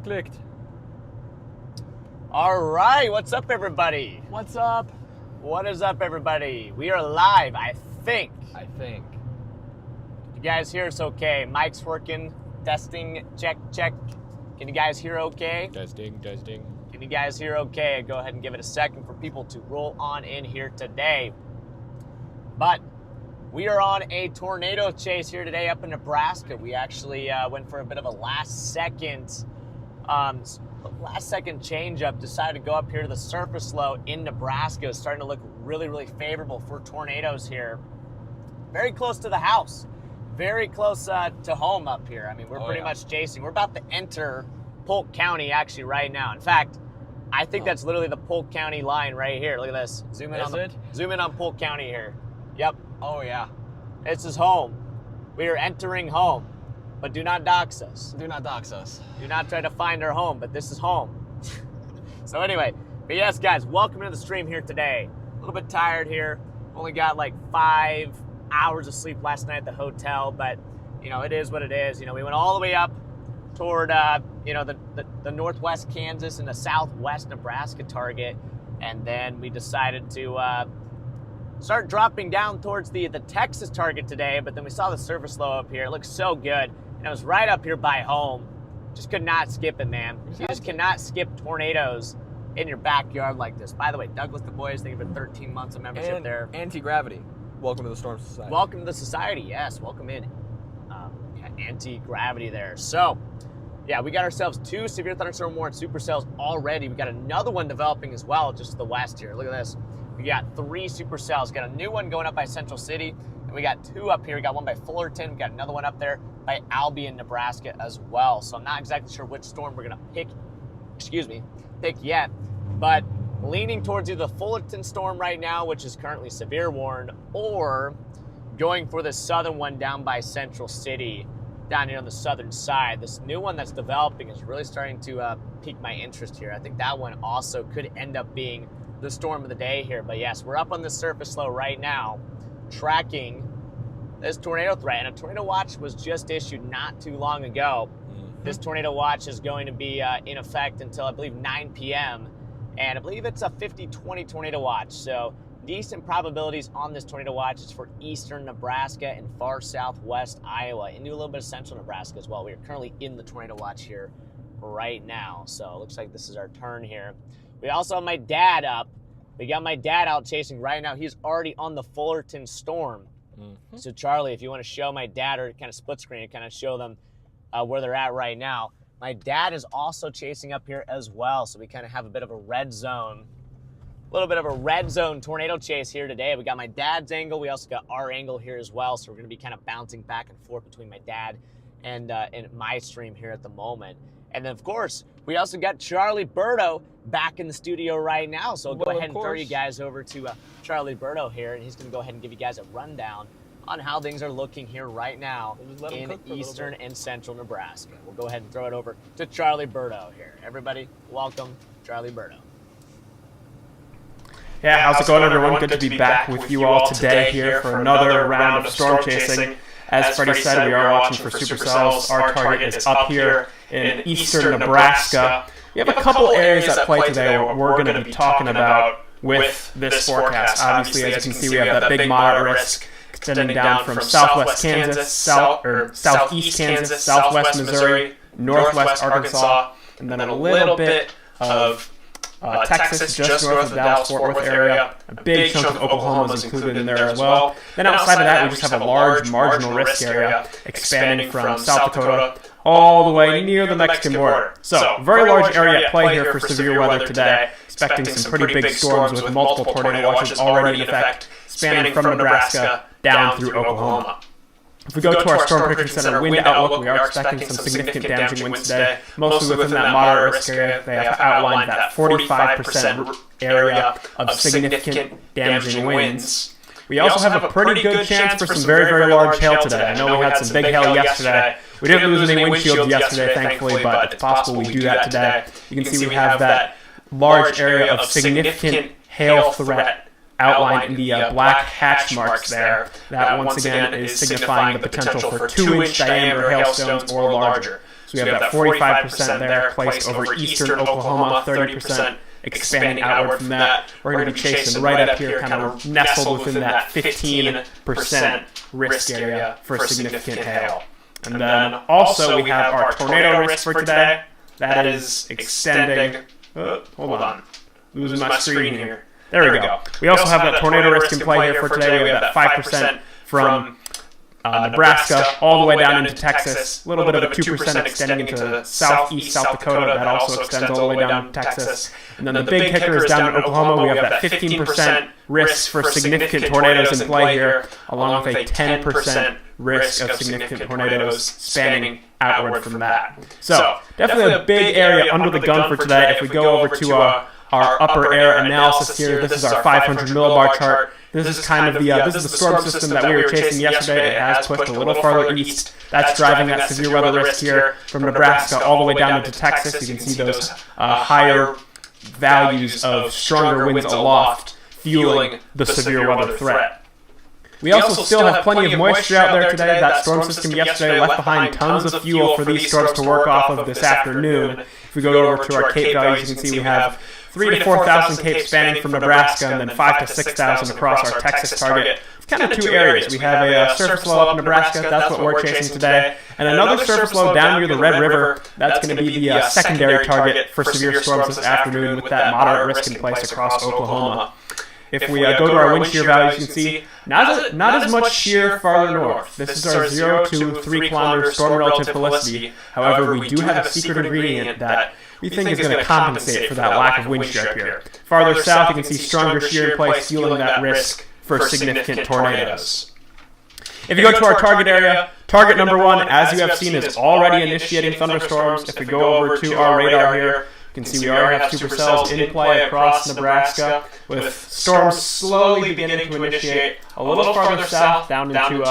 Clicked. All right, what's up, everybody? What's up? What is up, everybody? We are live, I think. You guys hear us okay? Mic's working. Testing. Check, check. Can you guys hear okay? Testing. Can you guys hear okay? Go ahead and give it a second for people to roll on in here today. But we are on a tornado chase here today up in Nebraska. We actually went for a bit of a last second change up. Decided to go up here to the surface low in Nebraska. It's starting to look really, really favorable for tornadoes here. Very close to the house. Very close to home up here. I mean, we're pretty much chasing. We're about to enter Polk County actually right now. In fact, I think that's literally the Polk County line right here. Look at this. Zoom in on Polk County here. Yep. Oh, yeah. This is home. We are entering home, but do not dox us. Do not dox us. Do not try to find our home, but this is home. So anyway, but yes, guys, welcome to the stream here today. A little bit tired here. Only got like 5 hours of sleep last night at the hotel, but you know, it is what it is. You know, we went all the way up toward you know, the northwest Kansas and the southwest Nebraska target, and then we decided to start dropping down towards the Texas target today, but then we saw the surface low up here. It looks so good, and it was right up here by home. Just could not skip it, man. You just cannot skip tornadoes in your backyard like this. By the way, Douglas the boys, thank you for 13 months of membership there. Anti-gravity. Welcome to the Storm Society. Welcome to the society, yes. Welcome in. Anti-gravity there. So, yeah, we got ourselves 2 severe thunderstorm warrant supercells already. We got another one developing as well, just to the west here. Look at this. We got 3 supercells. Got a new one going up by Central City, and we got 2 up here. We got one by Fullerton. We got another one up there by Albion, Nebraska as well. So I'm not exactly sure which storm we're gonna pick yet, but leaning towards either the Fullerton storm right now, which is currently severe warned, or going for the southern one down by Central City, down here on the southern side. This new one that's developing is really starting to pique my interest here. I think that one also could end up being the storm of the day here. But yes, we're up on the surface low right now, tracking this tornado threat. And a tornado watch was just issued not too long ago. This tornado watch is going to be in effect until, I believe, 9 p.m. And I believe it's a 50-20 tornado watch. So decent probabilities on this tornado watch. It's for eastern Nebraska and far southwest Iowa, into a little bit of central Nebraska as well. We are currently in the tornado watch here right now. So it looks like this is our turn here. We also have my dad up. We got my dad out chasing right now. He's already on the Fullerton storm. So Charlie, if you want to show my dad, or kind of split screen and kind of show them where they're at right now. My dad is also chasing up here as well. So we kind of have a bit of a red zone, tornado chase here today. We got my dad's angle. We also got our angle here as well. So we're going to be kind of bouncing back and forth between my dad and my stream here at the moment. And then, of course, we also got Charlie Berto back in the studio right now. So go ahead and throw you guys over to Charlie Berto here, and he's going to go ahead and give you guys a rundown on how things are looking here right now in eastern and central Nebraska. We'll go ahead and throw it over to Charlie Berto here. Everybody, welcome Charlie Berto. Yeah, how's it going, everyone? Good to be back with you all today here for another round of storm chasing. As Freddie said, we are watching for supercells. Our target is up here in eastern Nebraska. We have a couple areas at play today we're going to be talking about with this forecast. Obviously, as you can see, we have that big moderate risk extending down from southwest Kansas, southeast Kansas, southwest Missouri, northwest Arkansas, and then a little bit of Texas, just north of the Dallas-Fort Worth area. A big chunk of Oklahoma is included in there as well. Then outside of that, we just have a large marginal risk area expanding from South Dakota all the way near the Mexican border. So, very large area at play here for severe weather today. Expecting some pretty big storms with multiple tornado watches already in effect, spanning from Nebraska down through Oklahoma. If we go to our Storm Prediction Center wind outlook, we are expecting some significant damaging winds today, mostly within that moderate risk area. They have outlined that 45% area of significant damaging winds. We also have a pretty good chance for some very, very large hail today. I know we had some big hail yesterday. We didn't lose any windshields yesterday, thankfully, but it's possible we do that today. You can see we have that large area of significant hail threat outlined in the black hatch marks there. That once again is signifying the potential for 2-inch diameter hailstones or larger. So we have that 45% there placed over eastern Oklahoma, 30% expanding outward from that. We're going to be chasing right up here, kind of nestled within that 15% risk area for significant hail. And then also we have our tornado risk for today. That is extending. Hold on. Losing my screen here. There we go. We also have that tornado risk in play here for today. We have that 5% from Nebraska all the way down into Texas. A little bit of a 2% extending into southeast South Dakota. That also extends all the way down to Texas. And then the big kicker is down in Oklahoma. We have that 15% risk for significant tornadoes in play here, along with a 10% risk of significant tornadoes spanning outward from that. So definitely a big area under the gun for today. If we go over to our upper air analysis here, this is our 500 millibar chart. This is kind of this is the storm system that we were chasing yesterday. It has pushed a little farther east. That's driving that severe weather risk here from Nebraska all the way down into Texas. You can see those higher values of stronger winds aloft fueling the severe weather threat. We also still have plenty of moisture out there today. That storm system yesterday left behind tons of fuel for these storms to work off of this afternoon. If we go over to our Cape values, you can see we have 3,000 to 4,000 capes spanning from Nebraska, and then 5,000 to 6,000 across our Texas target. It's kind of two areas. We have a surface low up in Nebraska. That's what we're chasing today. And another surface low down near the Red River. That's going to be the secondary target for severe storms this afternoon with that moderate risk in place across Oklahoma. If we go to our wind shear values, you can see not as much shear farther north. This is our 0 to 3 kilometer storm relative felicity. However, we do have a secret ingredient that we think is going to compensate for that lack of wind shear up here. Farther south, you can see stronger shear in place, fueling that risk for significant tornadoes. If you go to our target area, target number 1, as you have seen, is already initiating thunderstorms. If we go over to our radar here, you can see we already have supercells in play across Nebraska, with storms slowly beginning to initiate a little farther south down through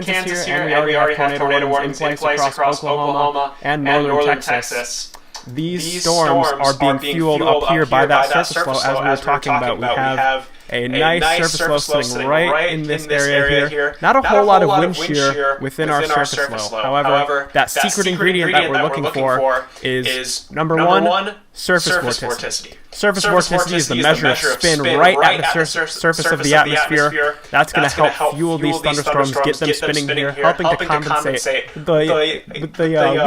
Kansas here, and we already have tornado warnings in place across Oklahoma and northern Texas. These storms are being fueled up here by that surface flow, as we were talking about. We have a nice surface flow sitting right in this area here. Not a whole lot of wind shear within our surface flow. However, that secret ingredient that we're looking for is, number 1, surface vorticity. Surface vorticity is the measure of spin right at the surface of the atmosphere. That's going to help fuel these thunderstorms, get them spinning here, helping to compensate the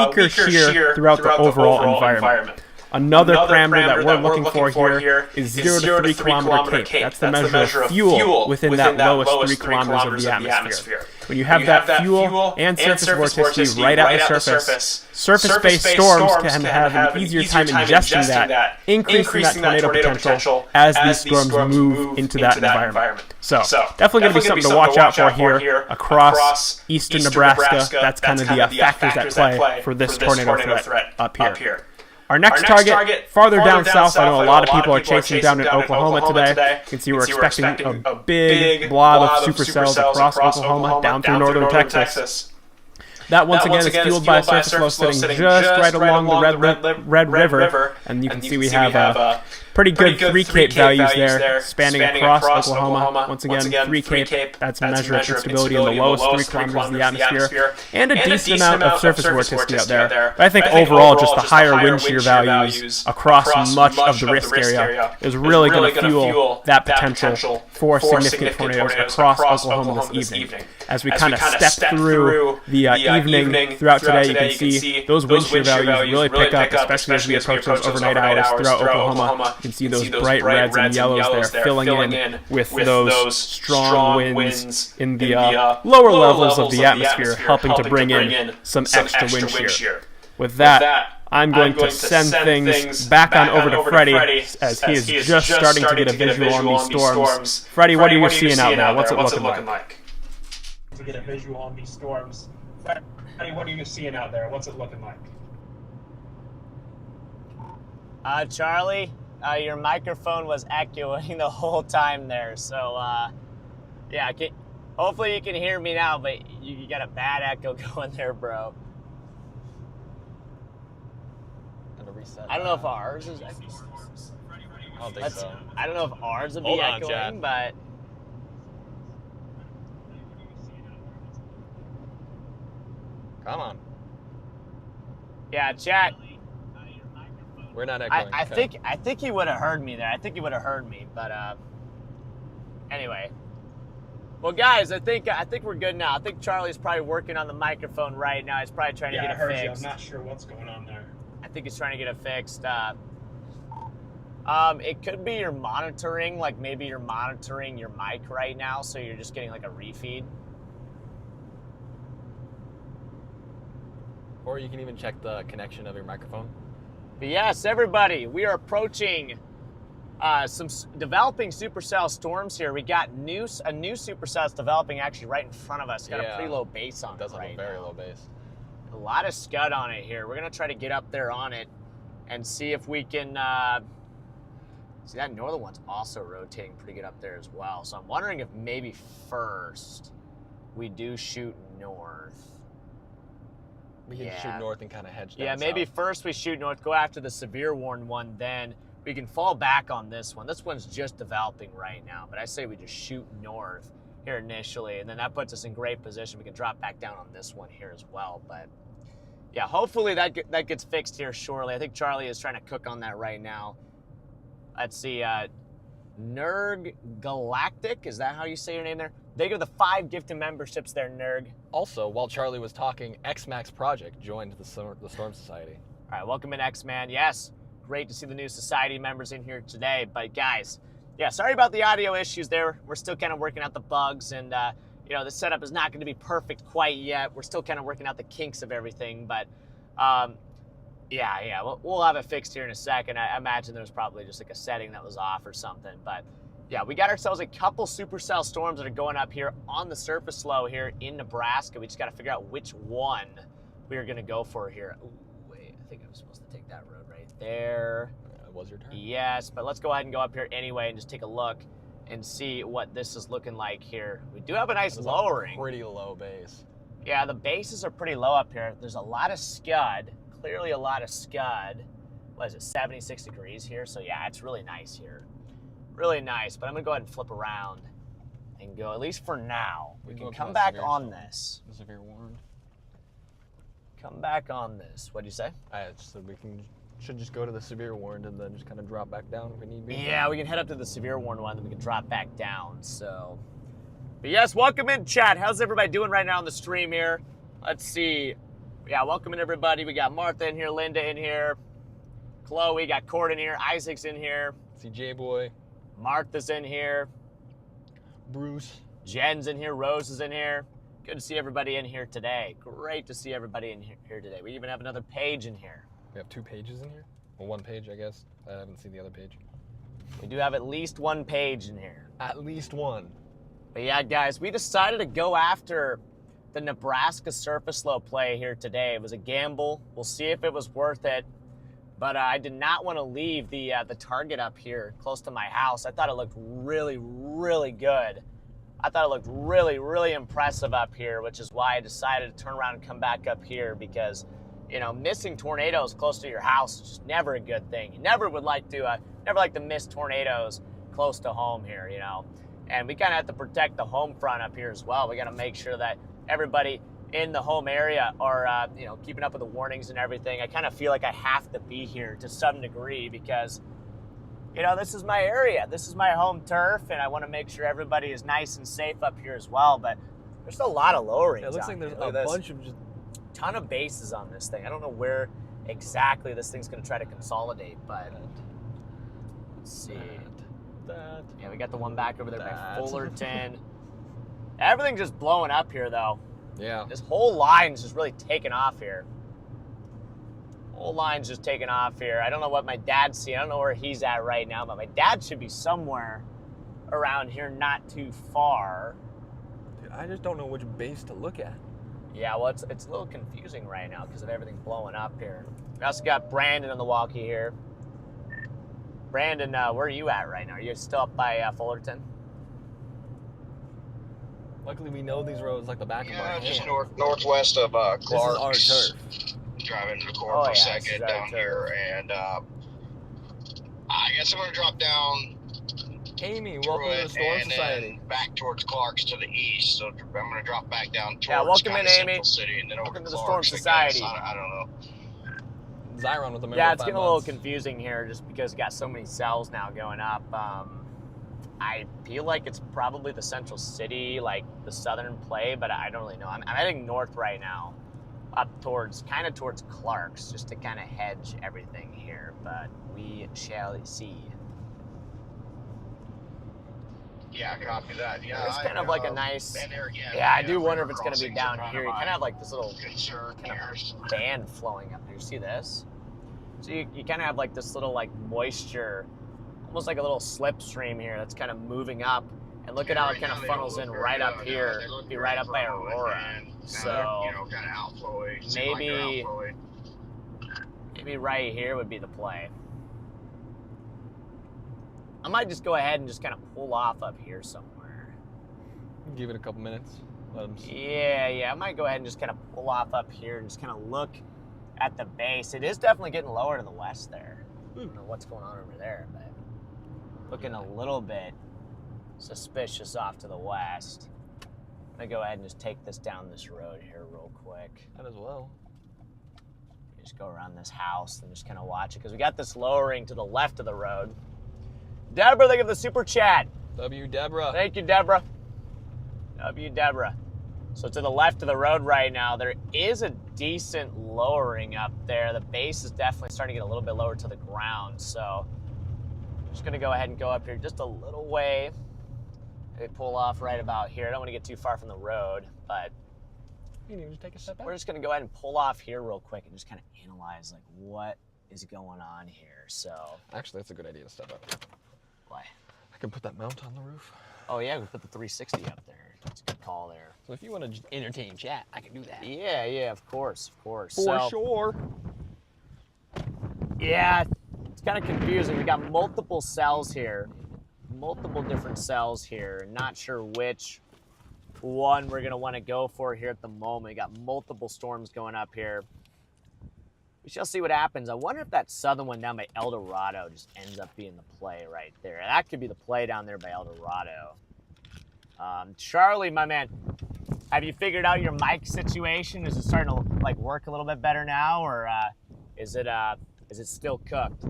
weaker shear throughout the overall environment. Another parameter that we're looking for here is 0 to 3 kilometer cape. That's the measure of fuel within that lowest 3 kilometers of the atmosphere. When you have that fuel and surface vorticity right at the surface-based storms can have an easier time ingesting that, increasing that tornado potential as these storms move into that environment. So definitely going to be something to watch out for here across eastern Nebraska. That's kind of the factors that play for this tornado threat up here. Our next target, farther down south, I know a lot of people are chasing down in Oklahoma today. You can see we're expecting a big blob of supercells across Oklahoma down through northern Texas. That once again is fueled by a surface flow sitting just right along the Red River, and you can see we have pretty good 3 cape values there, spanning across Oklahoma. Once again, 3 cape, that's a measure of instability in the lowest 3 kilometers of the atmosphere, and a decent amount of surface vorticity out there. But I think overall, just the higher wind shear values across much of the risk area is really going to fuel that potential for significant tornadoes across Oklahoma this evening. As we kind of step through the evening throughout today, you can see those wind shear values really pick up, especially as we approach those overnight hours throughout Oklahoma. You can see those bright reds and yellows there filling in with those strong winds in the lower levels of the atmosphere, helping to bring in some extra wind shear. With that, I'm going to send things back on over to Freddy, as he is just starting to get a visual on these storms. Freddy, what are you seeing out there? What's it looking like? To get a visual on these storms. Freddy, what are you seeing out there? What's it looking like? Charlie, your microphone was echoing the whole time there, so yeah, hopefully you can hear me now, but you got a bad echo going there, bro. I don't know if ours is echoing. I don't think so. I don't know if ours would be echoing, but come on. Yeah, chat. We're not echoing. I think he would have heard me there. I think he would have heard me, but anyway. Well, guys, I think we're good now. I think Charlie's probably working on the microphone right now. He's probably trying to get it fixed. You. I'm not sure what's going on there. I think he's trying to get it fixed. It could be you're monitoring, like maybe you're monitoring your mic right now, so you're just getting like a refeed. Or you can even check the connection of your microphone. But yes, everybody, we are approaching some developing supercell storms here. We got a new supercell that's developing actually right in front of us. It's got a pretty low base on it. It does have a very low base. A lot of scud on it here. We're going to try to get up there on it and see if we can... see, that northern one's also rotating pretty good up there as well. So I'm wondering if maybe first we do shoot north. We can shoot north and kind of hedge down Yeah, maybe south. first we shoot north, go after the severe warned one, then we can fall back on this one. This one's just developing right now, but I say we just shoot north here initially, and then that puts us in great position. We can drop back down on this one here as well, but yeah, hopefully that gets fixed here shortly. I think Charlie is trying to cook on that right now. Let's see, Nerg Galactic, is that how you say your name there? They give the 5 gifted memberships there, Nerg. Also, while Charlie was talking, X-Max Project joined the Storm Society. All right, welcome in, X-Man. Yes, great to see the new Society members in here today. But guys, yeah, sorry about the audio issues there. We're still kind of working out the bugs, and you know, the setup is not going to be perfect quite yet. We're still kind of working out the kinks of everything, but yeah, we'll have it fixed here in a second. I imagine there's probably just like a setting that was off or something, but yeah, we got ourselves a couple supercell storms that are going up here on the surface low here in Nebraska. We just got to figure out which one we are going to go for here. Ooh, wait, I think I was supposed to take that road right there. It was your turn. Yes, but let's go ahead and go up here anyway and just take a look and see what this is looking like here. We do have a nice lowering. Pretty low base. Yeah, the bases are pretty low up here. There's a lot of scud, clearly a lot of scud. What is it, 76 degrees here? So yeah, it's really nice here. Really nice, but I'm gonna go ahead and flip around and go, at least for now. We can come back on this. The severe warned. Come back on this. What'd you say? I just said we should just go to the severe warned and then just kind of drop back down if we need be. Yeah, we can head up to the severe warned one, then we can drop back down, so. But yes, welcome in, chat. How's everybody doing right now on the stream here? Let's see. Yeah, welcome in, everybody. We got Martha in here, Linda in here, Chloe, got Cord in here, Isaac's in here. CJ Boy. Martha's in here. Bruce. Jen's in here. Rose is in here. Good to see everybody in here today. Great to see everybody in here today. We even have another page in here. We have 2 pages in here? Well, 1 page, I guess. I haven't seen the other page. We do have at least 1 page in here. At least 1. But yeah, guys, we decided to go after the Nebraska surface low play here today. It was a gamble. We'll see if it was worth it. But I did not want to leave the target up here close to my house. I thought it looked really, really good. I thought it looked really, really impressive up here, which is why I decided to turn around and come back up here because, you know, missing tornadoes close to your house is just never a good thing. You never would like to, never like to miss tornadoes close to home here, you know. And we kind of have to protect the home front up here as well. We got to make sure that everybody in the home area are, you know, keeping up with the warnings and everything. I kind of feel like I have to be here to some degree because, you know, this is my area. This is my home turf, and I want to make sure everybody is nice and safe up here as well. But there's a lot of lowering. Yeah, it looks like there's a bunch of just ton of bases on this thing. I don't know where exactly this thing's going to try to consolidate, but let's see. Yeah, we got the one back over there by Fullerton. Everything's just blowing up here, though. Yeah. This whole line's just really taking off here. Whole line's just taking off here. I don't know what my dad's seeing. I don't know where he's at right now, but my dad should be somewhere around here, not too far. Dude, I just don't know which base to look at. Yeah, well, it's a little confusing right now because of everything blowing up here. We also got Brandon on the walkie here. Brandon, where are you at right now? Are you still up by Fullerton? Luckily, we know these roads like the back of our hand. Just northwest of Clark. This is our turf. Driving to the corner for a second down here, and I guess I'm going to drop down. Amy, welcome to the Storm Society. And back towards Clark's to the east, so I'm going to drop back down towards welcome in, Amy. Central City, and then welcome over to the Storm Clark's, Society. I don't know. Zyron with the member. Yeah, it's getting a little confusing here just because we got so many cells now going up. I feel like it's probably the central city, like the southern play, but I don't really know. I'm heading north right now, up towards Clark's, just to kind of hedge everything here, but we shall see. Yeah, copy that. Yeah, it's kind of like a nice. Again, yeah, I do wonder if it's going to be down here. You kind of have like this little concern kind of band flowing up here. See this? So you kind of have like this little like moisture, almost like a little slipstream here that's kind of moving up. And look at how it kind of funnels in right up here, be right up by Aurora. So maybe right here would be the play. I might just go ahead and just kind of pull off up here somewhere. Give it a couple minutes. Let them see. Yeah, I might go ahead and just kind of pull off up here and just kind of look at the base. It is definitely getting lower to the west there. I don't know what's going on over there, but looking a little bit suspicious off to the west. I'm gonna go ahead and just take this down this road here real quick. That as well. Just go around this house and just kind of watch it because we got this lowering to the left of the road. Deborah, thank you for the super chat. W. Deborah. Thank you, Deborah. W. Deborah. So to the left of the road right now, there is a decent lowering up there. The base is definitely starting to get a little bit lower to the ground. So I'm just going to go ahead and go up here just a little way. Maybe pull off right about here. I don't want to get too far from the road, but you can even just take a step back. We're just going to go ahead and pull off here real quick and just kind of analyze like what is going on here. So actually, that's a good idea to step up. Why? I can put that mount on the roof. Oh yeah, we put the 360 up there. That's a good call there. So if you want to entertain chat, I can do that. Yeah, of course. For sure. Yeah, it's kind of confusing. We got multiple cells here, multiple different cells here. Not sure which one we're gonna want to go for here at the moment. We got multiple storms going up here. We shall see what happens. I wonder if that southern one down by El Dorado just ends up being the play right there. That could be the play down there by El Dorado. Charlie, my man, have you figured out your mic situation? Is it starting to like work a little bit better now, or is it still cooked?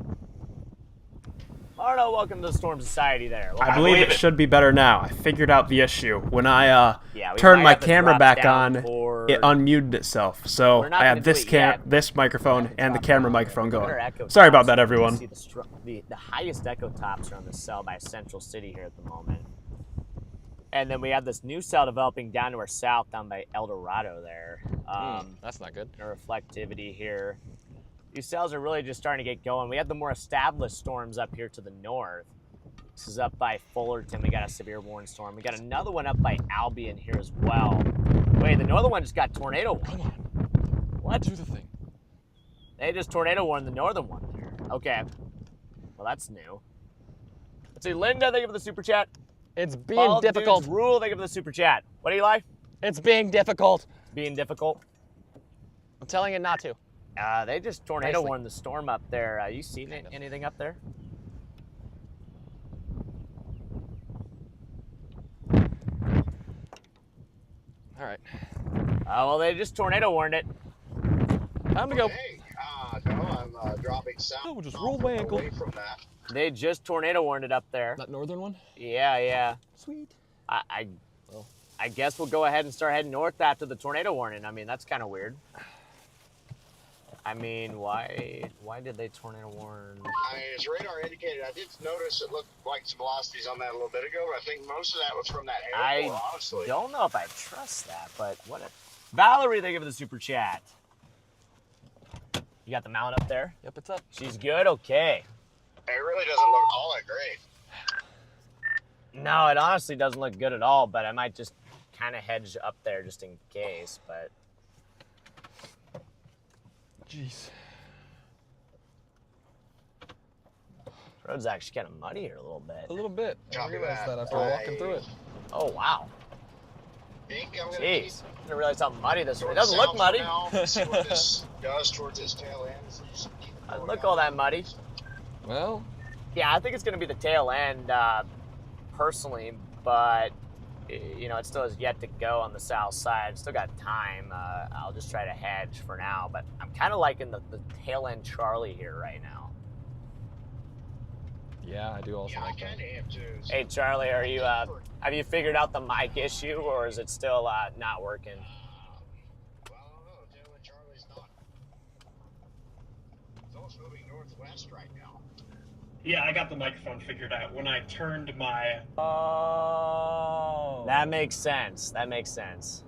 Arno, welcome to the Storm Society there. I believe it should be better now. I figured out the issue. When I turned my camera back on, it unmuted itself. So I have this microphone and the camera microphone going. Sorry about that, everyone. The highest echo tops are on the cell by Central City here at the moment. And then we have this new cell developing down to our south, down by El Dorado there. That's not good. No reflectivity here. These cells are really just starting to get going. We have the more established storms up here to the north. This is up by Fullerton. We got a severe warning storm. We got another one up by Albion here as well. Wait, the northern one just got tornado warned. Come on. What? Do the thing. They just tornado warned the northern one there. Okay. Well, that's new. Let's see, Linda, thank you for the super chat. It's being difficult. Rule, thank you for the super chat. What do you like? It's being difficult. Being difficult? I'm telling it not to. They just tornado warned the storm up there. You seen anything up there? All right. Well, they just tornado warned it. Time to go. Hey, no, I'm dropping south. Oh, just rolled my ankle. Away from that. They just tornado warned it up there. That northern one? Yeah. Sweet. I guess we'll go ahead and start heading north after the tornado warning. I mean, that's kind of weird. I mean, why did they tornado warn? As radar indicated, I did notice it looked like some velocities on that a little bit ago, but I think most of that was from that airport, honestly. I don't know if I trust that, but what if... Valerie, thank you for the super chat. You got the mount up there? Yep, it's up. She's good? Okay. It really doesn't look all that great. No, it honestly doesn't look good at all, but I might just kind of hedge up there just in case, but... Jeez. Road's actually kind of muddy here a little bit. A little bit. I Copy realized that after Right. walking through it. Oh, wow. Think I'm gonna Jeez. I didn't realize how muddy this was. It towards doesn't look south muddy. now, see what this does towards its tail end. So just keep it Doesn't going look all out. that muddy. Well, Yeah, I think it's going to be the tail end, personally, but you know, it still has yet to go on the south side. Still got time. I'll just try to hedge for now, but I'm kind of liking the tail end Charlie here right now. Yeah, I do also like that. Hey, Charlie, are you have you figured out the mic issue, or is it still not working? Well, I don't know. Tail end Charlie's not. It's almost moving northwest right now. Yeah, I got the microphone figured out. When I turned my... Oh. That makes sense. That makes sense.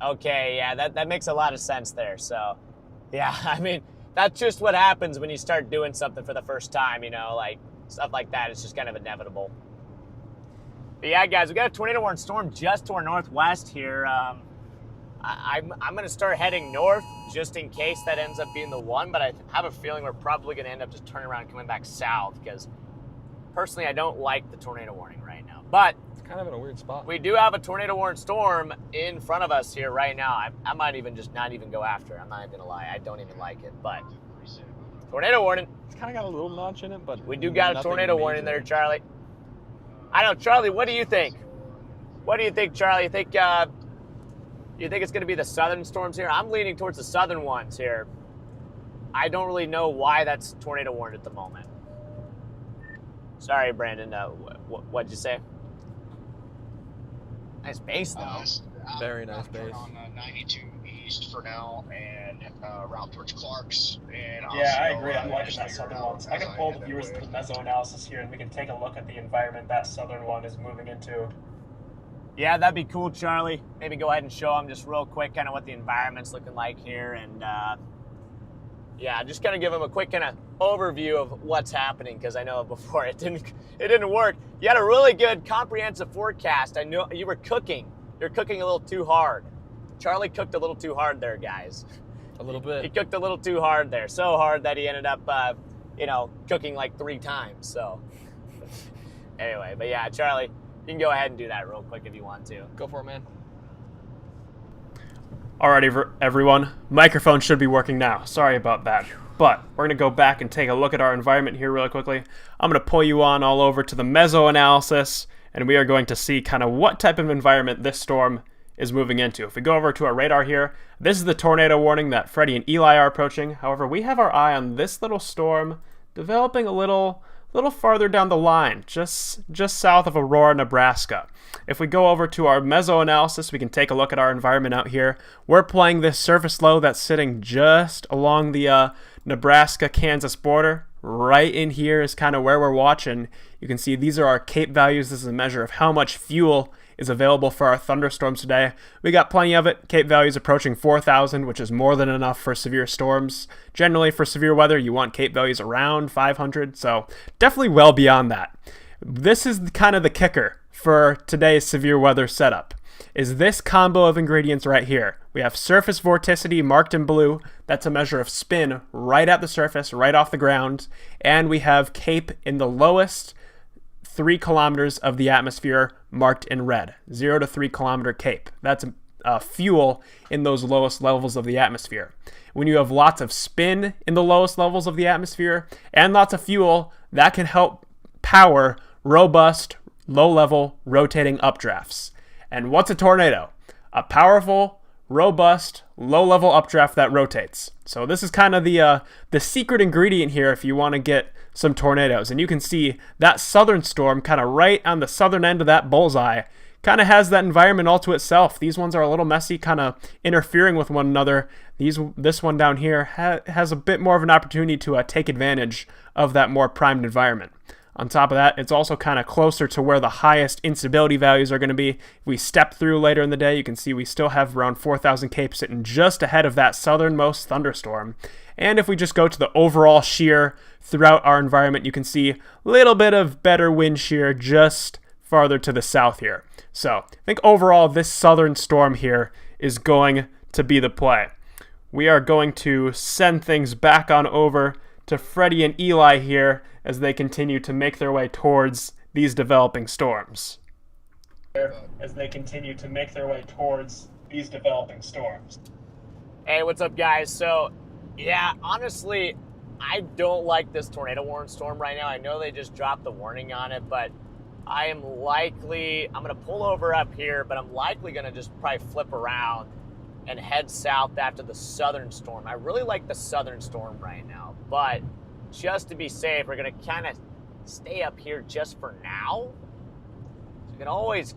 Okay, yeah, that makes a lot of sense there. So, yeah, I mean, that's just what happens when you start doing something for the first time, you know, like stuff like that. It's just kind of inevitable. But yeah, guys, we got a tornado warning storm just to our northwest here. I'm going to start heading north just in case that ends up being the one, but I have a feeling we're probably going to end up just turning around and coming back south because personally I don't like the tornado warning right now. But It's kind of in a weird spot. we do have a tornado warning storm in front of us here right now. I might even just not even go after it. I'm not even going to lie. I don't even like it, but tornado warning. It's kind of got a little notch in it, but We do got a nothing tornado warning there, Charlie. I know, Charlie, what do you think? What do you think, Charlie? You think it's going to be the southern storms here? I'm leaning towards the southern ones here. I don't really know why that's tornado warned at the moment. Sorry, Brandon. What'd you say? Nice base, though. Very nice turn base. on 92 east for now and route towards Clark's. And Yeah, I also, agree. I'm liking just that figure southern out one. I can as pull head the viewers that to the way. meso analysis here, and we can take a look at the environment that southern one is moving into. Yeah, that'd be cool, Charlie. Maybe go ahead and show them just real quick kind of what the environment's looking like here. And, yeah, just kind of give them a quick kind of overview of what's happening because I know before it didn't work. You had a really good comprehensive forecast. I know you were cooking. You're cooking a little too hard. Charlie cooked a little too hard there, guys. A little He bit. cooked a little too hard there. So hard that he ended up, you know, cooking like 3 times. So anyway, but yeah, Charlie, you can go ahead and do that real quick if you want to. Go for it, man. Alrighty, everyone. Microphone should be working now. Sorry about that. But we're going to go back and take a look at our environment here really quickly. I'm going to pull you on all over to the meso analysis, and we are going to see kind of what type of environment this storm is moving into. If we go over to our radar here, this is the tornado warning that Freddy and Eli are approaching. However, we have our eye on this little storm developing a little farther down the line, just south of Aurora, Nebraska. If we go over to our meso analysis, we can take a look at our environment out here. We're playing this surface low that's sitting just along the Nebraska-Kansas border. Right in here is kind of where we're watching. You can see these are our CAPE values. This is a measure of how much fuel is available for our thunderstorms today. We got plenty of it. CAPE values approaching 4,000, which is more than enough for severe storms. Generally, for severe weather, you want CAPE values around 500, so definitely well beyond that. This is kind of the kicker for today's severe weather setup, is this combo of ingredients right here. We have surface vorticity marked in blue. That's a measure of spin right at the surface, right off the ground. And we have CAPE in the lowest 3 kilometers of the atmosphere marked in red, 0 to 3 kilometer CAPE. That's fuel in those lowest levels of the atmosphere. When you have lots of spin in the lowest levels of the atmosphere and lots of fuel, that can help power robust, low-level rotating updrafts. And what's a tornado? A powerful, robust, low-level updraft that rotates. So this is kind of the secret ingredient here if you want to get some tornadoes. And you can see that southern storm kind of right on the southern end of that bullseye kind of has that environment all to itself. These ones are a little messy, kind of interfering with one another. This one down here has a bit more of an opportunity to take advantage of that more primed environment. On top of that, it's also kind of closer to where the highest instability values are going to be. If we step through later in the day, you can see we still have around 4,000 CAPE sitting just ahead of that southernmost thunderstorm. And if we just go to the overall shear throughout our environment, you can see a little bit of better wind shear just farther to the south here. So I think overall this southern storm here is going to be the play. We are going to send things back on over to Freddy and Eli here as they continue to make their way towards these developing storms. Hey, what's up, guys? So, yeah, honestly, I don't like this tornado warning storm right now. I know they just dropped the warning on it, but I'm going to pull over up here, but I'm likely going to just probably flip around and head south after the southern storm. I really like the southern storm right now, but just to be safe, we're going to kind of stay up here just for now. So you can always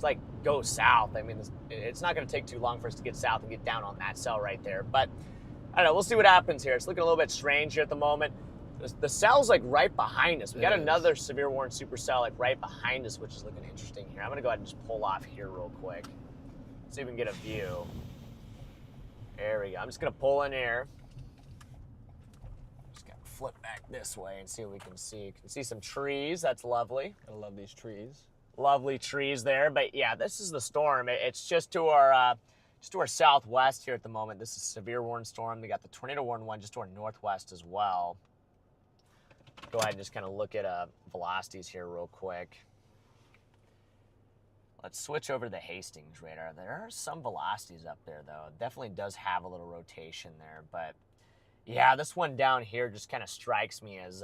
like go south. I mean, it's not going to take too long for us to get south and get down on that cell right there. But I don't know. We'll see what happens here. It's looking a little bit strange here at the moment. The cell's like right behind us. We got another severe warn supercell like right behind us, which is looking interesting here. I'm going to go ahead and just pull off here real quick. See if we can get a view. There we go. I'm just going to pull in here. Just got to flip back this way and see what we can see. You can see some trees. That's lovely. I love these trees. Lovely trees there. But yeah, this is the storm. It's just to our southwest here at the moment. This is severe warn storm. We got the tornado warn one just to our northwest as well. Go ahead and just kind of look at velocities here real quick. Let's switch over to the Hastings radar. There are some velocities up there, though. It definitely does have a little rotation there. But, yeah, this one down here just kind of strikes me as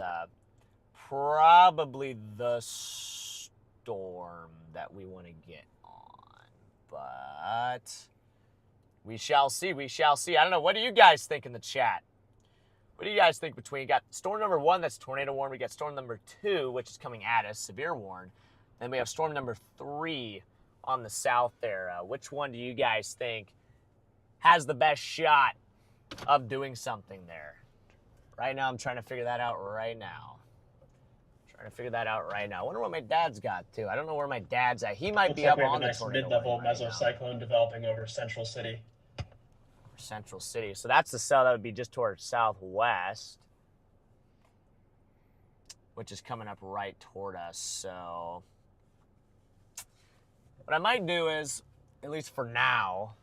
probably the storm that we want to get on. But we shall see. We shall see. I don't know. What do you guys think in the chat? What do you guys think between, you got storm number 1, that's tornado warn. We got storm number 2, which is coming at us, severe warn. Then we have storm number 3 on the south there. Which one do you guys think has the best shot of doing something there? Right now, I'm trying to figure that out right now. I wonder what my dad's got, too. I don't know where my dad's at. He might be up on the tornado mid-level right mesocyclone developing over Central City. Central City. So that's the cell that would be just towards southwest, which is coming up right toward us. So what I might do is, at least for now,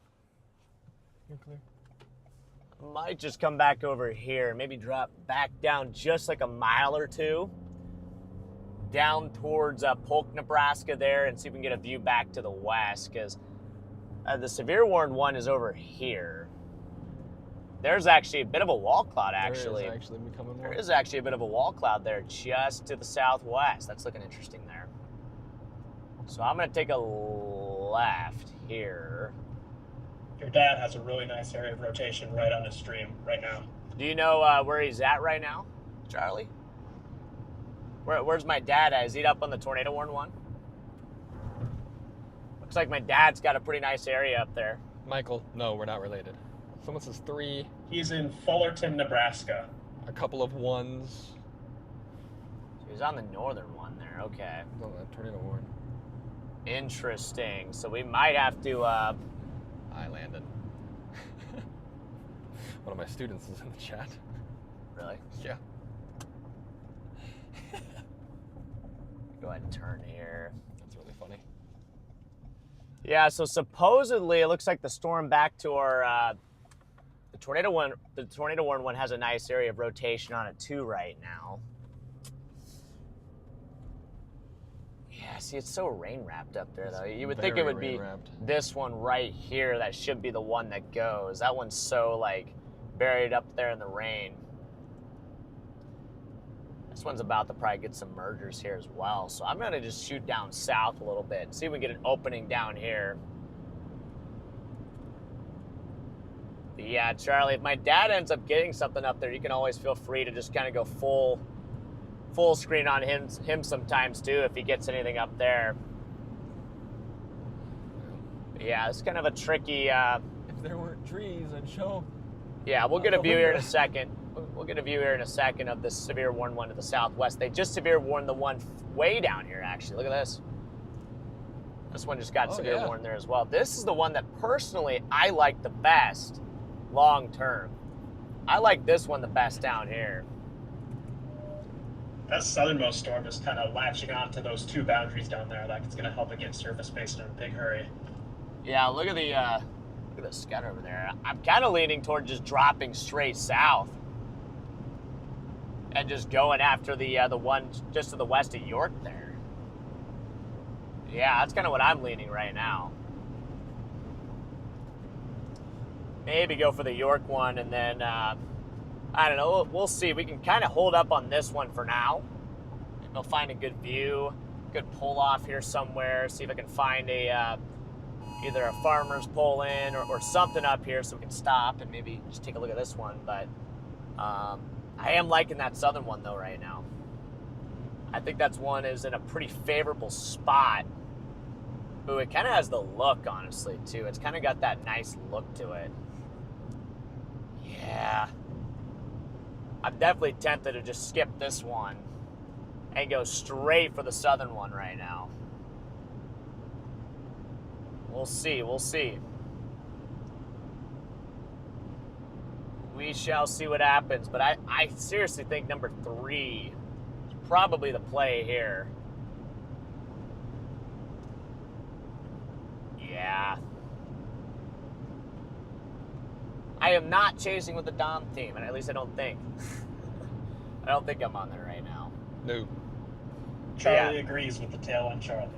You're clear. I might just come back over here, maybe drop back down just like a mile or two, down towards Polk, Nebraska there, and see if we can get a view back to the west, because the severe warned one is over here. There's actually a bit of a wall cloud, actually. There is actually becoming more. There is actually a bit of a wall cloud there just to the southwest. That's looking interesting there. So I'm going to take a left here. Your dad has a really nice area of rotation right on his stream right now. Do you know where he's at right now, Charlie? Where's my dad at? Is he up on the tornado warn one? Looks like my dad's got a pretty nice area up there. Michael, no, we're not related. Someone says 3. He's in Fullerton, Nebraska. A couple of 1s. So he's on the northern one there. Okay. No, that tornado warn. Interesting. So we might have to... I landed. One of my students is in the chat. Really? Yeah. Go ahead and turn here. That's really funny. Yeah, so supposedly it looks like the storm back to our... The tornado warn one has a nice area of rotation on it too right now. Yeah, see, it's so rain wrapped up there though. You would think it would be this one right here that should be the one that goes. That one's so like buried up there in the rain. This one's about to probably get some mergers here as well. So I'm gonna just shoot down south a little bit and see if we can get an opening down here. But yeah, Charlie, if my dad ends up getting something up there, you can always feel free to just kind of go full screen on him sometimes too if he gets anything up there. But yeah, it's kind of a tricky... if there weren't trees, I'd show. Yeah, we'll get a view here in a second. We'll get a view here in a second of this severe warn one to the southwest. They just severe warned the one way down here, actually. Look at this. This one just got severe warned there as well. This is the one that personally I like the best long term. I like this one the best down here. That southernmost storm is kind of latching on to those 2 boundaries down there. Like it's going to help it get surface based in a big hurry. Yeah, look at the scatter over there. I'm kind of leaning toward just dropping straight south and just going after the one just to the west of York there. Yeah, that's kind of what I'm leaning right now. Maybe go for the York one, and then, I don't know, we'll see. We can kind of hold up on this one for now. Maybe we'll find a good view. good pull off here somewhere. See if I can find a either a farmer's pull in or something up here so we can stop and maybe just take a look at this one. But I am liking that southern one though right now. I think that's one is in a pretty favorable spot. Ooh, it kind of has the look, honestly, too. It's kind of got that nice look to it. Yeah. I'm definitely tempted to just skip this one and go straight for the southern one right now. We'll see. We'll see. We shall see what happens. But I seriously think number 3 is probably the play here. Yeah. I am not chasing with the Dom team, and at least I don't think. I don't think I'm on there right now. No. Charlie agrees with the tail end Charlie.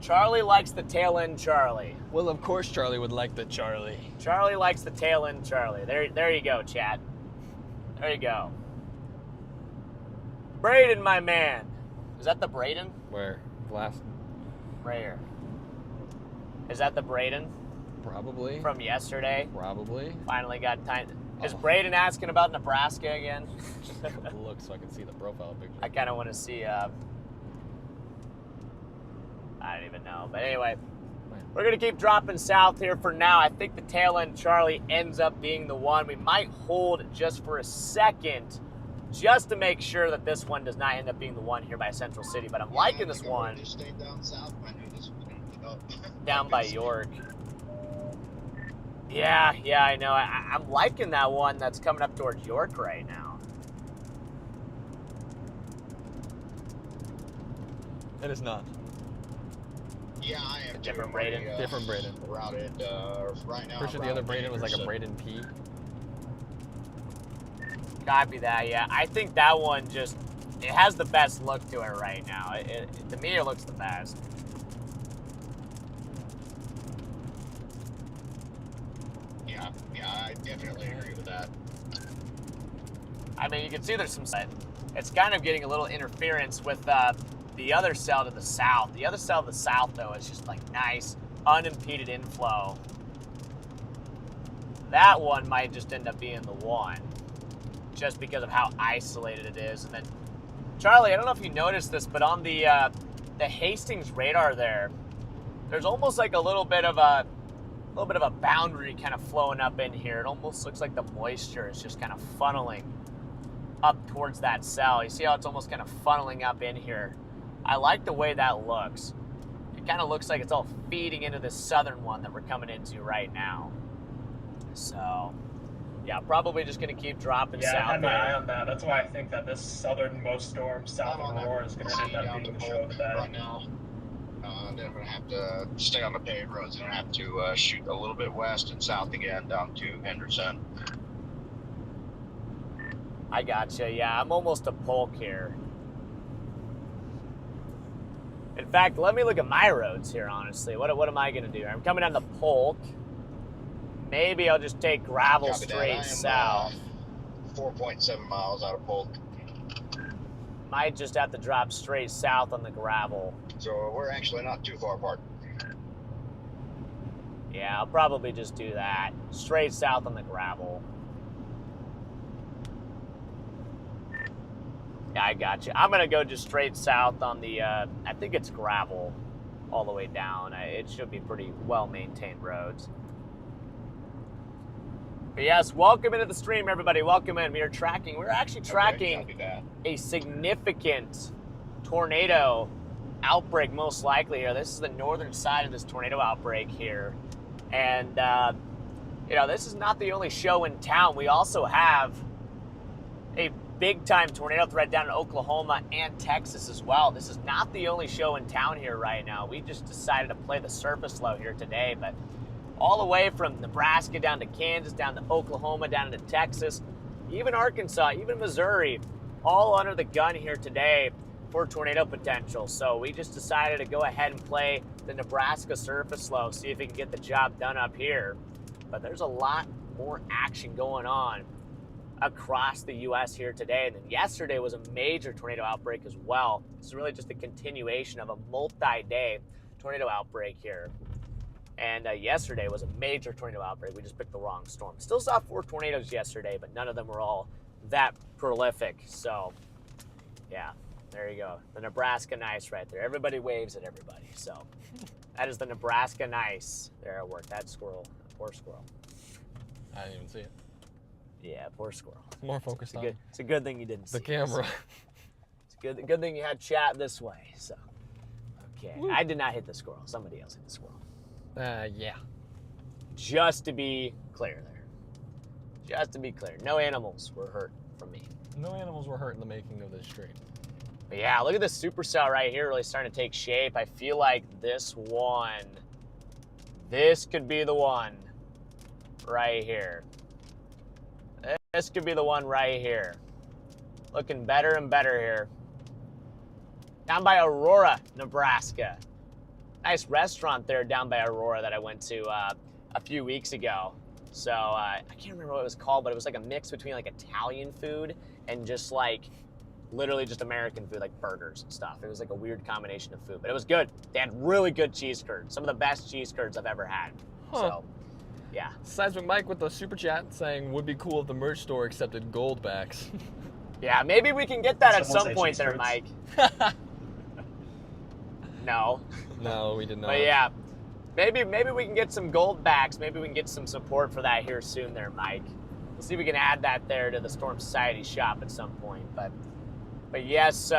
Charlie likes the tail end Charlie. Well, of course Charlie would like the Charlie. Charlie likes the tail end Charlie. There you go, chat. There you go. Braden, my man. Is that the Braden? Where? Last? Right here. Is that the Braden? Probably. From yesterday? Probably. Finally got time. Is Braden asking about Nebraska again? Look so I can see the profile picture. I kind of want to see, I don't even know. But anyway, we're going to keep dropping south here for now. I think the tail end Charlie ends up being the one. We might hold just for a second just to make sure that this one does not end up being the one here by Central City. But I'm liking this one. Just stayed down south. I knew this was going to be up. Down by York. Yeah, I know. I'm liking that one that's coming up towards York right now. It is not. Yeah, I am. Different Braden. Different Braden. Routed right now. Pretty sure the other Braden was like a Braden P. Copy that, yeah. I think that one just, it has the best look to it right now. To me, it looks the best. Yeah, I definitely agree with that. I mean, you can see there's some, it's kind of getting a little interference with the other cell to the south. The other cell to the south, though, is just like nice, unimpeded inflow. That one might just end up being the one, just because of how isolated it is. And then, Charlie, I don't know if you noticed this, but on the Hastings radar there's almost like a little bit of a boundary kind of flowing up in here. It almost looks like the moisture is just kind of funneling up towards that cell. You see how it's almost kind of funneling up in here? I like the way that looks. It kind of looks like it's all feeding into this southern one that we're coming into right now. So, yeah, probably just going to keep dropping south. Yeah, I had my eye on that. That's why I think that this southernmost storm south of Aurora is going to end up being the show of that. Right now. Then I'm going to have to stay on the paved roads and I have to shoot a little bit west and south again down to Henderson. I gotcha. Yeah, I'm almost a Polk here. In fact, let me look at my roads here, honestly. What am I going to do? I'm coming down the Polk. Maybe I'll just take gravel straight south. 4.7 miles out of Polk. Might just have to drop straight south on the gravel. So we're actually not too far apart. Yeah, I'll probably just do that. Straight south on the gravel. Yeah, I got you. I'm going to go just straight south on the, I think it's gravel all the way down. It should be pretty well-maintained roads. But yes, welcome into the stream, everybody. Welcome in. We're actually tracking a significant tornado outbreak, most likely here. This is the northern side of this tornado outbreak here. And, this is not the only show in town. We also have a big-time tornado threat down in Oklahoma and Texas as well. This is not the only show in town here right now. We just decided to play the surface low here today, but all the way from Nebraska down to Kansas, down to Oklahoma, down to Texas, even Arkansas, even Missouri, all under the gun here today for tornado potential. So we just decided to go ahead and play the Nebraska surface low, see if we can get the job done up here. But there's a lot more action going on across the U.S. here today. And then yesterday was a major tornado outbreak as well. This is really just a continuation of a multi-day tornado outbreak here. And yesterday was a major tornado outbreak. We just picked the wrong storm. Still saw 4 tornadoes yesterday, but none of them were all that prolific. So, yeah, there you go. The Nebraska nice right there. Everybody waves at everybody. So, that is the Nebraska nice there at work. That squirrel, poor squirrel. I didn't even see it. Yeah, poor squirrel. More focused on It's a good thing you didn't see the camera. It's a good thing you had chat this way. So, okay. Woo. I did not hit the squirrel. Somebody else hit the squirrel. Yeah. Just to be clear there. Just to be clear. No animals were hurt from me. No animals were hurt in the making of this stream. But yeah, look at this supercell right here really starting to take shape. I feel like this could be the one right here. This could be the one right here. Looking better and better here. Down by Aurora, Nebraska. Nice restaurant there down by Aurora that I went to a few weeks ago. So I can't remember what it was called, but it was like a mix between like Italian food and just like literally just American food, like burgers and stuff. It was like a weird combination of food, but it was good. They had really good cheese curds. Some of the best cheese curds I've ever had. Huh. So, yeah. Seismic Mike with the super chat saying, would be cool if the merch store accepted gold backs. Yeah, maybe we can get that at Someone some say point cheese there, curds? Mike. No. No, we did not. But yeah, maybe we can get some gold backs. Maybe we can get some support for that here soon there, Mike. We'll see if we can add that there to the Storm Society shop at some point. But yes,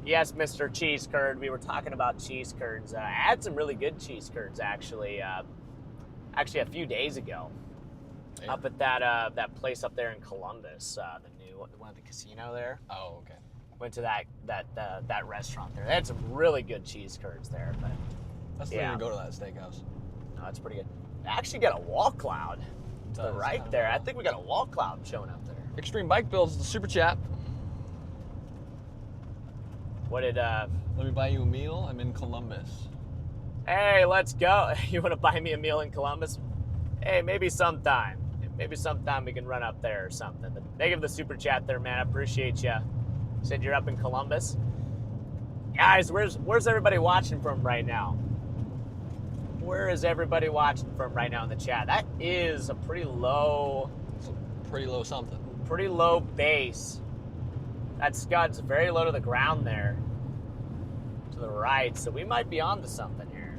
yes, Mr. Cheese Curd. We were talking about cheese curds. I had some really good cheese curds actually a few days ago. Yeah. Up at that place up there in Columbus, the new one at the casino there. Oh, okay. Went to that restaurant there. They had some really good cheese curds there, but That's yeah. the way to go to that steakhouse. no, it's pretty good. I actually got a wall cloud to the Does. right there. I think we got a wall cloud showing up there. Extreme Bike Builds, the super chat. What did Let me buy you a meal. I'm in Columbus. Hey, let's go. You want to buy me a meal in Columbus? Hey, maybe sometime. Maybe sometime we can run up there or something. But thank you for the super chat there, man. I appreciate you. Said you're up in Columbus. Guys, where's everybody watching from right now? Where is everybody watching from right now in the chat? That is a pretty low something. pretty low base. That scud's very low to the ground there. To the right. So we might be on to something here.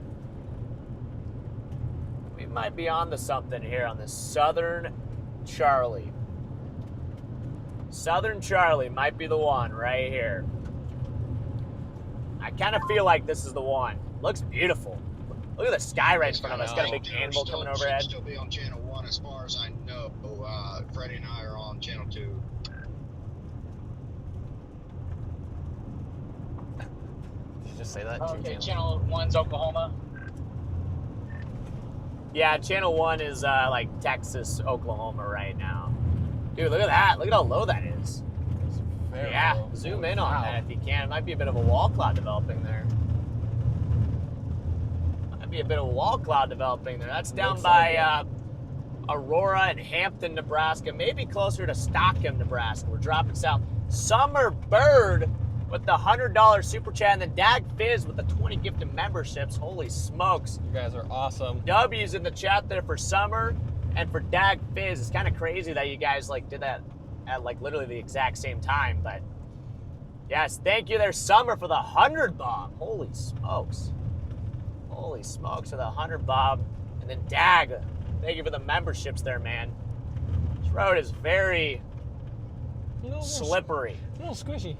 We might be on to something here on this Southern Charlie. Southern Charlie might be the one right here. I kind of feel like this is the one. Looks beautiful. Look at the sky right in front of us. Got a big anvil coming overhead. Still be on channel 1 as far as I know. Freddie and I are on channel 2. Did you just say that? Okay, channel 1's Oklahoma. Yeah, channel 1 is like Texas, Oklahoma right now. Dude, look at that. Look at how low that is. Very Yeah, low. zoom in on Wow. that if you can. It might be a bit of a wall cloud developing there. Might be a bit of a wall cloud developing there. That's down Looks by like Aurora and Hampton, Nebraska. Maybe closer to Stockham, Nebraska. We're dropping south. Summer Bird with the $100 super chat, and then Dag Fizz with the 20 gifted memberships. Holy smokes. You guys are awesome. W's in the chat there for Summer and for Dag Fizz. It's kind of crazy that you guys like did that at like literally the exact same time, but yes, thank you there, Summer, for the 100 bob. Holy smokes. Holy smokes for the 100 bob. And then Dag, thank you for the memberships there, man. This road is very slippery. A little squishy.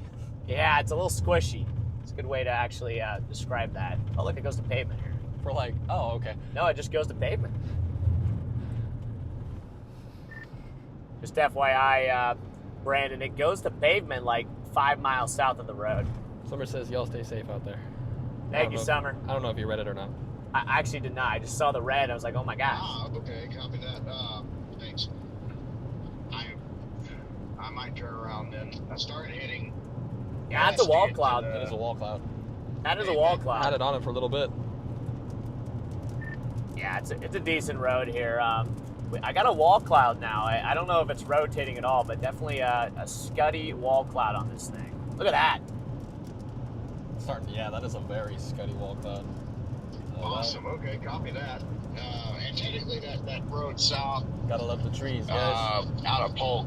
Yeah, it's a little squishy. It's a good way to actually describe that. Oh, look, it goes to pavement here. For like, oh, okay. No, it just goes to pavement. Just FYI, Brandon, it goes to pavement like 5 miles south of the road. Summer says, y'all stay safe out there. Thank you, Summer. I don't know if you read it or not. I actually did not. I just saw the red. I was like, oh my gosh. Okay, copy that. Thanks. I might turn around then. I started hitting. Yeah, that's a wall west cloud. into That is a wall cloud. That is a wall I had cloud. it on it for a little bit. Yeah, it's a decent road here. I got a wall cloud now. I don't know if it's rotating at all, but definitely a scuddy wall cloud on this thing. Look at that. Yeah, that is a very scuddy wall cloud. Awesome. Okay, copy that. And technically, that road south. Gotta love the trees, guys. Out of Polk.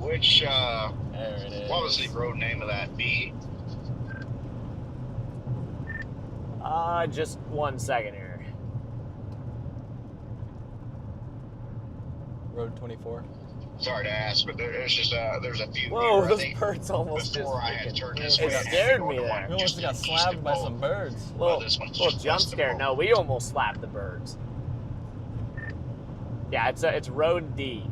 Which? There it is. What was the road name of that? B. Just 1 second here. Road 24. Sorry to ask, but there's just there's a few. Whoa, here, I those think, birds almost just before I had freaking- turned this it way. I had to scared go me to there. one We almost just got east slapped of by Polk. some birds. Well, this one's Little just jump west of scare. Polk. No, we almost slapped the birds. Yeah, it's road D.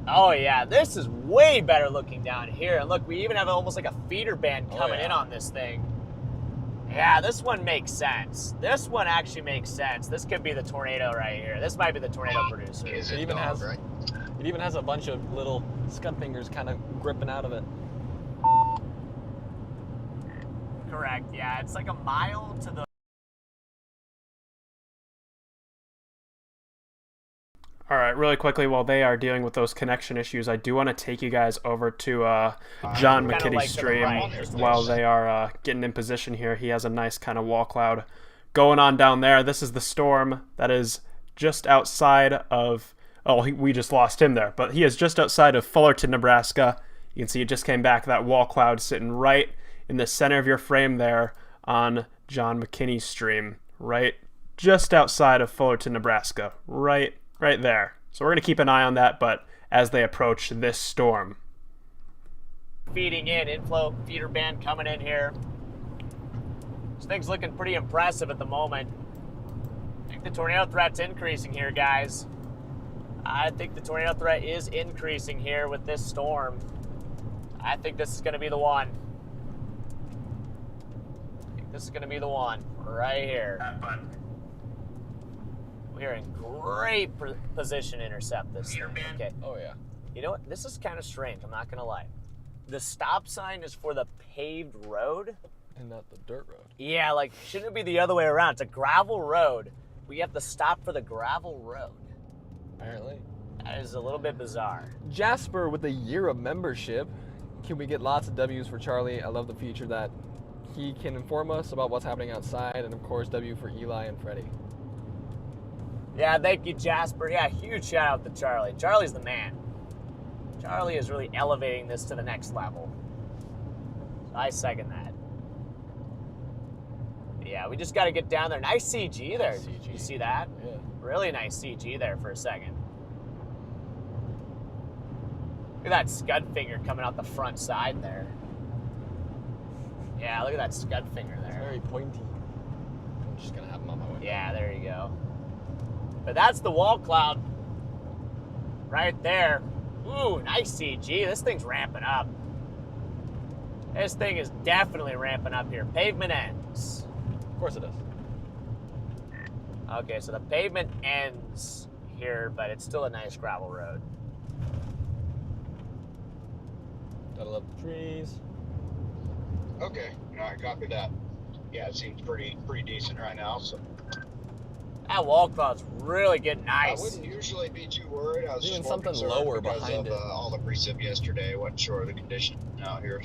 Oh yeah, this is way better looking down here. And look, we even have almost like a feeder band coming in on this thing. Yeah, this one makes sense. This one actually makes sense. This could be the tornado right here. This might be the tornado producer. Is It it even dog, has right? It even has a bunch of little scud fingers kind of gripping out of it. Correct, yeah. It's like a mile to the... All right, really quickly, while they are dealing with those connection issues, I do want to take you guys over to John Kinda McKinney's like to the stream right. while they are getting in position here. He has a nice kind of wall cloud going on down there. This is the storm that is just outside of... Oh, we just lost him there, but he is just outside of Fullerton, Nebraska. You can see it just came back, that wall cloud sitting right in the center of your frame there on John McKinney's stream, right just outside of Fullerton, Nebraska, right there. So we're going to keep an eye on that, but as they approach this storm. Feeding in, inflow feeder band coming in here. This thing's looking pretty impressive at the moment. I think the tornado threat's increasing here, guys. I think the tornado threat is increasing here with this storm. I think this is going to be the one. I think this is going to be the one right here. We are in great position to intercept this thing. Okay. Oh yeah. You know what? This is kind of strange. I'm not going to lie. The stop sign is for the paved road. And not the dirt road. Yeah, like, shouldn't it be the other way around? It's a gravel road. We have to stop for the gravel road. Apparently. That is a little bit bizarre. Jasper with a year of membership. Can we get lots of W's for Charlie? I love the feature that he can inform us about what's happening outside, and of course W for Eli and Freddy. Yeah, thank you, Jasper. Yeah, huge shout out to Charlie. Charlie's the man. Charlie is really elevating this to the next level. So I second that. Yeah, we just got to get down there. Nice CG there. Nice CG. You see that? Yeah. Really nice CG there for a second. Look at that scud finger coming out the front side there. Yeah, look at that scud finger It's there. very pointy. I'm just gonna have him on my way. Yeah, there you go. But that's the wall cloud right there. Ooh, nice CG. This thing's ramping up. This thing is definitely ramping up here. Pavement ends. Of course it is. Okay, so the pavement ends here, but it's still a nice gravel road. Gotta love the trees. Okay, all right, copy that. Yeah, it seems pretty decent right now. So That wall cloud's really getting nice. I wouldn't usually be too worried. I was Even just more something concerned lower because behind of it. all the precip yesterday. Wasn't sure of the condition out here.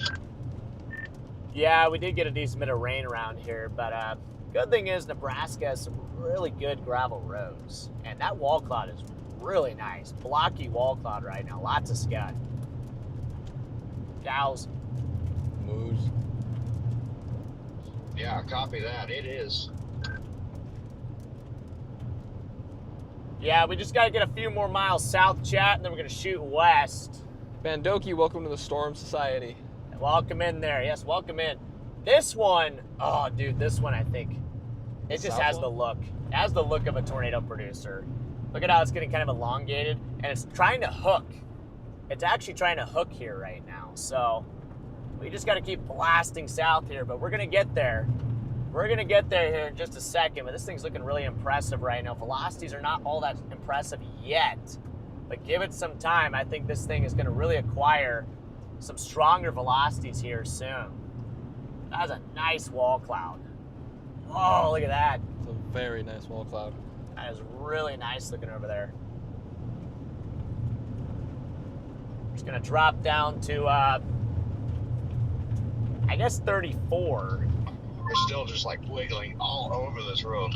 Yeah, we did get a decent bit of rain around here, but good thing is Nebraska has some really good gravel roads. And that wall cloud is really nice. Blocky wall cloud right now. Lots of scud. Gals. Moose. Yeah, copy that. It is. Yeah, we just got to get a few more miles south, chat, and then we're going to shoot west. Bandoki, welcome to the Storm Society. Welcome in there. Yes, welcome in. This one, oh, dude, this one, I think, it just South has one? the look. It has the look of a tornado producer. Look at how it's getting kind of elongated, and it's trying to hook. It's actually trying to hook here right now. So we just got to keep blasting south here, but we're going to get there. We're going to get there here in just a second, but this thing's looking really impressive right now. Velocities are not all that impressive yet, but give it some time. I think this thing is going to really acquire some stronger velocities here soon. That's a nice wall cloud. Oh, look at that. It's a very nice wall cloud. That is really nice looking over there. Just gonna drop down to, I guess 34. We're still just like wiggling all over this road.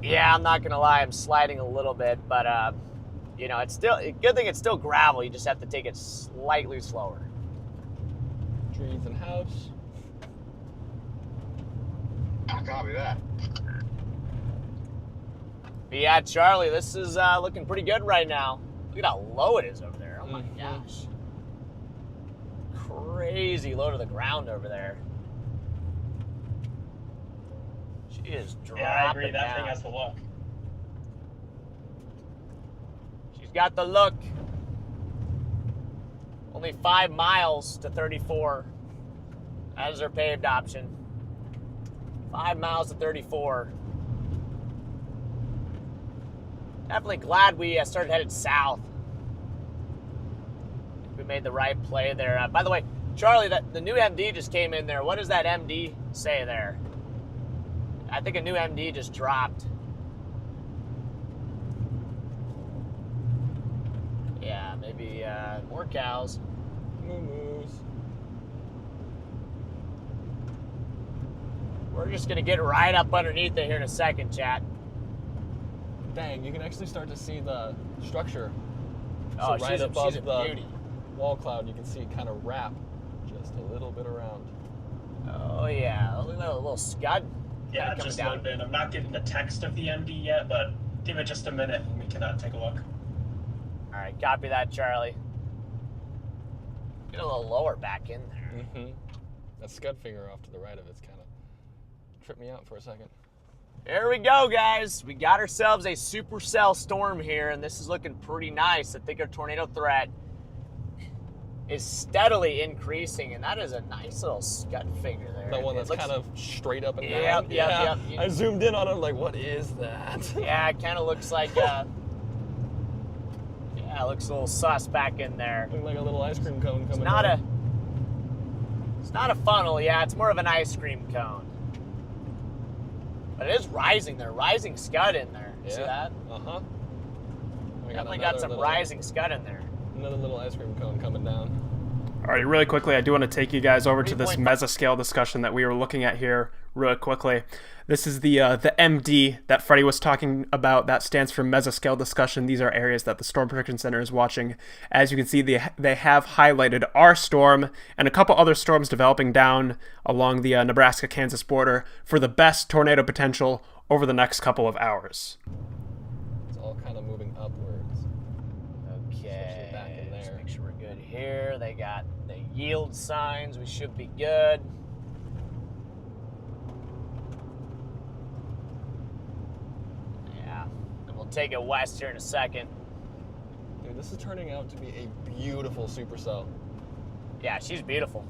Yeah, I'm not gonna lie, I'm sliding a little bit, but you know, it's still a good thing it's still gravel. You just have to take it slightly slower. Trees and house. I copy that. But yeah, Charlie, this is looking pretty good right now. Look at how low it is over there. Oh my gosh. Crazy low to the ground over there. She is dropping Yeah, I agree. That down. thing has the look. She's got the look. Only 5 miles to 34. That is her paved option. 5 miles to 34. Definitely glad we started headed south. We made the right play there. By the way, Charlie, the new MD just came in there. What does that MD say there? I think a new MD just dropped. Yeah, maybe more cows. Moo-moos. We're just gonna get right up underneath it here in a second, chat. Dang, you can actually start to see the structure. Oh, So right she's above a the beauty. wall cloud, you can see it kind of wrap just a little bit around. Oh yeah, look at that little scud. Yeah, coming just down. loaded in. I'm not getting the text of the MD yet, but give it just a minute and we can take a look. All right, copy that, Charlie. Get a little lower back in there. Mm-hmm. That scud finger off to the right of it's kind of tripped me out for a second. There we go, guys. We got ourselves a supercell storm here, and this is looking pretty nice. I think our tornado threat is steadily increasing, and that is a nice little scud finger there. That one It that's looks- kind of straight up and Yep, down. yep. I zoomed in on it, like, what is that? Yeah, it kind of looks like, yeah, it looks a little sus back in there. Looking like a little ice cream cone coming It's not a funnel, yeah, it's more of an ice cream cone. But it is rising there, rising scud in there. You see that? Uh-huh. We Definitely got some little, rising scud in there. Another little ice cream cone coming down. All right, really quickly, I do want to take you guys over to this 3.5. mesoscale discussion that we were looking at here really quickly. This is the MD that Freddy was talking about. That stands for mesoscale discussion. These are areas that the Storm Prediction Center is watching. As you can see, they have highlighted our storm and a couple other storms developing down along the Nebraska-Kansas border for the best tornado potential over the next couple of hours. It's all kind of moving upwards. Okay, back in just there. make sure we're good here. They got the yield signs. We should be good. Yeah, and we'll take it west here in a second. Dude, this is turning out to be a beautiful supercell. Yeah, she's beautiful.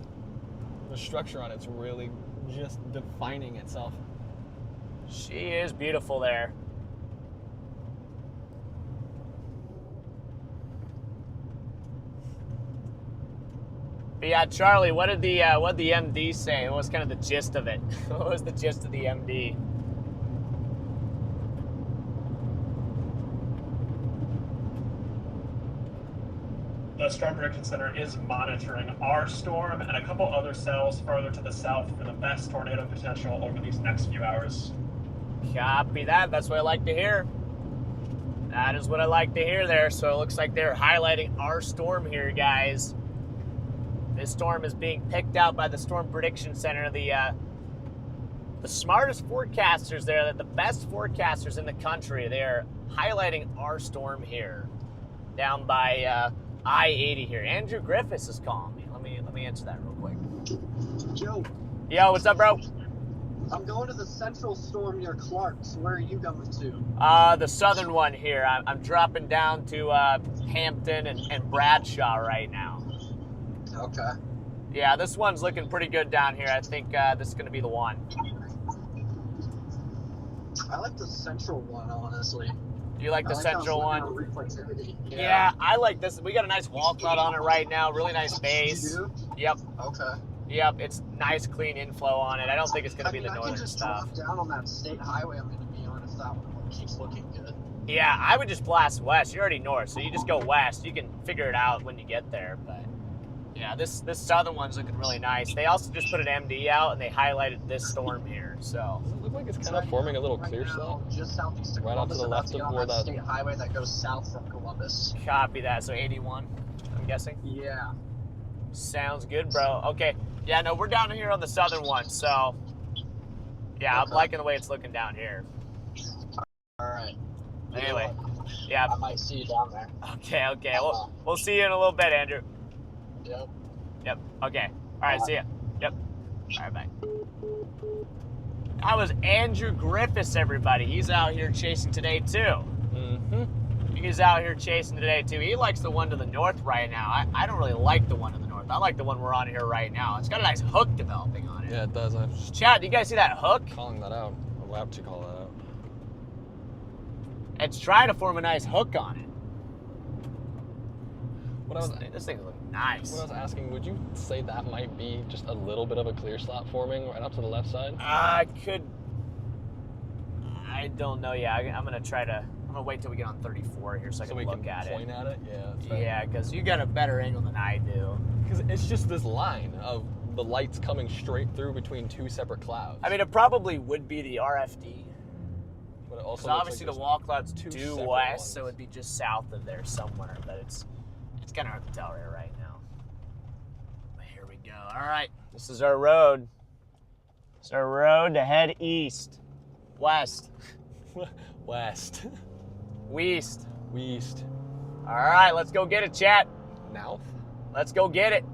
The structure on it's really just defining itself. She is beautiful there. But yeah, Charlie, what did the MD say? What was kind of the gist of it? What was the gist of the MD? The Storm Prediction Center is monitoring our storm and a couple other cells farther to the south for the best tornado potential over these next few hours. Copy that. That's what I like to hear. That is what I like to hear there. So it looks like they're highlighting our storm here, guys. This storm is being picked out by the Storm Prediction Center. The smartest forecasters there, the best forecasters in the country, they are highlighting our storm here down by I-80 here. Andrew Griffiths is calling me. Let me answer that real quick. Joe, Yo, what's up, bro? I'm going to the central storm near Clark's. Where are you going to? The southern one here. I'm dropping down to Hampton and Bradshaw right now. Okay. Yeah, this one's looking pretty good down here. I think this is going to be the one. I like the central one, honestly. Do you like the I like how it's central looking one? at reflectivity. Yeah, I like this. We got a nice wall cloud on it right now. Really nice You base. do? Yep. Okay. Yep, it's nice, clean inflow on it. I don't think it's going to be the I northern can just stuff. drop down on that state highway. I'm going to be honest. That one keeps looking good. Yeah, I would just blast west. You're already north, so you just go west. You can figure it out when you get there. But yeah, this southern one's looking really nice. They also just put an MD out and they highlighted this storm here. So Does it look like it's kind of forming a little clear slot? Just southeast of Right off to Columbus, the about left to get of on where that that- state highway that goes south from Columbus. copy that. So 81, I'm guessing. Yeah. Sounds good, bro. Okay. Yeah, no, we're down here on the southern one. So yeah, I'm Okay. liking the way it's looking down here. All right. Anyway, yeah. I might see you down there. Okay. We'll see you in a little bit, Andrew. Yep. Yep. Okay. All right. See ya. Yep. All right. Bye. That was Andrew Griffiths, everybody. He's out here chasing today too. Mm-hmm. He's out here chasing today too. He likes the one to the north right now. I don't really like the one to the north. I like the one we're on here right now. It's got a nice hook developing on it. Yeah, it does. I'm just Chad, do you guys see that hook? calling that out. We'll have to call that out. It's trying to form a nice hook on it. This thing's looking nice. What I was asking, would you say that might be just a little bit of a clear slot forming right up to the left side? I don't know. Yeah, I'm gonna wait till we get on 34 here so I can we look can at point it. at it? Yeah. That's right. Yeah, because you got a better angle than I do. Because it's just this line of the lights coming straight through between two separate clouds. I mean, it probably would be the RFD. But it also So looks obviously like the wall cloud's two due separate west, ones. so it'd be just south of there somewhere. But it's kind of hard to tell right now. But here we go. All right, this is our road. It's our road to head east, west, West. west. West. All right, let's go get it, chat. Now? Let's go get it.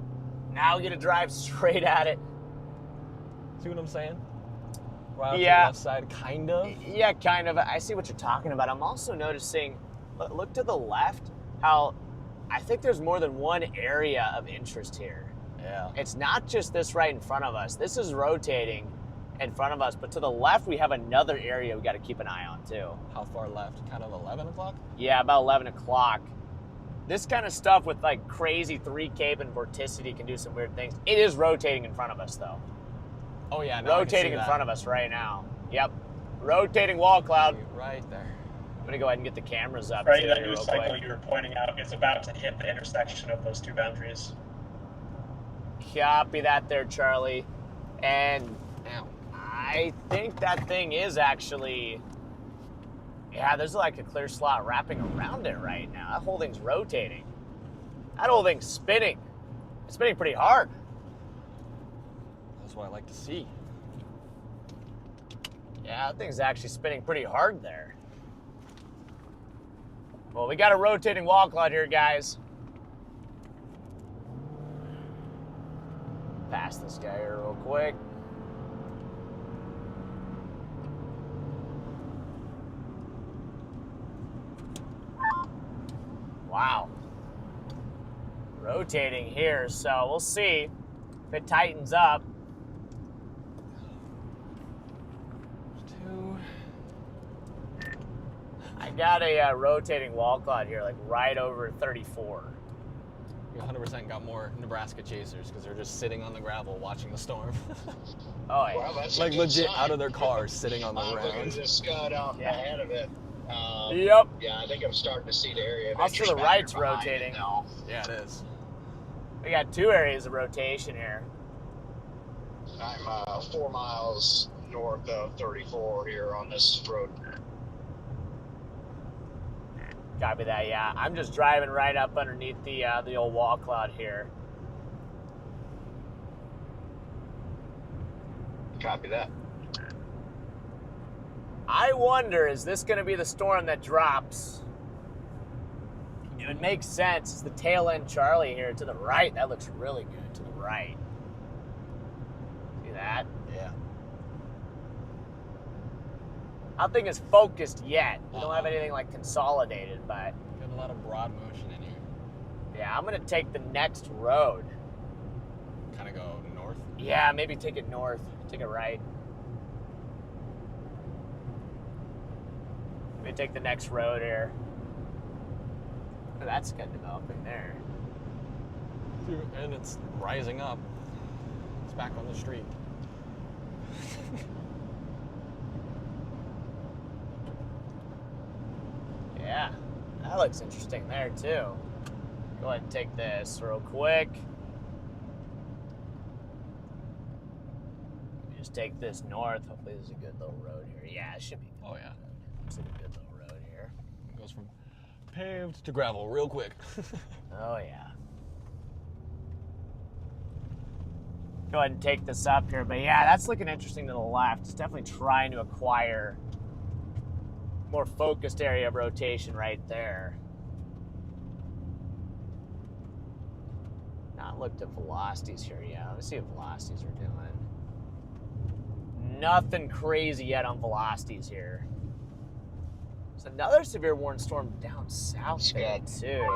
Now we get to drive straight at it. See what I'm saying? Right off Yeah. the left side, kind of. Yeah, kind of. I see what you're talking about. I'm also noticing, look to the left, how I think there's more than one area of interest here. Yeah. It's not just this right in front of us. This is rotating in front of us, but to the left, we have another area we got to keep an eye on too. How far left? Kind of 11 o'clock? Yeah, about 11 o'clock. This kind of stuff with like crazy 3K and vorticity can do some weird things. It is rotating in front of us though. Oh yeah, no, Rotating in front of us right now. Yep. Rotating wall cloud. Right there. I'm gonna go ahead and get the cameras up Right, too that here new real cycle quick. you were pointing out is about to hit the intersection of those two boundaries. Copy that there, Charlie. And Ow. I think that thing is actually, yeah, there's like a clear slot wrapping around it right now. That whole thing's rotating. That whole thing's spinning. It's spinning pretty hard. That's what I like to see. Yeah, that thing's actually spinning pretty hard there. Well, we got a rotating wall cloud here, guys. Pass this guy here real quick. Wow. Rotating here, so we'll see if it tightens up. Two. I got a rotating wall cloud here, like right over 34. We 100% got more Nebraska chasers because they're just sitting on the gravel watching the storm. Oh, yeah. Well, that's a Like good legit sign. out of their cars sitting on the I'm looking at ground. this scud out Yeah. ahead of it. Yep. Yeah, I think I'm starting to see the area of Off to the interest back right's there behind it rotating. now. Yeah, it is. We got two areas of rotation here. I'm 4 miles north of 34 here on this road. Copy that, yeah. I'm just driving right up underneath the old wall cloud here. Copy that. I wonder, is this going to be the storm that drops? It would make sense. It's the tail end Charlie here to the right. That looks really good to the right. See that? Yeah. I don't think it's focused yet. We don't have anything like consolidated, but Got a lot of broad motion in here. yeah, I'm going to take the next road. Kind of go north. Yeah, maybe take it north, take it right. Maybe take the next road here. Oh, that's good developing there. And it's rising up. It's back on the street. Yeah, that looks interesting there too. Go ahead and take this real quick. Just take this north. Hopefully there's a good little road here. Yeah, it should be good. Oh yeah. Looks like a good little road here. It goes from paved to gravel real quick. Oh yeah. Go ahead and take this up here. But yeah, that's looking interesting to the left. It's definitely trying to acquire more focused area of rotation right there. Not looked at velocities here yet. Let's see what velocities are doing. Nothing crazy yet on velocities here. There's another severe warning storm down south there too.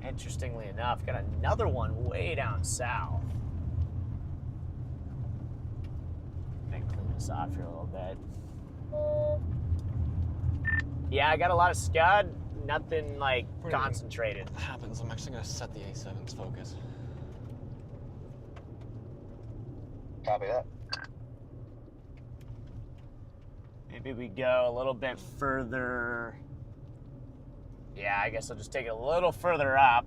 Interestingly enough, got another one way down south. Clean this off here a little bit. Yeah, I got a lot of scud, nothing like concentrated. What happens? I'm actually gonna set the A7's focus. Copy that. Maybe we go a little bit further. Yeah, I guess I'll just take it a little further up.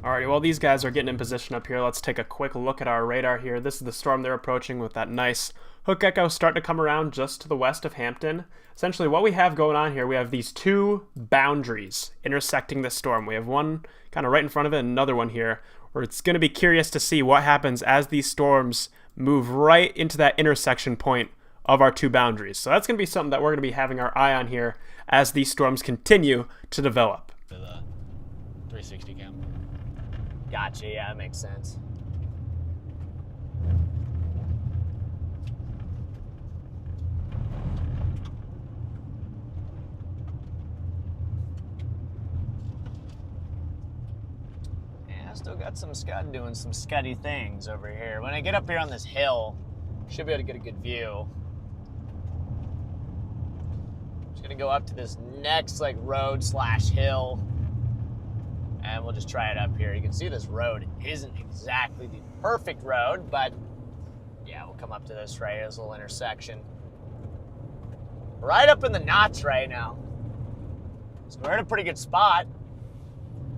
Alrighty, while these guys are getting in position up here, let's take a quick look at our radar here. This is the storm they're approaching with that nice hook echo starting to come around just to the west of Hampton. Essentially, what we have going on here, we have these two boundaries intersecting the storm. We have one kind of right in front of it and another one here, where it's going to be curious to see what happens as these storms move right into that intersection point of our two boundaries. So that's going to be something that we're going to be having our eye on here as these storms continue to develop. The 360 cam. Gotcha, yeah, that makes sense. Yeah, still got some scud doing some scuddy things over here. When I get up here on this hill, should be able to get a good view. Just gonna go up to this next like road slash hill. And we'll just try it up here. You can see this road isn't exactly the perfect road, but yeah, we'll come up to this right here, this little intersection. Right up in the notch right now. So we're in a pretty good spot.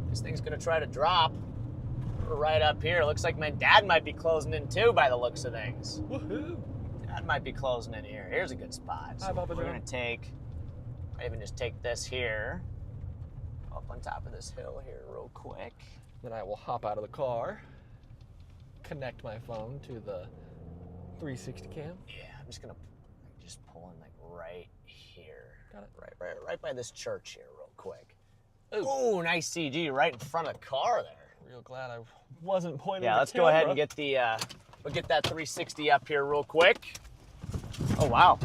This thing's gonna try to drop. We're right up here. Looks like my dad might be closing in too by the looks of things. Woohoo! Dad might be closing in here. Here's a good spot. So Hi, Papa we're John. gonna take, I even just take this here. Up on top of this hill here real quick. Then I will hop out of the car, connect my phone to the 360 cam. Yeah, I'm just gonna just pull in like right here. Got it. Right by this church here real quick. Ooh. Oh, nice CG right in front of the car there. Real glad I wasn't pointing. Yeah, the let's go ahead and camera. get the, we'll get that 360 up here real quick. Oh, wow.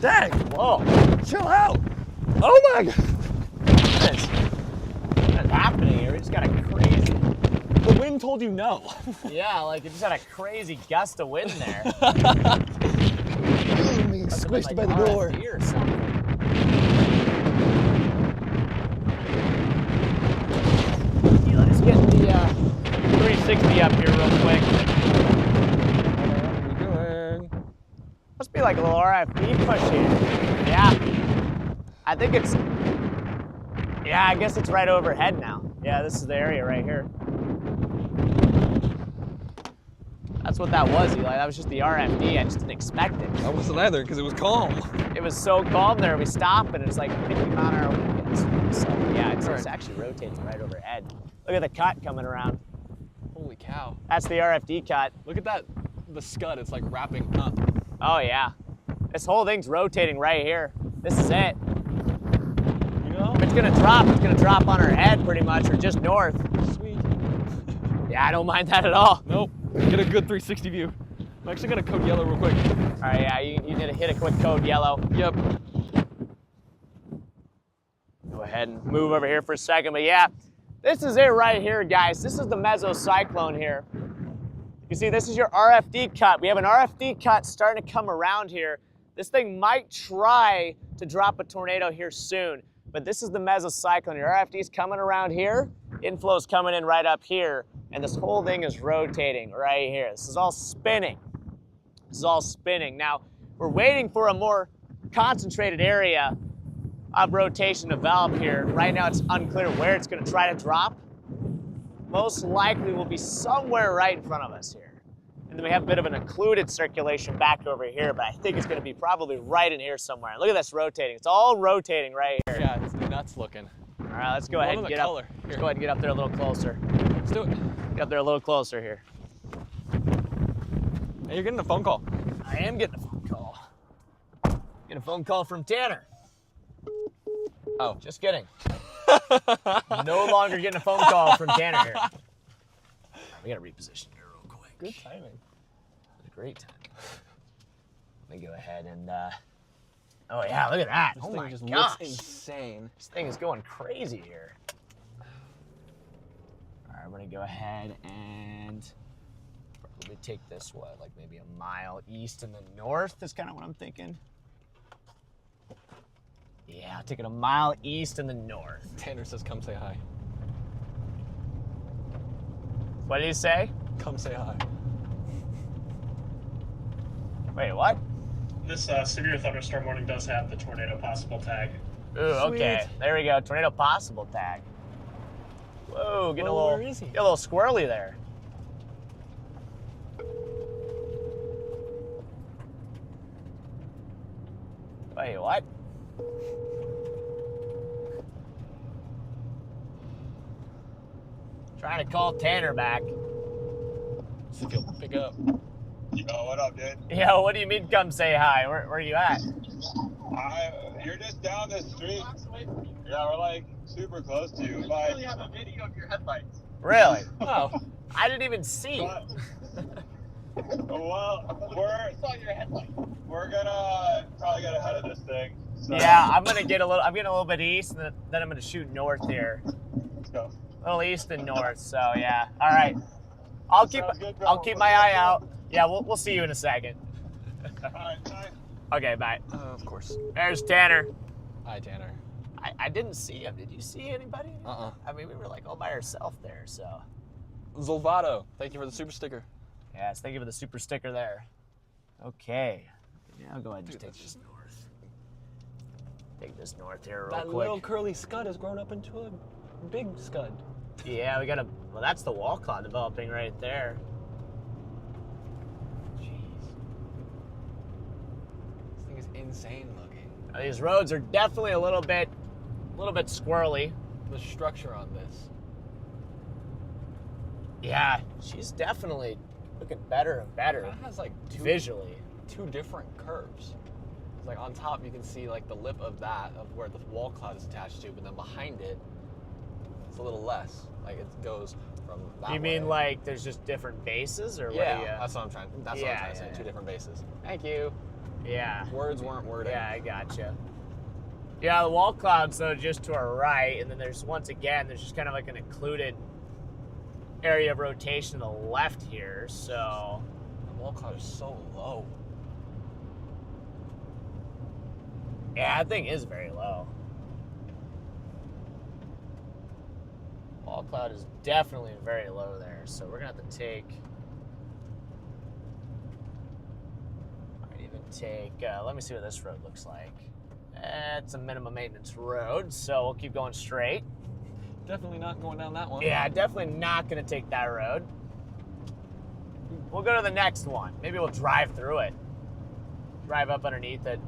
Dang! Whoa. Chill out! Oh my god! What is happening here? We just got a crazy, The wind told you no. yeah, like it just had a crazy gust of wind there. I'm being Must have been, squished like, by the door. RFD or something. Yeah, let's get the 360 up here real quick. What are we doing? Must be like a little RFD push here. Yeah. I think it's, yeah, I guess it's right overhead now. Yeah, this is the area right here. That's what that was, Eli. That was just the RFD. I just didn't expect it. I wasn't either because it was calm. It was so calm there. We stop and it's like 50 mile an hour winds. So yeah, it's actually rotating right overhead. Look at the cut coming around. Holy cow. That's the RFD cut. Look at that, the scud, it's like wrapping up. Oh yeah. This whole thing's rotating right here. This is it. You know? If it's gonna drop on our head pretty much, or just north. Sweet. Yeah, I don't mind that at all. Nope. Get a good 360 view. I'm actually gonna code yellow real quick. All right, yeah, you need to hit a quick code yellow. Yep. Go ahead and move over here for a second, but yeah, this is it right here, guys. This is the mesocyclone here. You see, this is your RFD cut. We have an RFD cut starting to come around here. This thing might try to to drop a tornado here soon. But this is the mesocyclone. Your RFD's coming around here. Inflow's coming in right up here. And this whole thing is rotating right here. This is all spinning. This is all spinning. Now, we're waiting for a more concentrated area of rotation to develop here. Right now, it's unclear where it's going to try to drop. Most likely will be somewhere right in front of us here. And then we have a bit of an occluded circulation back over here, but I think it's going to be probably right in here somewhere. Look at this rotating. It's all rotating right here. Yeah, it's nuts looking. All right, let's go ahead and get up. Let's go ahead and get up there a little closer. Let's do it. Get up there a little closer here. Hey, you're getting a phone call. I am getting a phone call. Getting a phone call from Tanner. Oh, just kidding. No longer getting a phone call from Tanner here. Right, we gotta reposition here real quick. Good timing. It was a great time. Let me go ahead and, oh yeah, look at that. This Oh thing my just gosh. looks insane. This thing is going crazy here. All right, I'm gonna go ahead and probably take this, like maybe a mile east in the north is kind of what I'm thinking. Yeah, I'll take it a mile east in the north. Tanner says, come say hi. What did he say? Come say hi. Wait, what? This severe thunderstorm warning does have the tornado possible tag. Ooh, okay. Sweet. There we go. Tornado possible tag. Whoa, getting Whoa, a little, where is he? get a little squirrely there. Wait, what? Trying to call Tanner back. See if he'll pick up. Yo, what up, dude? Yo, what do you mean come say hi? Where are you at? You're just down the street. Yeah, we're like super close to you. You really have a video of your headlights. Really? Oh, I didn't even see. Well, I saw your headlights. we're gonna probably get ahead of this thing. So, Yeah, I'm getting a little bit east, and then I'm gonna shoot north here. let's go. A little east and north, so yeah. All right. I'll Sounds good, bro. I'll keep my eye out. Yeah, we'll see you in a second. All right, bye. Okay, bye. of course. There's Tanner. Hi, Tanner. I didn't see him. Did you see anybody? Uh-uh. I mean, we were like all by ourselves there, so. Zolvato, thank you for the super sticker. Yes, thank you for the super sticker there. Okay. Yeah, I'll go ahead and just take this north. Take this north here real That quick. little curly scud has grown up into a big scud. Yeah, we gotta, well, that's the wall cloud developing right there. Jeez. This thing is insane looking. Now, these roads are definitely a little bit squirrely. The structure on this. Yeah, she's definitely looking better and better It has like visually. two different curves. Like on top you can see like the lip of that, of where the wall cloud is attached to, but then behind it, it's a little less. Like it goes from that You mean way. like there's just different bases or Yeah, what? Do you, that's what I'm trying. That's what I'm trying to say. Yeah. Two different bases. Thank you. yeah. Words weren't wording. Yeah, I gotcha. Yeah, the wall clouds though just to our right, and then there's once again there's just kind of like an occluded area of rotation to the left here. So The wall cloud is so low. yeah, that thing is very low. Wall cloud is definitely very low there, so we're gonna have to take. Might even take. Let me see what this road looks like. It's a minimum maintenance road, so we'll keep going straight. Definitely not going down that one. Yeah, definitely not gonna take that road. We'll go to the next one. Maybe we'll drive through it. Drive up underneath it.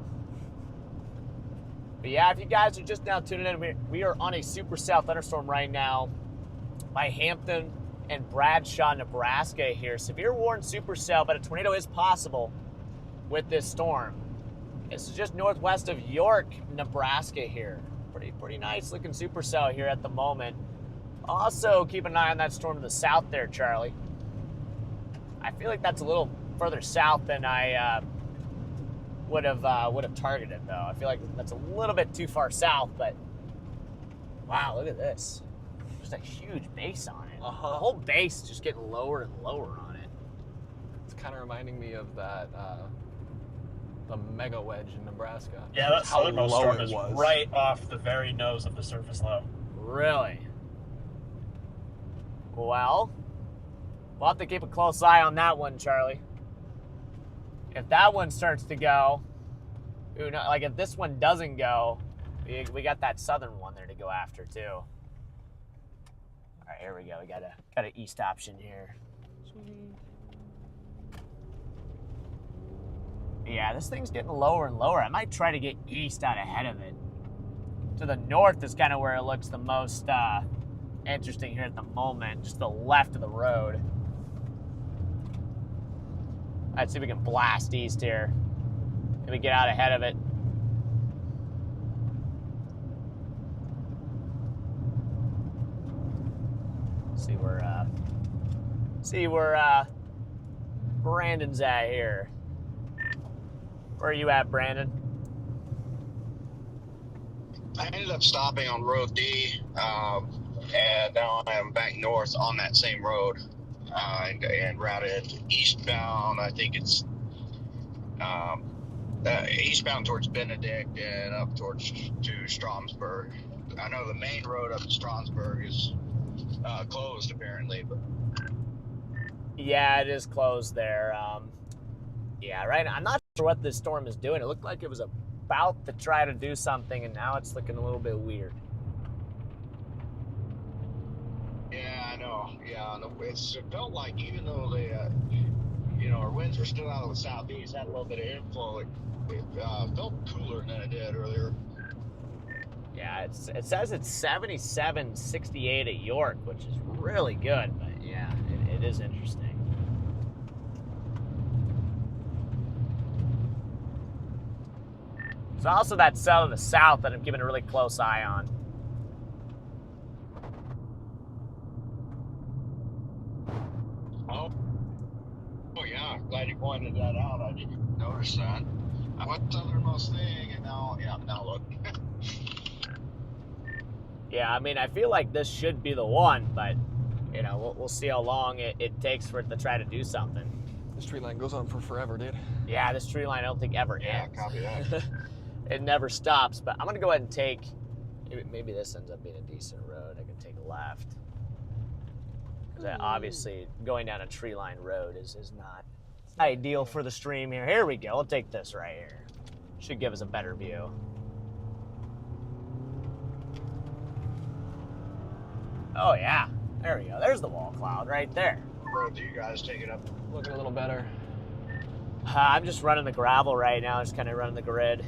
But yeah, if you guys are just now tuning in, we are on a supercell thunderstorm right now by Hampton and Bradshaw, Nebraska here. Severe warned supercell, but a tornado is possible with this storm. This is just northwest of York, Nebraska here. Pretty nice looking supercell here at the moment. Also, keep an eye on that storm to the south there, Charlie. I feel like that's a little further south than I would have targeted, though. I feel like that's a little bit too far south, but wow, look at this. Just a huge base on it. Uh-huh. The whole base is just getting lower and lower on it. It's kind of reminding me of that the mega wedge in Nebraska. Yeah, that how southernmost low storm it is was. right off the very nose of the surface low. Really? Well, we'll have to keep a close eye on that one, Charlie. If that one starts to go, who knows, like if this one doesn't go, we got that southern one there to go after too. All right, here we go. We got an east option here. Yeah, this thing's getting lower and lower. I might try to get east out ahead of it. To the north is kind of where it looks the most interesting here at the moment, just the left of the road. Let's see if we can blast east here. Maybe get out ahead of it. See where Brandon's at here. Where are you at, Brandon? I ended up stopping on Road D, and now I am back north on that same road, and routed eastbound. I think it's eastbound towards Benedict and up towards to Stromsburg. I know the main road up to Stromsburg is closed apparently, but yeah, it is closed there. Yeah, right. I'm not sure what this storm is doing. It looked like it was about to try to do something, and now it's looking a little bit weird. yeah, I know. Yeah, it felt like even though they, our winds were still out of the southeast, had a little bit of inflow. It felt cooler than it did earlier. Yeah, it says it's 77-68 at York, which is really good, but yeah, it is interesting. There's also that cell in the south that I'm keeping a really close eye on. Oh yeah, glad you pointed that out. I didn't notice that. I went to the southernmost thing, and now look. Yeah, I mean, I feel like this should be the one, but, we'll see how long it takes for it to try to do something. This tree line goes on for forever, dude. Yeah, this tree line I don't think ever ends. Yeah, copy that. It never stops, but I'm going to go ahead and take, maybe this ends up being a decent road. I can take a left. Because obviously going down a tree line road is not ideal for the stream here. Here we go. We'll take this right here. Should give us a better view. Oh, yeah. There we go. There's the wall cloud right there. Road, do you guys take it up? Looking a little better. I'm just running the gravel right now. Just kind of running the grid.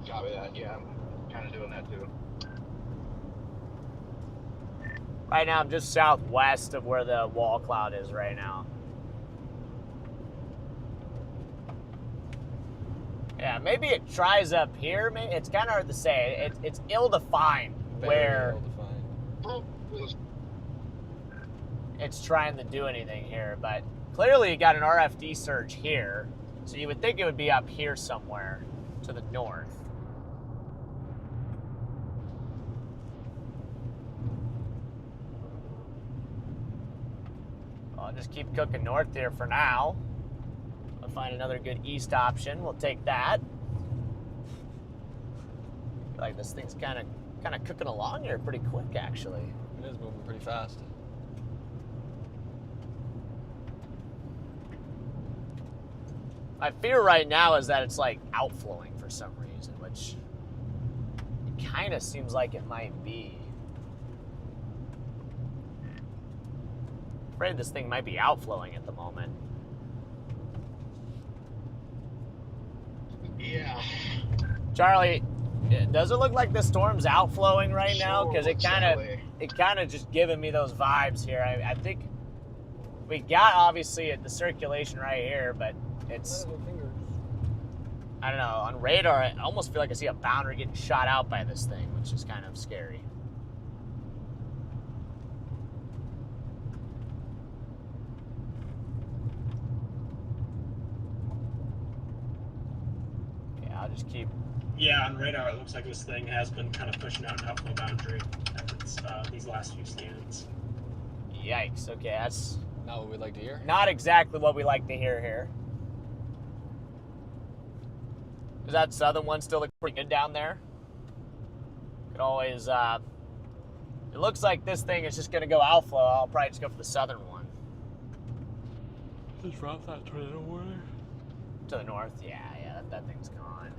Copy that. Yeah, I'm kind of doing that too. Right now, I'm just southwest of where the wall cloud is right now. Yeah, maybe it tries up here. It's kind of hard to say. It's ill-defined where it's trying to do anything here. But clearly, you got an RFD surge here. So you would think it would be up here somewhere to the north. I'll just keep cooking north here for now. I'll find another good east option. We'll take that. I feel like this thing's kind of cooking along here pretty quick, actually. It is moving pretty fast. My fear right now is that it's like outflowing for some reason, which it kind of seems like it might be. I'm afraid this thing might be outflowing at the moment. Yeah. Charlie, does it look like the storm's outflowing right now? Because it kind of just giving me those vibes here. I think we got obviously the circulation right here, but it's, I don't know, on radar I almost feel like I see a boundary getting shot out by this thing, which is kind of scary. Yeah, I'll just keep. Yeah, on radar, it looks like this thing has been kind of pushing out an outflow boundary at these last few scans. Yikes. Okay, Not what we'd like to hear. Not exactly what we like to hear here. Is that southern one still look pretty good down there? Could always, it looks like this thing is just gonna go outflow. I'll probably just go for the southern one. Just drop that tornado warning. To the north, yeah, that thing's gone.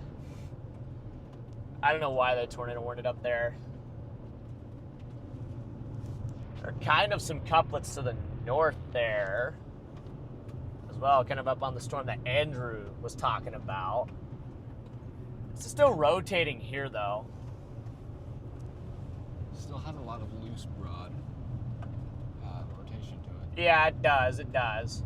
I don't know why the tornado warned it up there. There are kind of some couplets to the north there as well, kind of up on the storm that Andrew was talking about. It's still rotating here though. Still has a lot of loose broad rotation to it. Yeah, it does.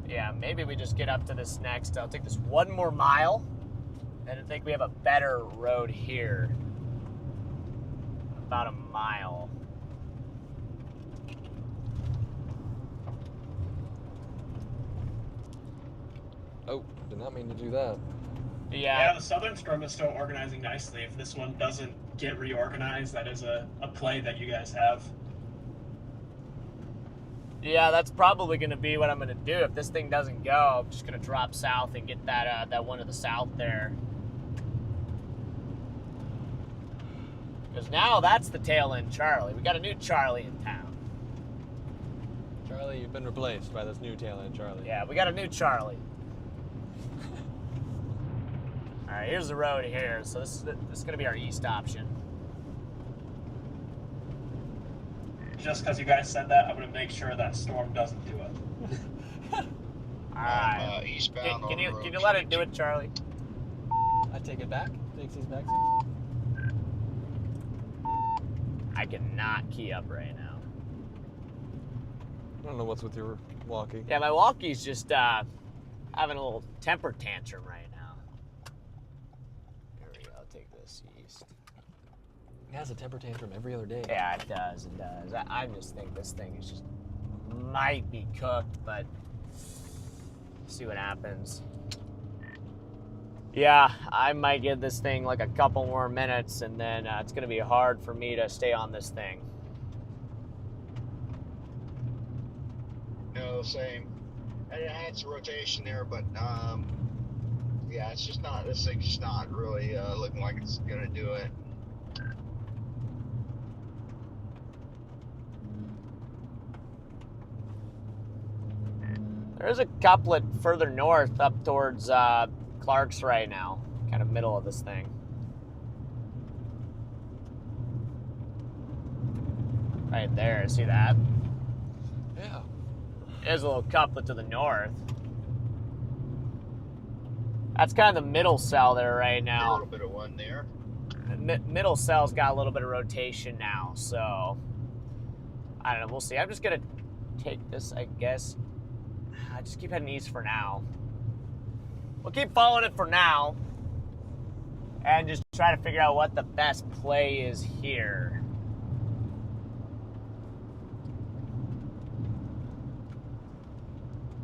Yeah, maybe we just get up to this next. I'll take this one more mile, and I think we have a better road here. About a mile. Oh, did not mean to do that. Yeah, the southern storm is still organizing nicely. If this one doesn't get reorganized, that is a play that you guys have. Yeah, that's probably going to be what I'm going to do. If this thing doesn't go, I'm just going to drop south and get that one to the south there. Because now that's the tail end Charlie. We got a new Charlie in town. Charlie, you've been replaced by this new tail end Charlie. Yeah, we got a new Charlie. All right, here's the road here. So this is going to be our east option. Just because you guys said that, I'm going to make sure that storm doesn't do it. All right. Eastbound. Can you let it do it, Charlie? I take it back. Takes these back. I cannot key up right now. I don't know what's with your walkie. Yeah, my walkie's just having a little temper tantrum right now. There we go. I'll take this east. It has a temper tantrum every other day. Yeah, it does. It does. I just think this thing is just might be cooked, but see what happens. Yeah, I might give this thing like a couple more minutes, and then it's going to be hard for me to stay on this thing. No, same. And it had some rotation there, but yeah, it's just not. This thing's just not really looking like it's gonna do it. There is a couplet further north up towards Clark's right now, kind of middle of this thing. Right there, see that? Yeah. There's a little couplet to the north. That's kind of the middle cell there right A now. little bit of one there. Middle cell's got a little bit of rotation now, so I don't know. We'll see. I'm just gonna take this, I guess. I just keep heading east for now. We'll keep following it for now, and just try to figure out what the best play is here.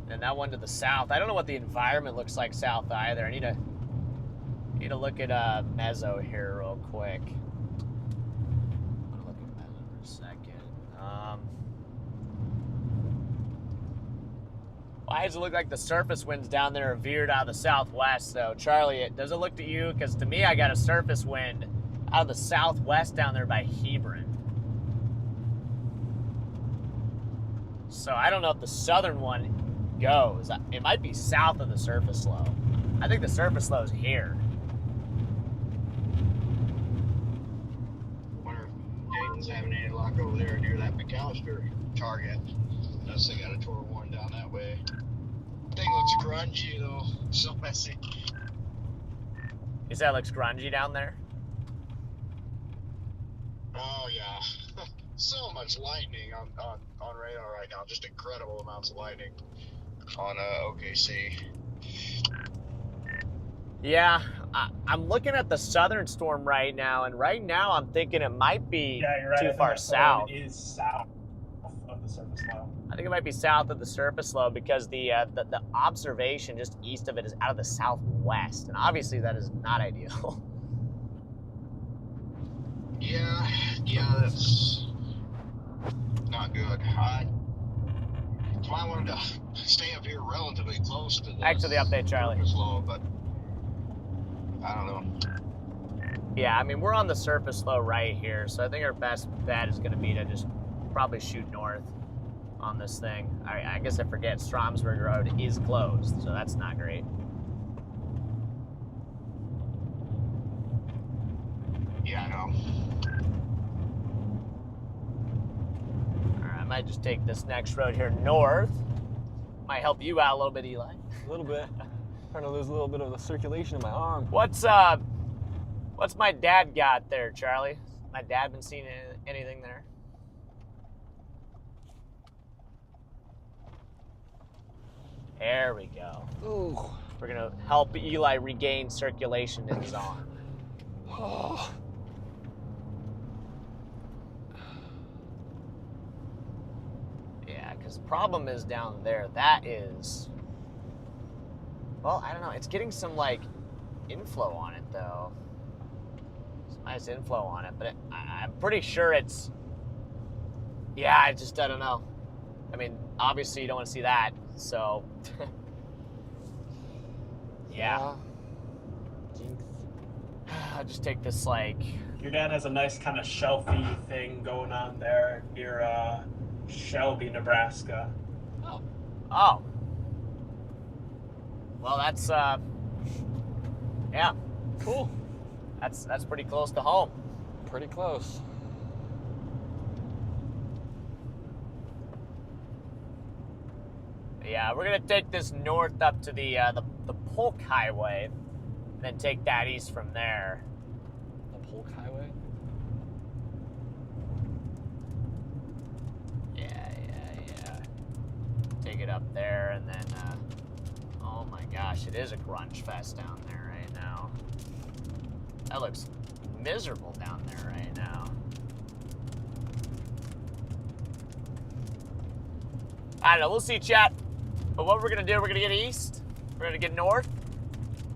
And that one to the south. I don't know what the environment looks like south either. I need to look at Mezzo here real quick. I'm gonna look at Mezzo for a second. Why does it look like the surface winds down there are veered out of the southwest, though? Charlie, does it look to you? Because to me, I got a surface wind out of the southwest down there by Hebron. So I don't know if the southern one goes. It might be south of the surface low. I think the surface low is here. I wonder if Dayton's having any luck over there near that McAllister target. Unless they got a Tor 1 down that way. Thing looks grungy though. So messy. You say it looks grungy down there? Oh yeah. So much lightning on radar right now. Just incredible amounts of lightning on OKC. Yeah, I'm looking at the southern storm right now, and right now I'm thinking it might be You're right. too far south. It is south of the surface low. I think it might be south of the surface low because the observation just east of it is out of the southwest, and obviously that is not ideal. Yeah, that's That's why I wanted to stay up here relatively close to Back to the update, Charlie. surface low, but I don't know. Yeah, I mean, we're on the surface low right here, so I think our best bet is going to be to just probably shoot north on this thing. I guess I forget Stromsburg Road is closed, so that's not great. Yeah, I know. All right, I might just take this next road here north. Might help you out a little bit, Eli. A little bit. Trying to lose a little bit of the circulation in my arm. What's my dad got there, Charlie? My dad been seeing anything there? There we go. Ooh. We're gonna help Eli regain circulation in his arm. Oh. Yeah, because problem is down there. That is, well, I don't know. It's getting some like inflow on it though. Some nice inflow on it, but I'm pretty sure it's. Yeah, I don't know. I mean, obviously you don't want to see that, so. Yeah. Jinx. I'll just take this like. Your dad has a nice kind of shelfy thing going on there near Shelby, Nebraska. Oh. Well, that's yeah. Cool. That's pretty close to home. Pretty close. Yeah, we're gonna take this north up to the Polk Highway, and then take that east from there. The Polk Highway? Yeah. Take it up there, and then oh my gosh, it is a grunge fest down there right now. That looks miserable down there right now. I don't know, we'll see, chat. But what we're gonna do, we're gonna get east, we're gonna get north,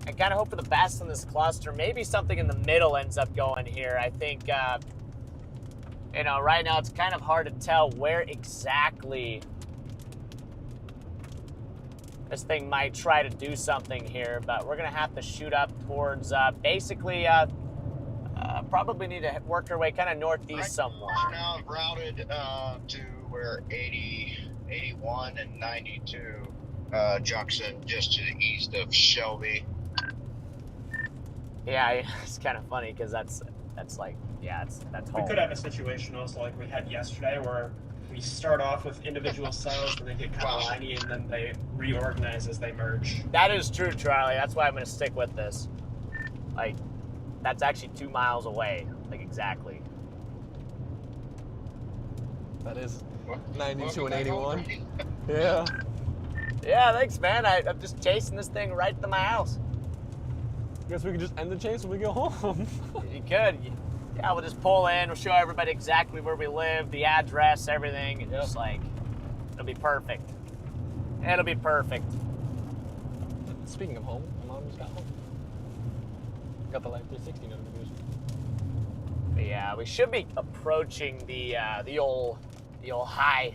and kind of hope for the best in this cluster. Maybe something in the middle ends up going here. I think, you know, right now it's kind of hard to tell where exactly this thing might try to do something here, but we're gonna have to shoot up towards, basically, probably need to work our way kind of northeast somewhere. Right now I've routed to where 81 and 92 junction, just to the east of Shelby. Yeah, it's kind of funny because that's like, yeah, that's home. We could have a situation also like we had yesterday where we start off with individual cells and they get kind of liney and then they reorganize as they merge. That is true, Charlie. That's why I'm going to stick with this. Like, that's actually 2 miles away. Like, exactly. That is 92 and 81. Yeah. Yeah, thanks, man. I'm just chasing this thing right to my house. Guess we could just end the chase when we go home. You could. Yeah, we'll just pull in. We'll show everybody exactly where we live, the address, everything. And just like, it'll be perfect. It'll be perfect. Speaking of home, my mom just got home. Got the Life 360 notification. But yeah, we should be approaching the old high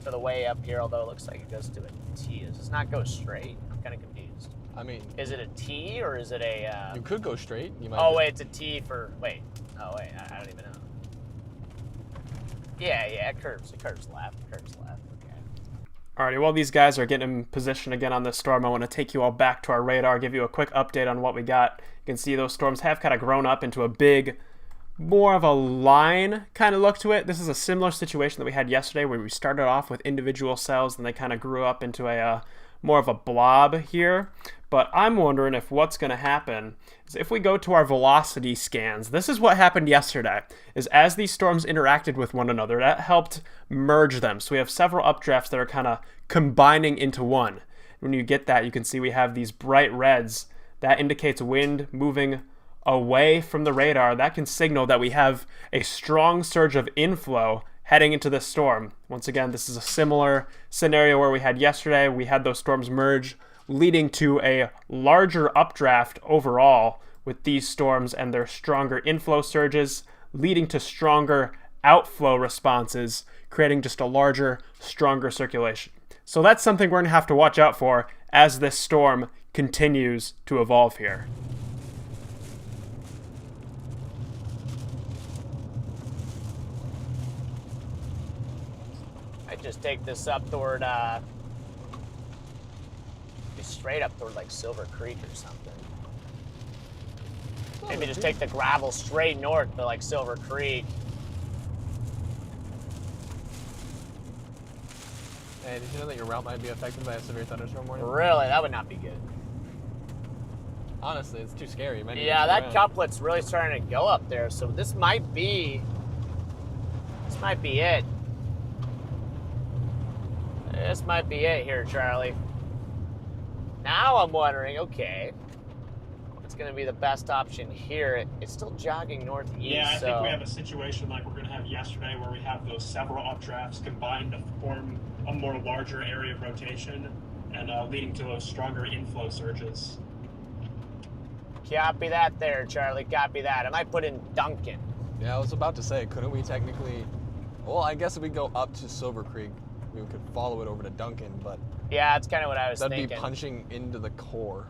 for the way up here, although it looks like it goes to a T. Does this not go straight? I'm kind of confused. I mean, is it a T or is it a? You could go straight. You might. Oh wait, it's a T for wait. Oh wait, I don't even know. Yeah, it curves. It curves left. Curves left. Okay. Alrighty, while these guys are getting in position again on this storm, I want to take you all back to our radar, give you a quick update on what we got. You can see those storms have kind of grown up into a big, more of a line kind of look to it. This is a similar situation that we had yesterday where we started off with individual cells and they kind of grew up into a more of a blob here. But I'm wondering if what's going to happen is if we go to our velocity scans, this is what happened yesterday, is as these storms interacted with one another, that helped merge them. So we have several updrafts that are kind of combining into one. When you get that, you can see we have these bright reds. That indicates wind moving away from the radar. That can signal that we have a strong surge of inflow heading into this storm. Once again, this is a similar scenario where we had yesterday. We had those storms merge, leading to a larger updraft overall with these storms and their stronger inflow surges, leading to stronger outflow responses, creating just a larger, stronger circulation. So that's something we're going to have to watch out for as this storm continues to evolve here. I just take this up toward, straight up toward like Silver Creek or something. Maybe just take the gravel straight north to like Silver Creek. Hey, did you know that your route might be affected by a severe thunderstorm warning? Really, that would not be good. Honestly, it's too scary. Yeah, that couplet's really starting to go up there, so this might be it. This might be it here, Charlie. Now I'm wondering, okay, what's going to be the best option here? It's still jogging northeast. Yeah, I think we have a situation like we're going to have yesterday where we have those several updrafts combined to form a more larger area of rotation and leading to those stronger inflow surges. Copy that there, Charlie. Copy that. I might put in Duncan. Yeah, I was about to say, couldn't we technically... Well, I guess if we go up to Silver Creek, we could follow it over to Duncan, but... Yeah, that's kind of what I was thinking. That'd be punching into the core.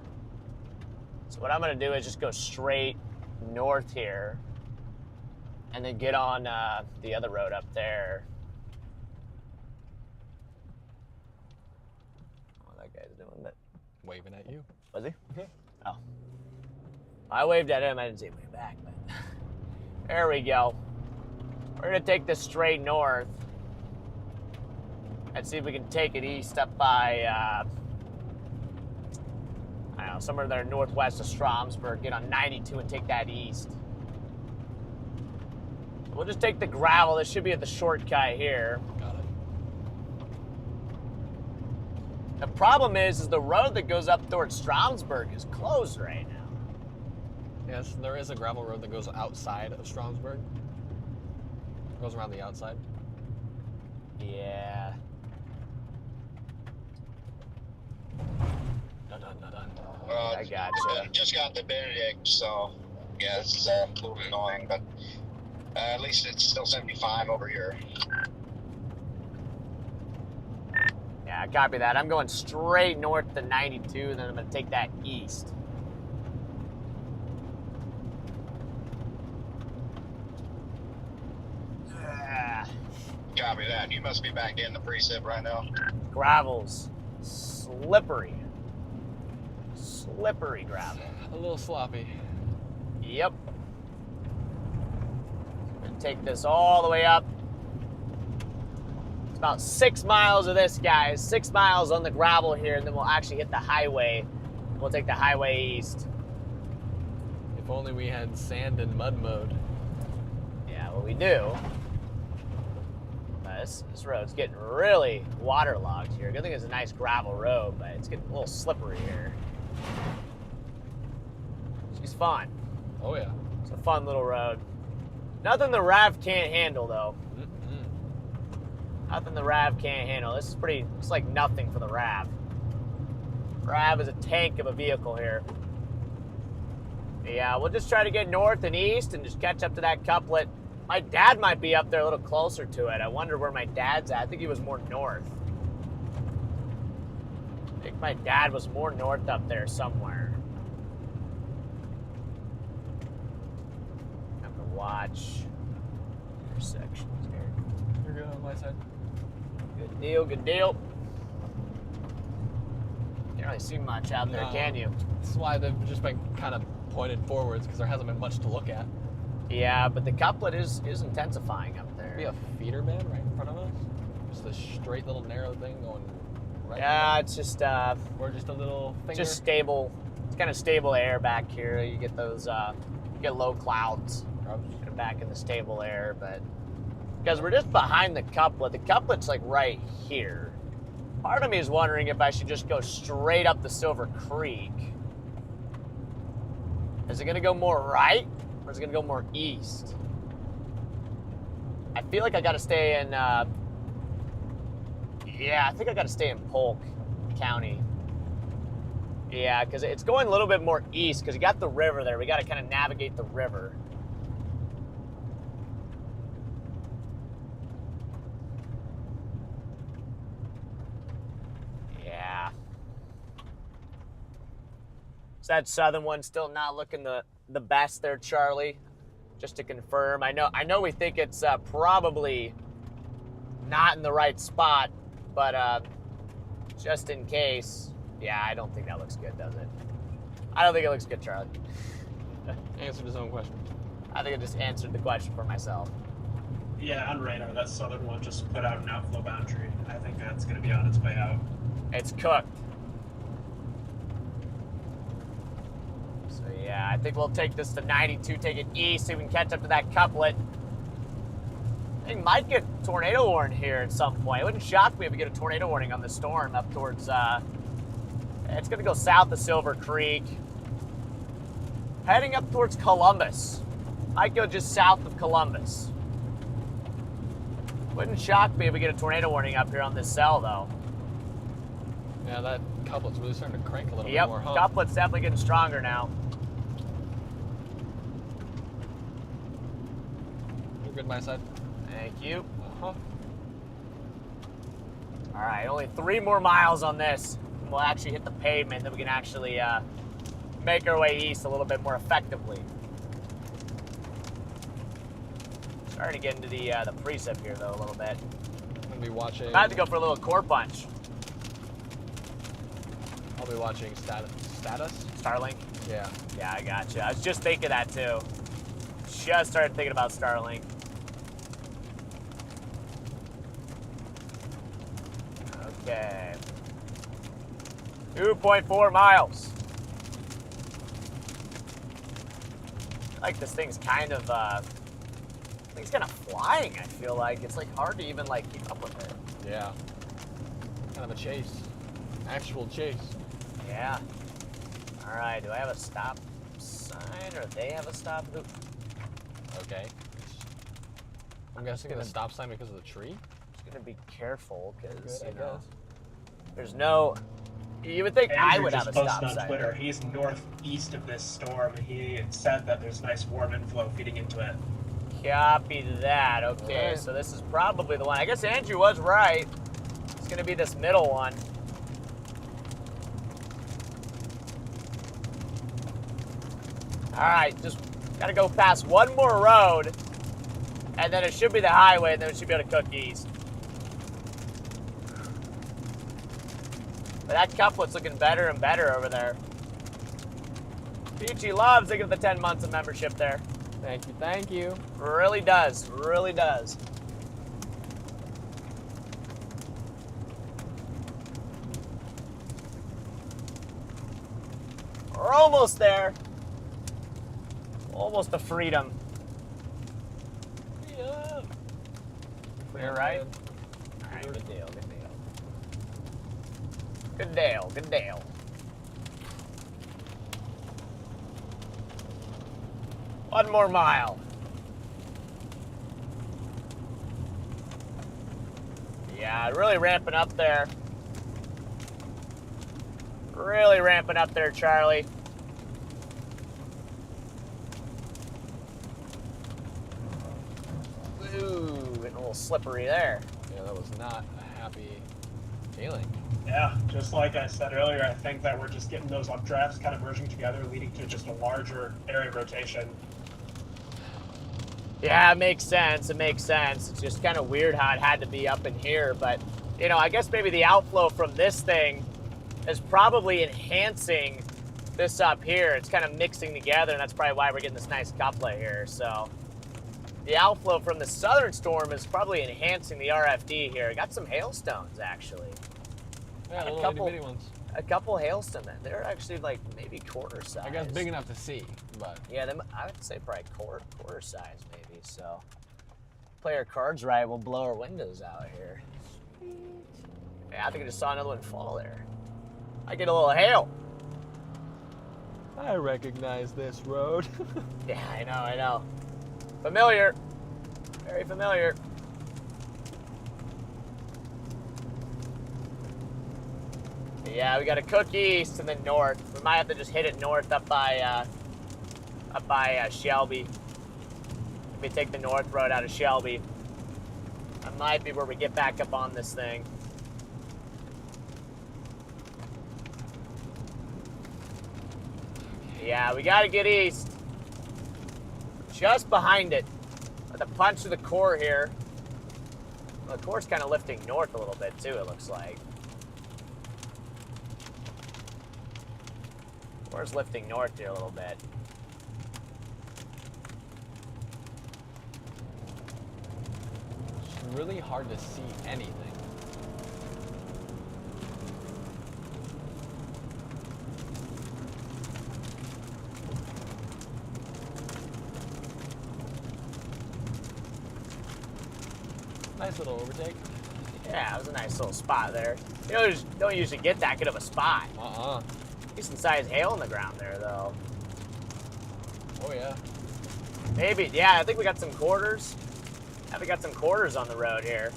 So what I'm going to do is just go straight north here and then get on the other road up there. What that guy's doing that. Waving at you. Was he? Oh. I waved at him. I didn't see him wave back, but there we go. We're going to take this straight north and see if we can take it east up by, I don't know, somewhere there northwest of Stromsburg, get on 92 and take that east. We'll just take the gravel. This should be at the shortcut here. Got it. The problem is the road that goes up towards Stromsburg is closed right now. Yes, there is a gravel road that goes outside of Stromsburg. It goes around the outside. Yeah. Dun, dun, dun, dun. I gotcha. Just got the Benedict, so yeah, it's a little annoying, but at least it's still 75 over here. Yeah, copy that. I'm going straight north to 92, and then I'm going to take that east. Copy that. You must be back in the precip right now. Gravel's slippery. Slippery gravel. A little sloppy. Yep. Gonna take this all the way up. It's about 6 miles of this, guys. 6 miles on the gravel here, and then we'll actually hit the highway. We'll take the highway east. If only we had sand and mud mode. Yeah, well, we do. This road's getting really waterlogged here. Good thing it's a nice gravel road, but it's getting a little slippery here. She's fun. Oh, yeah. It's a fun little road. Nothing the RAV can't handle, though. Nothing the RAV can't handle. This is pretty, it's like nothing for the RAV. RAV is a tank of a vehicle here. Yeah, we'll just try to get north and east and just catch up to that couplet. My dad might be up there a little closer to it. I wonder where my dad's at. I think he was more north. I think my dad was more north up there somewhere. I'm gonna watch intersections here. You're good on my side. Good deal, good deal. Can't really see much out there, can you? That's why they've just been kind of pointed forwards, because there hasn't been much to look at. Yeah, but the couplet is intensifying up there. Be a feeder man right in front of us. Just a straight little narrow thing going right. Yeah, it's just or just a little finger. just stable. It's kind of stable air back here. You get those you get low clouds kind of back in the stable air, but because we're just behind the couplet. The couplet's like right here. Part of me is wondering if I should just go straight up the Silver Creek. Is it going to go more right? Or is it going to go more east? I feel like I got to stay in, yeah, I think I got to stay in Polk County. Yeah, because it's going a little bit more east, because you got the river there. We got to kind of navigate the river. So that southern one still not looking the best there, Charlie. Just to confirm, I know we think it's probably not in the right spot, but just in case, yeah, I don't think that looks good, does it? I don't think it looks good, Charlie. Answered his own question. I think I just answered the question for myself. Yeah, on radar, that southern one just put out an outflow boundary. I think that's going to be on its way out. It's cooked. So yeah, I think we'll take this to 92, take it east, see if we can catch up to that couplet. I think might get tornado warning here at some point. It wouldn't shock me if we get a tornado warning on the storm up towards, it's going to go south of Silver Creek. Heading up towards Columbus. Might go just south of Columbus. Wouldn't shock me if we get a tornado warning up here on this cell, though. Yeah, that couplet's really starting to crank a little bit Yep, more, huh? couplet's definitely getting stronger now. You're good, my side. Thank you. Uh-huh. All right, only 3 more miles on this. And we'll actually hit the pavement, then we can actually make our way east a little bit more effectively. Starting to get into the precip here, though, a little bit. I'm going to be watching... I have to go for a little core punch. I'll be watching status. Starlink? Yeah. Yeah, I gotcha. I was just thinking that, too. Just started thinking about Starlink. Okay. 2.4 miles. I feel like this thing's kind of, flying, I feel like. It's like hard to even like keep up with it. Yeah. Kind of a chase. Actual chase. Yeah. All right, do I have a stop sign or they have a stop? Ooh. Okay. I'm guessing the stop sign because of the tree? Just gonna be careful because, Good, you know, guess. there's no, you would think I would have a stop posted on sign. Twitter. He's northeast of this storm. He said that there's nice warm inflow feeding into it. Copy that. Okay, Right. so this is probably the one. I guess Andrew was right. It's gonna be this middle one. All right, just gotta go past one more road, and then it should be the highway, and then we should be able to cook east. But that couplet's looking better and better over there. Peachy loves to give the 10 months of membership there. Thank you, thank you. Really does, really does. We're almost there. Almost to freedom. Yeah. Clear, right? All right, good deal, good deal. Good deal, good deal. One more mile. Yeah, really ramping up there. Really ramping up there, Charlie. Ooh, getting a little slippery there. Yeah, that was not a happy feeling. Yeah, just like I said earlier, I think that we're just getting those updrafts kind of merging together, leading to just a larger area of rotation. Yeah, it makes sense. It makes sense. It's just kind of weird how it had to be up in here, but, you know, I guess maybe the outflow from this thing is probably enhancing this up here. It's kind of mixing together, and that's probably why we're getting this nice couplet here. So the outflow from the southern storm is probably enhancing the RFD here. Got some hailstones, actually. Yeah, A little couple- itty-bitty ones. A couple hailstones. They're actually like maybe quarter size. I guess big enough to see, but... Yeah, I would say probably quarter size maybe. So play our cards right, we'll blow our windows out here. Yeah, I think I just saw another one fall there. I get a little hail. I recognize this road. Yeah, I know. Familiar. Very familiar. Yeah, we got to cook east and then north. We might have to just hit it north up by Shelby. If we take the north road out of Shelby, that might be where we get back up on this thing. Yeah, we got to get east. Just behind it. With a punch to the core here. Well, the core's kind of lifting north a little bit, too, it looks like. Core's lifting north here a little bit. It's really hard to see anything. Nice little overtake. Yeah, it was a nice little spot there. You know, just don't usually get that good of a spot. Decent sized hail on the ground there, though. Oh, yeah. Maybe, yeah, I think we got some quarters. Yeah, we got some quarters on the road here.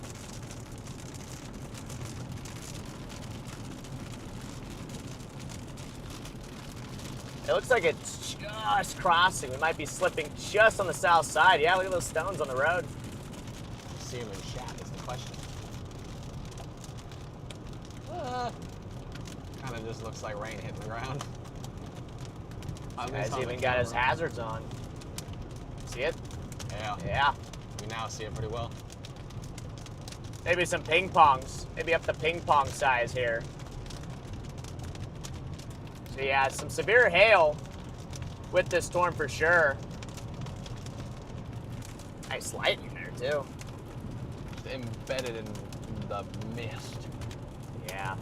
It looks like it's just crossing. We might be slipping just on the south side. Yeah, look at those stones on the road. See him in chat is the question. Kind of just looks like rain hitting the ground. Guy's even got his hazards on. See it? Yeah. Yeah. We now see it pretty well. Maybe some ping pongs. Maybe up to ping pong size here. So yeah, some severe hail with this storm for sure. Nice lightning there too. Embedded in the mist. Yeah.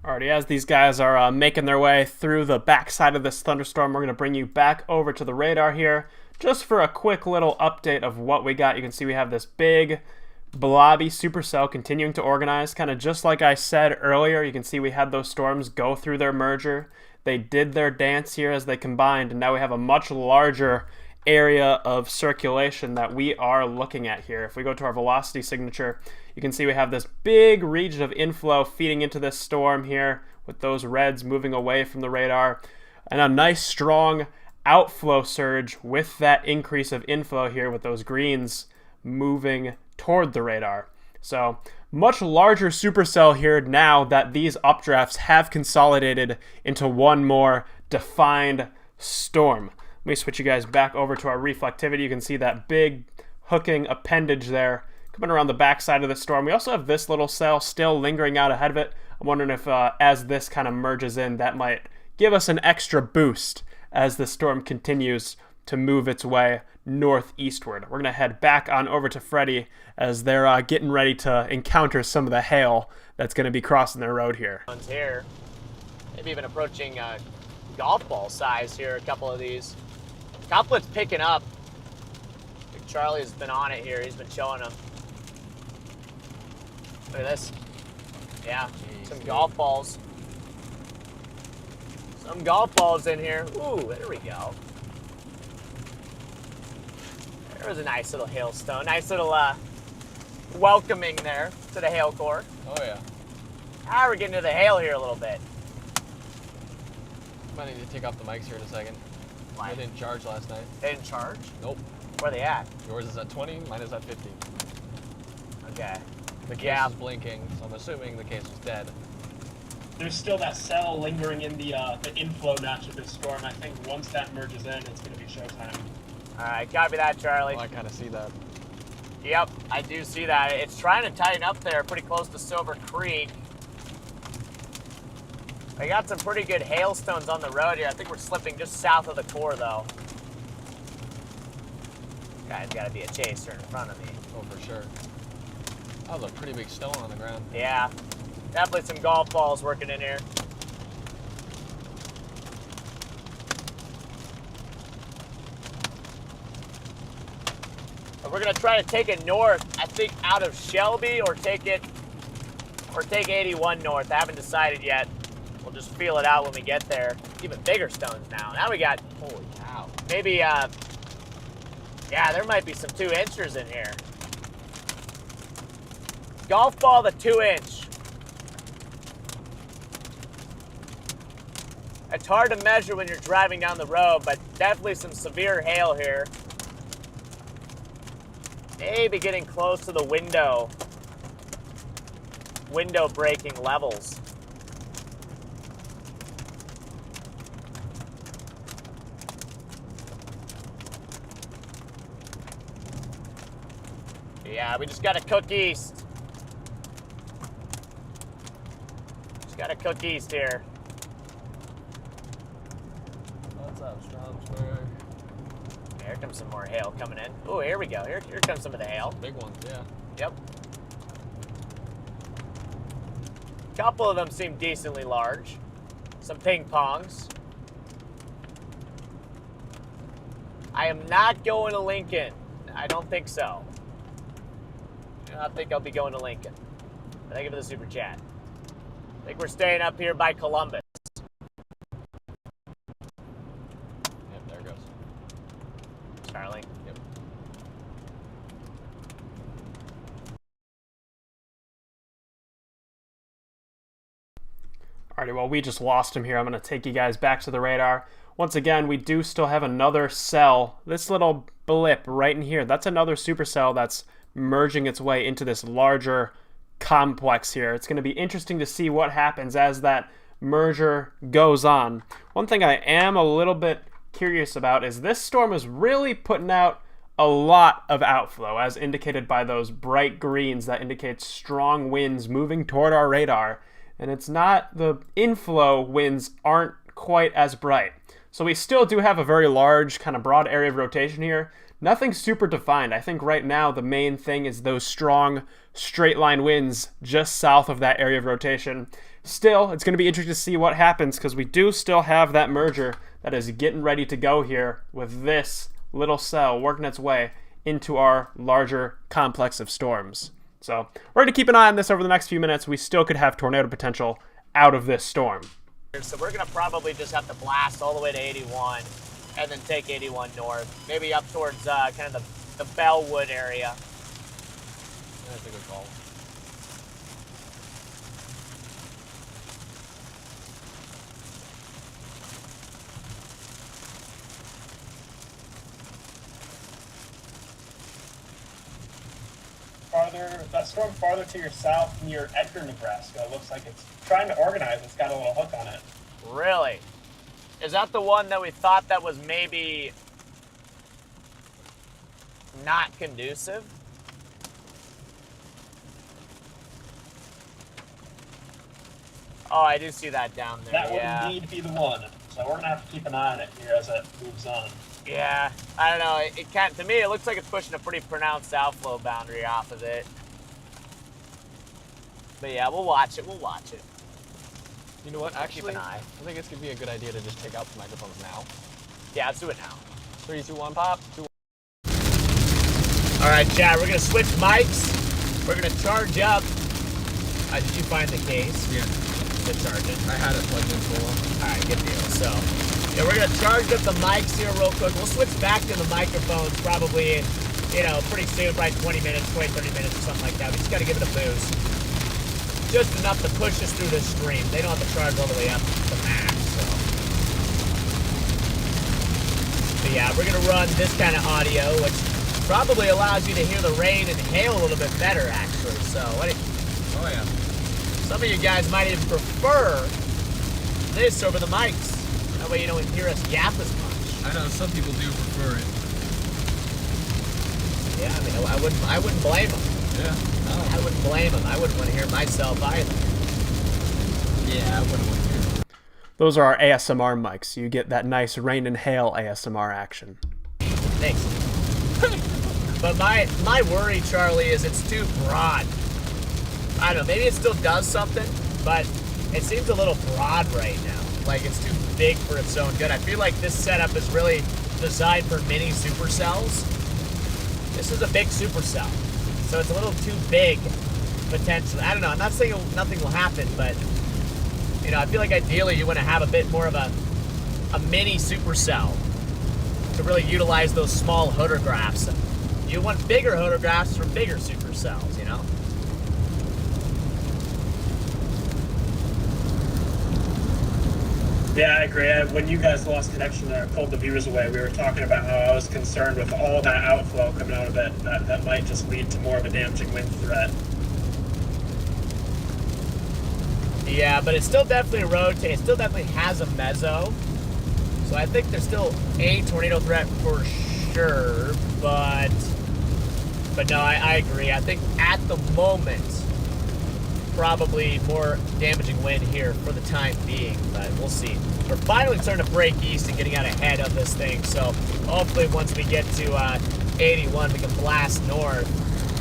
Alrighty, as these guys are making their way through the backside of this thunderstorm, we're going to bring you back over to the radar here just for a quick little update of what we got. You can see we have this big blobby supercell continuing to organize, kind of just like I said earlier. You can see we had those storms go through their merger. They did their dance here as they combined, and now we have a much larger area of circulation that we are looking at here. If we go to our velocity signature, you can see we have this big region of inflow feeding into this storm here with those reds moving away from the radar, and a nice strong outflow surge with that increase of inflow here with those greens moving toward the radar. So much larger supercell here now that these updrafts have consolidated into one more defined storm. Let me switch you guys back over to our reflectivity. You can see that big hooking appendage there coming around the backside of the storm. We also have this little cell still lingering out ahead of it. I'm wondering if as this kind of merges in, that might give us an extra boost as the storm continues to move its way northeastward. We're going to head back on over to Freddy as they're getting ready to encounter some of the hail that's going to be crossing their road here. Here, maybe even approaching golf ball size here, a couple of these. Coplet's picking up. Big Charlie has been on it here. He's been showing them. Look at this. Yeah, some golf balls. Some golf balls in here. Ooh, there we go. There was a nice little hailstone. Nice little welcoming there to the hail core. Oh, yeah. Now we're getting to the hail here a little bit. Might need to take off the mics here in a second. Why? They didn't charge last night. They didn't charge? Nope. Where are they at? Yours is at 20, mine is at 50. Okay. The case is blinking, so I'm assuming the case is dead. There's still that cell lingering in the inflow notch of this storm. I think once that merges in, it's going to be showtime. All right, copy that, Charlie. Oh, I kind of see that. Yep, I do see that. It's trying to tighten up there pretty close to Silver Creek. They got some pretty good hailstones on the road here. I think we're slipping just south of the core, though. Guy's got to be a chaser in front of me. Oh, for sure. That was a pretty big stone on the ground. Yeah, definitely some golf balls working in here. But we're gonna try to take it north. I think out of Shelby, or take 81 north. I haven't decided yet. We'll just feel it out when we get there. Even bigger stones now. Now we got, holy cow. Maybe, yeah, there might be some 2-inchers in here. Golf ball the 2-inch. It's hard to measure when you're driving down the road, but definitely some severe hail here. Maybe getting close to the window breaking levels. Yeah, we just got to cook east. Just got to cook east here. What's up, Stromsburg? Here comes some more hail coming in. Oh, here we go. Here comes some of the hail. Big ones, yeah. Yep. A couple of them seem decently large. Some ping pongs. I am not going to Lincoln. I don't think so. I don't think I'll be going to Lincoln. Thank you for the super chat. I think we're staying up here by Columbus. Yep, there it goes. Starling. Yep. Alrighty, well, we just lost him here. I'm going to take you guys back to the radar. Once again, we do still have another cell. This little blip right in here, that's another supercell that's merging its way into this larger complex here. It's going to be interesting to see what happens as that merger goes on. One thing I am a little bit curious about is this storm is really putting out a lot of outflow, as indicated by those bright greens that indicate strong winds moving toward our radar. And it's not, the inflow winds aren't quite as bright. So we still do have a very large, kind of broad area of rotation here. Nothing super defined. I think right now the main thing is those strong straight line winds just south of that area of rotation. Still, it's going to be interesting to see what happens because we do still have that merger that is getting ready to go here with this little cell working its way into our larger complex of storms. So we're going to keep an eye on this over the next few minutes. We still could have tornado potential out of this storm. So we're going to probably just have to blast all the way to 81 and then take 81 north. Maybe up towards kind of the Bellwood area. That's a good call. That storm farther to your south near Edgar, Nebraska, looks like it's trying to organize. It's got a little hook on it. Really? Is that the one that we thought that was maybe not conducive? Oh, I do see that down there. That yeah. would indeed be the one. So we're gonna have to keep an eye on it here as it moves on. Yeah, I don't know. It can't. To me, it looks like it's pushing a pretty pronounced outflow boundary off of it. But yeah, we'll watch it. We'll watch it. You know what? Actually, Keep an eye. I think it's gonna be a good idea to just take out the microphones now. Yeah, let's do it now. 3, 2, 1, pop. 2, 1. All right, Chad. We're gonna switch mics. We're gonna charge up. Did you find the case? Yeah. To charge it. I had it plugged in for a while. All right, good deal. So, yeah, we're gonna charge up the mics here real quick. We'll switch back to the microphones probably in, pretty soon, probably 20 minutes, 20, 30 minutes or something like that. We just gotta give it a boost. Just enough to push us through this stream. They don't have to charge all the way up to max, so. But yeah, we're gonna run this kind of audio, which probably allows you to hear the rain and hail a little bit better, actually. So, Oh, yeah. some of you guys might even prefer this over the mics. That way you don't hear us yap as much. I know some people do prefer it. Yeah, I mean, I wouldn't blame them. Yeah. I wouldn't blame them. I wouldn't want to hear myself either. Yeah, I wouldn't want to hear it. Those are our ASMR mics. You get that nice rain and hail ASMR action. Thanks. But my worry, Charlie, is it's too broad. I don't know, maybe it still does something, but it seems a little broad right now. Like it's too big for its own good. I feel like this setup is really designed for mini supercells. This is a big supercell, so it's a little too big, potentially. I don't know, I'm not saying nothing will happen, but I feel like ideally you want to have a bit more of a mini supercell to really utilize those small photographs. You want bigger photographs from bigger supercells, Yeah, I agree. When you guys lost connection there, pulled the viewers away, we were talking about how I was concerned with all that outflow coming out of it, that might just lead to more of a damaging wind threat. Yeah, but it still definitely rotates. It still definitely has a mezzo. So I think there's still a tornado threat for sure, but But no, I agree. I think at the moment, probably more damaging wind here for the time being, but we'll see. We're finally starting to break east and getting out ahead of this thing, so hopefully once we get to 81, we can blast north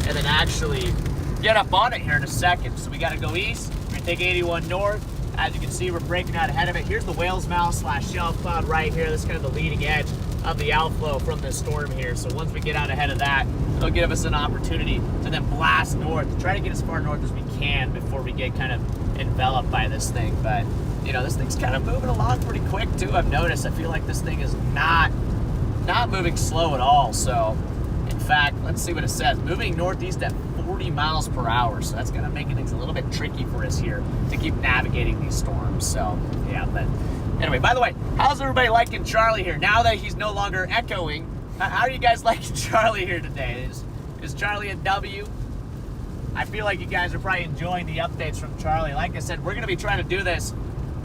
and then actually get up on it here in a second. So we got to go east. We're going to take 81 north. As you can see, we're breaking out ahead of it. Here's the Whale's Mouth / shelf cloud right here. This is kind of the leading edge of the outflow from this storm here. So once we get out ahead of that, it'll give us an opportunity to then blast north, to try to get as far north as we can before we get kind of enveloped by this thing. But, you know, this thing's kind of moving along pretty quick too, I've noticed. I feel like this thing is not moving slow at all. So, in fact, let's see what it says. Moving northeast at 40 miles per hour. So that's going to make things a little bit tricky for us here to keep navigating these storms. So, yeah, but anyway, by the way, how's everybody liking Charlie here? Now that he's no longer echoing, how are you guys liking Charlie here today? Is Charlie a W? I feel like you guys are probably enjoying the updates from Charlie. Like I said, we're going to be trying to do this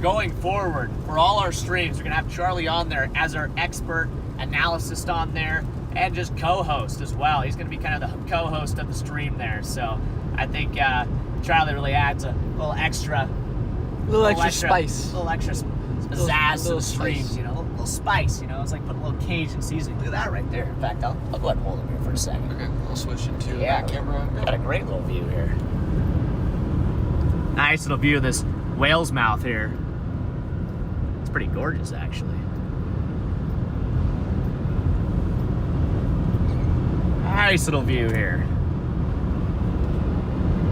going forward for all our streams. We're going to have Charlie on there as our expert analyst on there and just co-host as well. He's going to be kind of the co-host of the stream there. So I think Charlie really adds a little extra spice. A little extra pizzazz to the streams, you know, a little spice, you know. It's like putting a little Cajun seasoning. Look at that right there. In fact, I'll go ahead and hold him here for a second. Okay, I'll switch it to the back camera. Got a great little view here. Nice little view of this Whale's Mouth here. It's pretty gorgeous, actually. Nice little view here.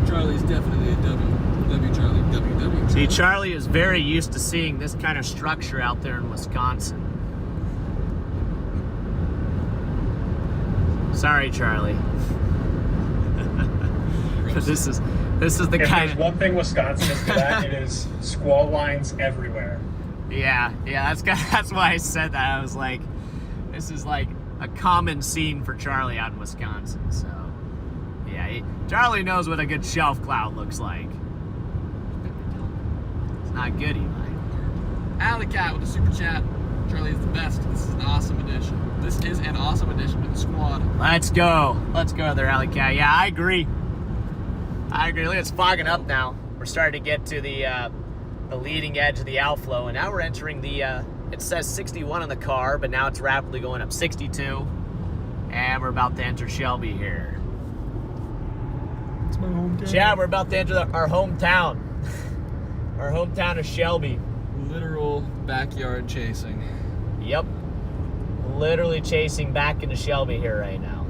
Charlie's definitely a W. W Charlie, W Charlie. See, Charlie is very used to seeing this kind of structure out there in Wisconsin. Sorry, Charlie. But this is the If kind there's of one thing Wisconsin is good at, it is squall lines everywhere. yeah. That's why I said that. I was like, this is like a common scene for Charlie out in Wisconsin. So yeah, Charlie knows what a good shelf cloud looks like. It's not good, Eli. Alley Cat with a super chat. Charlie is the best. This is an awesome addition. This is an awesome addition to the squad. Let's go there, Alley Cat. Yeah, I agree. Look, it's fogging up now. We're starting to get to the leading edge of the outflow, and now we're entering the, it says 61 on the car, but now it's rapidly going up 62, and we're about to enter Shelby here. It's my hometown. Yeah, we're about to enter our hometown. Our hometown of Shelby. Literal backyard chasing. Yep. Literally chasing back into Shelby here right now.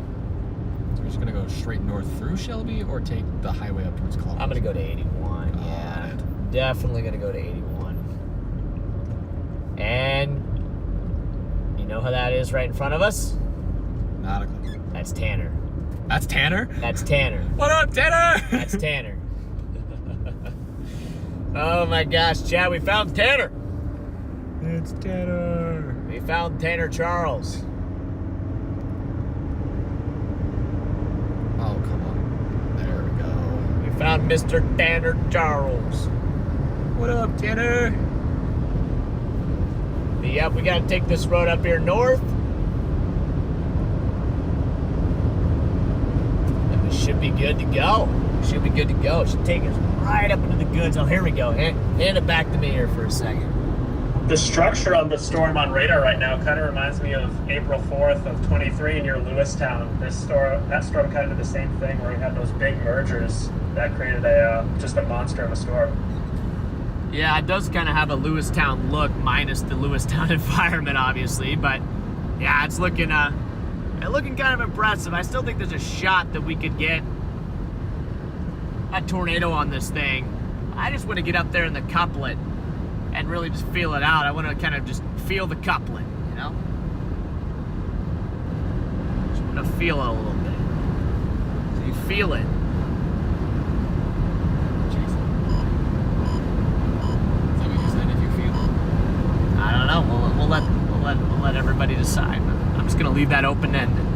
So we're just gonna go straight north through Shelby or take the highway up towards Columbus? I'm gonna go to 81, yeah. Definitely gonna go to 81. And you know how that is right in front of us? Not a clue. That's Tanner. That's Tanner? That's Tanner. What up, Tanner? That's Tanner. Oh my gosh, Chad, we found Tanner. It's Tanner. We found Tanner Charles. Oh, come on. There we go. We found Mr. Tanner Charles. What up, Tanner? But yep, we gotta take this road up here north. And we should be good to go. Should be good to go. It should take us right up into the goods. Oh, here we go. Hand it back to me here for a second. The structure of the storm on radar right now kind of reminds me of April 4th of 23 near Lewistown. That storm kind of did the same thing where we had those big mergers that created just a monster of a storm. Yeah, it does kind of have a Lewistown look, minus the Lewistown environment, obviously. But yeah, it's looking kind of impressive. I still think there's a shot that we could get a tornado on this thing. I just want to get up there in the couplet and really just feel it out. I want to kind of just feel the couplet, you know? Just want to feel it a little bit. So you feel it. Is that what you said? If you feel it? I don't know. We'll let everybody decide. I'm just gonna leave that open-ended.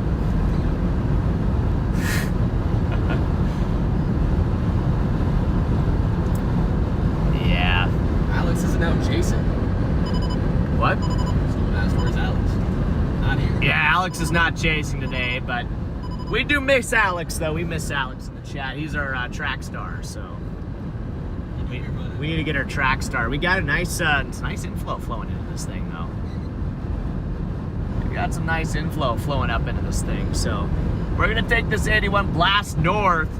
Yeah. Alex isn't out chasing. What? Someone asked, where's Alex? Not here. Yeah, Alex is not chasing today, but We do miss Alex, though. We miss Alex in the chat. He's our track star, so we need to get our track star. We got a nice inflow flowing into this thing, though. We got some nice inflow flowing up into this thing, so we're gonna take this 81 blast north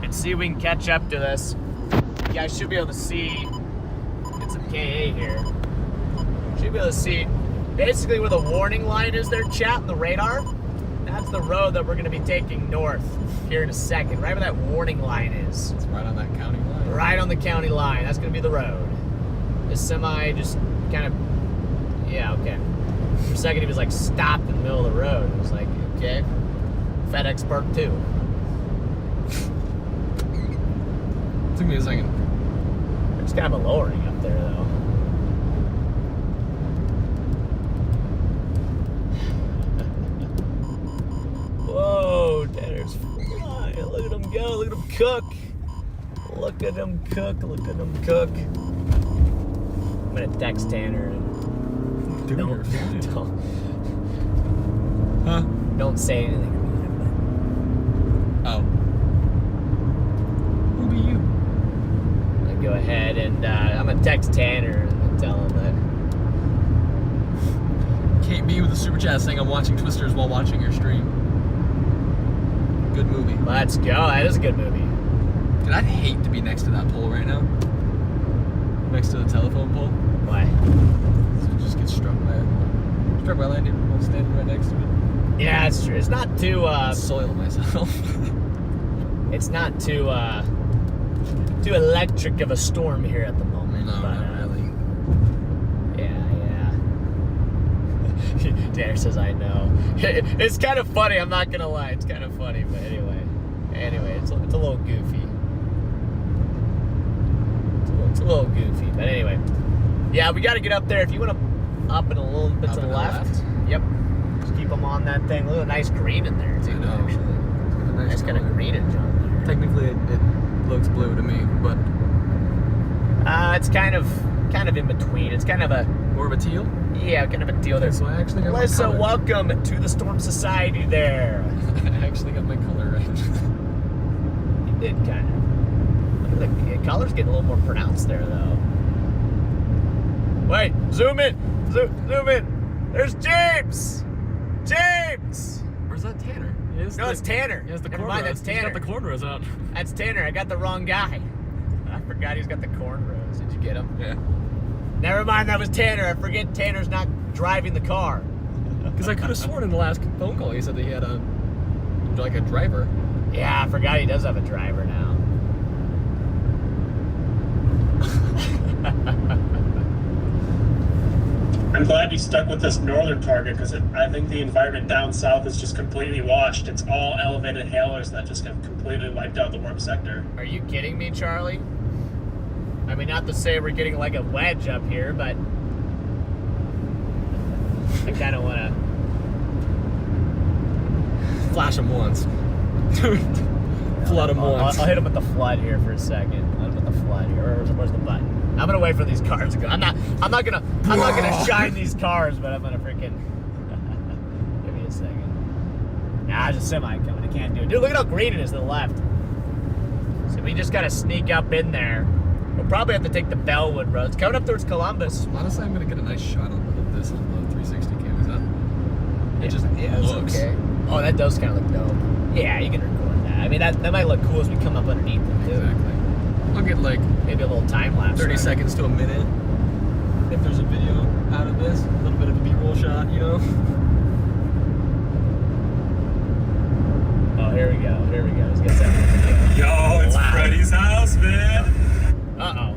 and see if we can catch up to this. You guys should be able to see. Get some KA here. Should be able to see basically where the warning line is there, chat, on the radar. That's the road that we're going to be taking north here in a second, right where that warning line is. It's right on that county line. Right on the county line. That's going to be the road. This semi just kind of, yeah, okay. For a second, he was like stopped in the middle of the road. It was like, okay, FedEx Part 2. Took me a second. There's kind of a lowering up there, though. Whoa, Tanner's flying. Look at him go. Look at him cook. Look at him cook. Look at him cook. I'm going to text Tanner. And don't say anything. Oh. Who be you? I go ahead and I'm going to text Tanner and tell him that. Kate B with the super chat saying I'm watching Twisters while watching your stream. Good movie. Let's go. That is a good movie. Dude, I'd hate to be next to that pole right now. Next to the telephone pole. Why? So just get struck by lightning while standing right next to it. Yeah, it's true. It's not too Soil myself. it's not too electric of a storm here at the moment. No, but, not really. Yeah. Tanner says I know. It's kind of funny, I'm not gonna lie. It's kind of funny, but anyway, it's a little goofy. It's a little goofy, but anyway. Yeah, we got to get up there. If you want to up and a little bit to the left. Yep. Just keep them on that thing. Look at a nice green in there, too. I know. Actually. Nice kind of greenage on there. Technically, it looks blue to me, but it's kind of in between. It's kind of a more of a teal. Yeah, kind of a deal there. So I actually got Melissa, my color. welcome to the Storm Society there. I actually got my color right. You did kind of. Look at the colors getting a little more pronounced there, though. Wait, zoom in. Zoom in. There's James. James. Or is that Tanner? No, it's Tanner. Yes, the Never mind, that's Tanner. He's got the cornrows out. That's Tanner. I got the wrong guy. I forgot he's got the cornrows. Did you get him? Yeah. Never mind, that was Tanner. I forget Tanner's not driving the car. Because I could have sworn in the last phone call he said that he had a driver. Yeah, I forgot he does have a driver now. I'm glad you stuck with this northern target because I think the environment down south is just completely washed. It's all elevated hailers that just have completely wiped out the warm sector. Are you kidding me, Charlie? I mean, not to say we're getting like a wedge up here, but I kind of want to Flash him once. Flood him once. I'll hit him with the flood here for a second. I'll hit him with the flood here. Where's the button? I'm gonna wait for these cars to go. I'm not gonna shine these cars, but I'm gonna freaking give me a second. Nah, there's a semi coming. I can't do it. Dude, look at how green it is to the left. So we just gotta sneak up in there. We'll probably have to take the Bellwood road. It's coming up towards Columbus. Honestly, I'm gonna get a nice shot of this on the 360 cam. Is that? It just looks okay. Oh, that does kind of look dope. Yeah, you can record that. I mean, that might look cool as we come up underneath it, too. Exactly. I'll get like maybe a little time lapse. 30 seconds to a minute. If there's a video out of this, a little bit of a B-roll shot, you know? Oh, here we go. Let's get that video. Yo, it's Freddy's house, man. Uh-oh.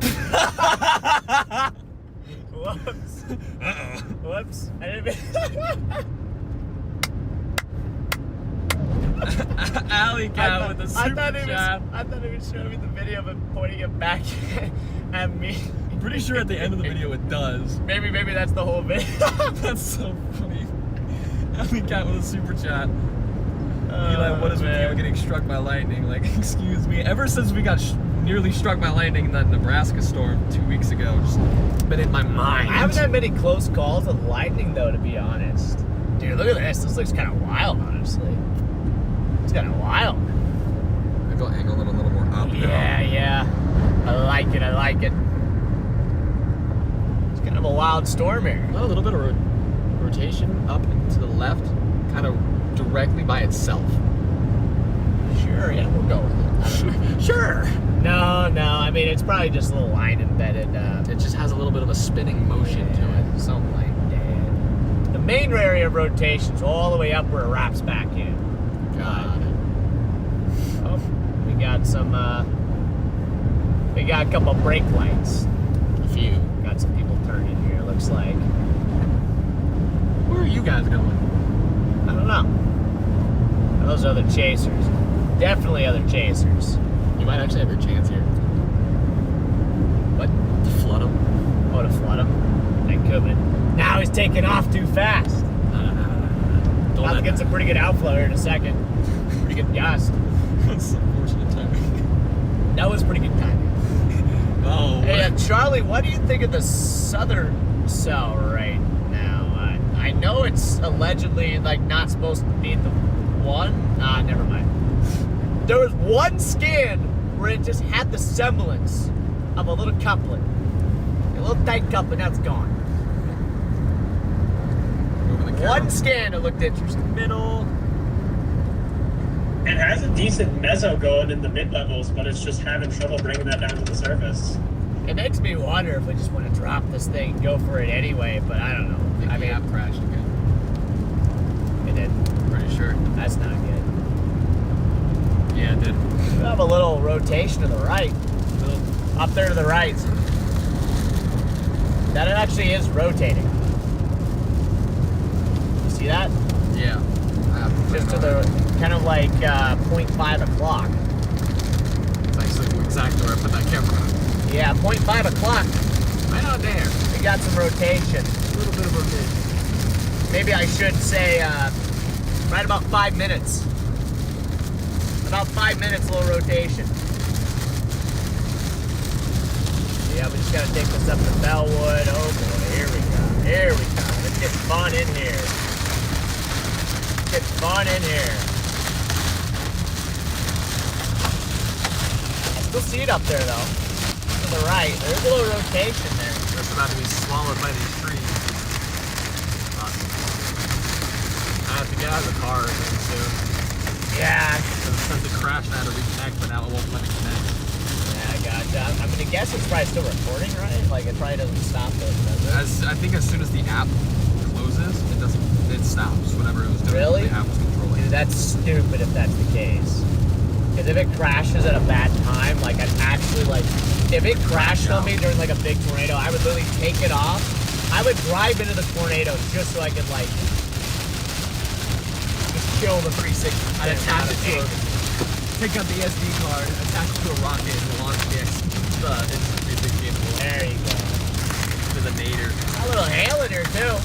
Whoops. Uh-oh. Whoops. I didn't Alley cat with the super chat. I thought it was showing me the video of him pointing it back at me. I'm pretty sure at the end of the video it does. Maybe that's the whole video. That's so funny. Alley cat with a super chat. Eli, what is with you getting struck by lightning? Like, excuse me. Ever since we got nearly struck by lightning in that Nebraska storm 2 weeks ago, just been in my mind. I haven't had many close calls with lightning, though, to be honest. Dude, look at this. This looks kind of wild, honestly. It's kind of wild. Maybe I'll angle it a little more up. Yeah. I like it. It's kind of a wild storm here. A little bit of rotation up and to the left, kind of directly by itself. Sure, yeah, we'll go with it. Sure. No, I mean, it's probably just a little line embedded. It just has a little bit of a spinning motion to it. Something like that. The main area of rotation's all the way up where it wraps back in. Got it. Oh, we got a couple brake lights. A few. Got some people turning here, looks like. Where are you guys going? I don't know. Those are other chasers. Definitely other chasers. You might actually have your chance here. What? To flood them. Oh, to flood him? That could be. Now he's taking off too fast. Don't About to get some pretty good outflow here in a second. Pretty good gust. That's unfortunate timing. That was pretty good timing. Oh. Hey, Charlie, what do you think of the southern cell right now? I know it's allegedly like not supposed to be the one. Never mind. There was one scan where it just had the semblance of a little couplet. A little tight couplet, now it's gone. One scan, it looked interesting. Middle. It has a decent mezzo going in the mid-levels, but it's just having trouble bringing that down to the surface. It makes me wonder if we just want to drop this thing and go for it anyway, but I don't know. I mean, app crashed again. It did. Pretty sure. That's not good. Yeah, it did. We have a little rotation to the right. Up there to the right. That actually is rotating. You see that? Yeah. Just to the, kind of like 0.5 o'clock. It's actually exactly where I put that camera. Yeah, 0.5 o'clock. Right on there. We got some rotation. A little bit of rotation. Maybe I should say right about 5 minutes. About 5 minutes, a little rotation. Yeah, we just gotta take this up to Bellwood. Oh boy, here we go. Here we go. Let's get fun in here. Let's get fun in here. I still see it up there though. To the right. There's a little rotation there. It's about to be swallowed by these trees. I have to get out of the car soon. Yeah. Because it crashed and I had to reconnect, but now it won't let me connect. Yeah, I gotcha. I'm gonna guess it's probably still recording, right? Like it probably doesn't stop it, does it? I think as soon as the app closes, it stops whatever it was doing. Really? The app was controlling. Dude, that's stupid if that's the case. Because if it crashes at a bad time, like I'd actually like, if it crashed on me during like a big tornado, I would literally take it off. I would drive into the tornado just so I could like just kill the 360. I'd attach it to take out the SD card, attach it to a rocket, and launch the N360 into the There you go. to the nadir. Got a little hail in here too.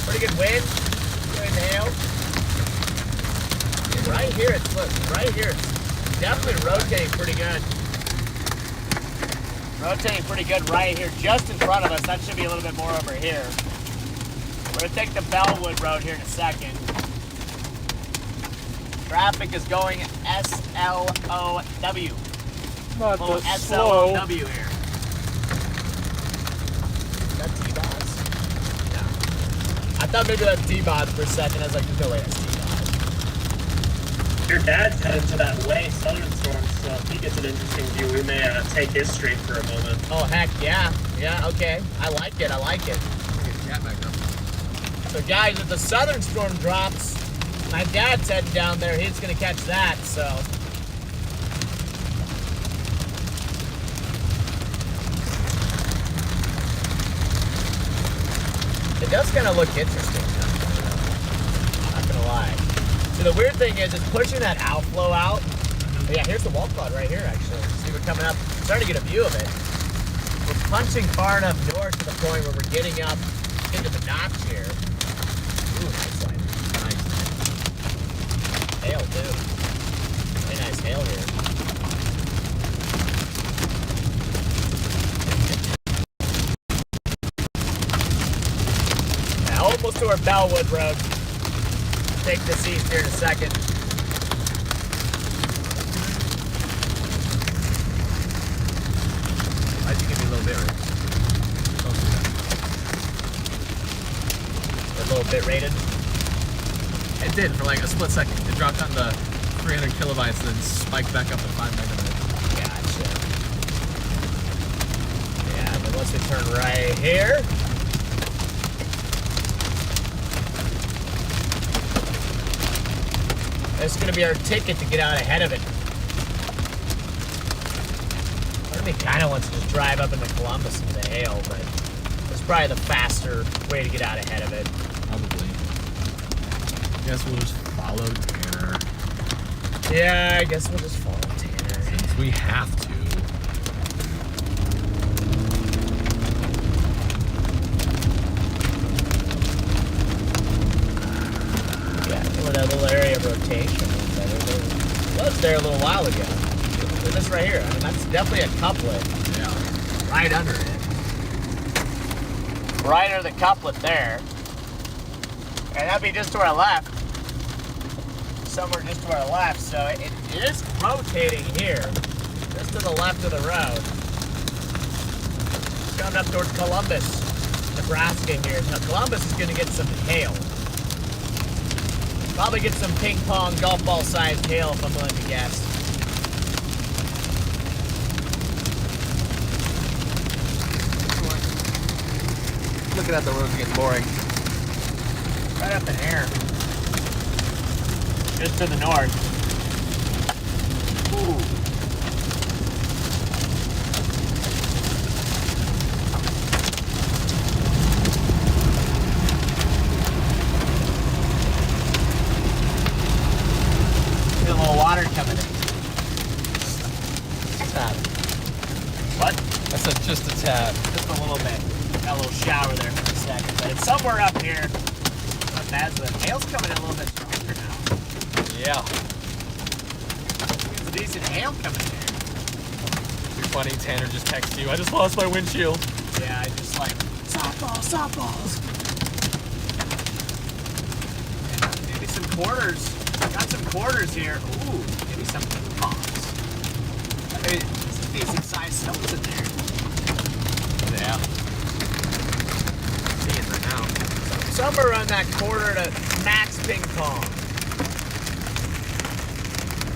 Pretty good wind. Good hail. Right here, right here. Definitely rotating pretty good. Rotating pretty good right here, just in front of us. That should be a little bit more over here. We're gonna take the Bellwood Road here in a second. Traffic is going S-L-O-W. Not Oh, the slow. S-L-O-W here. Is that T-Bots? No. I thought maybe that's T-Bots for a second. I was like, no way, that's T-Bots. Your dad's headed to that way southern storm, so if he gets an interesting view, we may take his street for a moment. Oh, heck, yeah. Yeah, okay. I like it. So, guys, if the southern storm drops, my dad's heading down there. He's going to catch that, so. It does kind of look interesting. Not going to lie. So the weird thing is, it's pushing that outflow out. Oh, yeah, here's the wall cloud right here, actually. See, we're coming up. Starting to get a view of it. We're punching far enough north to the point where we're getting up into the notch here. Ooh, nice line. Nice. Hail, too. Very nice hail here. Yeah, almost to our Bellwood Road. Take this east here in a second. did for like a split second. It dropped down to 300 kilobytes, then spiked back up to 5 megabytes. Gotcha. Yeah, but once we turn right here. That's going to be our ticket to get out ahead of it. Part of me kind of wants to just drive up into Columbus into hail, but it's probably the faster way to get out ahead of it. Probably. Guess we'll just follow Tanner. Yeah, I guess we'll just follow Tanner. Since we have to. That little area of rotation was there a little while ago. Look at this right here. I mean, that's definitely a couplet. Yeah. Right under it. Right under the couplet there. And that'd be just to our left. Somewhere just to our left. So it is rotating here. Just to the left of the road. It's coming up towards Columbus, Nebraska here. Now Columbus is going to get some hail. Probably get some ping pong golf ball sized hail if I'm willing to guess. Looking at the roads getting boring. Right up in here. Just to the north. Ooh. A little water coming in. What? I said just a tad. Just a little bit. Got a little shower there for a second, but it's somewhere up here. Not bad, but the hail's coming in a little bit stronger now. Yeah. There's a decent hail coming in here. You're funny, Tanner just texted you. I just lost my windshield. Yeah, I just like, softballs. Maybe some quarters. Got some quarters here. Ooh, maybe some ping-pongs. Hey, some decent sized stones in there. Yeah. See it right now. Somewhere around that quarter to max ping pong.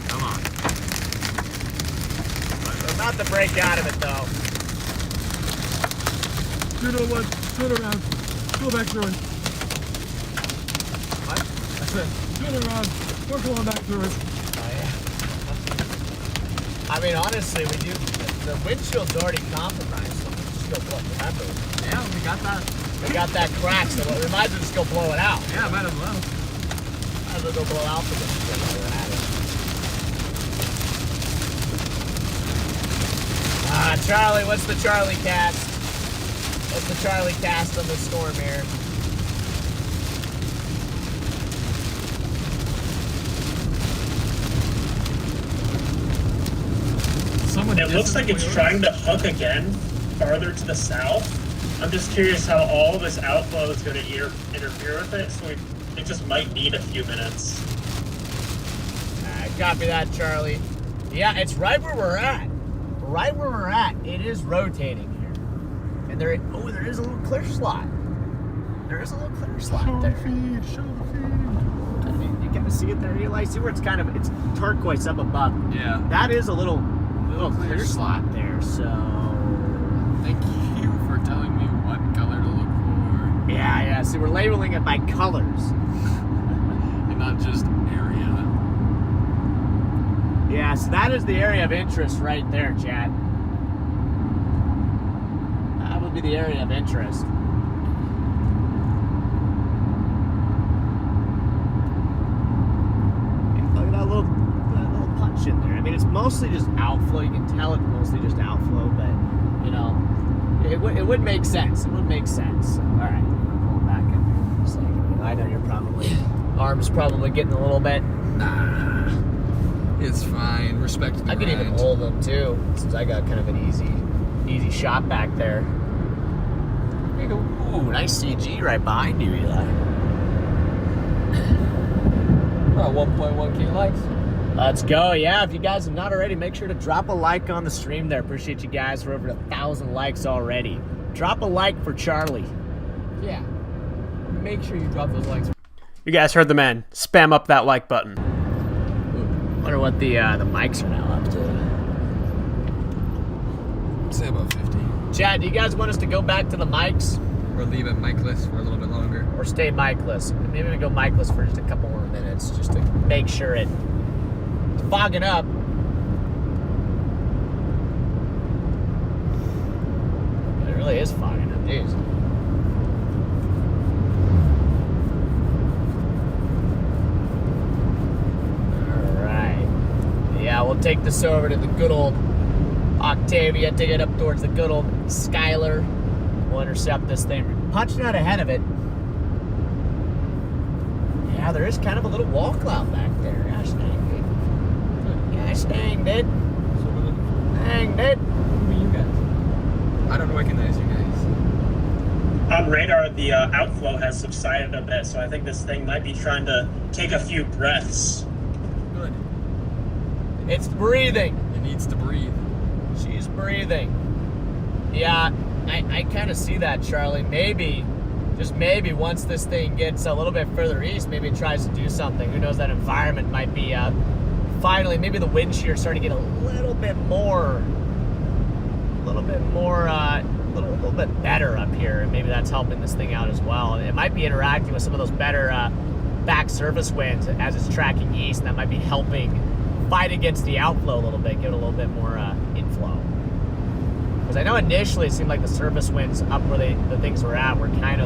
Come on. We're about to break out of it though. You know what? Turn around. Go back through it. What? I said, turn around. We're going back through it. Oh yeah. I mean, honestly, we do. The windshield's already compromised. So we just go blow. Remember? Yeah, we got that. We got that crack, so we might as well just go blow it out. Yeah, might as well. Might as well go blow out the windshield while we're at it. Charlie, what's the Charlie cast? What's the Charlie cast on this storm here? It looks like it's trying to hook again farther to the south. I'm just curious how all this outflow is going to interfere with it, so it just might need a few minutes. Copy that, Charlie. Yeah, it's right where we're at. Right where we're at. It is rotating here. And there is a little clear slot. There is a little clear slot there. Show the feed. I mean, you kind of see it there, Eli. See where it's it's turquoise up above. Yeah. That is a little clear slot there, so... Thank you for telling me what color to look for. Yeah. See, we're labeling it by colors. And not just area. Yeah, so that is the area of interest right there, Chad. That would be the area of interest. Yeah, look at that little punch in there. I mean, it's mostly just outflow. You can tell it's mostly just outflow, but, you know, it would make sense. It would make sense. So, all right, pull back in there for a second. I know you're arm's probably getting a little bit. Nah. It's fine. Respect the I can even hold them too, since I got kind of an easy shot back there. There you go. Ooh, nice CG right behind you, Eli. About 1.1K likes. Let's go. Yeah, if you guys have not already, make sure to drop a like on the stream there. Appreciate you guys for over 1,000 likes already. Drop a like for Charlie. Yeah. Make sure you drop those likes. You guys heard the man. Spam up that like button. Wonder what the mics are now up to. Say about 50. Chad, do you guys want us to go back to the mics? Or leave it micless for a little bit longer. Or stay micless? Maybe we go micless for just a couple more minutes, just to make sure it's fogging up. It really is fogging up, jeez. Yeah, we'll take this over to the good old Octavia, take it up towards the good old Skylar. We'll intercept this thing. We're punching out ahead of it. Yeah, there is kind of a little wall cloud back there. Gosh dang, dude. Gosh dang, dude. Dang, dude. Who are you guys? I don't recognize you guys. On radar, the outflow has subsided a bit, so I think this thing might be trying to take a few breaths. Good. It's breathing. It needs to breathe. She's breathing. Yeah, I kind of see that, Charlie. Maybe, just maybe, once this thing gets a little bit further east, maybe it tries to do something. Who knows, that environment might be, finally, maybe the wind shear is starting to get a little bit better up here. And maybe that's helping this thing out as well. It might be interacting with some of those better back surface winds as it's tracking east, and that might be helping fight against the outflow a little bit, give it a little bit more inflow. Because I know initially it seemed like the surface winds up where the things were at were kind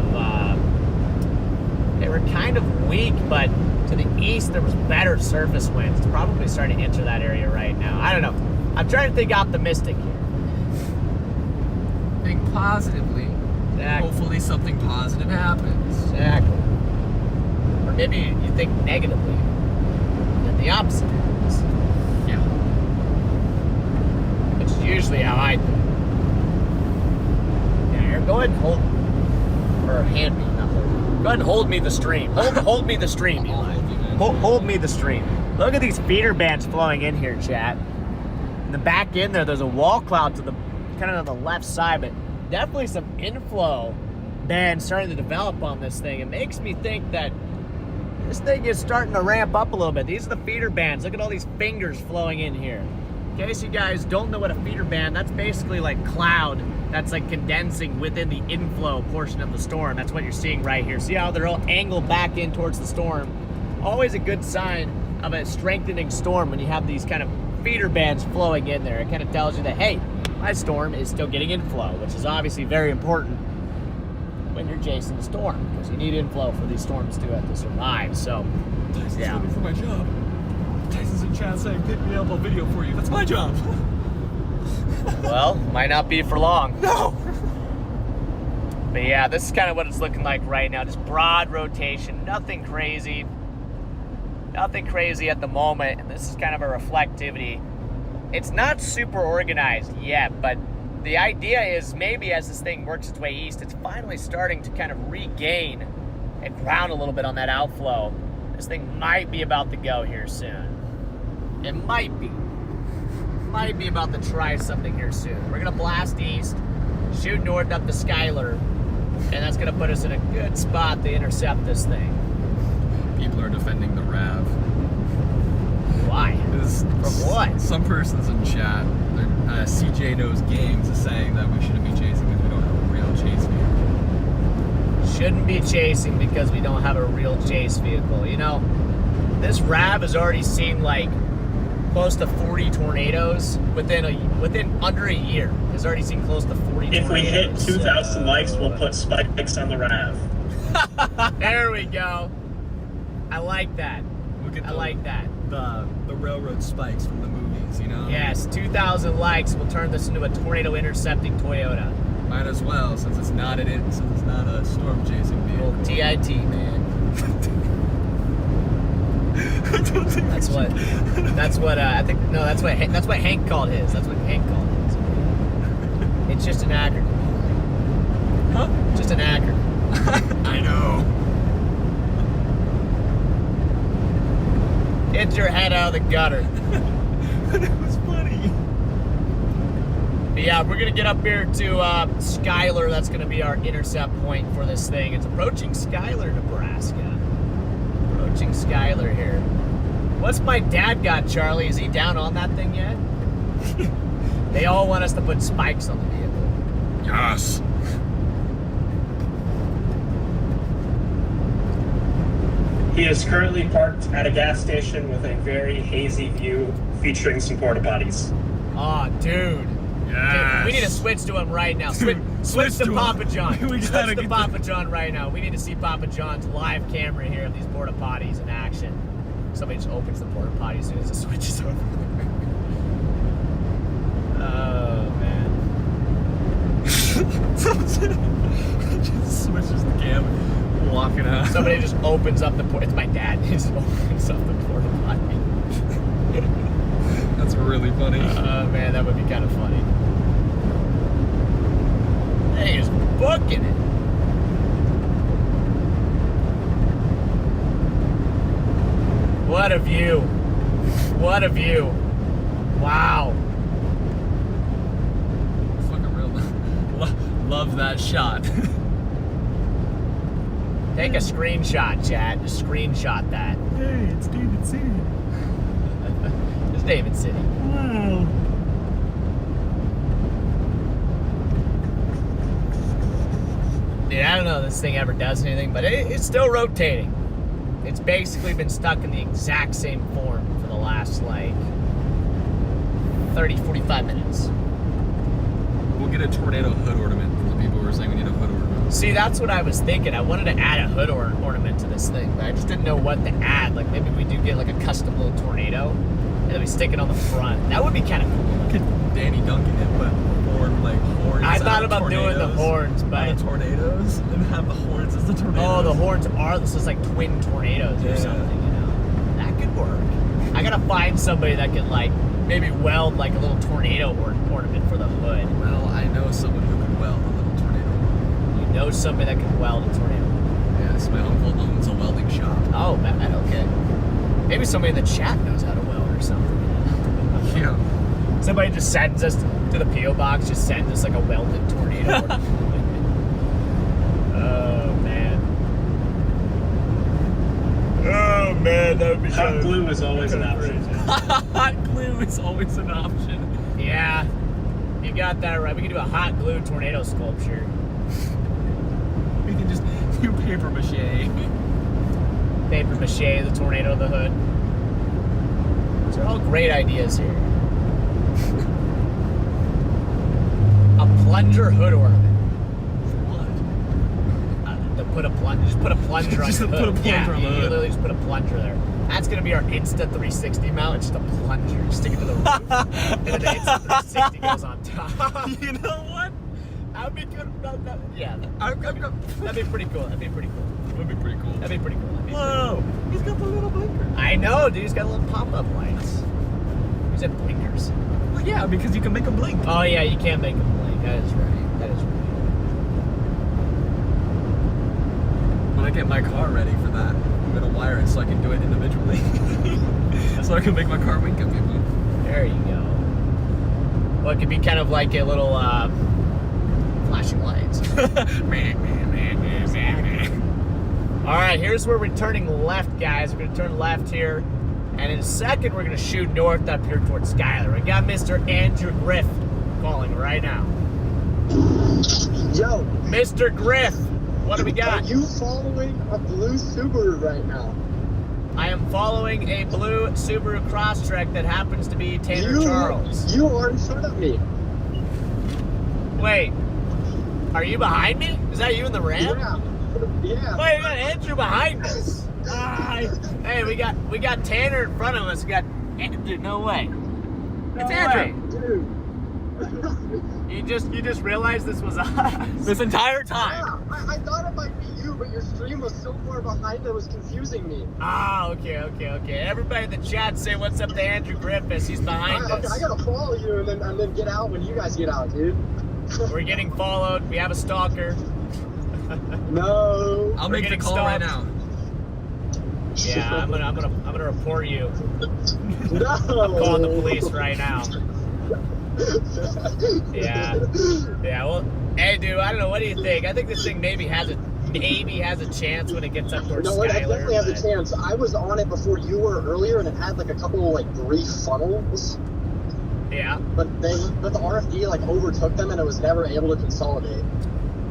of weak, but to the east there was better surface winds. It's probably starting to enter that area right now. I don't know. I'm trying to think optimistic here. Think positively. Exactly. Hopefully something positive happens. Exactly. Or maybe you think negatively, and the opposite happens. Yeah. Which is usually how I do. Yeah, go ahead and hold, or hand me, not hold me. Go ahead and hold me the stream. Hold me the stream, Eli. Hold me the stream. Look at these feeder bands flowing in here, chat. In the back end there's a wall cloud to the kind of on the left side, but definitely some inflow bands starting to develop on this thing. It makes me think that this thing is starting to ramp up a little bit. These are the feeder bands. Look at all these fingers flowing in here. In case you guys don't know what a feeder band, that's basically like cloud that's like condensing within the inflow portion of the storm. That's what you're seeing right here. See how they're all angled back in towards the storm? Always a good sign of a strengthening storm when you have these kind of feeder bands flowing in there. It kind of tells you that, hey, my storm is still getting inflow, which is obviously very important when you're chasing the storm, because you need inflow for these storms to survive. So, Tyson's yeah. looking for my job. Tyson's in chat saying, pick me up, I'll video for you. That's my job. Well, might not be for long. No! But yeah, this is kind of what it's looking like right now. Just broad rotation, nothing crazy. Nothing crazy at the moment, and this is kind of a reflectivity. It's not super organized yet, but the idea is maybe as this thing works its way east, it's finally starting to kind of regain and ground a little bit on that outflow. This thing might be about to go here soon. It might be. Might be about to try something here soon. We're gonna blast east, shoot north up to Skylar, and that's gonna put us in a good spot to intercept this thing. People are defending the RAV. Why? From what? Some persons in chat, CJ Knows Games, is saying that we shouldn't be chasing because we don't have a real chase vehicle. Shouldn't be chasing because we don't have a real chase vehicle. You know, this RAV has already seen like close to 40 tornadoes within under a year. It's already seen close to 40 tornadoes. If we hit 2,000 likes, we'll put spikes on the RAV. There we go. I like that. I like that. The railroad spikes from the movies, you know? Yes, 2,000 likes will turn this into a tornado intercepting Toyota. Might as well, since it's not a storm chasing vehicle. Old TIT, man. I don't think That's what I think. No, that's what Hank called his. That's what Hank called his. It's just an acronym. Huh? Just an acronym. I know. Get your head out of the gutter. It was funny. But yeah, we're gonna get up here to Skylar. That's gonna be our intercept point for this thing. It's approaching Skylar, Nebraska. Approaching Skylar here. What's my dad got, Charlie? Is he down on that thing yet? They all want us to put spikes on the vehicle. Yes. He is currently parked at a gas station with a very hazy view featuring some porta potties. Oh, dude. Yes. We need to switch to him right now. Dude, Switch to Papa John. We Switch gotta to get Papa John right now. We need to see Papa John's live camera here of these porta potties in action. Somebody just opens the porta potty as soon as it switches over. Oh, man. Just switches the cam, walking out. Somebody just opens up the porta. It's my dad. He just opens up the porta potty. That's really funny. Oh, man, that would be kind of funny. Hey, he's booking it. What a view. What a view. Wow. Fucking real. Love that shot. Take a screenshot, chat. Just screenshot that. Hey, it's David City. It's David City. Wow. Dude, I don't know if this thing ever does anything, but it's still rotating. It's basically been stuck in the exact same form for the last, like, 30, 45 minutes. We'll get a tornado hood ornament from the people who were saying we need a hood ornament. See, that's what I was thinking. I wanted to add a hood ornament to this thing, but I just didn't know what to add. Like, maybe we do get, like, a custom little tornado, and then we stick it on the front. That would be kind of cool. Look at Danny Duncan and put horns. I thought out of about doing the horns, but... Out of tornadoes, and have the horns as the tornadoes. Oh, the horns are this is like twin tornadoes or something, you know. That could work. I gotta find somebody that could like maybe weld like a little tornado ornament for the hood. Well, I know someone who can weld a little tornado. You know somebody that can weld a tornado. Yes, my uncle owns a welding shop. Oh, man, okay. Maybe somebody in the chat knows how to weld or something. Yeah. Somebody just sends us to the P.O. box, just sends us like a welded tornado. Oh, man. Oh, man, that would be Hot good. glue is always an option. Hot glue is always an option. Yeah, you got that right. We can do a hot glue tornado sculpture. We can just do paper mache. Paper mache, the tornado of the hood. These are all great ideas here. A plunger hood ornament. What? To put a plunger, just put a plunger on Just your to hood. put a plunger on the you hood. literally just put a plunger there. That's gonna be our Insta 360 mount. It's just a plunger. Stick it to the roof, and then the Insta 360 goes on top. You know what? That would be good. Yeah, That'd be pretty cool. That'd be pretty cool. be pretty cool. That'd be pretty cool. That'd be Whoa! He's got the little blinker. I know, dude. He's got little pop-up lights. He said blinkers. Well, yeah, because you can make them blink. Oh yeah, you can't make them blink. That is right. That is right. When I get my car ready for that, I'm gonna wire it so I can do it individually. So I can make my car wink at people. There you go. Well, it could be kind of like a little flashing lights. All right, here's where we're turning left, guys. We're gonna turn left here, and in a second we're gonna shoot north up here towards Skylar. We got Mr. Andrew Griff calling right now. Yo, Mr. Griff, what do we are got? you following a blue Subaru right now? I am following a blue Subaru Crosstrek that happens to be Tanner Charles. You are in front of me. Wait, are you behind me? Is that you in the Ram? Yeah. Wait, we got Andrew behind us. Hey, we got Tanner in front of us. We got Andrew. No way. It's Andrew. Dude. You just realized this was us this entire time. Yeah, I thought it might be you, but your stream was so far behind it was confusing me. Ah, okay. Everybody in the chat say what's up to Andrew Griffiths. He's behind us. I gotta follow you and then get out when you guys get out, dude. We're getting followed. We have a stalker. No. I'll We're make the getting call right stalked. now. Yeah, I'm gonna report you. No. I'm calling the police right now. Yeah. Well, Hey, dude, I don't know. What do you think? I think this thing maybe has a chance when it gets up towards No, it Skyler. definitely has a chance. I was on it before you were earlier, and it had like a couple like brief funnels. Yeah. But the RFD like overtook them, and it was never able to consolidate.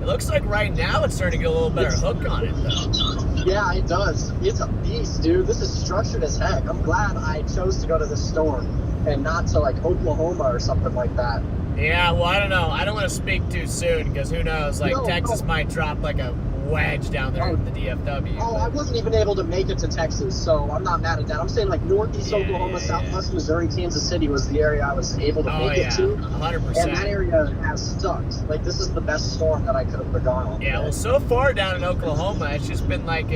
It looks like right now it's starting to get a little better hook on it, though. Yeah, it does. It's a beast, dude. This is structured as heck. I'm glad I chose to go to this storm and not to like Oklahoma or something like that. Yeah, well, I don't know. I don't want to speak too soon because who knows? Like, No, Texas no. might drop like a wedge down there in the DFW. Oh, I wasn't even able to make it to Texas, so I'm not mad at that. I'm saying like northeast Oklahoma, southwest Missouri, Kansas City was the area I was able to make it to. 100%. And that area has sucked. Like, this is the best storm that I could have gone on. Yeah, well, so far down in Oklahoma, it's just been like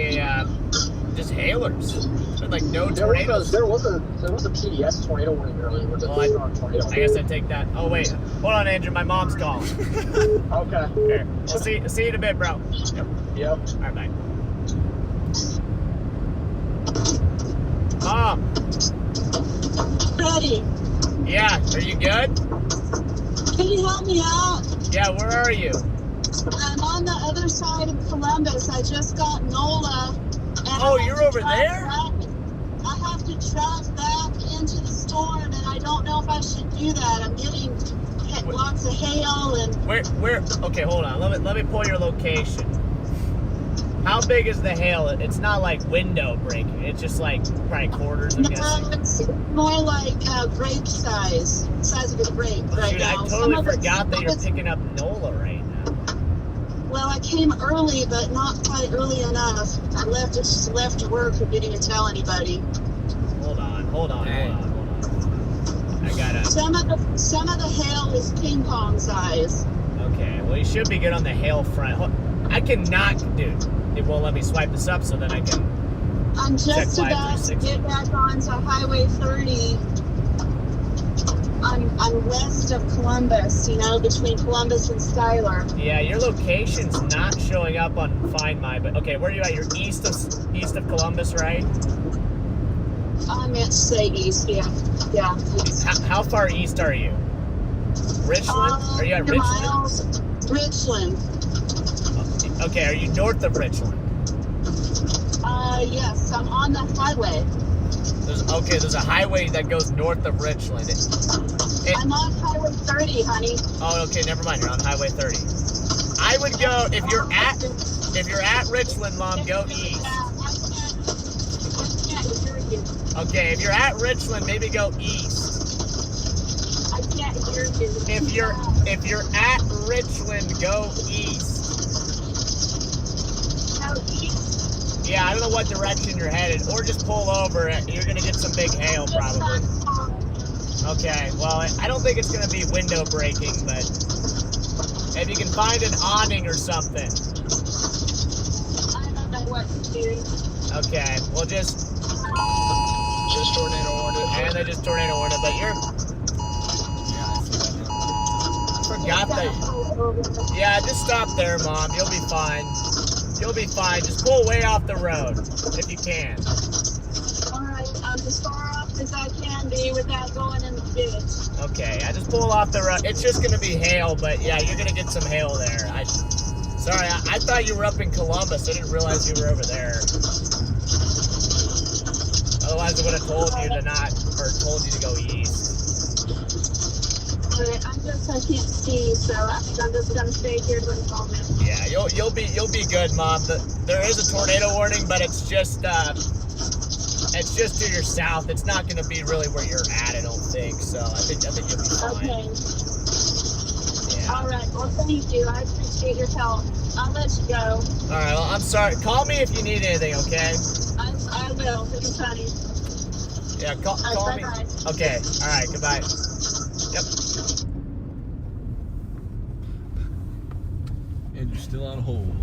just hailers. It's been like no tornadoes. There was a PDS tornado warning earlier. It was a Well, strong tornado. I guess I take that. Oh, wait. Hold on, Andrew. My mom's calling. Okay. Here. We'll see you in a bit, bro. Yep. All right, bye. Mom. Freddy, Yeah, are you good? can you help me out? Yeah, where are you? I'm on the other side of Columbus. I just got NOLA. And Oh, you're over there? I have to track back into the storm, and I don't know if I should do that. I'm getting lots of hail and. Where? Okay, hold on. Let me pull your location. How big is the hail? It's not like window breaking. It's just like probably quarters, I'm guessing. No, it's more like grape size of a grape right Dude, now. I totally forgot that you're picking up NOLA right now. Well, I came early, but not quite early enough. I just left to work and didn't even tell anybody. Hold on. I gotta. Some of the hail is ping pong size. Okay, well you should be good on the hail front. I cannot, dude. It won't let me swipe this up, so then I can. I'm just Check about to 5360. get back onto Highway 30. I'm west of Columbus, between Columbus and Schuyler. Yeah, your location's not showing up on Find My, but okay, where are you at? You're east of Columbus, right? I meant to say east, yeah. East. How far east are you? Richland? Are you at 2 Richland? miles. Richland. Okay, are you north of Richland? Yes, I'm on the highway. There's a highway that goes north of Richland. I'm on Highway 30, honey. Oh, okay, never mind. You're on Highway 30. I would go if you're at Richland, Mom. Go east. I can't hear you. Okay, if you're at Richland, maybe go east. I can't hear you. If you're at Richland, go east. No, east. Yeah, I don't know what direction you're headed, or just pull over. You're gonna get some big hail probably. Okay, well, I don't think it's gonna be window breaking, but if you can find an awning or something. I don't know what to do. Okay, well just tornado warned it. and they just tornado warned it, but you're. Forgot that. Yeah, just stop there, Mom. You'll be fine. You'll be fine. Just pull way off the road if you can. Alright, I'm as far off as I can be without going in the ditch. Okay, I just pull off the road. It's just gonna be hail, but yeah, you're gonna get some hail there. Sorry, I thought you were up in Columbus. I didn't realize you were over there. Otherwise, I would have told you to not, or told you to go east. Alright, I can't see, so I think I'm just gonna stay here for the moment. Yeah, you'll be good, Mom. There is a tornado warning, but it's just to your south. It's not going to be really where you're at, I don't think. So I think you'll be fine. Okay. Yeah. All right. Well, thank you. I appreciate your help. I'll let you go. All right. Well, I'm sorry. Call me if you need anything. Okay. I will. Thanks, honey. Yeah. Call me. Bye-bye. Okay. All right. Goodbye. Yep. And you're still on hold.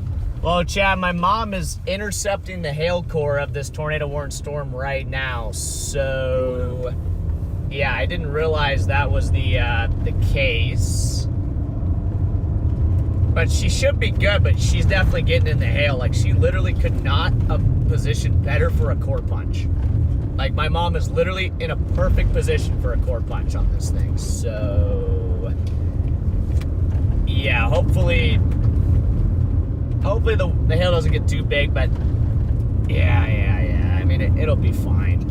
Well, Chad, my mom is intercepting the hail core of this tornado warned storm right now. So, yeah, I didn't realize that was the case. But she should be good, but she's definitely getting in the hail. Like, she literally could not have positioned better for a core punch. Like, my mom is literally in a perfect position for a core punch on this thing. So, yeah, hopefully the hail doesn't get too big, but yeah. I mean, it'll be fine.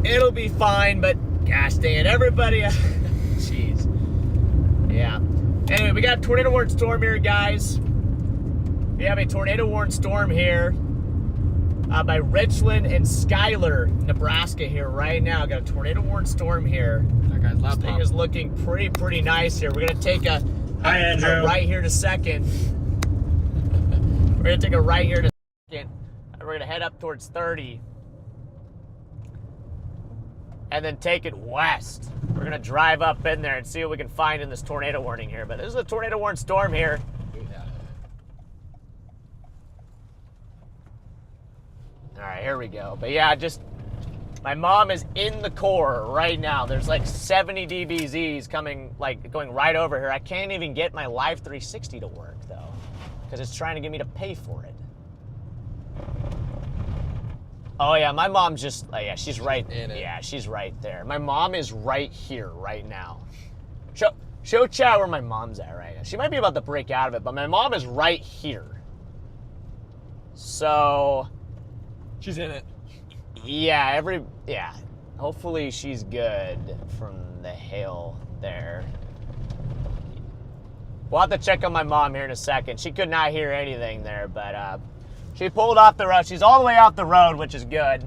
It'll be fine, but gosh dang it, everybody. Jeez. Yeah. Anyway, we got a tornado warning storm here, guys. We have a tornado warning storm here by Richland and Schuyler, Nebraska here right now. Got a tornado warning storm here. That guy's laptop. This thing is looking pretty nice here. We're gonna take a right here in a second. We're gonna take a right here in a second. And we're gonna head up towards 30. And then take it west. We're gonna drive up in there and see what we can find in this tornado warning here. But this is a tornado warning storm here. All right, here we go. But yeah, just my mom is in the core right now. There's like 70 DBZs coming, like going right over here. I can't even get my Live 360 to work though, because it's trying to get me to pay for it. Oh yeah, my mom's just, oh yeah, she's right in it. Yeah, she's right there. My mom is right here right now. Show chat where my mom's at right now. She might be about to break out of it, but my mom is right here. So she's in it. Yeah, hopefully she's good from the hail there. We'll have to check on my mom here in a second. She could not hear anything there, but she pulled off the road. She's all the way off the road, which is good.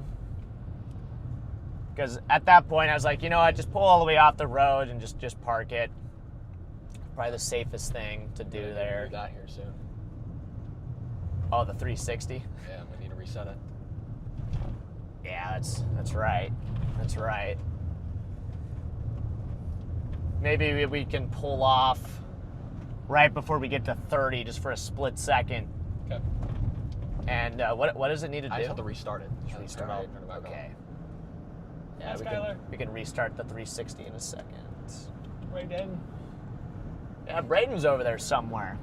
Because at that point, I was like, you know what, just pull all the way off the road and just park it. Probably the safest thing to do there. Got here soon. Oh, the 360? Yeah, we need to reset it. Yeah, that's right. That's right. Maybe we can pull off right before we get to 30, just for a split second. Okay. And what does it need to do? I just have to restart it. Just restart it. Turn it back Okay. on. Yeah, we can restart the 360 in a second. Brayden. Yeah, Braden's over there somewhere.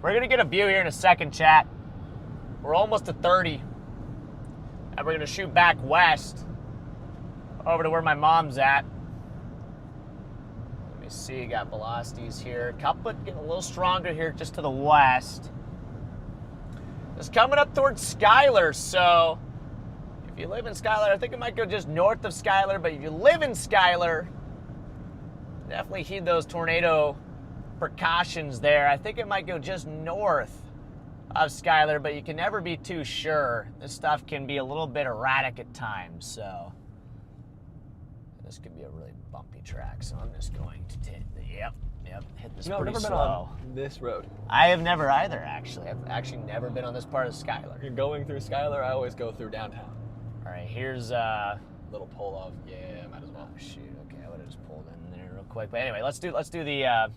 We're gonna get a view here in a second, chat. We're almost to 30. And we're gonna shoot back west over to where my mom's at. Let me see, got velocities here. Couplet getting a little stronger here just to the west. It's coming up towards Schuyler, so if you live in Schuyler, I think it might go just north of Schuyler, but if you live in Schuyler, definitely heed those tornado precautions there. I think it might go just north of Schuyler, but you can never be too sure. This stuff can be a little bit erratic at times, so this could be a really bumpy track. So I'm just going to take the hit this pretty never slow. been on this road. I have never either, actually. I've actually never been on this part of Schuyler. You're going through Schuyler. I always go through downtown. All right, here's little pull off. Yeah, might as well. Oh, shoot. Okay, I would have just pulled in there real quick. But anyway, let's do the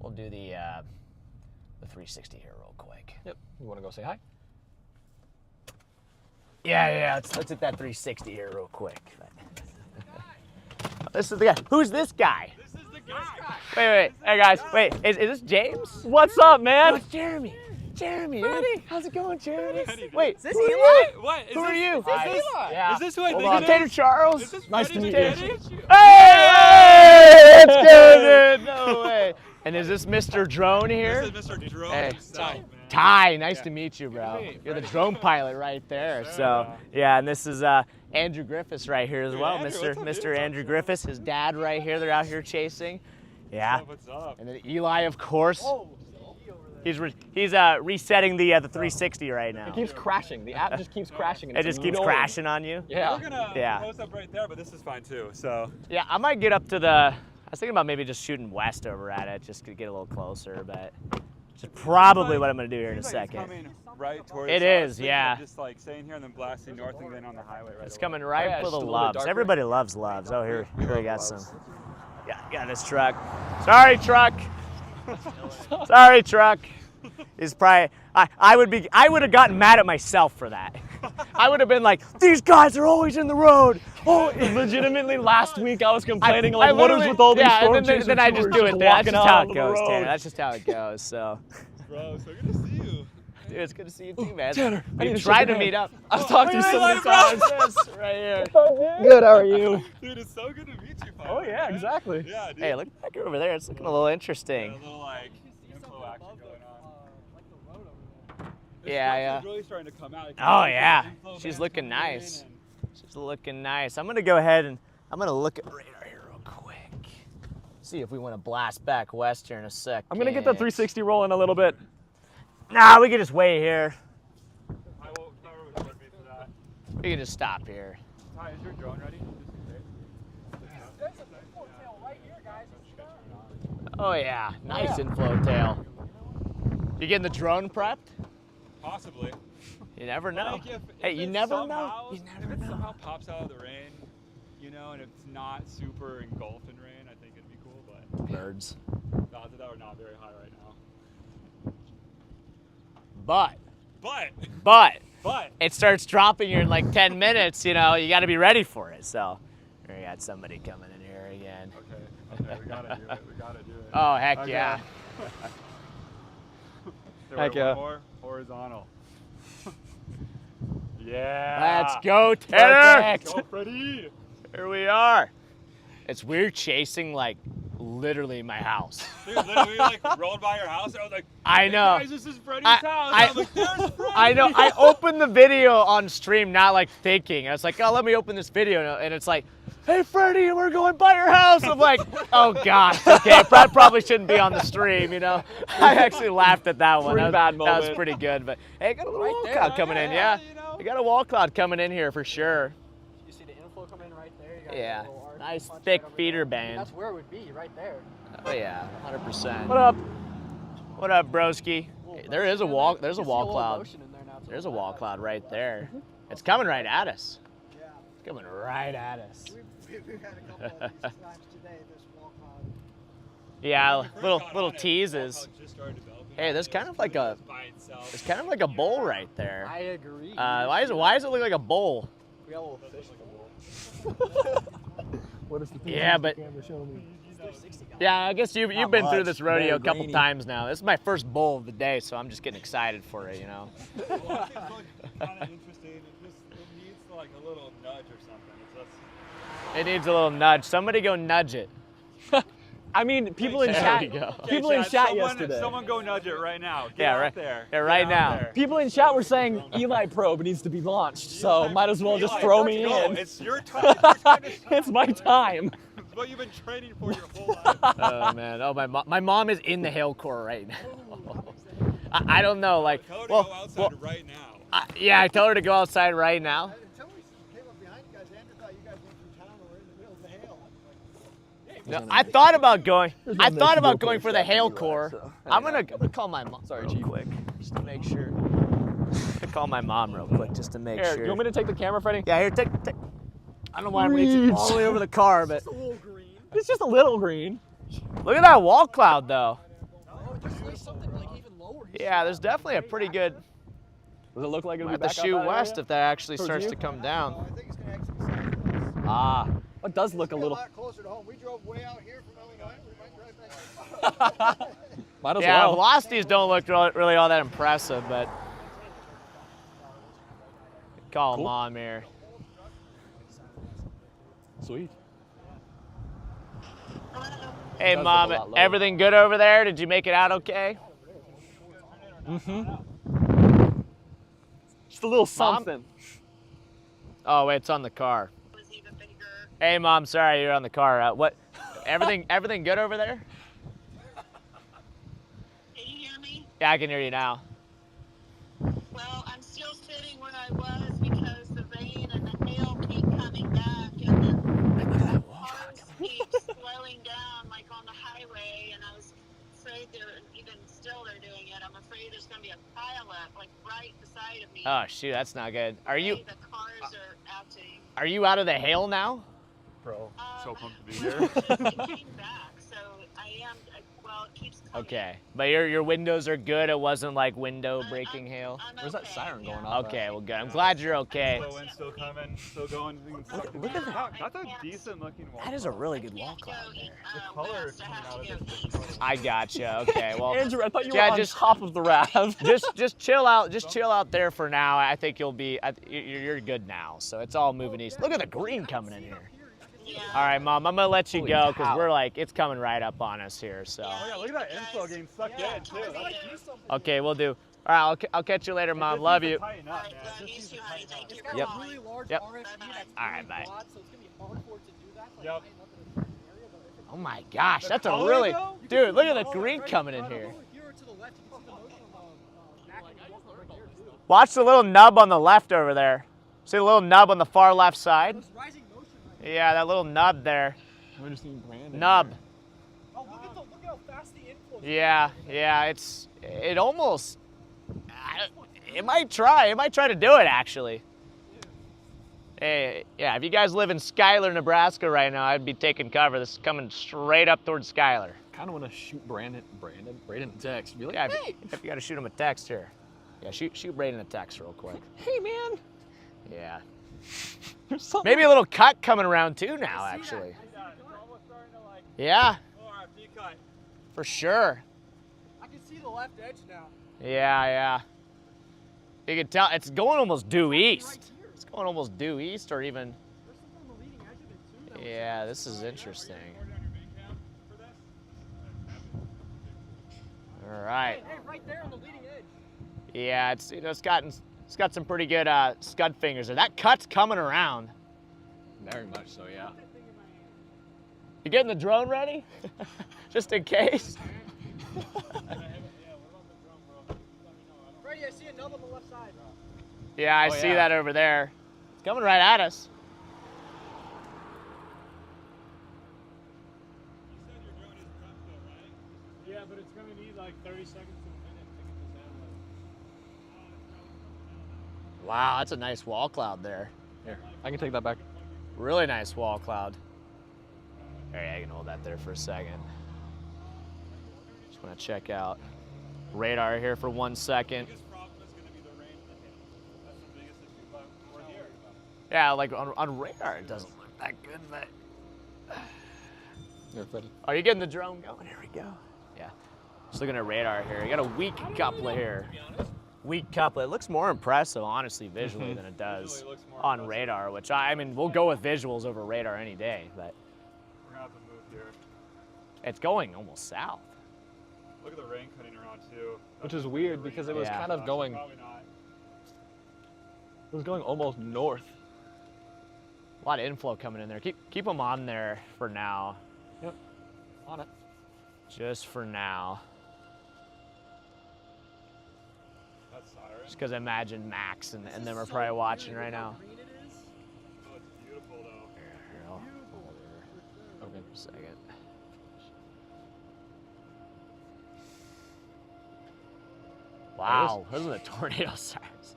we'll do the 360 here real quick. Yep. You want to go say hi? Yeah. Let's hit that 360 here real quick. This is the guy. Who's this guy? This is the guy. Wait. Hey guys, wait. Is this James? What's up, man? Oh, it's Jeremy. Jeremy. How's it going, Jeremy? Freddy. Wait, Is this who are Eli? you? What? Who are you? Is this Eli? Yeah. Is this who I Hold think on. it Tater is? Charles. Is this Nice Freddy to meet you. McKinney? Hey, it's good, dude. No way. And is this Mr. Drone here? This is Mr. Drone Hey. himself, man. Ty, nice to meet you, bro. You're the drone pilot right there. So, yeah, and this is Andrew Griffiths right here as well. Andrew, what's up, Mr. dude? Andrew Griffiths, his dad right here. They're out here chasing. Yeah. What's up? And then Eli, of course. He's resetting the 360 right now. It keeps crashing. The app just keeps crashing. And It just keeps crashing on you. Yeah. We're gonna Yeah. post up right there, but this is fine too. So Yeah, I might get up to the. I was thinking about maybe just shooting west over at it, just to get a little closer, but it's probably what I'm gonna do here in a seems like it's second. coming right towards It us. is, Thinking yeah. of just like staying here and then blasting north and then on the highway right It's away. coming right Yeah, for just the a little bit loves. darker. Everybody loves loves. Oh, here we got some. Yeah, this truck. Sorry, truck. Sorry, truck. Is probably I would have gotten mad at myself for that. I would have been like, these guys are always in the road. Oh, Legitimately, last week I was complaining, I what is literally- with all these yeah, storm and then chasers I who just are do it. That's walking just out how it onto the goes, road? Tanner. That's just how it goes. So, Bro, so good to see you. dude, it's good to see you too, man. Tanner, I need We to tried shake to your meet hand. up. I've talked to you so many Right times. right here. Good, how are you? Dude, it's so good to meet you, pilot. Oh yeah, exactly. Yeah, dude. Hey, look back over there. It's looking a little interesting. Yeah, a little like inflow action going on. Yeah. It's really starting to come out. Like, Oh the yeah, inflow she's bands looking coming in nice. and- She's looking nice. I'm gonna go ahead and I'm gonna look at radar here real quick. See if we want to blast back west here in a sec. I'm gonna get the 360 rolling a little bit. Nah, we can just wait here. I will cover with would be for that. We can just stop here. Ty, is your drone ready? Oh yeah, nice inflow tail. You getting the drone prepped? Possibly. You never know. Like if Hey, you it never somehow, know. You never if it know. somehow pops out of the rain, you know, and it's not super engulfed in rain, I think it'd be cool, but Birds. the odds of that are not very high right now. But But it starts dropping here in like 10 minutes, you know, you got to be ready for it. So, we got somebody coming in here again. okay, we gotta do it. We gotta do it. Oh, heck Okay. yeah. So Heck we're yeah. one more horizontal. Yeah. Let's go, Tanner. Let's go, Freddy. Here we are. It's weird chasing like literally my house. Dude, literally like rolled by your house and I was like, I "Hey, know. guys, this is Freddy's I- house." I- I'm like, "There's Freddy." I know. I opened the video on stream, not like thinking. I was like, oh, let me open this video. And it's like, hey, Freddy, we're going by your house. I'm like, oh, gosh. Okay, that probably shouldn't be on the stream, you know? I actually laughed at that one. Pretty That was bad moment. pretty good. But, hey, I got a little wall there, cloud coming in, yeah. you know. We got a wall cloud coming in here for sure. You see the inflow coming in right there? You got Yeah. a little arc Nice, punch thick right over feeder there. band. That's where it would be, right there. Oh, yeah, 100%. What up? What up, broski? Hey, there is a wall. There's a You can see wall little cloud. motion in there now, too. There's a wall cloud right there. It's coming right at us. It's coming right at us. We've had a couple of these times today, this wall cloud. Yeah, When we first little got little on it, teases. Wall Cloud just started developing. Hey, there's kind of like a By itself. it's kind of like a bowl right there. I agree. Why does it look like a bowl? We got a little fish. What is the Yeah, but yeah, I guess you've been through this rodeo a couple times now. This is my first bowl of the day, so I'm just getting excited for it, you know. Well, it looks kind of interesting. It needs like a little nudge or something. It's just, It needs a little nudge. Somebody go nudge it. I mean, people in There chat. we go. People in chat yesterday. Someone go nudge it right now. Get Yeah, out right there. yeah, Get right out now. there. People in chat were saying Eli probe needs to be launched, so might as well just Eli, throw me go. in. It's your time. Your time to shine. It's my time. It's what you've been training for your whole life. Oh man. Oh my mom is in the hail core right now. I don't know, like Tell her to well, go outside well, right now. yeah, I told her to go outside right now. Until we came up behind you guys, Andrew thought you guys went through town or were in the middle of the hail. No, I thought about going for the hail core. I'm gonna call my mom. Sorry, real quick, just to make sure. Call my mom real quick, just to make Here, sure. you want me to take the camera, Freddie? Yeah, here, take. I don't know why I'm reaching all the way over the car, but It's just a little green. look at that wall cloud, though. Oh, there's like something like even lower. Yeah, there's definitely a pretty good. Does it look like it'll We'll be have to back shoot up that west area? if that actually Towards starts you? to come down. I think it's going to actually be south. Ah. It does look a little. lot closer to home. We drove way out here from Illinois. We might drive back. Might as Yeah, well. velocities don't look really all that impressive, but call mom here. Sweet. Hey, does mom, look a lot lower. everything good over there? Did you make it out okay? Just a little Mom? something. Oh wait, it's on the car. Hey, mom, sorry you're on the car. What? Everything good over there? Can you hear me? Yeah, I can hear you now. Well, I'm still sitting where I was because the rain and the hail keep coming back, and the cars keep slowing down, like on the highway. And I was afraid they're doing it. I'm afraid there's going to be a pileup, like right beside of me. Oh shoot, that's not good. Are you The cars are acting. are you out of the hail now? Bro, so pumped to be It here. came back, so I am. Well, it keeps coming. Okay, but your windows are good. It wasn't like window breaking hail. I'm Where's that okay, siren yeah. going off? Okay, well good. I'm glad you're okay. The wind's still coming, still going. Look at that. That's a decent looking wall. That is a really good I wall can't cloud go there. color west. I coming have out to of go this east. thing. I gotcha. Okay, well, Andrew, I thought you were Yeah, on just- top of the RAV. just chill out. Just chill out there for now. I think you'll be. You're good now. So it's all moving east. Look at the green coming in here. Yeah. All right, Mom, I'm gonna let you Holy go because cow. we're like, it's coming right up on us here. So. Oh yeah, look at that info getting sucked in too. Okay, we'll do. All right, I'll catch you later, Mom. Love you. Tighten All up, right, man. love Just you use too, it honey. tighten Thank up. you for Yep. calling. Really large Yep. RF unit that's All right, bye. quad, so it's gonna be hard for it to do that. Like, Yep. lighten up in a certain area, but if it's Oh my gosh, that's a color, really, though? dude. Look at the green coming in here. over here to the left, you can see the motion back and forth right there too. Watch the little nub on the left over there. See the little nub on the far left side? It's rising motion right Yeah, that little nub there. We're just seeing Brandon. Nub. now. Oh, look how fast the inflow is. Yeah, it almost. It might try to do it actually. Hey, yeah, if you guys live in Schuyler, Nebraska right now, I'd be taking cover. This is coming straight up towards Schuyler. Kind of want to shoot Braden a text. Be like, Yeah, hey, if you got to shoot him a text here. Yeah, shoot Braden a text real quick. hey man. Yeah. There's something. Maybe a little cut coming around too now, actually. Yeah, it's almost starting to like Yeah, RFD cut. for sure. I can see the left edge now. Yeah. You can tell it's going almost due east. Right here. It's going almost due east or even. There's something on the leading edge of it too. Yeah, this is interesting. All right. Hey, right there on the leading edge. Yeah, it's got some pretty good scud fingers there. That cut's coming around. Very much so, yeah. You getting the drone ready? Just in case. Freddy, I see a nub on the left side. Yeah, I see that over there. It's coming right at us. Yeah, but it's gonna need like 30 seconds to a minute to get this animal. Wow, that's a nice wall cloud there. Here, I can take that back. Really nice wall cloud. All right, I can hold that there for a second. Just want to check out radar here for 1 second. Biggest problem is gonna be the range of the hit. That's the biggest issue, but we're here. Yeah, like on radar it doesn't look that good, but. Here, Freddie. Are you getting the drone going? Here we go. Yeah. Just looking at radar here. You got a weak couplet here. Weak couplet. It looks more impressive, honestly, visually than it does Visually looks more on impressive. radar, which I mean, we'll go with visuals over radar any day, but We're gonna have to move here. it's going almost south. Look at the rain cutting around too. Which is weird because it was Yeah. kind of going. Probably not. It was going almost north. A lot of inflow coming in there. Keep them on there for now. Yep. On it. Just for now. That's siren. Just because I imagine Max and them are probably watching right now. Green it is. Oh, it's beautiful though. Here, I'll hold it here. Okay. For a second. Wow, those are the tornado sirens.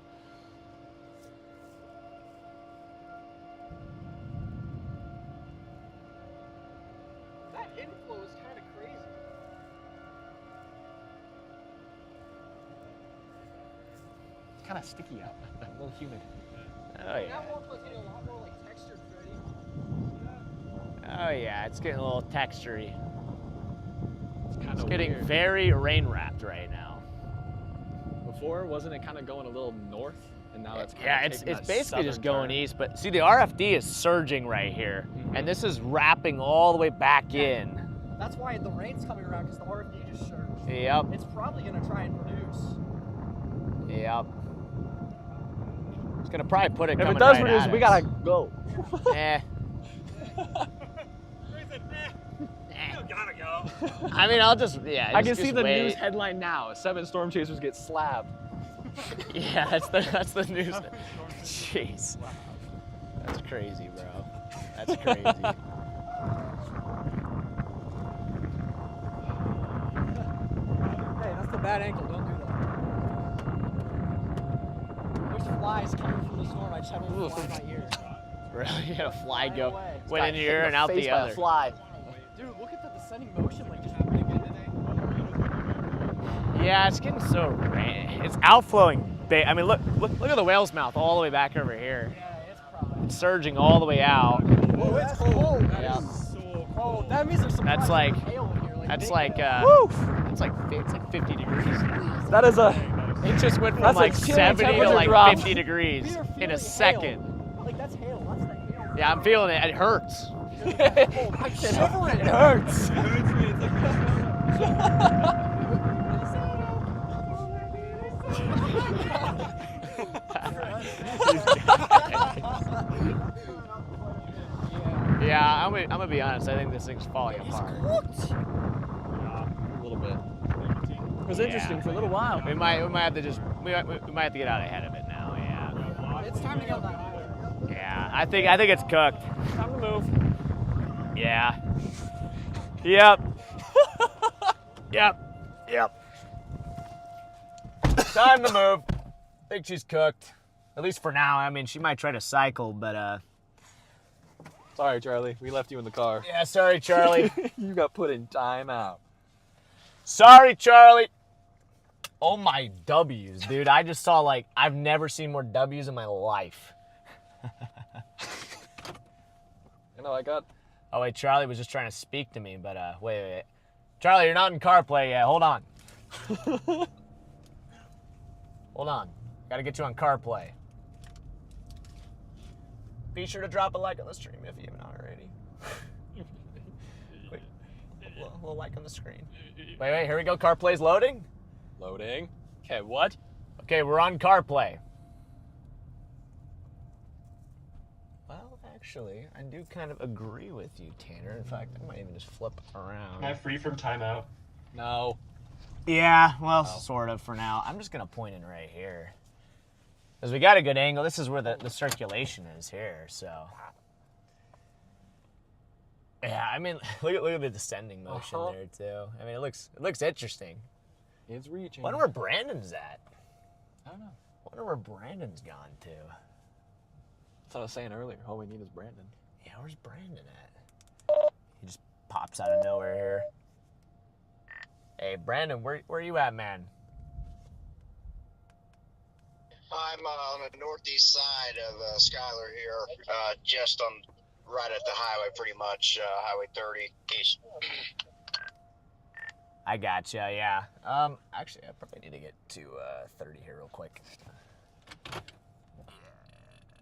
That inflow is kind of crazy. It's kind of sticky out. A little humid. Oh yeah. That wall was getting a lot more like textured, Freddy. Oh yeah, it's getting a little textury. It's kind It's of getting weird. very rain wrapped right now. Before, wasn't it kind of going a little north? And now it's kind Yeah, of it's taking that basically just southern going turn. east, but see the RFD is surging right here, Mhm. and this is wrapping all the way back in. That's why the rain's coming around because the RFD just surged. Yep, It's probably gonna try and produce. yep. It's gonna probably put it If coming it does right produce, at we us. gotta go. Eh. Reason, you gotta go. I mean, I'll just, yeah. I can just see the wait. news headline now: 7 storm chasers get slabbed. Yeah, that's the news. Jeez. That's crazy, bro. That's crazy. Hey, that's the bad angle. Don't do that. There's flies coming from the storm. I just have one fly in my ear. Really? You had a fly Right go, away. went in your ear and out the other. Fly. Dude, look at the descending motion. Like just happening again today. Yeah, it's getting so rain. It's outflowing. I mean, look at the whale's mouth all the way back over here. Yeah, it's probably. It's surging all the way out. Whoa, it's cold. Yeah. So Oh, that means there's some. That's flies like- hail in here. That's big like, hail. it's like 50 degrees. That is a. It just went from That's a like chilly 70 to temperature like drop. 50 degrees We are in feeling a second. Hail. Like that's hail. That's the hail Yeah, I'm feeling it. It hurts. I'm shivering. It hurts. Yeah, I'm gonna be honest. I think this thing's falling apart. A little bit. It was interesting for a little while. We might have to get out ahead of it now. Yeah. It's time to get that. Yeah, I think it's cooked. Time to move. Yeah. Yep. Yep. Time to move. I think she's cooked. At least for now. I mean, she might try to cycle, but Sorry, Charlie. We left you in the car. yeah, sorry, Charlie. You got put in timeout. Sorry, Charlie. Oh my W's, dude. I just saw I've never seen more W's in my life. You know, I got. Oh wait, Charlie was just trying to speak to me, but wait. Charlie, you're not in CarPlay yet. Hold on. Hold on. Gotta get you on CarPlay. Be sure to drop a like on the stream if you haven't already. Wait, a little like on the screen. Wait, here we go. CarPlay's loading. Loading. Okay, what? Okay, we're on CarPlay. Well, actually, I do kind of agree with you, Tanner. In fact, I might even just flip around. Am I free from timeout? No. Yeah, well, sort of for now. I'm just going to point in right here. Because we got a good angle. This is where the circulation is here, so. Yeah, I mean, look at the descending motion there, too. I mean, it looks interesting. It's reaching. Wonder where Brandon's at. I don't know. Wonder where Brandon's gone to. That's what I was saying earlier. All we need is Brandon. Yeah, where's Brandon at? He just pops out of nowhere here. Hey, Brandon, where are you at, man? I'm on the northeast side of Schuyler here, just on right at the highway, pretty much, Highway 30 east. I gotcha, yeah. Actually, I probably need to get to 30 here real quick.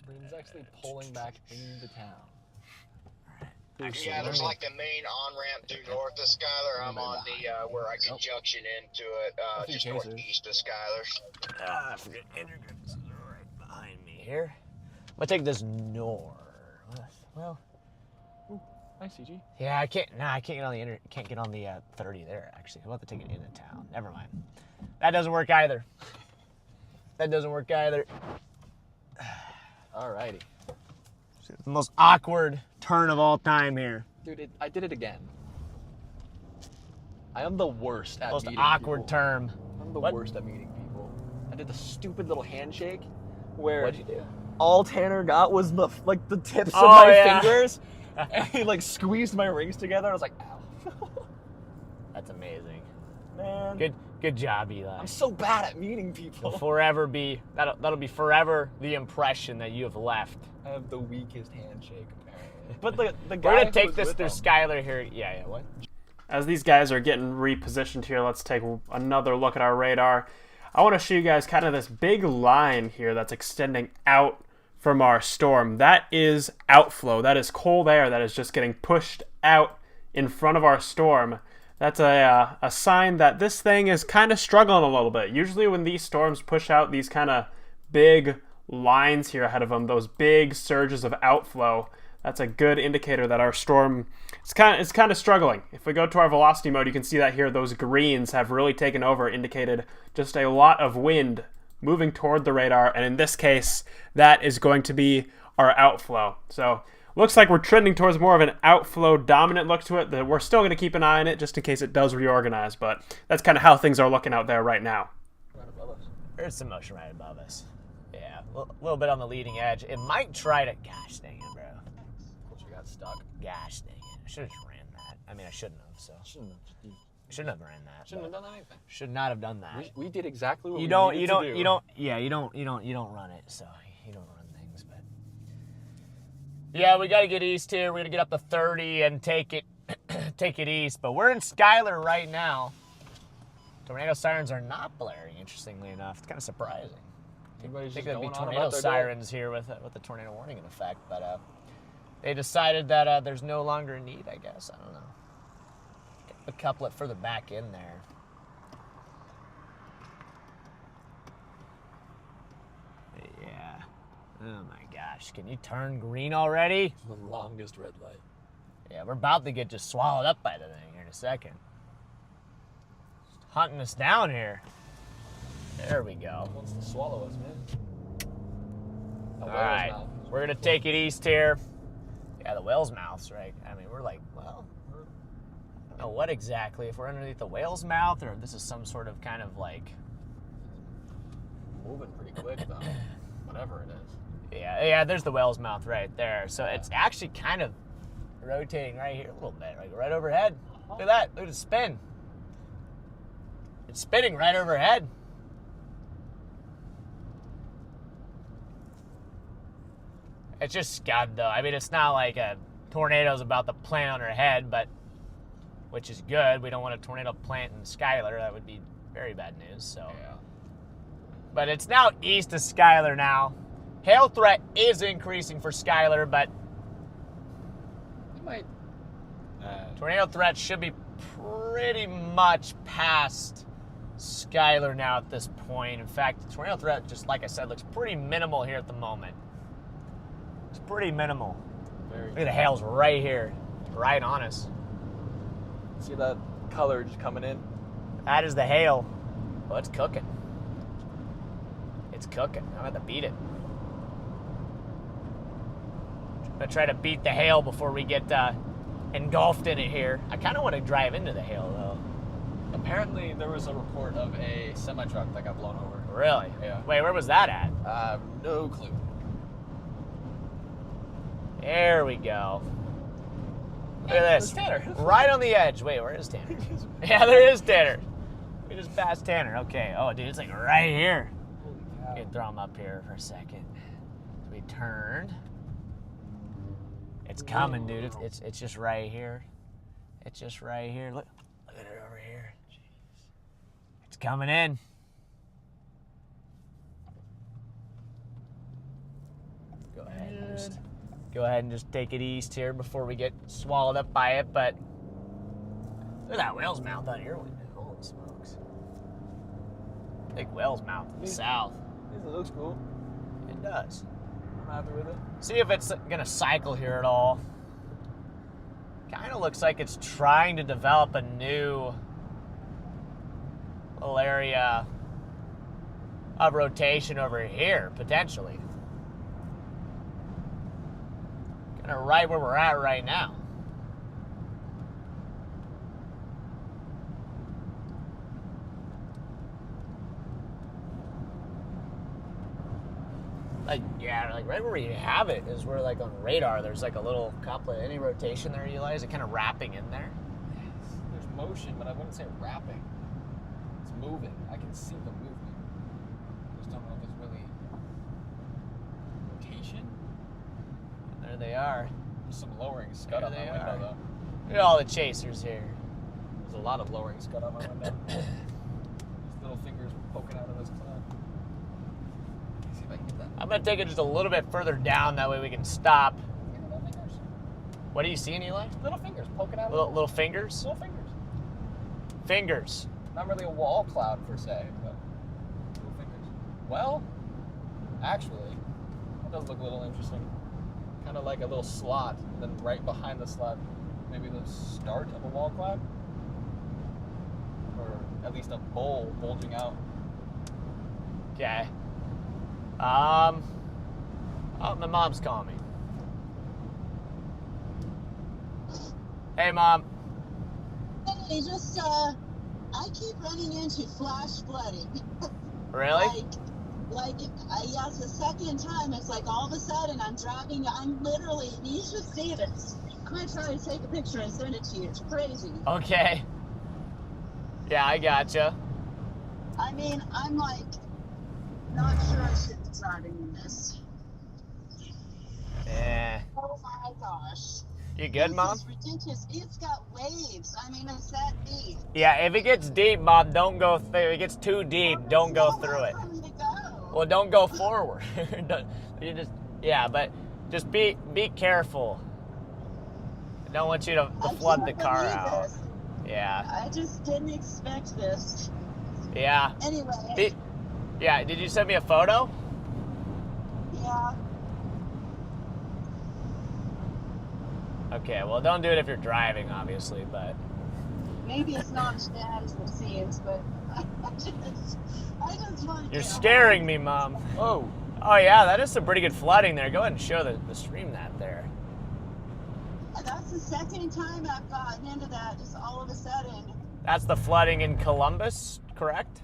Brandon's actually pulling back into town. Yeah, there's like the main on-ramp due north of Schuyler. I'm on the, where I can junction into it, just northeast of Schuyler. I forget Andrew is right behind me here. I'm gonna take this north. Well, Hi, CG. yeah, I can't get on the can't get on the 30 there. Actually, I'm about to take it into town. Never mind. That doesn't work either. Alrighty. The most awkward turn of all time here. Dude, I did it again. I am the worst at Most meeting awkward people. term. I'm the worst at meeting people. I did the stupid little handshake where What'd you do? all Tanner got was the tips of Oh, my yeah. fingers, and he squeezed my rings together. I was like, ow. That's amazing. Man, Good job, Eli. I'm so bad at meeting It'll people. forever be that'll be forever the impression that you have left. I have the weakest handshake, apparently. But the guy We're gonna who take was this with through him- Schuyler here. Yeah, what? As these guys are getting repositioned here, let's take another look at our radar. I want to show you guys kind of this big line here that's extending out from our storm. That is outflow. That is cold air that is just getting pushed out in front of our storm. That's a sign that this thing is kind of struggling a little bit. Usually when these storms push out these kind of big lines here ahead of them, those big surges of outflow, that's a good indicator that our storm is kind of struggling. If we go to our velocity mode, you can see that here those greens have really taken over, indicated just a lot of wind moving toward the radar, and in this case, that is going to be our outflow. So looks like we're trending towards more of an outflow dominant look to it. We're still going to keep an eye on it just in case it does reorganize, but that's kind of how things are looking out there right now. Right above us. There's some motion right above us. Yeah, a little bit on the leading edge. It might try to. Gosh dang it, bro. Closer got stuck. Gosh dang it. I should have just ran that. I mean, I shouldn't have. So Shouldn't shouldn't have ran that. have done anything. Should not have done that. We did exactly what You we don't needed to do. you don't run it. So you don't run things, but yeah, we got to get east here. We're gonna get up to 30 and take it east. But we're in Schuyler right now. Tornado sirens are not blaring. Interestingly enough, it's kind of surprising. Everybody's I think just there'd be going on tornado about their day. sirens here with the tornado warning in effect, but They decided that there's no longer a need, I guess. I don't know. Get the couplet further back in there. Yeah. Oh my gosh. Can you turn green already? The longest red light. Yeah, we're about to get just swallowed up by the thing here in a second. Just hunting us down here. There we go. Wants to swallow us, man. All right. We're going to take it east here. Yeah, the whale's mouth's right. I mean, we're like, well, I don't know what exactly. If we're underneath the whale's mouth or if this is some sort of kind of like... Moving pretty quick, though. Whatever it is. Yeah, there's the whale's mouth right there. So it's actually kind of rotating right here a little bit, like right overhead. Look at that. Look at it spin. It's spinning right overhead. It's just scud, though. I mean, it's not like a tornado's about to plant on her head, but which is good. We don't want a tornado plant in Schuyler. That would be very bad news. So, Yeah. But it's now east of Schuyler now. Hail threat is increasing for Schuyler, but It might. tornado threat should be pretty much past Schuyler now at this point. In fact, the tornado threat, just like I said, looks pretty minimal here at the moment. It's pretty minimal. Very. Look at the hail's right here, right on us. See that color just coming in? That is the hail. Oh, it's cooking. It's cooking. I'm about to beat it. I'm gonna try to beat the hail before we get engulfed in it here. I kind of want to drive into the hail, though. Apparently, there was a report of a semi-truck that got blown over. Really? Yeah. Wait, where was that at? No clue. There we go. Look at this. There's Tanner. Right on the edge. Wait, where is Tanner? Yeah, there is Tanner. We just passed Tanner. Okay. Oh, dude, it's like right here. Holy cow. We can throw him up here for a second. We turned. It's coming, dude. It's just right here. It's just right here. Look at it over here. Jeez. It's coming in. Go ahead and just take it east here before we get swallowed up by it. But look at that whale's mouth out here. Holy smokes! Big whale's mouth in the south. It looks cool. It does. I'm happy with it. See if it's gonna cycle here at all. Kind of looks like it's trying to develop a new little area of rotation over here, potentially. Kind of right where we're at right now. Like right where we have it is where, like, on radar, there's like a little couplet. Any rotation there, Eli? Is it kind of wrapping in there? There's motion, but I wouldn't say wrapping. It's moving. I can see the movement. I just don't know if it's really rotation. There they are. There's some lowering scud on my There they window, are. though. Look at all the chasers here. There's a lot of lowering scud on my window. These little fingers poking out of this cloud. Let me see if I can get that. I'm gonna take it just a little bit further down, that way we can stop. Little fingers. What are you seeing, Eli? Little fingers poking out of Little fingers? Little fingers. Fingers. Not really a wall cloud per se, but little fingers. Well, actually, that does look a little interesting. Kind of like a little slot, and then right behind the slot, maybe the start of a wall cloud, or at least a bowl bulging out. Okay. Oh, my mom's calling me. Hey, Mom. Hey, just, I keep running into flash flooding. Really? Yeah, it's the second time. It's like all of a sudden I'm literally, you should see this. I'm going to try to take a picture and send it to you. It's crazy. Okay. Yeah, I gotcha. I mean, I'm like, not sure I should be driving in this. Yeah. Oh my gosh. You good, Mom? It's ridiculous. It's got waves. I mean, it's that deep. Yeah, if it gets deep, Mom, don't go through. If it gets too deep, don't go through it. For me to go. Well, don't go forward. But just be careful. Don't want you to flood the car out. This. Yeah. I just didn't expect this. Yeah. Anyway. Yeah, did you send me a photo? Yeah. Okay, well, don't do it if you're driving, obviously, but... Maybe it's not as bad as it seems, but I just want to... You're scaring me, Mom. Oh. Oh, yeah, that is some pretty good flooding there. Go ahead and show the stream that there. That's the second time I've gotten into that, just all of a sudden. That's the flooding in Columbus, correct?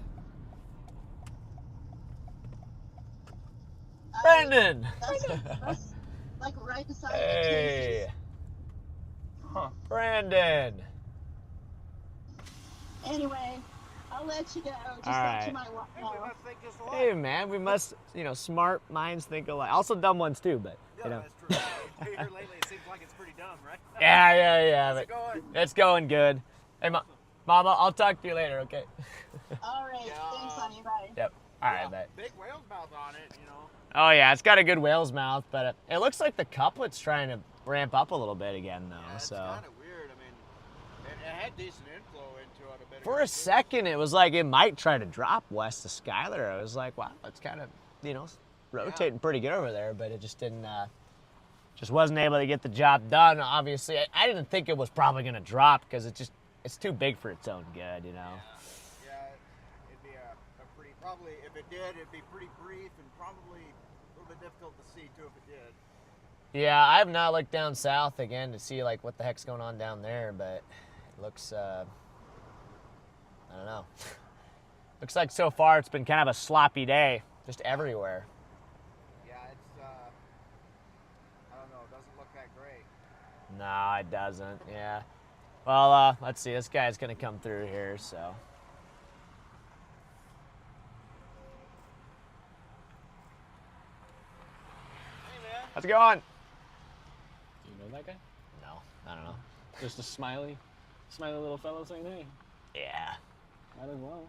Brandon! That's like right beside Hey. Huh. Brandon. Anyway, I'll let you go. Just All let right. my walk. Hey, man, we must, smart minds think alike. Also dumb ones, too, but, That's true. Here lately, it seems like it's pretty dumb, right? Yeah. How's it going? It's going good. Hey, Mama, I'll talk to you later, okay? All right. Thanks, honey. Bye. Yep. All right, bet. Big whale's mouth on it, Oh, yeah, it's got a good whale's mouth, but it looks like the couplet's trying to ramp up a little bit again, though. Yeah, it's so kind of weird. I mean, it had decent inflow into it a bit. for a second, it was like it might try to drop west of Schuyler. I was like, wow, it's kind of, rotating pretty good over there, but it just didn't, just wasn't able to get the job done. Obviously, I didn't think it was probably going to drop because it's too big for its own good, Yeah, it'd be a pretty, probably, if it did, it'd be pretty brief and probably a little bit difficult to see, too, if it did. Yeah, I have not looked down south again to see, like, what the heck's going on down there, but it looks, I don't know. Looks like so far it's been kind of a sloppy day, just everywhere. Yeah, it's, I don't know, it doesn't look that great. No, it doesn't, yeah. Well, let's see, this guy's gonna come through here, so. Hey, man. How's it going? Do you know that guy? No, I don't know. Just a smiley little fellow saying, hey. Yeah. Might as well.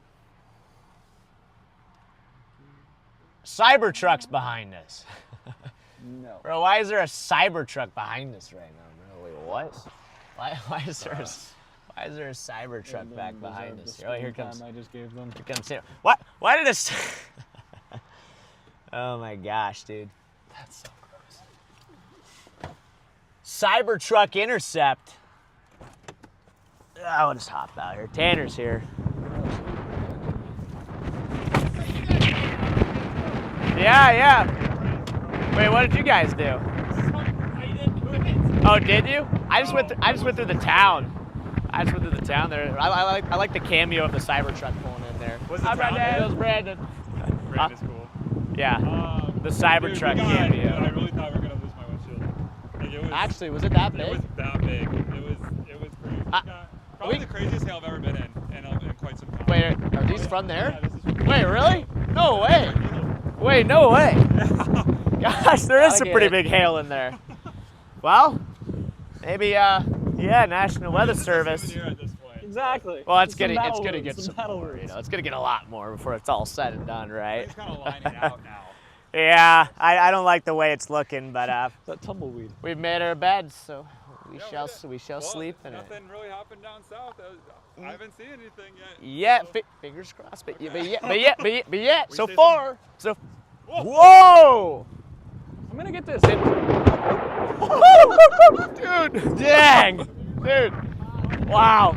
Cybertruck's behind us. No. Bro, why is there a Cybertruck behind us right now, bro? Wait, what? Why is there a Cybertruck back behind us? Oh, here comes. I just gave them. Here comes. What? Why did this? Oh my gosh, dude. That's so gross. Cybertruck intercept. I'll just hop out here. Tanner's here. Yeah. Wait, what did you guys do? Oh, did you? I just went through the town. There. I like the cameo of the Cybertruck pulling in there. Was it Brandon? It was Brandon. Brandon's cool. Yeah. The Cybertruck cameo. I really thought we were gonna lose my windshield. Like, it was, Actually, was it that big? It was that big. It was crazy. Probably the craziest hail I've ever been in quite some time. Wait, are these from there? Yeah, this is from Wait, really? No way. Wait, no way. Gosh, there is some pretty big hail in there. Well, maybe, National Weather Service. At this point. Exactly. Well, it's gonna get some battle more, words. It's gonna get a lot more before it's all said and done, right? It's kind of lining out now. Yeah, I don't like the way it's looking, but That tumbleweed. we've made our beds, so we shall Well, sleep in it. Nothing really happened down south. I haven't seen anything yet. Yeah, so. fingers crossed, but yeah. So say far, whoa! I'm gonna get this. Dude, dang, dude, wow.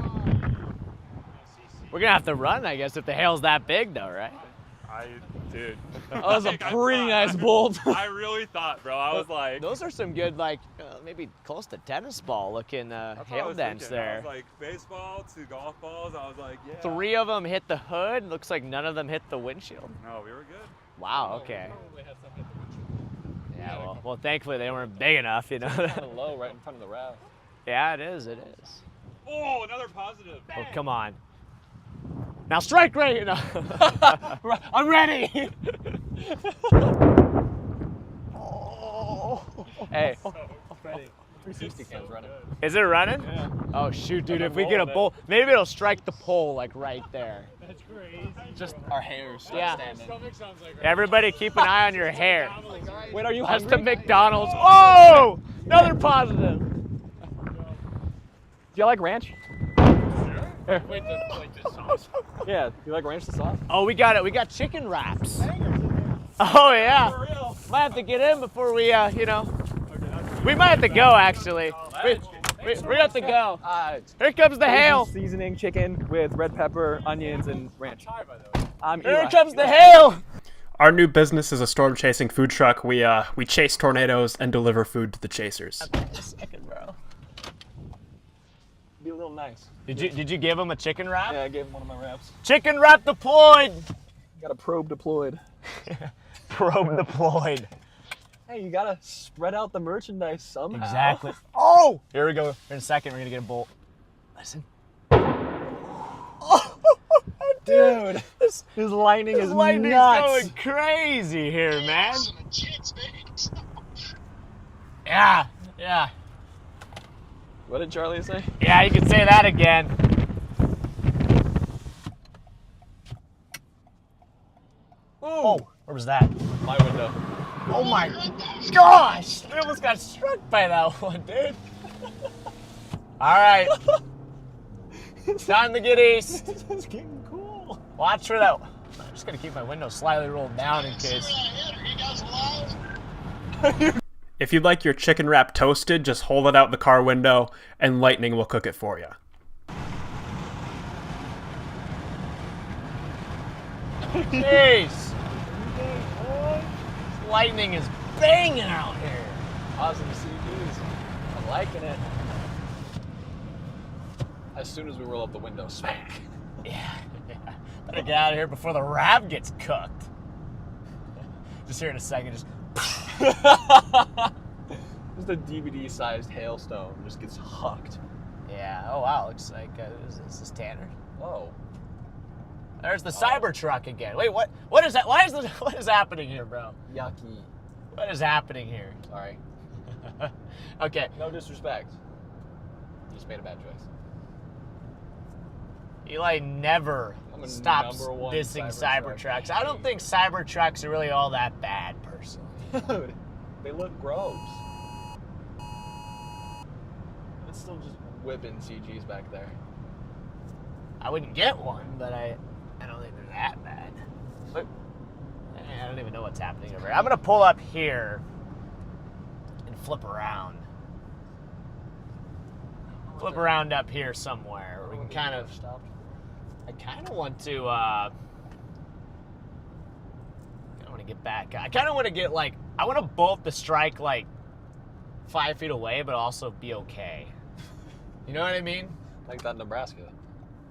We're gonna have to run, I guess, if the hail's that big, though, right? Dude. That was a pretty nice bolt. I really thought, bro. I was like, Those are some good, like, maybe close to tennis ball looking that's what I hail was dents thinking. I there. was like, baseball, 2 golf balls. I was like, yeah. 3 of them hit the hood. Looks like none of them hit the windshield. No, we were good. Wow. Okay. Probably had some hit the windshield. Yeah. Well, thankfully they weren't big enough, you know. Kind of low, right in front of the raft. Yeah, it is. It is. Oh, another positive. Oh, come on. Now strike rate. No. I'm ready. Hey. Freddy. 360 cam's running. Is it running? Yeah. Oh shoot, dude! I've If been we get a rolling it. bowl, maybe it'll strike the pole like right there. That's crazy. Just our hairs. Yeah. Standing. Everybody, keep an eye on your hair. Wait, are you That's hungry? the McDonald's. Oh, another positive. you like ranch? Sure. Wait, the sauce? Yeah, do you like ranch the sauce? Oh, we got it. We got chicken wraps. Oh, yeah. Might have to get in before we, you know. We might have to go, actually. We have to go. Here comes the hail. Seasoning chicken with red pepper, onions, and ranch. Here comes the hail. Our new business is a storm chasing food truck. We chase tornadoes and deliver food to the chasers. Second, bro. Be a little nice. Did you give him a chicken wrap? Yeah, I gave him one of my wraps. Chicken wrap deployed. Got a probe deployed. Probe deployed. Hey, you gotta spread out the merchandise somehow. Exactly. Oh! Here we go. In a second, we're gonna get a bolt. Listen. Oh, dude, his lightning is lightning's nuts. Going crazy here, man. Yeah, yeah. What did Charlie say? Yeah, you can say that again. Oh, where was that? My window. Oh my gosh! We almost got struck by that one, dude. All right. Time to get east. This is getting cool. Watch for that. I'm just gonna keep my window slightly rolled down in case. If you'd like your chicken wrap toasted, just hold it out the car window and lightning will cook it for you. Jeez. Lightning is banging out here. Awesome CDs. I'm liking it. As soon as we roll up the window, smack. Yeah. Better get out of here before the wrap gets cooked. Just here in a second, just. Just a DVD-sized hailstone just gets hucked. Yeah. Oh wow. Looks like is this Tanner? Oh. There's the Cybertruck again. Wait, what is that? What is happening here, bro? Yucky. What is happening here? Sorry. Okay. No disrespect. You just made a bad choice. Eli never stops dissing Cybertrucks. I don't think Cybertrucks are really all that bad, personally. Dude, they look gross. It's still just whipping CGs back there. I wouldn't get one, but I don't think they're that bad. But I don't even know what's happening over here. I'm gonna pull up here and flip around. Flip around up here somewhere where we can kind of. I kind of want to. I want to get back. I kind of want to get like. I want to bolt the strike like 5 feet away, but also be okay. You know what I mean? Like that Nebraska.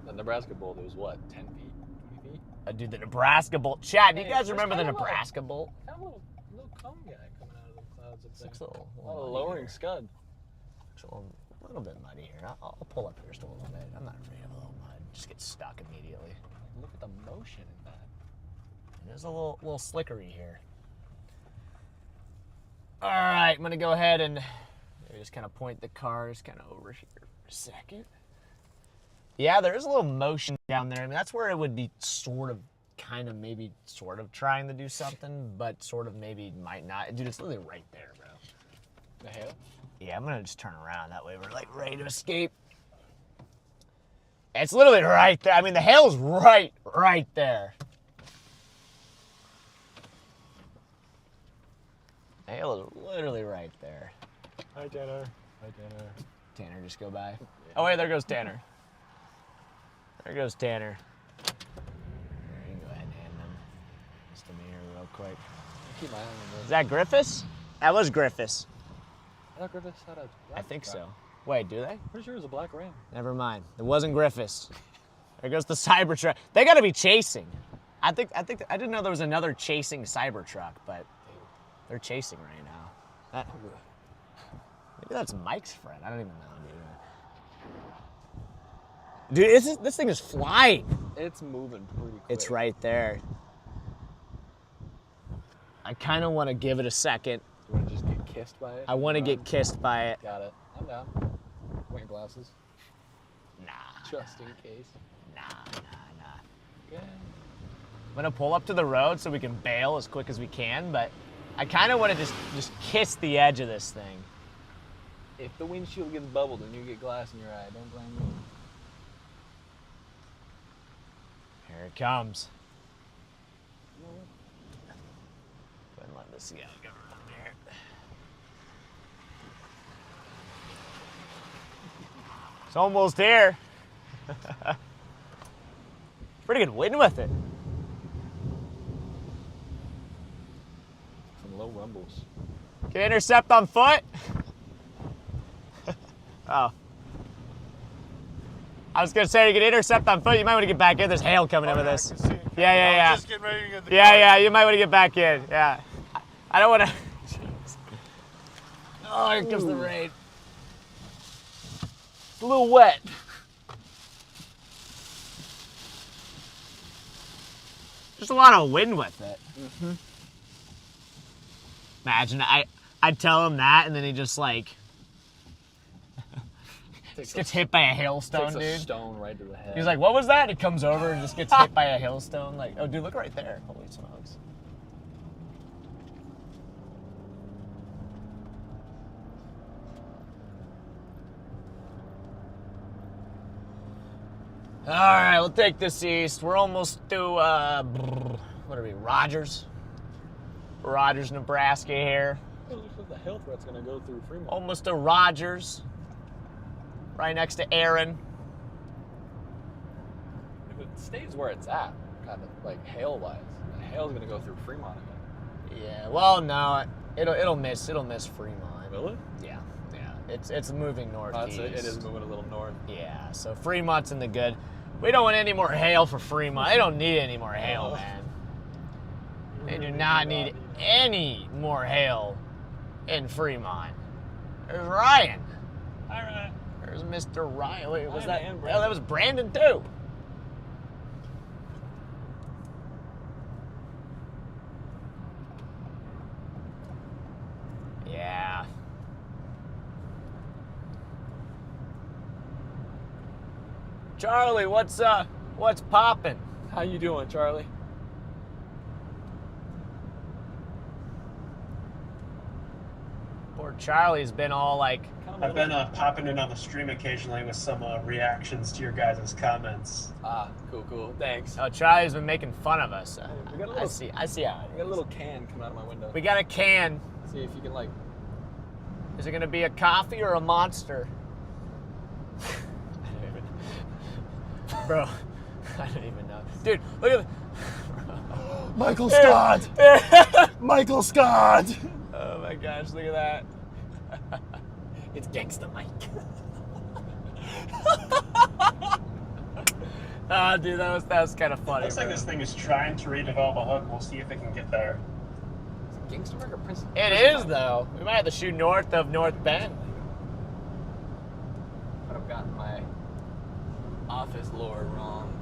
The Nebraska bolt was what, 10 feet, 20 feet? Dude, the Nebraska bolt. Chad, do you guys remember the Nebraska bolt? Kind of a little cone guy coming out of the clouds up there. Looks a little lowering scud. Looks a little bit muddy here. I'll pull up here just a little bit. I'm not afraid of a little mud. Just get stuck immediately. Look at the motion in that. There's a little slickery here. All right, I'm gonna go ahead and just kind of point the cars kind of over here for a second. Yeah, there is a little motion down there. I mean, that's where it would be sort of trying to do something, but sort of maybe might not. Dude, it's literally right there, bro. The hail? Yeah, I'm gonna just turn around. That way we're like ready to escape. It's literally right there. I mean, the hail's right there. The hail is literally right there. Hi, Tanner. Hi, Tanner. Tanner just go by. Oh, wait, there goes Tanner. There goes Tanner. There, you can go ahead and hand them just a mirror real quick. Keep my eye on this. Is that Griffiths? That was Griffiths. I thought Griffiths had a I think so. Wait, do they? Pretty sure it was a black ram. Never mind. It wasn't Griffiths. There goes the Cybertruck. They got to be chasing. I didn't know there was another chasing Cybertruck, but they're chasing right now. Maybe that's Mike's friend. I don't even know, dude. Dude, this thing is flying. It's moving pretty quick. It's right there. I kind of want to give it a second. You want to just get kissed by it? I want to get kissed by it. Got it. I'm down. Wearing glasses? Nah. Just in case. Nah. Okay. I'm going to pull up to the road so we can bail as quick as we can, but I kind of want to just kiss the edge of this thing. If the windshield gets bubbled and you get glass in your eye, don't blame me. Here it comes. Go ahead and let this guy go around here. It's almost here. Pretty good wind with it. Some low rumbles. Can intercept on foot? Oh. I was gonna say you can intercept on foot. You might want to get back in. There's hail coming over this. Yeah. Just getting ready to get the Yeah. You might want to get back in. Yeah. I don't want to. Oh, here comes the rain. It's a little wet. Just a lot of wind with it. Mm-hmm. Imagine I'd tell him that, and then he just like gets hit by a hailstone, Takes a dude. stone right to the head. He's like, "What was that?" He comes over and just gets hit by a hailstone. Like, oh, dude, look right there. Holy smokes. All right, we'll take this east. We're almost to, what are we, Rogers? Rogers, Nebraska here. It looks like the hail threat's gonna go through Fremont. Almost to Rogers. Right next to Aaron. If it stays where it's at, kind of like hail-wise, the hail's gonna go through Fremont again. Yeah, well, no, it'll miss Fremont. Will it? Yeah. It's moving northeast. It is moving a little north. Yeah, so Fremont's in the good. We don't want any more hail for Fremont. They don't need any more hail, man. They do not need any more hail in Fremont. There's Ryan. All right. There's Mr. Ryan. Wait, was that? And Oh, that was Brandon too. Yeah. Charlie, what's poppin'? How you doing, Charlie? Poor Charlie's been all like. I've been popping in on the stream occasionally with some reactions to your guys' comments. Ah, cool. Thanks. Oh, Charlie's been making fun of us. We got a little, I see how I got a little can coming out of my window. We got a can. See if you can like. Is it gonna be a coffee or a Monster? Bro, I don't even know. Dude, look at Michael Scott! Michael Scott! Oh my gosh, look at that. It's Gangsta Mike. Ah, dude, that was kind of funny. Looks like this thing is trying to redevelop a hook. We'll see if it can get there. Is it Gangsta Mike or Prince? It is, though. We might have to shoot north of North Bend. But I've gotten my office lore wrong.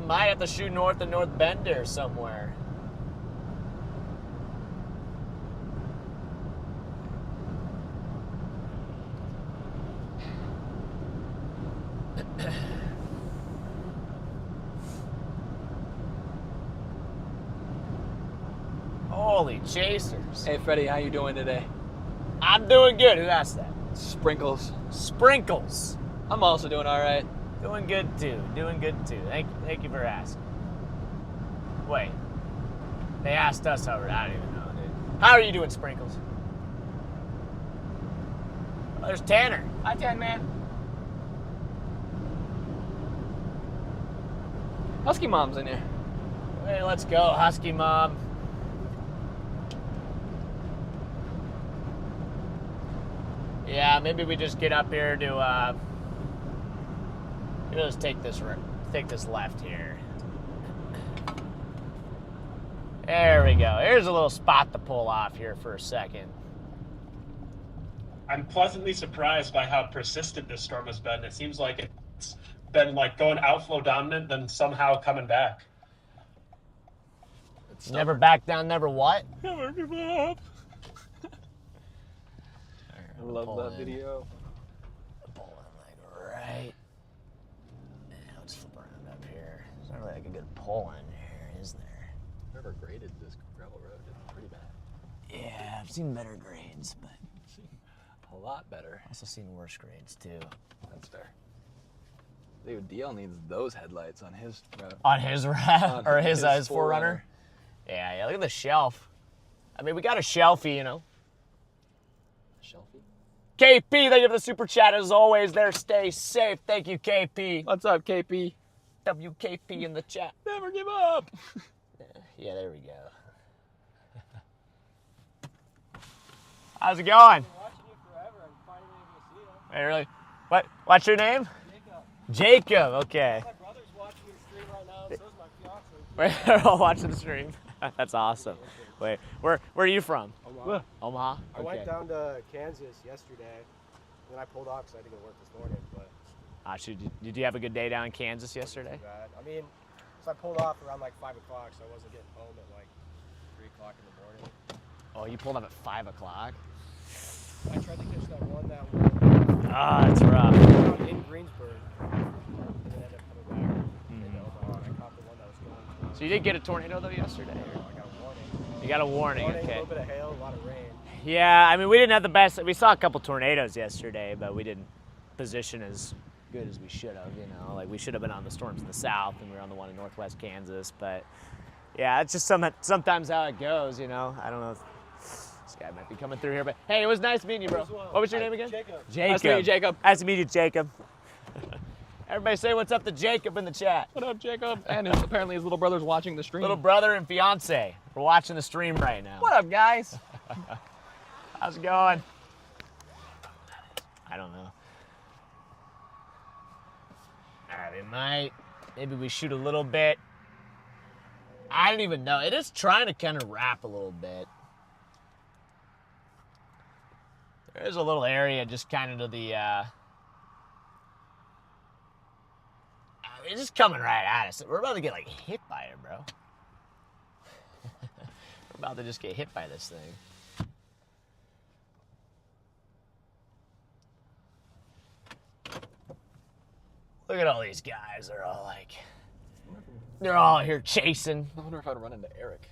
Might have to shoot north of North Bend there somewhere. Holy chasers. Hey, Freddy, how you doing today? I'm doing good. Who asked that? Sprinkles. Sprinkles. I'm also doing all right. Doing good too. Thank you for asking. Wait. They asked us already. I don't even know, dude. How are you doing, Sprinkles? Oh, there's Tanner. Hi, Tan Man. Husky Mom's in here. Hey, let's go, Husky Mom. Yeah, maybe we just get up here to, maybe let's take this left here. There we go. Here's a little spot to pull off here for a second. I'm pleasantly surprised by how persistent this storm has been. It seems like it's been like going outflow dominant, then somehow coming back. It's never back down, never what? Never give up. I love that video. Pull in like right. Yeah, let's flip around up here. There's not really like a good pull in here, is there? Whoever graded this gravel road did pretty bad. Yeah, I've seen better grades, but A lot better. Also seen worse grades too. That's fair. Dude, DL needs those headlights on his On his RAV or his 4Runner. Yeah, look at the shelf. I mean, we got a shelfie, you know. Shelfie? KP, thank you for the super chat as always. There, stay safe. Thank you, KP. What's up, KP? WKP in the chat. Never give up. Yeah, there we go. How's it going? Hey, really? What? What's your name? Jacob. Okay. My brother's watching your stream right now, and so is my fiance. We're all watching the stream. That's awesome. Wait, where are you from? Omaha. Omaha? I went down to Kansas yesterday, and then I pulled off because I had to go to work this morning. But Did you have a good day down in Kansas yesterday? bad. I mean, so I pulled off around like 5 o'clock, so I wasn't getting home at like 3 o'clock in the morning. Oh, you pulled up at 5 o'clock? I tried to catch that one. Ah, that's rough. Out in Greensburg, and then ended up coming back into Omaha, and I caught the one that was going. So you did get a tornado though yesterday? I got a warning. You got a warning, A okay. little bit of hail, a lot of rain. Yeah, I mean, we didn't have the best. We saw a couple tornadoes yesterday, but we didn't position as good as we should have, you know. Like, we should have been on the storms in the south, and we were on the one in northwest Kansas. But, yeah, it's just sometimes how it goes, you know. I don't know if this guy might be coming through here. But, hey, it was nice meeting you, bro. What was your name again? Jacob. Jacob. Nice to meet you, Jacob. Nice to meet you, Jacob. Everybody say what's up to Jacob in the chat. What up, Jacob? And apparently his little brother's watching the stream. Little brother and fiance. We're watching the stream right now. What up, guys? How's it going? I don't know. All right, maybe we shoot a little bit. I don't even know. It is trying to kind of wrap a little bit. There's a little area just kind of to the, it's just coming right at us. We're about to get like hit by it, bro. We're about to just get hit by this thing. Look at all these guys. They're all here chasing. I wonder if I'd run into Eric.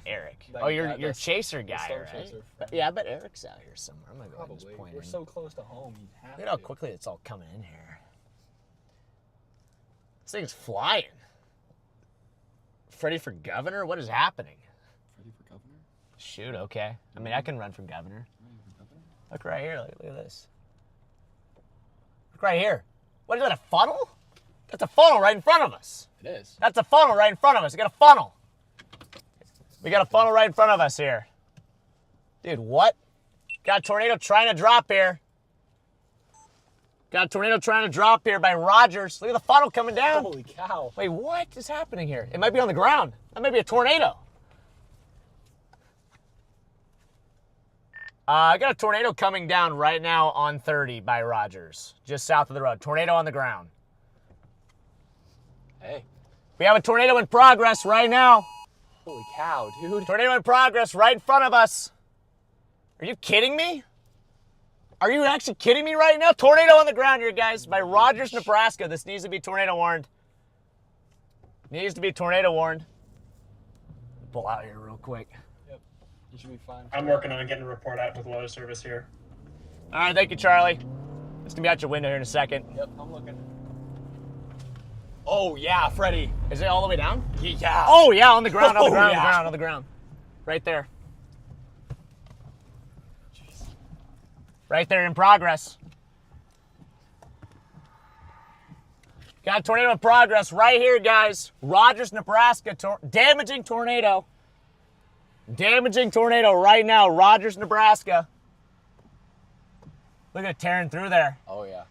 Eric. That Oh, you're guy, chaser guy, storm right? chaser. Yeah, I bet Eric's out here somewhere. I'm gonna go ahead and just Probably. point We're in. so close to home. You'd have Look at how to. quickly it's all coming in here. This thing's flying. Freddy for governor? What is happening? Ready for governor? Shoot, okay. I mean, I can run for governor. Look right here. Look at this. Look right here. What is that, a funnel? That's a funnel right in front of us. It is. That's a funnel right in front of us. We got a funnel. We got a funnel right in front of us here. Dude, what? Got a tornado trying to drop here. Got a tornado trying to drop here by Rogers. Look at the funnel coming down. Holy cow. Wait, what is happening here? It might be on the ground. That might be a tornado. I got a tornado coming down right now on 30 by Rogers, just south of the road. Tornado on the ground. Hey. We have a tornado in progress right now. Holy cow, dude. Tornado in progress right in front of us. Are you kidding me? Are you actually kidding me right now? Tornado on the ground here, guys, by Rogers, Nebraska. This needs to be tornado warned. Needs to be tornado warned. Pull out here real quick. Yep. You should be fine. I'm working on getting a report out with weather service here. All right, thank you, Charlie. It's gonna be out your window here in a second. Yep, I'm looking. Oh, yeah, Freddy. Is it all the way down? Yeah. Oh, yeah, on the ground, on the Oh, ground, yeah. on the ground, on the ground. Right there. Jeez. Right there in progress. Got a tornado in progress right here, guys. Rogers, Nebraska, damaging tornado. Damaging tornado right now, Rogers, Nebraska. Look at it tearing through there. Oh, yeah.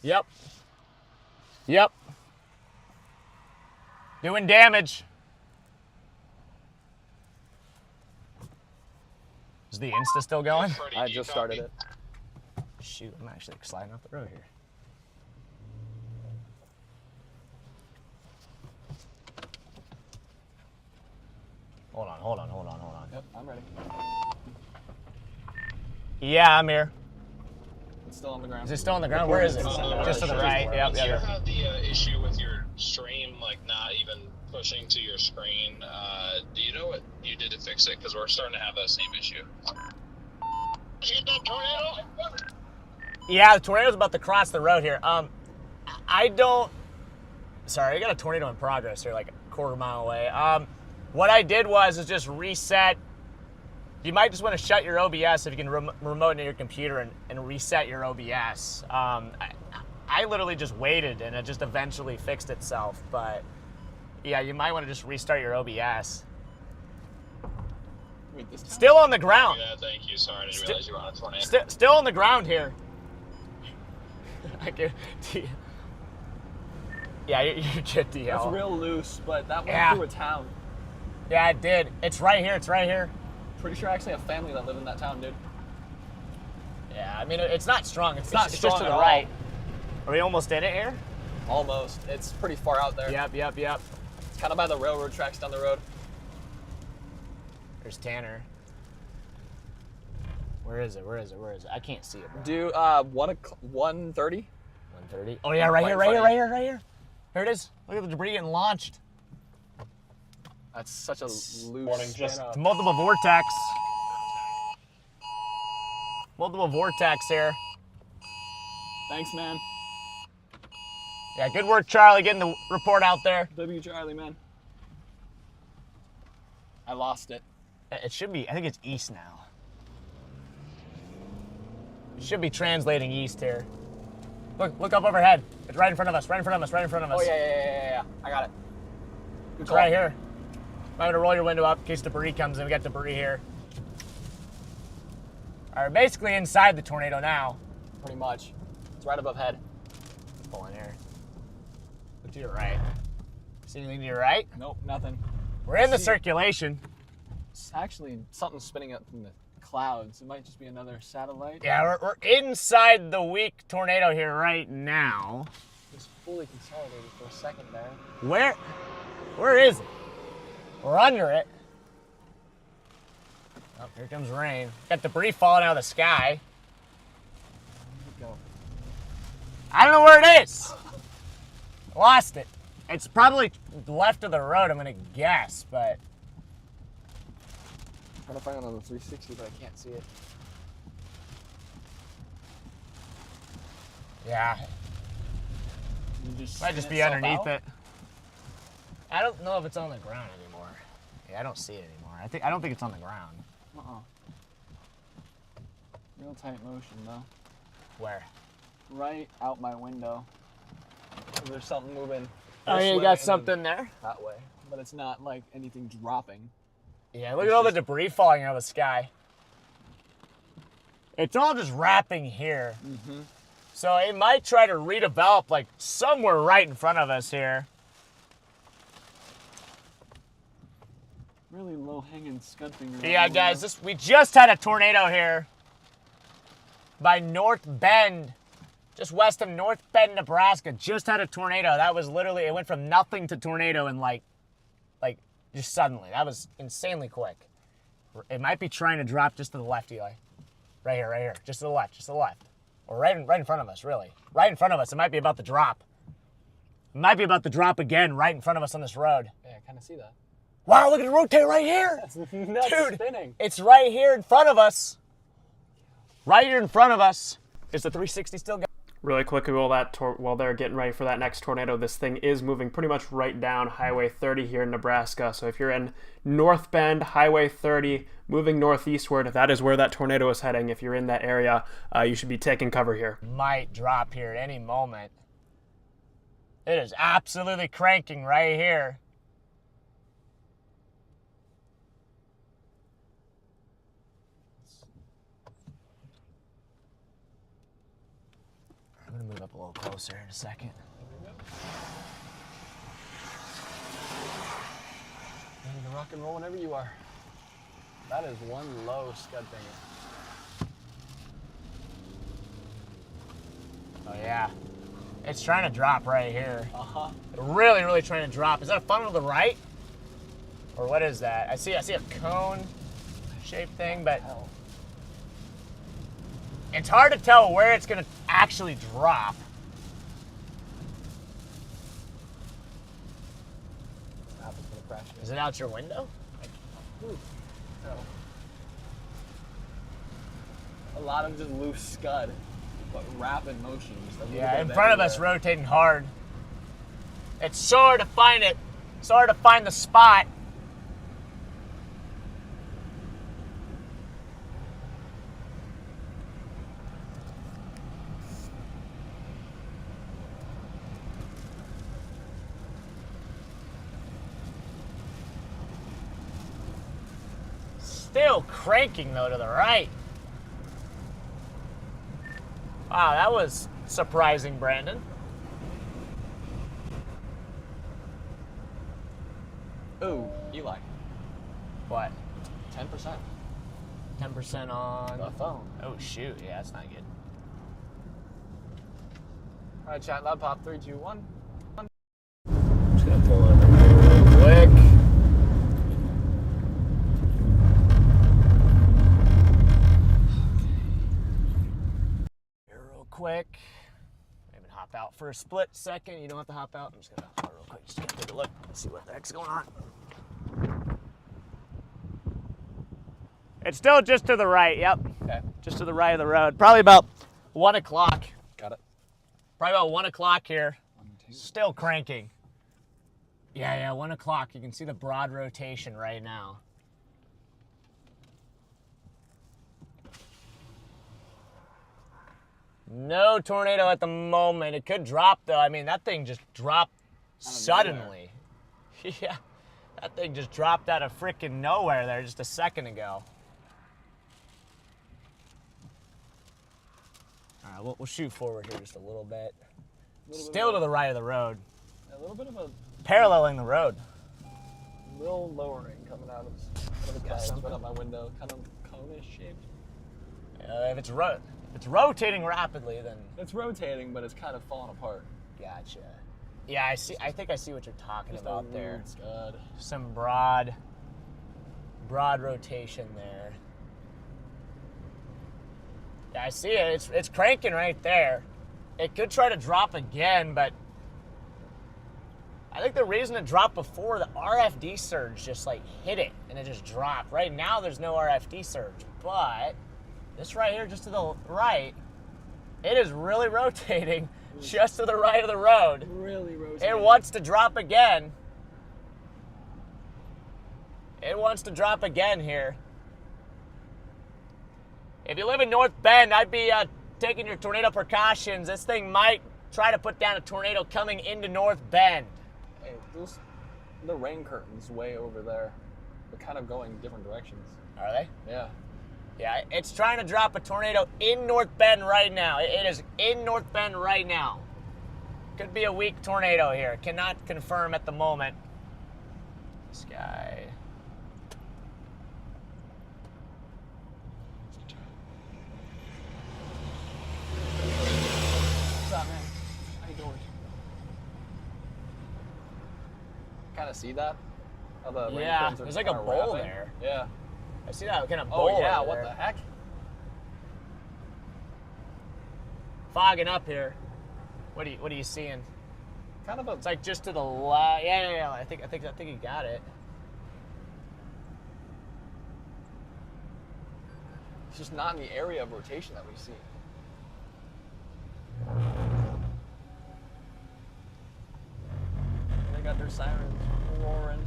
Yep. Yep. Doing damage. Is the Insta still going? I just started it. Shoot, I'm actually sliding off the road here. Hold on. Yep, I'm ready. Yeah, I'm here. It's still on the ground. Is it still on the ground? Where is it? Just to the right. Yep, Do you yep. have the issue with your stream like not even pushing to your screen. Do you know what you did to fix it? Because we're starting to have that same issue. Hit that tornado? Yeah, the tornado's about to cross the road here. I don't... Sorry, I got a tornado in progress here, like a quarter mile away. What I did was just reset. You might just want to shut your OBS if you can remote into your computer and reset your OBS. I literally just waited and it just eventually fixed itself. But yeah, you might want to just restart your OBS. Wait, this Still on the ground. Yeah, thank you. Sorry, I didn't realize you were on a tornado. Still on the ground here. Yeah, you're good, DL. That's real loose, but that went through a town. Yeah, it did. It's right here. It's right here. Pretty sure I actually have family that live in that town, dude. Yeah, I mean, it's not strong. It's not just strong to at the all. right. Are we almost in it here? Almost. It's pretty far out there. Yep. It's kind of by the railroad tracks down the road. There's Tanner. Where is it? I can't see it, bro. Do 1:30? 1:30? Oh yeah, right here. Here it is. Look at the debris getting launched. That's such a loose. It's multiple vortex. Multiple vortex here. Thanks, man. Yeah, good work, Charlie, getting the report out there. W. Charlie, man. I lost it. It should be, I think it's east now. It should be translating east here. Look up overhead. It's right in front of us, Oh, yeah. I got it. Good It's call. right here. Might want to roll your window up in case debris comes in. We got debris here. All right, basically inside the tornado now. Pretty much. It's right above head. Pull in here. Look to your right. See anything to your right? Nope, nothing. We're in the circulation. It's actually something spinning up from the clouds. It might just be another satellite. Yeah, we're inside the weak tornado here right now. It's fully consolidated for a second there. Where is it? We're under it. Oh, here comes rain. Got debris falling out of the sky. Go. I don't know where it is. Lost it. It's probably left of the road, I'm gonna guess, but I'm trying to find it on the 360, but I can't see it. yeah, might just be underneath it. I don't know if it's on the ground anymore. Yeah, I don't see it anymore. I don't think it's on the ground. Real tight motion though. Where? Right out my window. There's something moving. Oh, yeah, you got something there? That way. But it's not like anything dropping. Yeah, look at all the debris falling out of the sky. It's all just wrapping here. Mm-hmm. So it might try to redevelop like somewhere right in front of us here. Really low hanging scud finger. Yeah, guys, we just had a tornado here by North Bend, just west of North Bend, Nebraska. Just had a tornado. That was literally, it went from nothing to tornado in like just suddenly. That was insanely quick. It might be trying to drop just to the left, Eli. Right here, just to the left. Or right in front of us, really. Right in front of us. It might be about to drop. It might be about to drop again right in front of us on this road. Yeah, I kind of see that. Wow, look at it rotate right here. That's nuts. Dude, Spinning. it's right here in front of us. Right here in front of us. Is the 360 still going? Really quickly, while they're getting ready for that next tornado, this thing is moving pretty much right down Highway 30 here in Nebraska. So if you're in North Bend, Highway 30, moving northeastward, that is where that tornado is heading. If you're in that area, you should be taking cover here. Might drop here at any moment. It is absolutely cranking right here. I'm gonna move up a little closer in a second. Ready to rock and roll whenever you are. That is one low scud finger. Oh yeah. It's trying to drop right here. Uh-huh. Really, really trying to drop. Is that a funnel to the right? Or what is that? I see a cone shaped thing, but it's hard to tell where it's gonna actually drop. Is it out your window? No. A lot of just loose scud, but rapid motion. Just a little Yeah, bit in front of us, everywhere. rotating hard. It's so hard to find it. It's hard to find the spot. Still cranking though to the right. Wow, that was surprising, Brandon. Ooh, Eli. What? 10%. 10% on The phone. Oh shoot, yeah, that's not good. All right, chat. Loud pop. 3, 2, 1. Just gonna pull over real quick. Here real quick. Maybe hop out for a split second. You don't have to hop out. I'm just gonna hop out real quick. Just gonna take a look. See what the heck's going on. It's still just to the right. Yep. Okay. Just to the right of the road. Probably about 1 o'clock. Got it. Probably about 1 o'clock here. Still cranking. Yeah, 1 o'clock. You can see the broad rotation right now. No tornado at the moment. It could drop though. I mean, that thing just dropped suddenly. Yeah, that thing just dropped out of freaking nowhere there just a second ago. All right, we'll shoot forward here just a little bit. Still to the right of the road. A little bit of a Paralleling the road. little lowering coming out of the clouds right out my window, kind of cone-ish shaped. If it's rotating rapidly, then It's rotating, but it's kind of falling apart. gotcha. Yeah, I see. I think I see what you're talking Just about a there. weird scud. Some broad rotation there. Yeah, I see it. It's cranking right there. It could try to drop again, but I think the reason it dropped before, the RFD surge just like hit it and it just dropped. Right now there's no RFD surge, but this right here just to the right, it is really rotating just to the right of the road. Really rotating. It wants to drop again. It wants to drop again here. If you live in North Bend, I'd be taking your tornado precautions. This thing might try to put down a tornado coming into North Bend. Hey, the rain curtains way over there. They're kind of going different directions. Are they? Yeah. Yeah, it's trying to drop a tornado in North Bend right now. It is in North Bend right now. Could be a weak tornado here. Cannot confirm at the moment. This guy. What's up, man? How you doing? Kind of see that? How the rain Yeah, curtains are there's like a kinda bowl wrapping? there. Yeah. I see that kind of bowl. Oh yeah, over what there. the heck? Fogging up here. What are you seeing? Kind of a. It's like just to the left. Yeah. I think you got it. It's just not in the area of rotation that we see. They got their sirens roaring.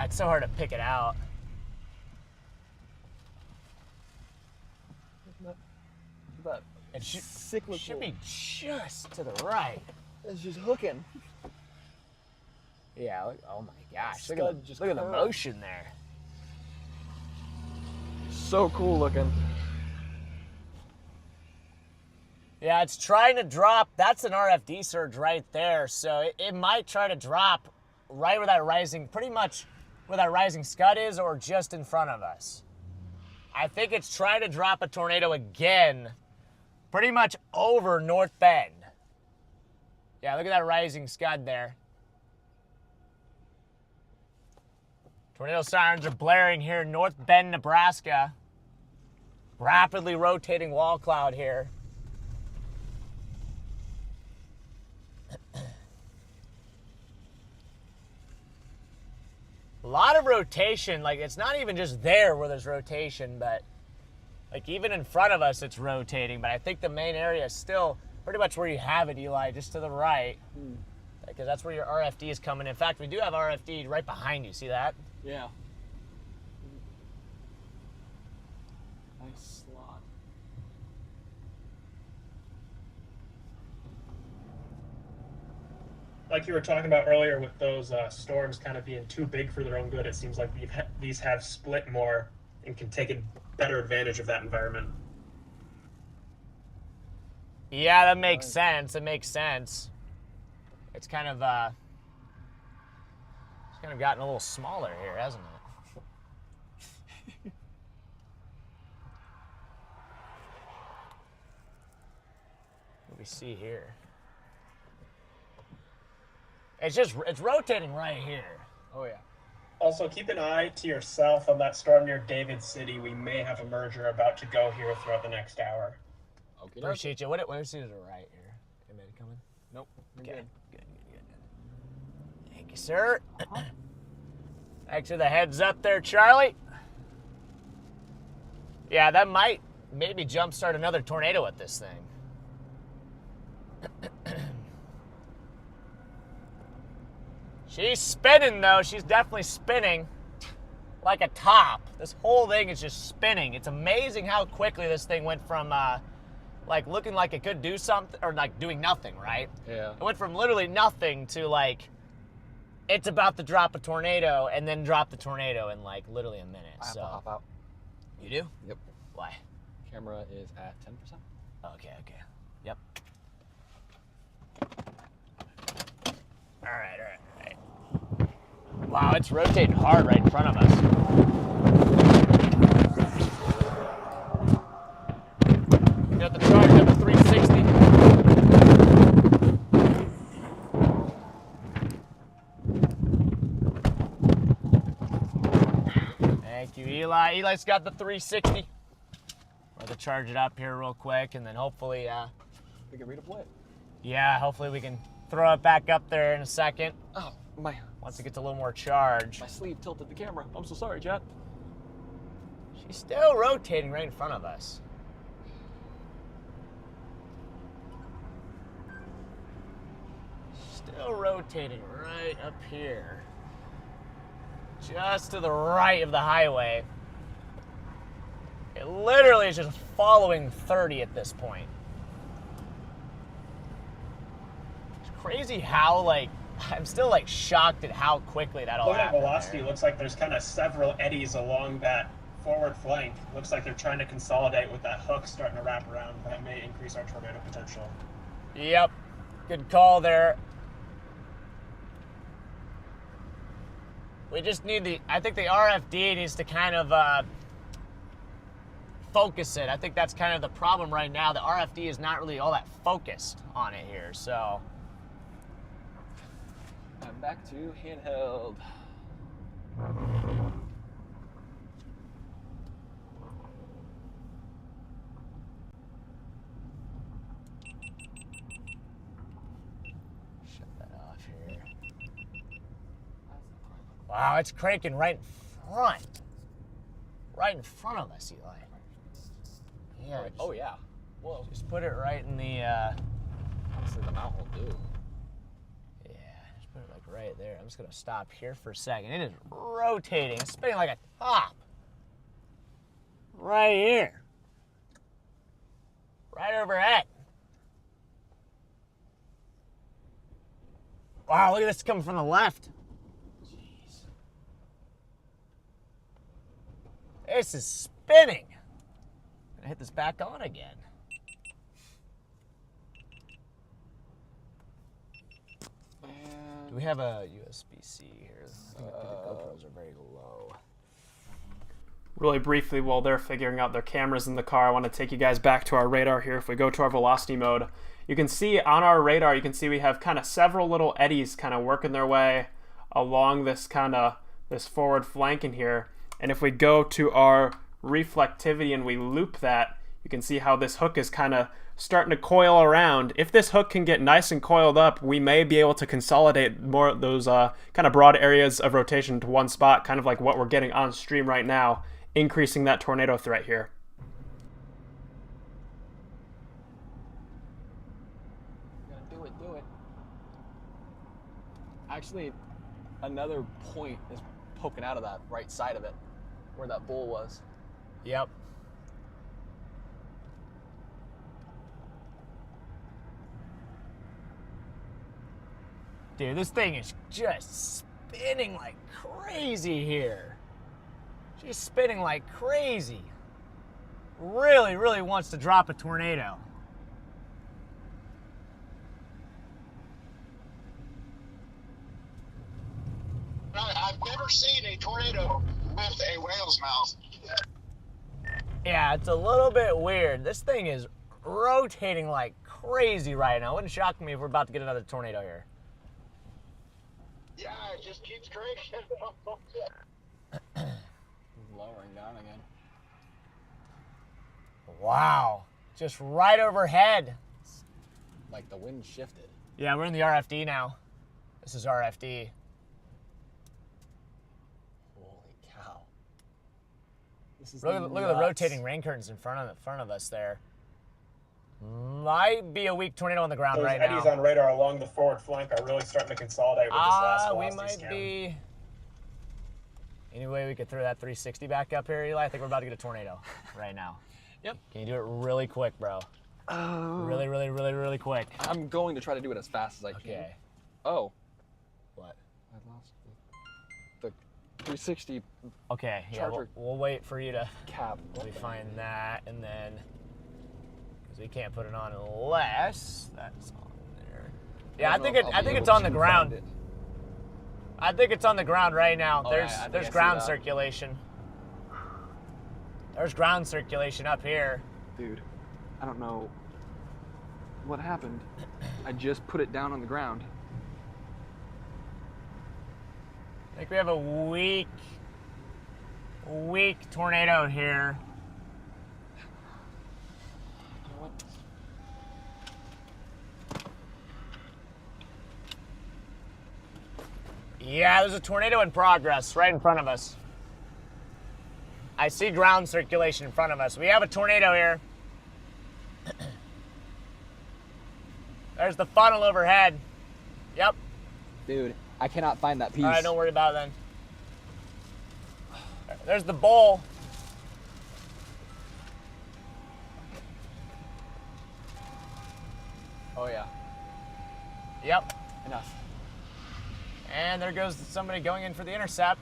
It's so hard to pick it out. That It should cyclical. be just to the right. It's just hooking. Yeah. Oh my gosh! Look Scud at just the curved. motion there. So cool looking. Yeah, it's trying to drop. That's an RFD surge right there. So it might try to drop right where that rising, pretty much where that rising scud is, or just in front of us. I think it's trying to drop a tornado again, pretty much over North Bend. Yeah, look at that rising scud there. Tornado sirens are blaring here in North Bend, Nebraska. Rapidly rotating wall cloud here. A lot of rotation. Like, it's not even just there where there's rotation, but like even in front of us it's rotating. But I think the main area is still pretty much where you have it, Eli, just to the right. Because that's where your RFD is coming. In fact, we do have RFD right behind you. See that? Yeah. Nice slot. Like you were talking about earlier with those storms kind of being too big for their own good, it seems like these have split more and can take a better advantage of that environment. Yeah, that makes sense. It makes sense. It's kind of gotten a little smaller here, hasn't it? What do we see here? It's rotating right here. Oh, yeah. Also, keep an eye to yourself on that storm near David City. We may have a merger about to go here throughout the next hour. Okay. Appreciate you. What is it right here? Anybody coming? Nope. Okay. Good. Thank you, sir. Thanks for the heads up there, Charlie. Yeah, that might maybe jumpstart another tornado at this thing. She's spinning, though. She's definitely spinning like a top. This whole thing is just spinning. It's amazing how quickly this thing went from, like, looking like it could do something, or, like, doing nothing, right? Yeah. It went from literally nothing to, like, it's about to drop a tornado, and then drop the tornado in, like, literally a minute. I have to hop out. You do? Yep. Why? Camera is at 10%. Okay. Yep. All right. Wow, it's rotating hard right in front of us. Got the charge up to 360. Thank you, Eli. Eli's got the 360. We're going to charge it up here real quick, and then hopefully... we can redeploy it. Yeah, hopefully we can throw it back up there in a second. Oh, my... Once it gets a little more charge. My sleeve tilted the camera. I'm so sorry, Chad. She's still rotating right in front of us. Still rotating right up here. Just to the right of the highway. It literally is just following 30 at this point. It's crazy how, like, I'm still, like, shocked at how quickly that all Look at happened. velocity. Looks like there's kind of several eddies along that forward flank. Looks like they're trying to consolidate with that hook starting to wrap around. That may increase our tornado potential. Yep. Good call there. We just need I think the RFD needs to kind of focus it. I think that's kind of the problem right now. The RFD is not really all that focused on it here, so... I'm back to handheld. Shut that off here. Wow, it's cranking right in front. Right in front of us, Eli. Yeah. Right. Oh, yeah. Whoa. Just put it right in the... Honestly, the mount will do. Put it like right there. I'm just gonna stop here for a second. It is rotating, spinning like a top. Right here. Right overhead. Wow, look at this coming from the left. Jeez. This is spinning. I'm gonna hit this back on again. Do we have a USB-C here? I think the GoPros are very low. Really briefly, while they're figuring out their cameras in the car, I want to take you guys back to our radar here. If we go to our velocity mode, you can see on our radar, you can see we have kind of several little eddies kind of working their way along this this forward flank in here. And if we go to our reflectivity and we loop that, You can see how this hook is kind of starting to coil around. If this hook can get nice and coiled up, we may be able to consolidate more of those kind of broad areas of rotation to one spot, kind of like what we're getting on stream right now, increasing that tornado threat here. Do it. Actually, another point is poking out of that right side of it, where that bull was. Yep. Dude, this thing is just spinning like crazy here. She's spinning like crazy. Really, really wants to drop a tornado. I've never seen a tornado with a whale's mouth. Yeah, it's a little bit weird. This thing is rotating like crazy right now. It wouldn't shock me if we're about to get another tornado here. Yeah, it just keeps cranking. Lowering down again. Wow. Just right overhead. Like the wind shifted. Yeah, we're in the RFD now. This is RFD. Holy cow. This is Look at the rotating rain curtains in front of us there. Might be a weak tornado on the ground Those right eddies now. on radar along the forward flank are really starting to consolidate with this last We velocity might scan. be. Any way we could throw that 360 back up here, Eli? I think we're about to get a tornado right now. Yep. Can you do it really quick, bro? Really, really, really, really quick. I'm going to try to do it as fast as I can. Okay. Oh. What? I lost the 360. Okay, yeah, Charger we'll wait for you to cap. we find that, and then because we can't put it on unless that's on there. Yeah, I think it's on the ground. I think it's on the ground right now. Oh, There's ground circulation. There's ground circulation up here. Dude, I don't know what happened. I just put it down on the ground. I think we have a weak tornado here. Yeah, there's a tornado in progress right in front of us. I see ground circulation in front of us. We have a tornado here. There's the funnel overhead. Yep. Dude, I cannot find that piece. All right, don't worry about it then. There's the bowl. Oh, yeah. Yep. Enough. And there goes somebody going in for the intercept.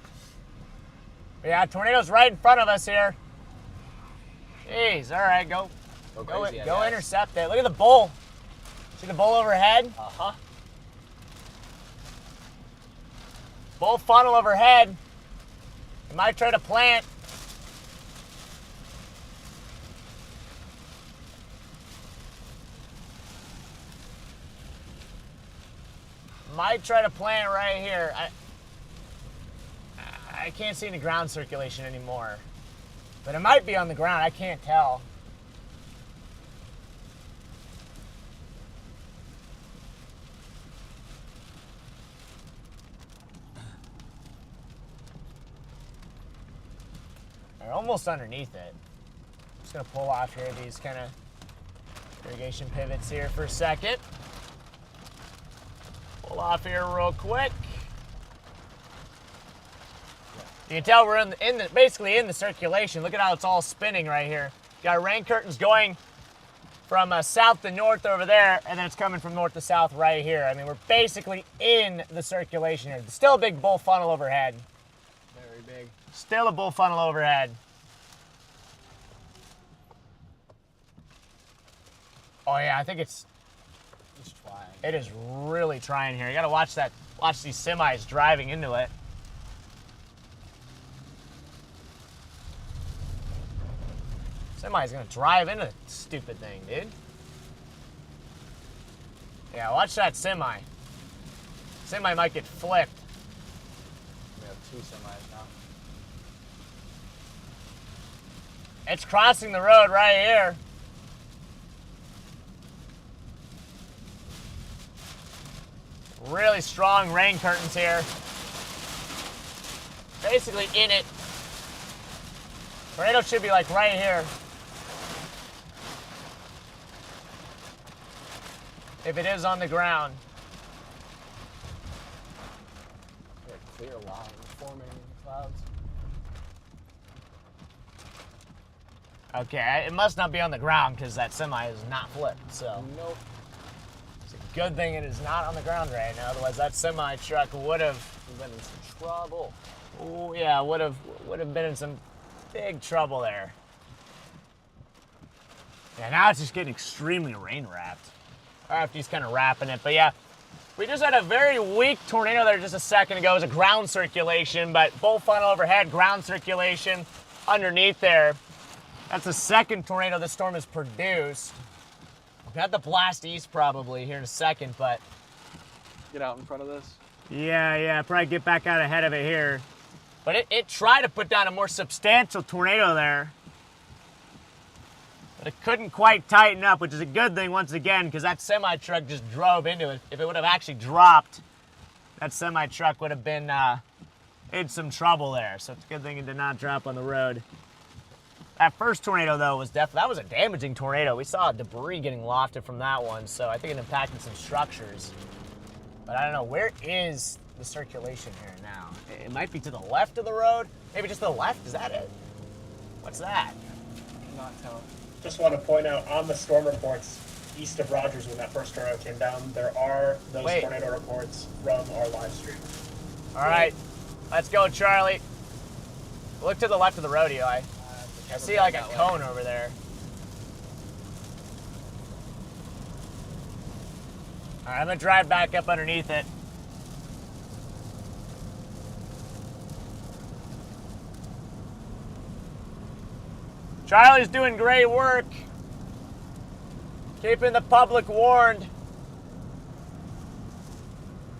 Yeah, tornado's right in front of us here. Jeez, all right, go intercept it. Look at the bull. See the bull overhead? Uh-huh. Bull funnel overhead. It might try to plant. Might try to plant right here. I can't see any ground circulation anymore. But it might be on the ground. I can't tell. They're almost underneath it. I'm just going to pull off here these kind of irrigation pivots here for a second. Pull off here real quick. You can tell we're basically in the circulation. Look at how it's all spinning right here. Got rain curtains going from south to north over there, and then it's coming from north to south right here. I mean, we're basically in the circulation here. Still a big bull funnel overhead. Very big. Still a bull funnel overhead. Oh yeah, I think it's trying. It is really trying here. You gotta watch these semis driving into it. Semi's gonna drive into the stupid thing, dude. Yeah, watch that semi. Semi might get flipped. We have 2 semis now. It's crossing the road right here. really strong rain curtains here. Basically in it. Tornado should be like right here. If it is on the ground. Clear line forming clouds. Okay, it must not be on the ground because that semi is not flipped, so. Nope. It's a good thing it is not on the ground right now, otherwise that semi truck would have been in some trouble. Oh yeah, would have been in some big trouble there. Yeah, now it's just getting extremely rain wrapped. RFD's kind of wrapping it, but yeah. We just had a very weak tornado there just a second ago. It was a ground circulation, but bull funnel overhead, ground circulation underneath there. That's the second tornado this storm has produced. We'll have to blast east probably here in a second, but... Get out in front of this? Yeah, probably get back out ahead of it here. But it tried to put down a more substantial tornado there. But it couldn't quite tighten up, which is a good thing once again, because that semi-truck just drove into it. If it would have actually dropped, that semi-truck would have been in some trouble there. So it's a good thing it did not drop on the road. That first tornado, though, was that was a damaging tornado. We saw debris getting lofted from that one, so I think it impacted some structures. But I don't know, where is the circulation here now? It might be to the left of the road. Maybe just to the left, is that it? What's that? Not telling. Just want to point out on the storm reports east of Rogers when that first tornado came down, there are those tornado reports from our live stream. All right, let's go, Charlie. Look to the left of the road, Eli. I see like a cone over there. All right, I'm gonna drive back up underneath it. Charlie's doing great work. Keeping the public warned.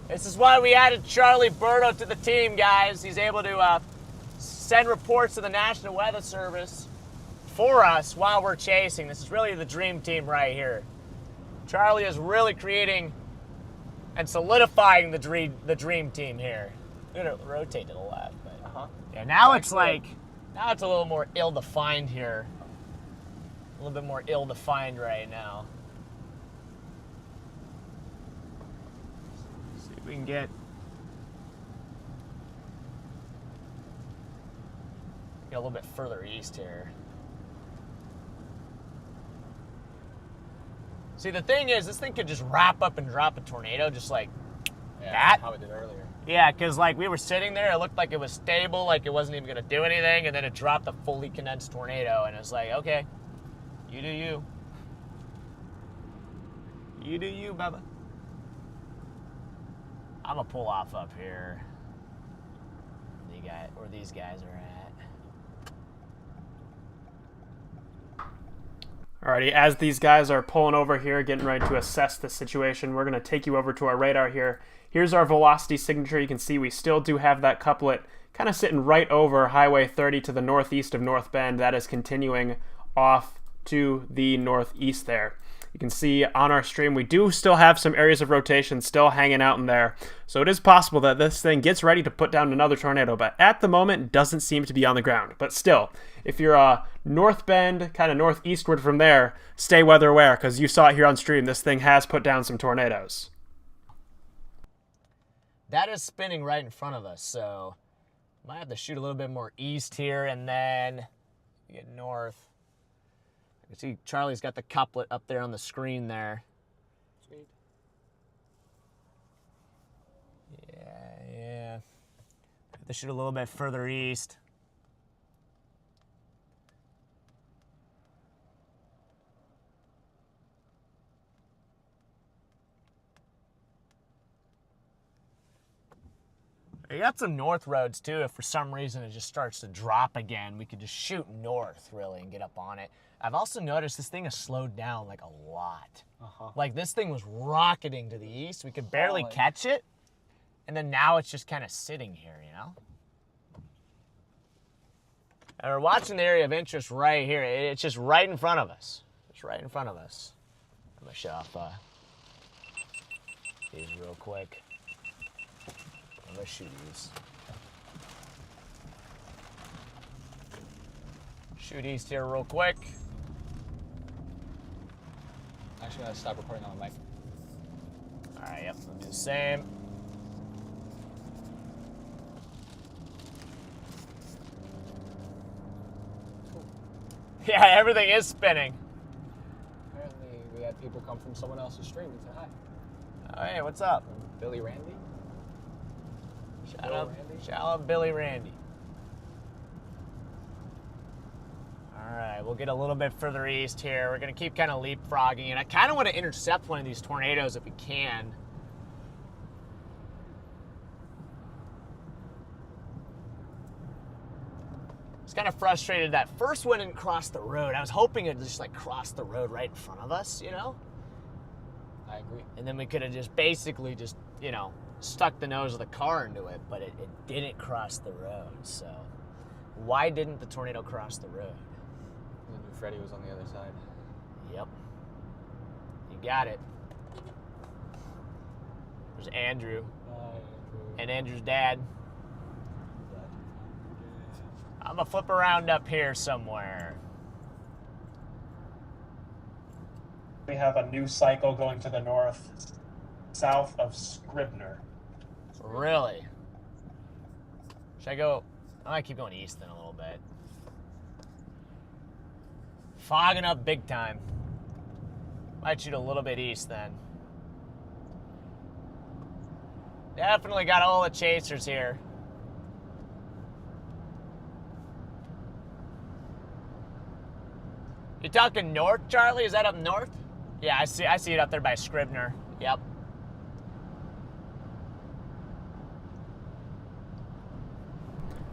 This is why we added Charlie Berto to the team, guys. He's able to send reports to the National Weather Service for us while we're chasing. This is really the dream team right here. Charlie is really creating and solidifying the dream team here. I'm gonna rotate to the left, but yeah, now it's like, now it's a little more ill-defined here. A little bit more ill-defined right now. See if we can get a little bit further east here. See, the thing is, this thing could just wrap up and drop a tornado just like that. How it did earlier. Yeah, because like we were sitting there, it looked like it was stable, like it wasn't even going to do anything, and then it dropped a fully condensed tornado, and it was like, okay, you do you. You do you, Bubba. I'm going to pull off up here where these guys are at. Alrighty, as these guys are pulling over here, getting ready to assess the situation, we're going to take you over to our radar here. Here's our velocity signature. You can see we still do have that couplet kind of sitting right over Highway 30 to the northeast of North Bend. That is continuing off to the northeast there. You can see on our stream we do still have some areas of rotation still hanging out in there. So it is possible that this thing gets ready to put down another tornado, but at the moment it doesn't seem to be on the ground. But still, if you're North Bend, kind of northeastward from there, stay weather aware, because you saw it here on stream. This thing has put down some tornadoes. That is spinning right in front of us, so might have to shoot a little bit more east here and then get north. You see Charlie's got the couplet up there on the screen there. Sweet. Yeah. Have to shoot a little bit further east. We got some north roads too. If for some reason it just starts to drop again, we could just shoot north really and get up on it. I've also noticed this thing has slowed down like a lot. Like this thing was rocketing to the east. We could barely catch it. And then now it's just kind of sitting here, you know? And we're watching the area of interest right here. It's just right in front of us. It's right in front of us. I'm gonna show off these real quick. Let's shoot these. Shoot east here real quick. Actually, I gotta stop recording on my mic. All right, yep, we'll do the same. Cool. Yeah, everything is spinning. Apparently, we had people come from someone else's stream and say hi. Oh, hey, what's up? Billy Randy? Shout out Billy Randy. All right, we'll get a little bit further east here. We're going to keep kind of leapfrogging, and I kind of want to intercept one of these tornadoes if we can. I was kind of frustrated that first one didn't cross the road. I was hoping it just like cross the road right in front of us, you know? I agree. And then we could have just basically just, you know, stuck the nose of the car into it, but it didn't cross the road. So why didn't the tornado cross the road? I knew Freddy was on the other side. Yep. You got it. There's Andrew. And Andrew's dad. I'm gonna flip around up here somewhere. We have a new cycle going to the north, south of Scribner. Really? Should I go? I might keep going east then a little bit. Fogging up big time. Might shoot a little bit east then. Definitely got all the chasers here. You talking north, Charlie? Is that up north? Yeah, I see it up there by Scribner. Yep.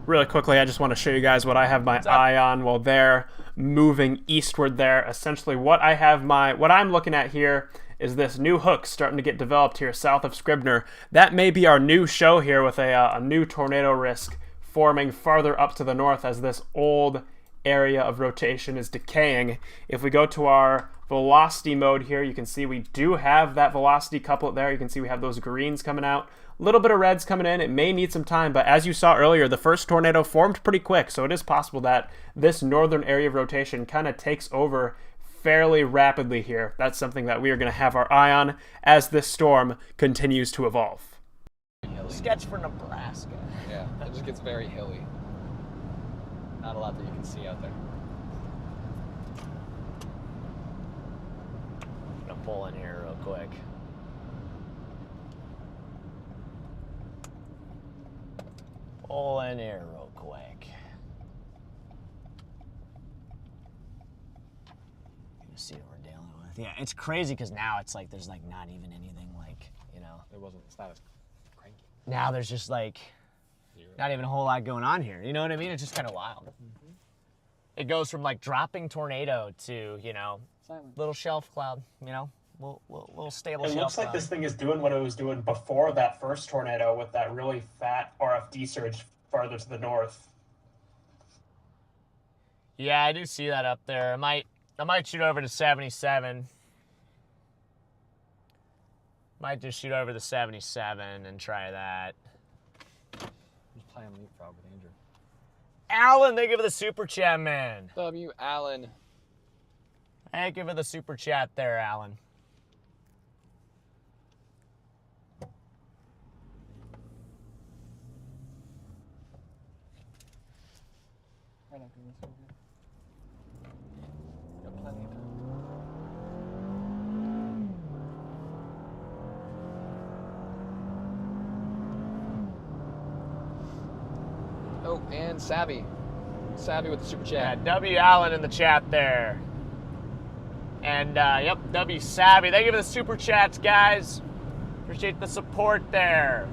Really quickly, I just want to show you guys what I have my eye on while they're moving eastward there. Essentially, what I'm looking at here is this new hook starting to get developed here south of Scribner. That may be our new show here with a new tornado risk forming farther up to the north as this old area of rotation is decaying. If we go to our velocity mode here, you can see we do have that velocity couplet there. You can see we have those greens coming out. A little bit of reds coming in. It may need some time, but as you saw earlier, the first tornado formed pretty quick, so it is possible that this northern area of rotation kind of takes over fairly rapidly here. That's something that we are going to have our eye on as this storm continues to evolve. Sketch for Nebraska. Yeah, it just gets very hilly. Not a lot that you can see out there. I'm gonna pull in here real quick. Pull in here real quick. You see what we're dealing with. Yeah, it's crazy because now it's like there's like not even anything like, you know. It's not as cranky. Now there's just like not even a whole lot going on here. You know what I mean? It's just kind of wild. Mm-hmm. It goes from like dropping tornado to, you know, silent. Little shelf cloud, you know, little stable shelf cloud. It looks like this thing is doing what it was doing before that first tornado with that really fat RFD surge farther to the north. Yeah, I do see that up there. I might shoot over to 77. Might just shoot over the 77 and try that. Just playing leapfrog with Andrew. Alan, thank you for the super chat, man. W. Alan. Thank you for the super chat there, Alan. Got plenty of time. Oh, and Savvy. Savvy with the super chat. Yeah, W. Allen in the chat there. And, yep, W. Savvy. Thank you for the super chats, guys. Appreciate the support there.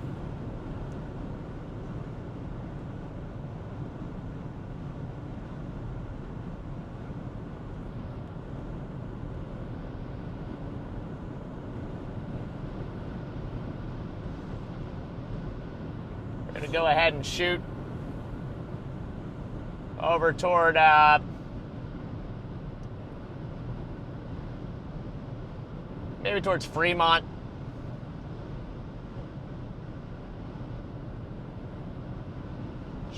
We're going to go ahead and shoot over toward maybe towards Fremont.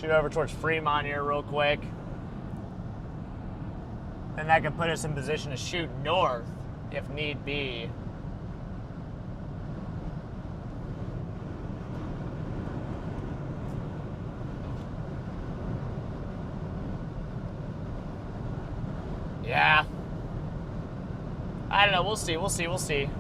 Shoot over towards Fremont here real quick. And that can put us in position to shoot north if need be. Yeah. I don't know. We'll see. We'll see. We'll see.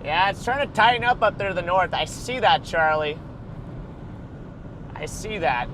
Yeah, it's trying to tighten up there to the north. I see that, Charlie. I see that.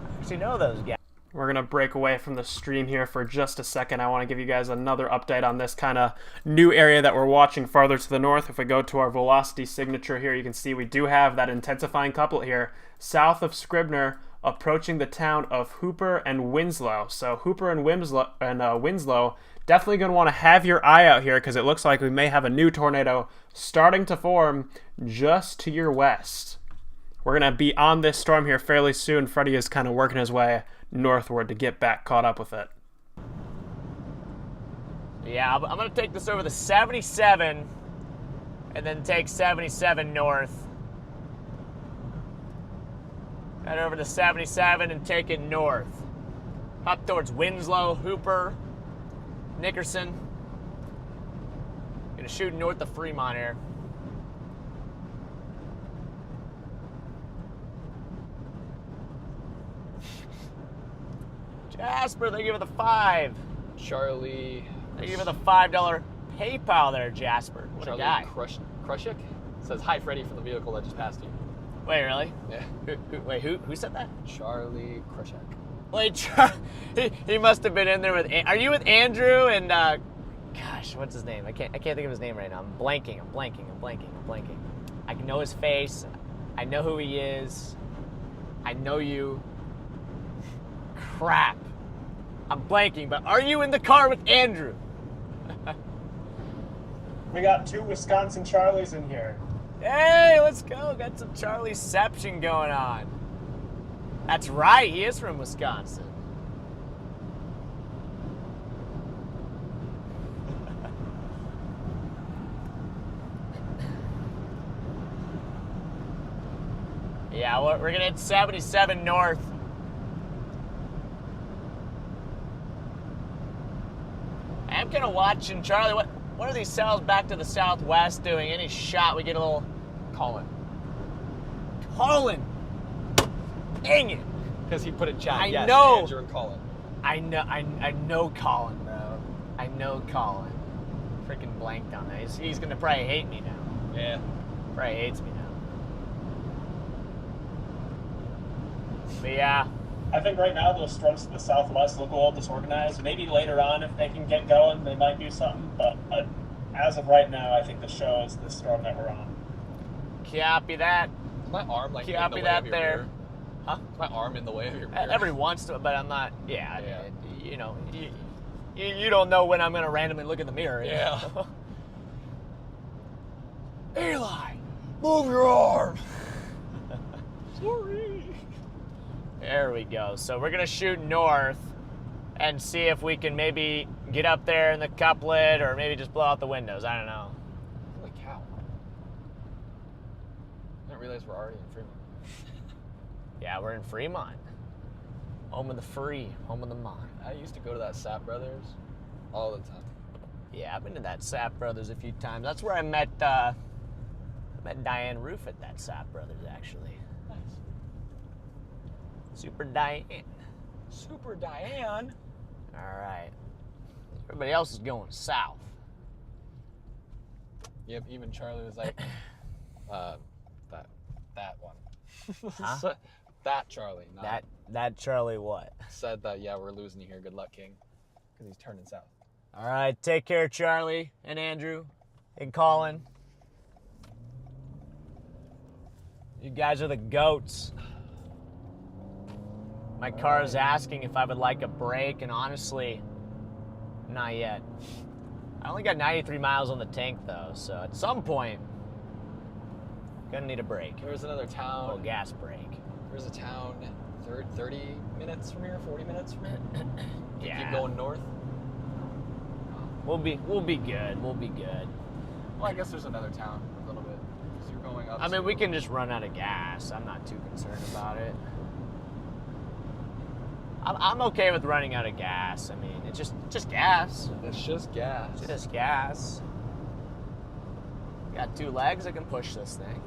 I actually know those guys. We're going to break away from the stream here for just a second. I want to give you guys another update on this kind of new area that we're watching farther to the north. If we go to our velocity signature here, you can see we do have that intensifying couplet here south of Scribner, approaching the town of Hooper and Winslow. So Hooper and Winslow, definitely going to want to have your eye out here because it looks like we may have a new tornado starting to form just to your west. We're going to be on this storm here fairly soon. Freddy is kind of working his way northward to get back caught up with it. Yeah, I'm going to take this over the 77 and then take 77 north. Head over to 77 and take it north. Up towards Winslow, Hooper, Nickerson. Gonna shoot north of Fremont here. Jasper, thank you for the 5. Charlie. Thank you for the $5 PayPal there, Jasper. What Charlie a guy. Krushik says, "Hi, Freddy," from the vehicle that just passed you. Wait, really? Yeah. Who said that? Charlie Krushik. Wait, he must have been in there with. Are you with Andrew and? Gosh, what's his name? I can't think of his name right now. I'm blanking. I know his face. I know who he is. I know you. Crap. I'm blanking. But are you in the car with Andrew? We got 2 Wisconsin Charlies in here. Hey, let's go. Got some Charlieception going on. That's right. He is from Wisconsin. Yeah, we're going to hit 77 north. I am kind of watching, Charlie, what are these cells back to the southwest doing? Any shot we get a little... Colin. Dang it. Because he put in chat, I yes, know. Andrew and Colin. I know Colin, bro. I know Colin. Freaking blanked on that. He's going to probably hate me now. Yeah. Probably hates me now. But yeah. I think right now those storms to the southwest look a little disorganized. Maybe later on, if they can get going, they might do something. But as of right now, I think the show is the storm that we're on. Copy that. Is my arm like Copy in the way that of your there. mirror? Huh? Is my arm in the way of your mirror? Every once in a while, but I'm not. Yeah. You know, you don't know when I'm gonna randomly look in the mirror. Yeah. Eli, move your arm. Sorry. There we go. So we're gonna shoot north and see if we can maybe get up there in the couplet or maybe just blow out the windows. I don't know. Holy cow. I didn't realize we're already in Fremont. Yeah, we're in Fremont. Home of the free, home of the mind. I used to go to that Sap Brothers all the time. Yeah, I've been to that Sap Brothers a few times. That's where I met Diane Roof at that Sap Brothers, actually. Nice. Super Diane. Super Diane. All right. Everybody else is going south. Yep, even Charlie was like, that one. Huh? So, that Charlie. Not That Charlie what? said that, yeah, we're losing you here. Good luck, King. Because he's turning south. All right, take care, Charlie and Andrew and Colin. You guys are the goats. My car is asking if I would like a break, and honestly, not yet. I only got 93 miles on the tank, though, so at some point, gonna need a break. There's another town. Oh, gas break. There's a town 30 minutes from here, 40 minutes from here. Yeah. Keep going north. We'll be good. We'll be good. Well, I guess there's another town a little bit. So you're going up. I mean, we can just run out of gas. I'm not too concerned about it. I'm okay with running out of gas. I mean, it's just gas. It's just gas. It's just gas. Got 2 legs. I can push this thing.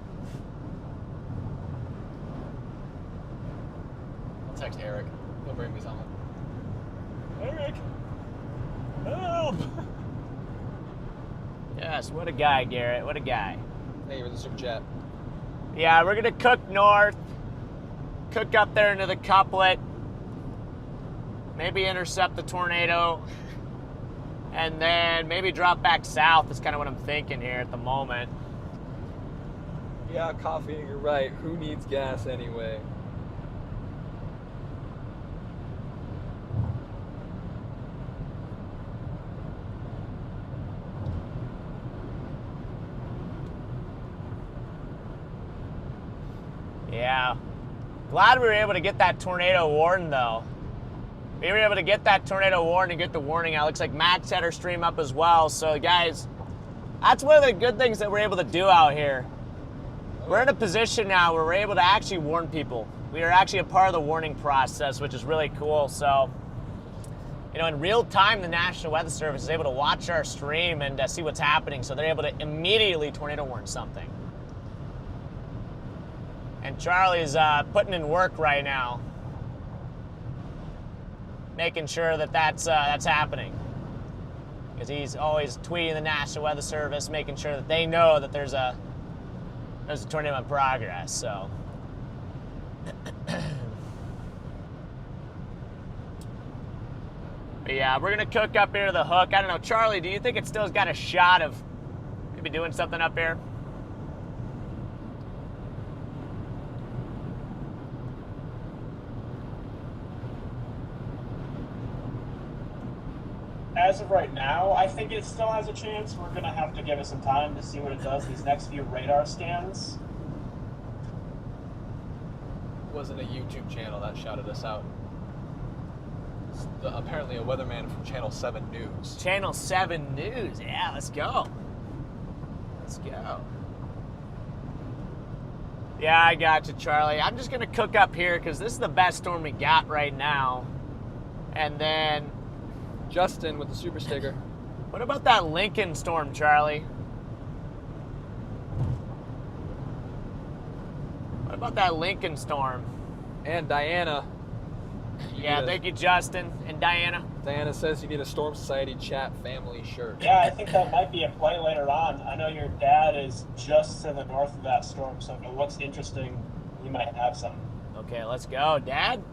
I'll text Eric. He'll bring me something. Eric, help! Yes, what a guy, Garrett. What a guy. Thank you for the super chat. Yeah, we're gonna cook north. Cook up there into the couplet. Maybe intercept the tornado. And then maybe drop back south is kind of what I'm thinking here at the moment. Yeah, coffee, you're right. Who needs gas anyway? Yeah. Glad we were able to get that tornado warned, though. We were able to get that tornado warned and get the warning out. Looks like Max had her stream up as well. So, guys, that's one of the good things that we're able to do out here. We're in a position now where we're able to actually warn people. We are actually a part of the warning process, which is really cool. So, you know, in real time, the National Weather Service is able to watch our stream and see what's happening. So they're able to immediately tornado warn something. And Charlie's putting in work right now, making sure that that's happening. Because he's always tweeting the National Weather Service, making sure that they know that there's a tornado in progress. So, but yeah, we're gonna cook up here to the hook. I don't know, Charlie. Do you think it still's got a shot of maybe doing something up here? As of right now, I think it still has a chance. We're going to have to give it some time to see what it does these next few radar scans. It wasn't a YouTube channel that shouted us out. It's apparently a weatherman from Channel 7 News. Channel 7 News. Yeah, let's go. Let's go. Yeah, I got you, Charlie. I'm just going to cook up here because this is the best storm we got right now. And then Justin with the super sticker. What about that Lincoln storm, Charlie? What about that Lincoln storm? And Diana. Yeah, thank you, Justin. And Diana. Diana says you need a Storm Society chat family shirt. Yeah, I think that might be a play later on. I know your dad is just to the north of that storm, so if it looks interesting, you might have some. Okay, let's go. Dad?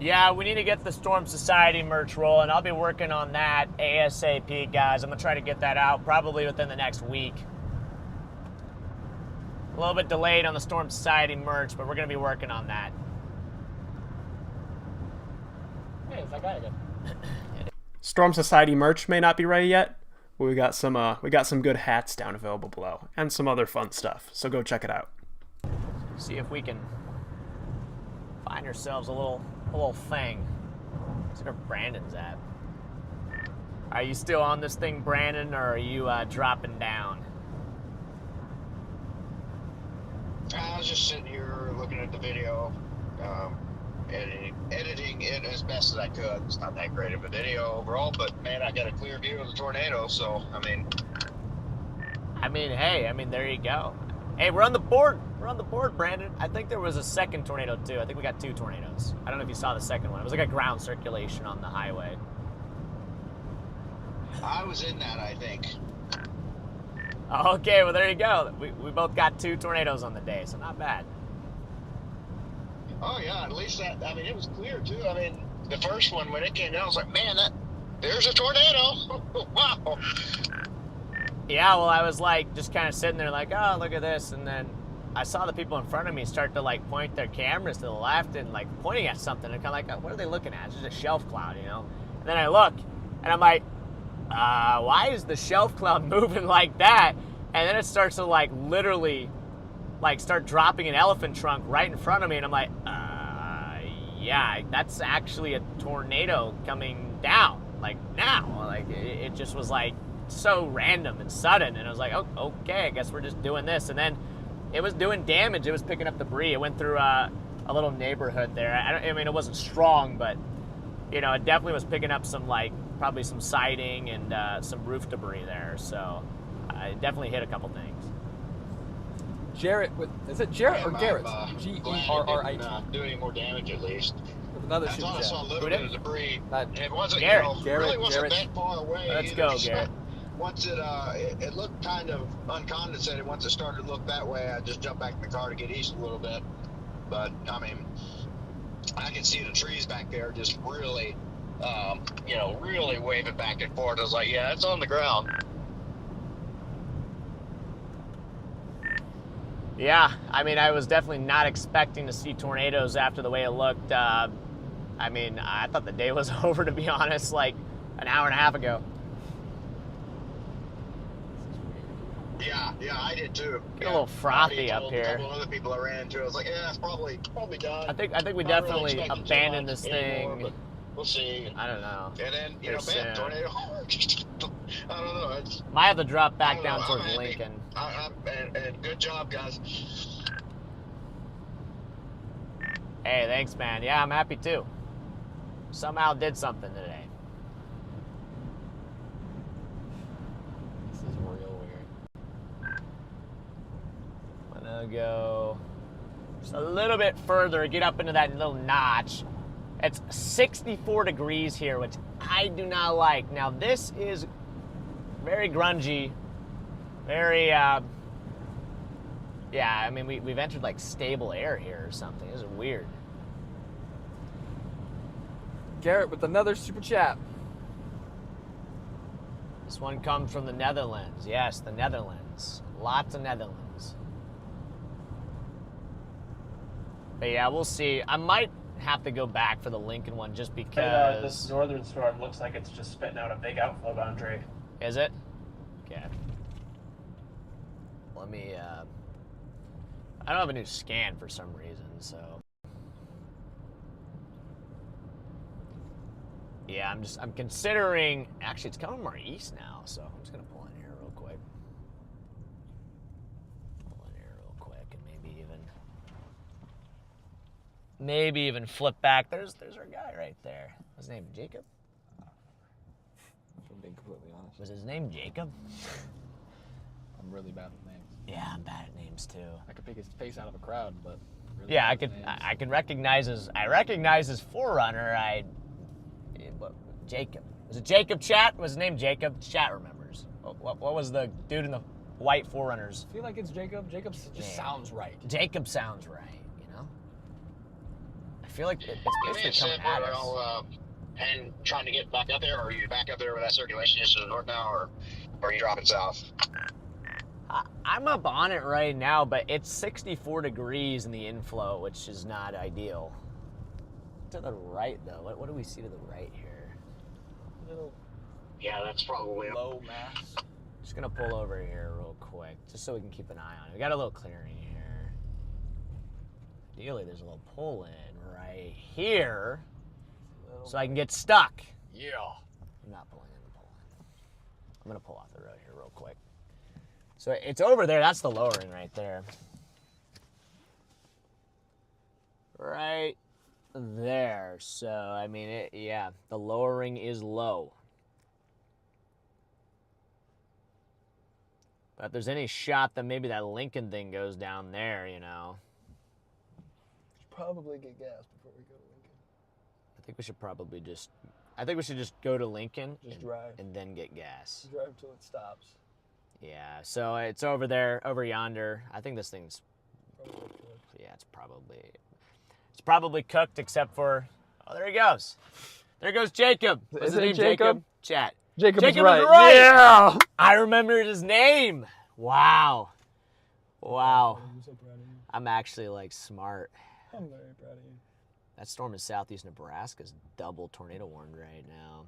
Yeah, we need to get the Storm Society merch rolling. I'll be working on that ASAP, guys. I'm going to try to get that out probably within the next week. A little bit delayed on the Storm Society merch, but we're going to be working on that. Hey, it's that guy again. Storm Society merch may not be ready yet, but we got some good hats down available below and some other fun stuff. So go check it out. See if we can find ourselves a little thing. See where Brandon's at. Are you still on this thing, Brandon, or are you dropping down? I was just sitting here looking at the video, editing it as best as I could. It's not that great of a video overall, but man, I got a clear view of the tornado, so hey, there you go. Hey, we're on the board. We're on the board, Brandon. I think there was a second tornado, too. I think we got 2 tornadoes. I don't know if you saw the second one. It was like a ground circulation on the highway. I was in that, I think. Okay, well, there you go. We both got 2 tornadoes on the day, so not bad. Oh, yeah, at least that, it was clear, too. The first one, when it came down, I was like, man, there's a tornado. Wow. Yeah, well, I was like, just kind of sitting there like, oh, look at this. And then I saw the people in front of me start to like point their cameras to the left and like pointing at something, and kind of like, what are they looking at? It's just a shelf cloud, you know? And then I look, and I'm like, why is the shelf cloud moving like that? And then it starts to like literally like start dropping an elephant trunk right in front of me, and I'm like, yeah, that's actually a tornado coming down, like now. Like it just was like so random and sudden, and I was like, oh, okay, I guess we're just doing this. And then it was doing damage. It was picking up debris. It went through a little neighborhood there. I mean, it wasn't strong, but you know, it definitely was picking up some like probably some siding and some roof debris there. So it definitely hit a couple things. Jarrett, is it Jarrett or Garrett? G-E-R-R-I-T. Do any more damage at least. With another I thought I saw a little bit of debris. It wasn't, Garrett. really wasn't that far away. Let's either. go, Garrett. Once it looked kind of uncondensated. Once it started to look that way, I just jumped back in the car to get east a little bit. But I mean, I could see the trees back there just really, really waving back and forth. I was like, yeah, it's on the ground. Yeah, I mean, I was definitely not expecting to see tornadoes after the way it looked. I mean, I thought the day was over, to be honest, like an hour and a half ago. Yeah, I did too. Get a little frothy up here. A couple of other people I ran into, I was like, yeah, it's probably done. I think we definitely abandoned this thing. Anymore, we'll see. I don't know. And then, bam, tornado. I don't know. Might have to drop back down towards Lincoln. And good job, guys. Hey, thanks, man. Yeah, I'm happy too. Somehow did something today. This is real weird. I'm gonna go just a little bit further, get up into that little notch. It's 64 degrees here, which I do not like. Now, this is very grungy, very, yeah, I mean, we've entered, like, stable air here or something. This is weird. Garrett with another super chat. This one comes from the Netherlands. Yes, the Netherlands. Lots of Netherlands. But, yeah, we'll see. I might have to go back for the Lincoln one just because this northern storm looks like it's just spitting out a big outflow boundary. Is it? Okay. Let me I don't have a new scan for some reason, so yeah, I'm considering, actually it's coming more east now, so I'm just gonna pull in here real quick. And maybe even flip back. There's our guy right there. What's his name? Jacob? If I'm being completely honest. Was his name Jacob? I'm really bad with names. Yeah, I'm bad at names too. I could pick his face out of a crowd, but really yeah, I can recognize his forerunner. Jacob. Was it Jacob Chat? Was his name Jacob? Chat remembers. What was the dude in the white forerunners? I feel like it's Jacob. Jacob just sounds right. Jacob sounds right, you know? I feel like it's basically coming at us. And trying to get back up there, or are you back up there with that circulation just to the north now, or are you dropping south? I'm up on it right now, but it's 64 degrees in the inflow, which is not ideal. To the right, though, what do we see to the right here? Yeah, that's probably low mass. Just gonna pull over here real quick, just so we can keep an eye on it. We got a little clearing here. Ideally, there's a little pull in right here, so I can get stuck. Yeah. I'm not pulling in the pull in. I'm gonna pull off the road here real quick. So it's over there. That's the lowering right there. Right there. So, I mean, yeah, the lowering is low. But if there's any shot that maybe that Lincoln thing goes down there, you know. Should probably get gas before we go to Lincoln. I think we should probably just, go to Lincoln drive. And then get gas. Drive till it stops. Yeah, so it's over there, over yonder. I think this thing's, yeah, it's probably cooked, except for, oh, there he goes. There goes Jacob. What's his name, Jacob? Chat. Jacob is is right. right. Yeah. I remembered his name. Wow. I'm so proud of you. I'm actually like smart. I'm very proud of you. That storm in southeast Nebraska is double tornado warned right now.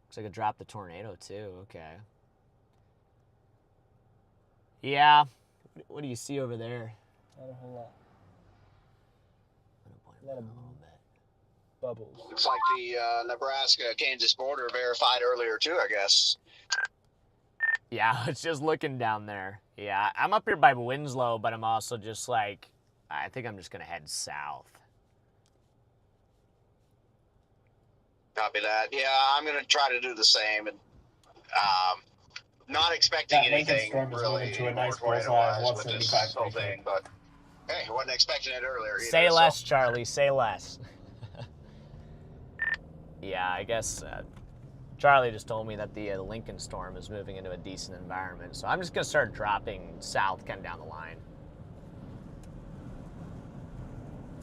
Looks like it dropped the tornado too. Okay. Yeah. What do you see over there? Not a whole lot. A little bit. Bubbles. Looks like the Nebraska-Kansas border verified earlier too, I guess. Yeah, it's just looking down there. Yeah, I'm up here by Winslow, but I'm also just like, I think I'm just going to head south. Copy that. Yeah, I'm going to try to do the same. And not expecting That Lincoln anything storm is really moving to a nice more bullseye of tornado-wise with this 175 whole thing, but hey, I wasn't expecting it earlier either. Say less, so. Charlie. Say less. Yeah, I guess Charlie just told me that the Lincoln storm is moving into a decent environment, so I'm just going to start dropping south kind of down the line.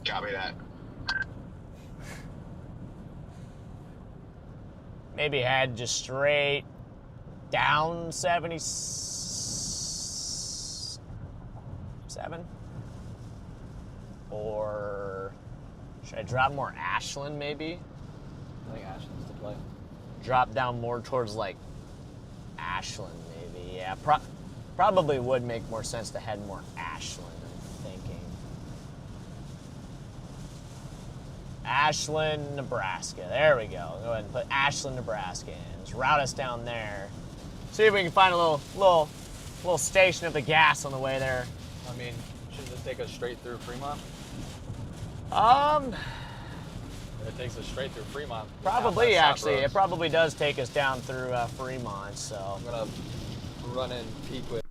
Copy that. Maybe head just straight down 77? Or should I drop more Ashland maybe? I think Ashland's the play. Drop down more towards like Ashland maybe. Yeah, probably would make more sense to head more Ashland, I'm thinking. Ashland, Nebraska. There we go. Go ahead and put Ashland, Nebraska in. Just route us down there. See if we can find a little station of the gas on the way there. I mean, shouldn't this take us straight through Fremont? If it takes us straight through Fremont. Probably, actually. It probably does take us down through Fremont, so. I'm going to run in peak with.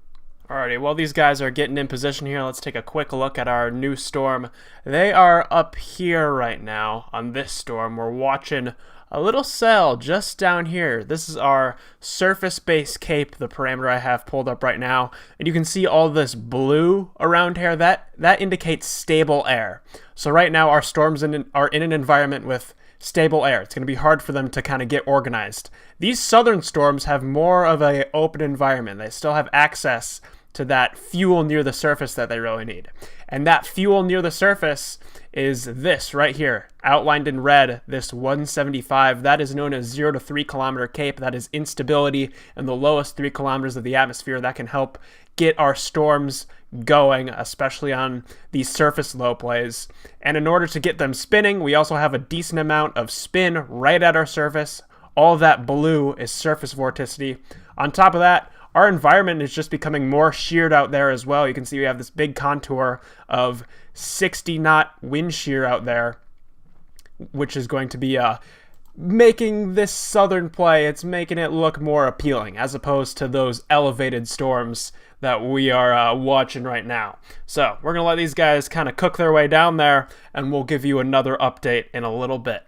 Alrighty, while these guys are getting in position here, let's take a quick look at our new storm. They are up here right now on this storm. We're watching a little cell just down here. This is our surface-based cape, the parameter I have pulled up right now. And you can see all this blue around here. That indicates stable air. So right now our storms are in an environment with stable air. It's going to be hard for them to kind of get organized. These southern storms have more of an open environment. They still have access to that fuel near the surface that they really need. And that fuel near the surface is this right here, outlined in red, this 175. That is known as 0 to 3 kilometer cape. That is instability in the lowest 3 kilometers of the atmosphere. That can help get our storms going, especially on these surface low plays. And in order to get them spinning, we also have a decent amount of spin right at our surface. All of that blue is surface vorticity. On top of that, our environment is just becoming more sheared out there as well. You can see we have this big contour of 60 knot wind shear out there, which is going to be making this southern play, it's making it look more appealing as opposed to those elevated storms that we are watching right now. So we're going to let these guys kind of cook their way down there, and we'll give you another update in a little bit.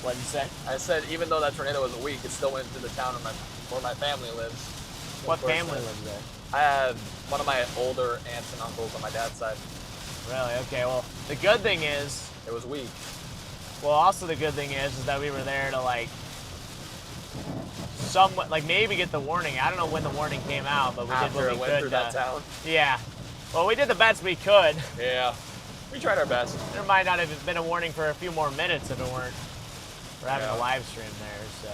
What did you say? I said even though that tornado was weak, it still went through the town where my family lives. What family lives there? I have one of my older aunts and uncles on my dad's side. Really? Okay, well, the good thing is... It was weak. Well, also the good thing is that we were there to, like, somewhat, like, maybe get the warning. I don't know when the warning came out, but we did what we could. Through that town. Yeah. Well, we did the best we could. Yeah. We tried our best. There might not have been a warning for a few more minutes if it weren't for having a live stream there, so...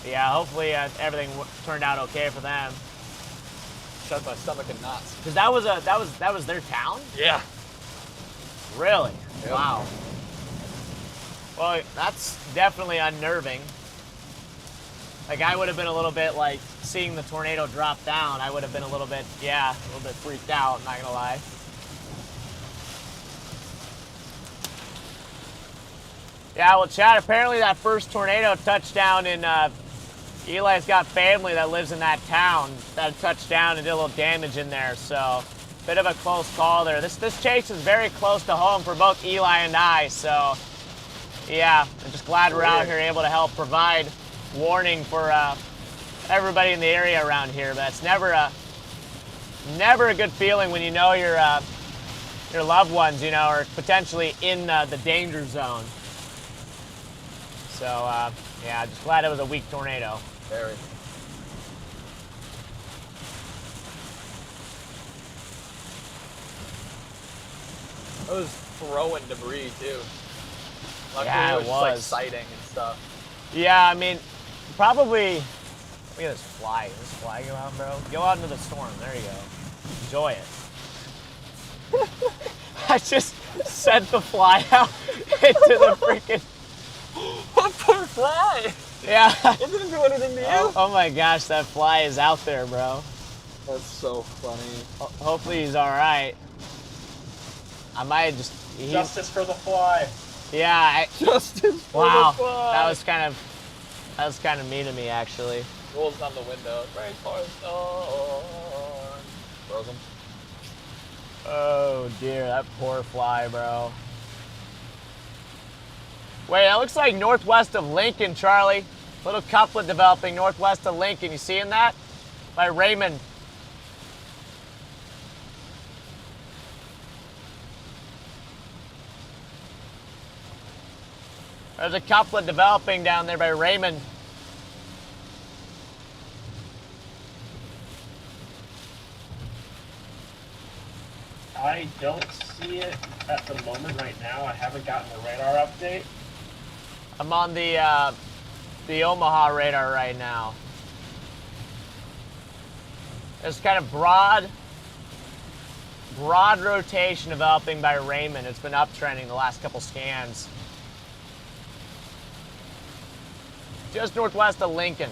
Yeah, hopefully everything turned out okay for them. Shut my stomach in knots. Because that was their town? Yeah. Really? Yep. Wow. Well, that's definitely unnerving. Like, I would have been a little bit, like, seeing the tornado drop down, I would have been a little bit freaked out, not gonna lie. Yeah, well, Chad, apparently that first tornado touched down in, Eli's got family that lives in that town that touched down and did a little damage in there, so bit of a close call there. This chase is very close to home for both Eli and I, so yeah, I'm just glad we're out here able to help provide warning for everybody in the area around here. But it's never a good feeling when you know your loved ones, you know, are potentially in the danger zone. So yeah, just glad it was a weak tornado. Very. It was throwing debris too. Luckily, Yeah, it it was just, like was. sighting and stuff. Yeah, I mean, probably. Look at this fly. Does this fly go out, bro? Go out into the storm. There you go. Enjoy it. I just sent the fly out into the freaking. What poor fly? Yeah. It didn't do anything to you. Oh my gosh, that fly is out there, bro. That's so funny. Hopefully he's all right. I might just. Justice for the fly. Yeah. Justice for wow. the fly. That was kind of mean of me, actually. Rolls down the window. Right for the storm. Frozen. Oh dear, that poor fly, bro. Wait, that looks like northwest of Lincoln, Charlie. Little couplet developing northwest of Lincoln. You seeing that? By Raymond. There's a couplet developing down there by Raymond. I don't see it at the moment right now. I haven't gotten the radar update. I'm on the Omaha radar right now. There's kind of broad rotation developing by Raymond. It's been uptrending the last couple scans. Just northwest of Lincoln.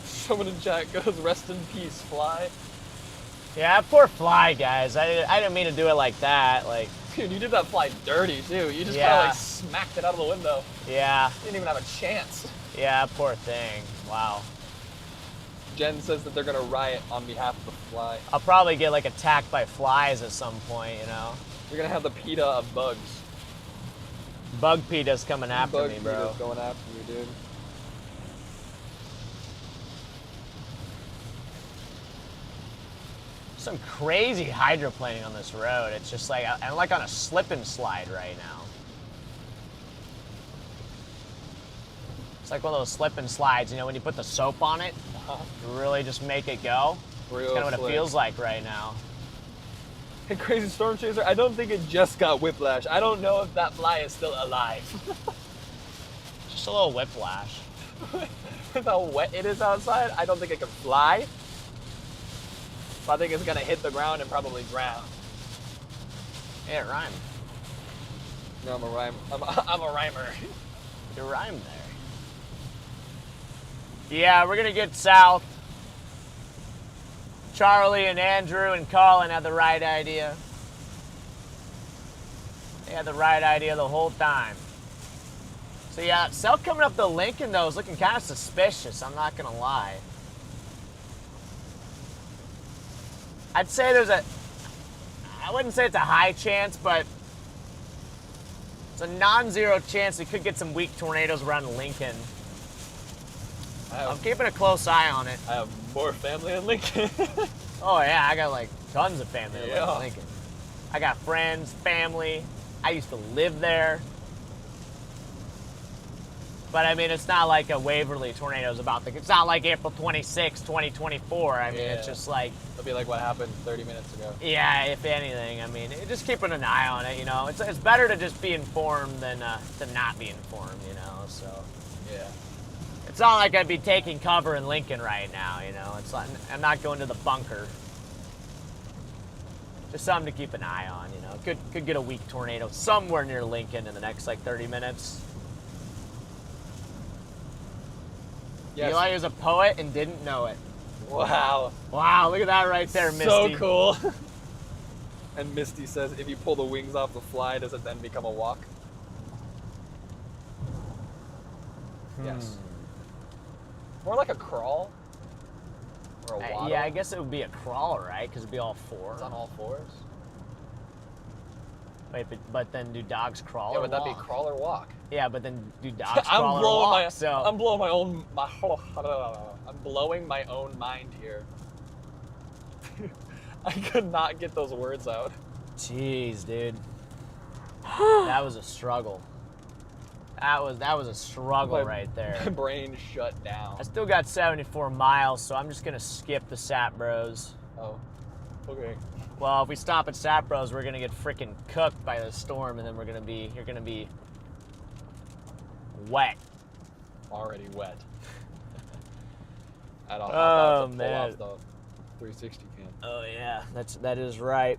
Someone in chat goes, rest in peace, fly. Yeah, poor fly, guys. I didn't mean to do it like that. Like, dude, you did that fly dirty too. You just Yeah. kind of like smacked it out of the window. Yeah. You didn't even have a chance. Yeah, poor thing. Wow. Jen says that they're gonna riot on behalf of the fly. I'll probably get like attacked by flies at some point, you know. You're gonna have the PETA of bugs. Bug PETA's coming after Bug me, bro. PETA's going after you, dude. Some crazy hydroplaning on this road. It's just like I'm like on a slip and slide right now. It's like one of those slip and slides, you know, when you put the soap on it, you really just make it go. Real That's kind of what slick. it feels like right now. Hey, Crazy Storm Chaser, I don't think it just got whiplash. I don't know if that fly is still alive. Just a little whiplash. With how wet it is outside, I don't think it can fly. But I think it's gonna hit the ground and probably drown. Yeah, it rhymed. No, I'm a rhyme. I'm a rhymer. You rhymed there. Yeah, we're gonna get south. Charlie and Andrew and Colin had the right idea. They had the right idea the whole time. So yeah, cell coming up to Lincoln though is looking kind of suspicious, I'm not gonna lie. I'd say I wouldn't say it's a high chance, but it's a non-zero chance we could get some weak tornadoes around Lincoln. I'm keeping a close eye on it. I have more family in Lincoln. Oh yeah, I got like tons of family in Yeah. Lincoln. I got friends, family. I used to live there. But I mean, it's not like a Waverly tornado's about to. It's not like April 26, 2024. I mean, it's Yeah. just like. It'll be like what happened 30 minutes ago. Yeah, if anything, I mean, just keeping an eye on it. You know, it's better to just be informed than to not be informed. You know, so. Yeah. It's not like I'd be taking cover in Lincoln right now. You know, it's not. I'm not going to the bunker. Just something to keep an eye on. You know, could get a weak tornado somewhere near Lincoln in the next like 30 minutes. Yes. Eli is a poet and didn't know it. Wow. Wow, look at that right there, Misty. So cool. And Misty says, if you pull the wings off the fly, does it then become a walk? Yes. More like a crawl. Or a waddle. Yeah, I guess it would be a crawl, right? Because it'd be all four. It's on all fours. Wait, but then do dogs crawl Yeah, or would that walk? be crawl or walk? Yeah, but then do dogs crawl or walk? I'm blowing my own. I'm blowing my own mind here. I could not get those words out. Jeez, dude. That was a struggle. That was a struggle right there. My brain shut down. I still got 74 miles, so I'm just gonna skip the Sap Bros. Oh, okay. Well, if we stop at Sap Bros, we're gonna get freaking cooked by the storm, and then you're gonna be wet. Already wet. I don't Oh, pull man. off the 360 cam. Oh yeah, that is right.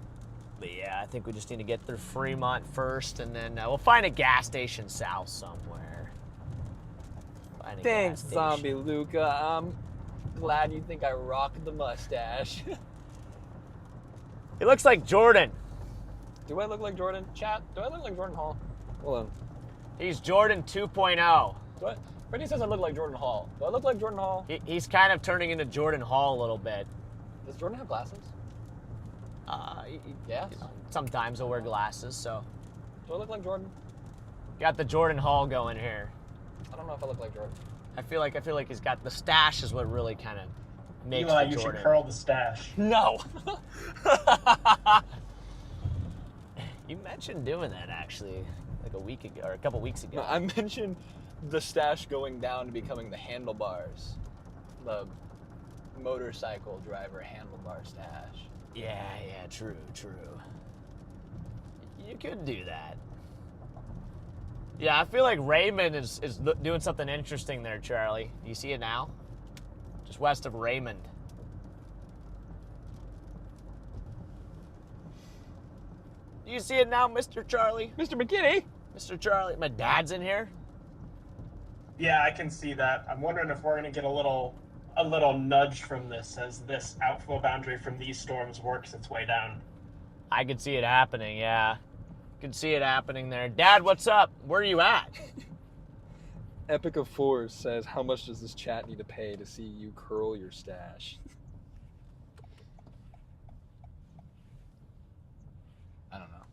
But yeah, I think we just need to get through Fremont first, and then we'll find a gas station south somewhere. Find a Thanks, gas Zombie station. Luca. I'm glad you think I rock the mustache. He looks like Jordan. Do I look like Jordan? Chat, do I look like Jordan Hall? Hold on. He's Jordan 2.0. Freddie says I look like Jordan Hall. Do I look like Jordan Hall? He's kind of turning into Jordan Hall a little bit. Does Jordan have glasses? Yes. Sometimes he'll wear glasses, so. Do I look like Jordan? Got the Jordan Hall going here. I don't know if I look like Jordan. I feel like he's got the stash is what really kind of makes Eli, the you Jordan. should curl the stash. No. You mentioned doing that actually, like a week ago or a couple weeks ago. No, I mentioned the stash going down to becoming the handlebars. The motorcycle driver handlebar stash. Yeah, true. You could do that. Yeah, I feel like Raymond is doing something interesting there, Charlie. Do you see it now? Just west of Raymond. Do you see it now, Mr. Charlie? Mr. McKinney? Mr. Charlie, my dad's in here. Yeah, I can see that. I'm wondering if we're gonna get a little nudge from this as this outflow boundary from these storms works its way down. I could see it happening, yeah. Could see it happening there. Dad, what's up? Where are you at? Epic of Fours says, how much does this chat need to pay to see you curl your stash? I don't know.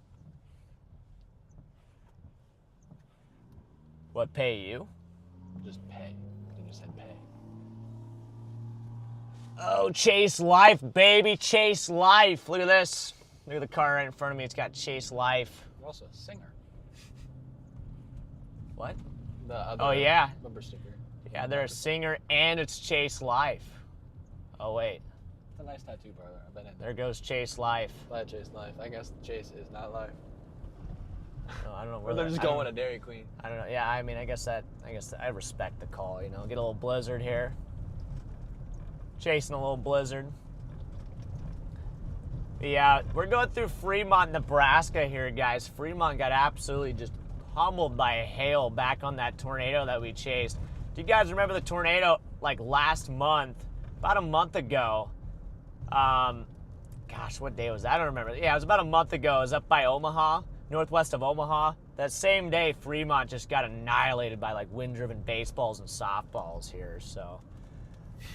What, pay you? Just pay. You just said pay. Oh, Chase Life, baby, Chase Life. Look at this. Look at the car right in front of me. It's got Chase Life. You're also a singer. What? The other Oh, yeah. bumper sticker. Yeah, they're a singer and it's Chase Life. Oh, wait. It's a nice tattoo parlor. I've been in There goes Chase Life. Glad Chase Life. I guess Chase is not life. Oh, I don't know Or where they're just going to Dairy Queen. I don't know. Yeah, I mean, I guess I respect the call, you know. Get a little blizzard here. Chasing a little blizzard. Yeah, we're going through Fremont, Nebraska here, guys. Fremont got absolutely just pummeled by hail back on that tornado that we chased. Do you guys remember the tornado like last month, about a month ago? Gosh, what day was that? I don't remember. Yeah, it was about a month ago. It was up by Omaha, northwest of Omaha. That same day, Fremont just got annihilated by like wind-driven baseballs and softballs here. So,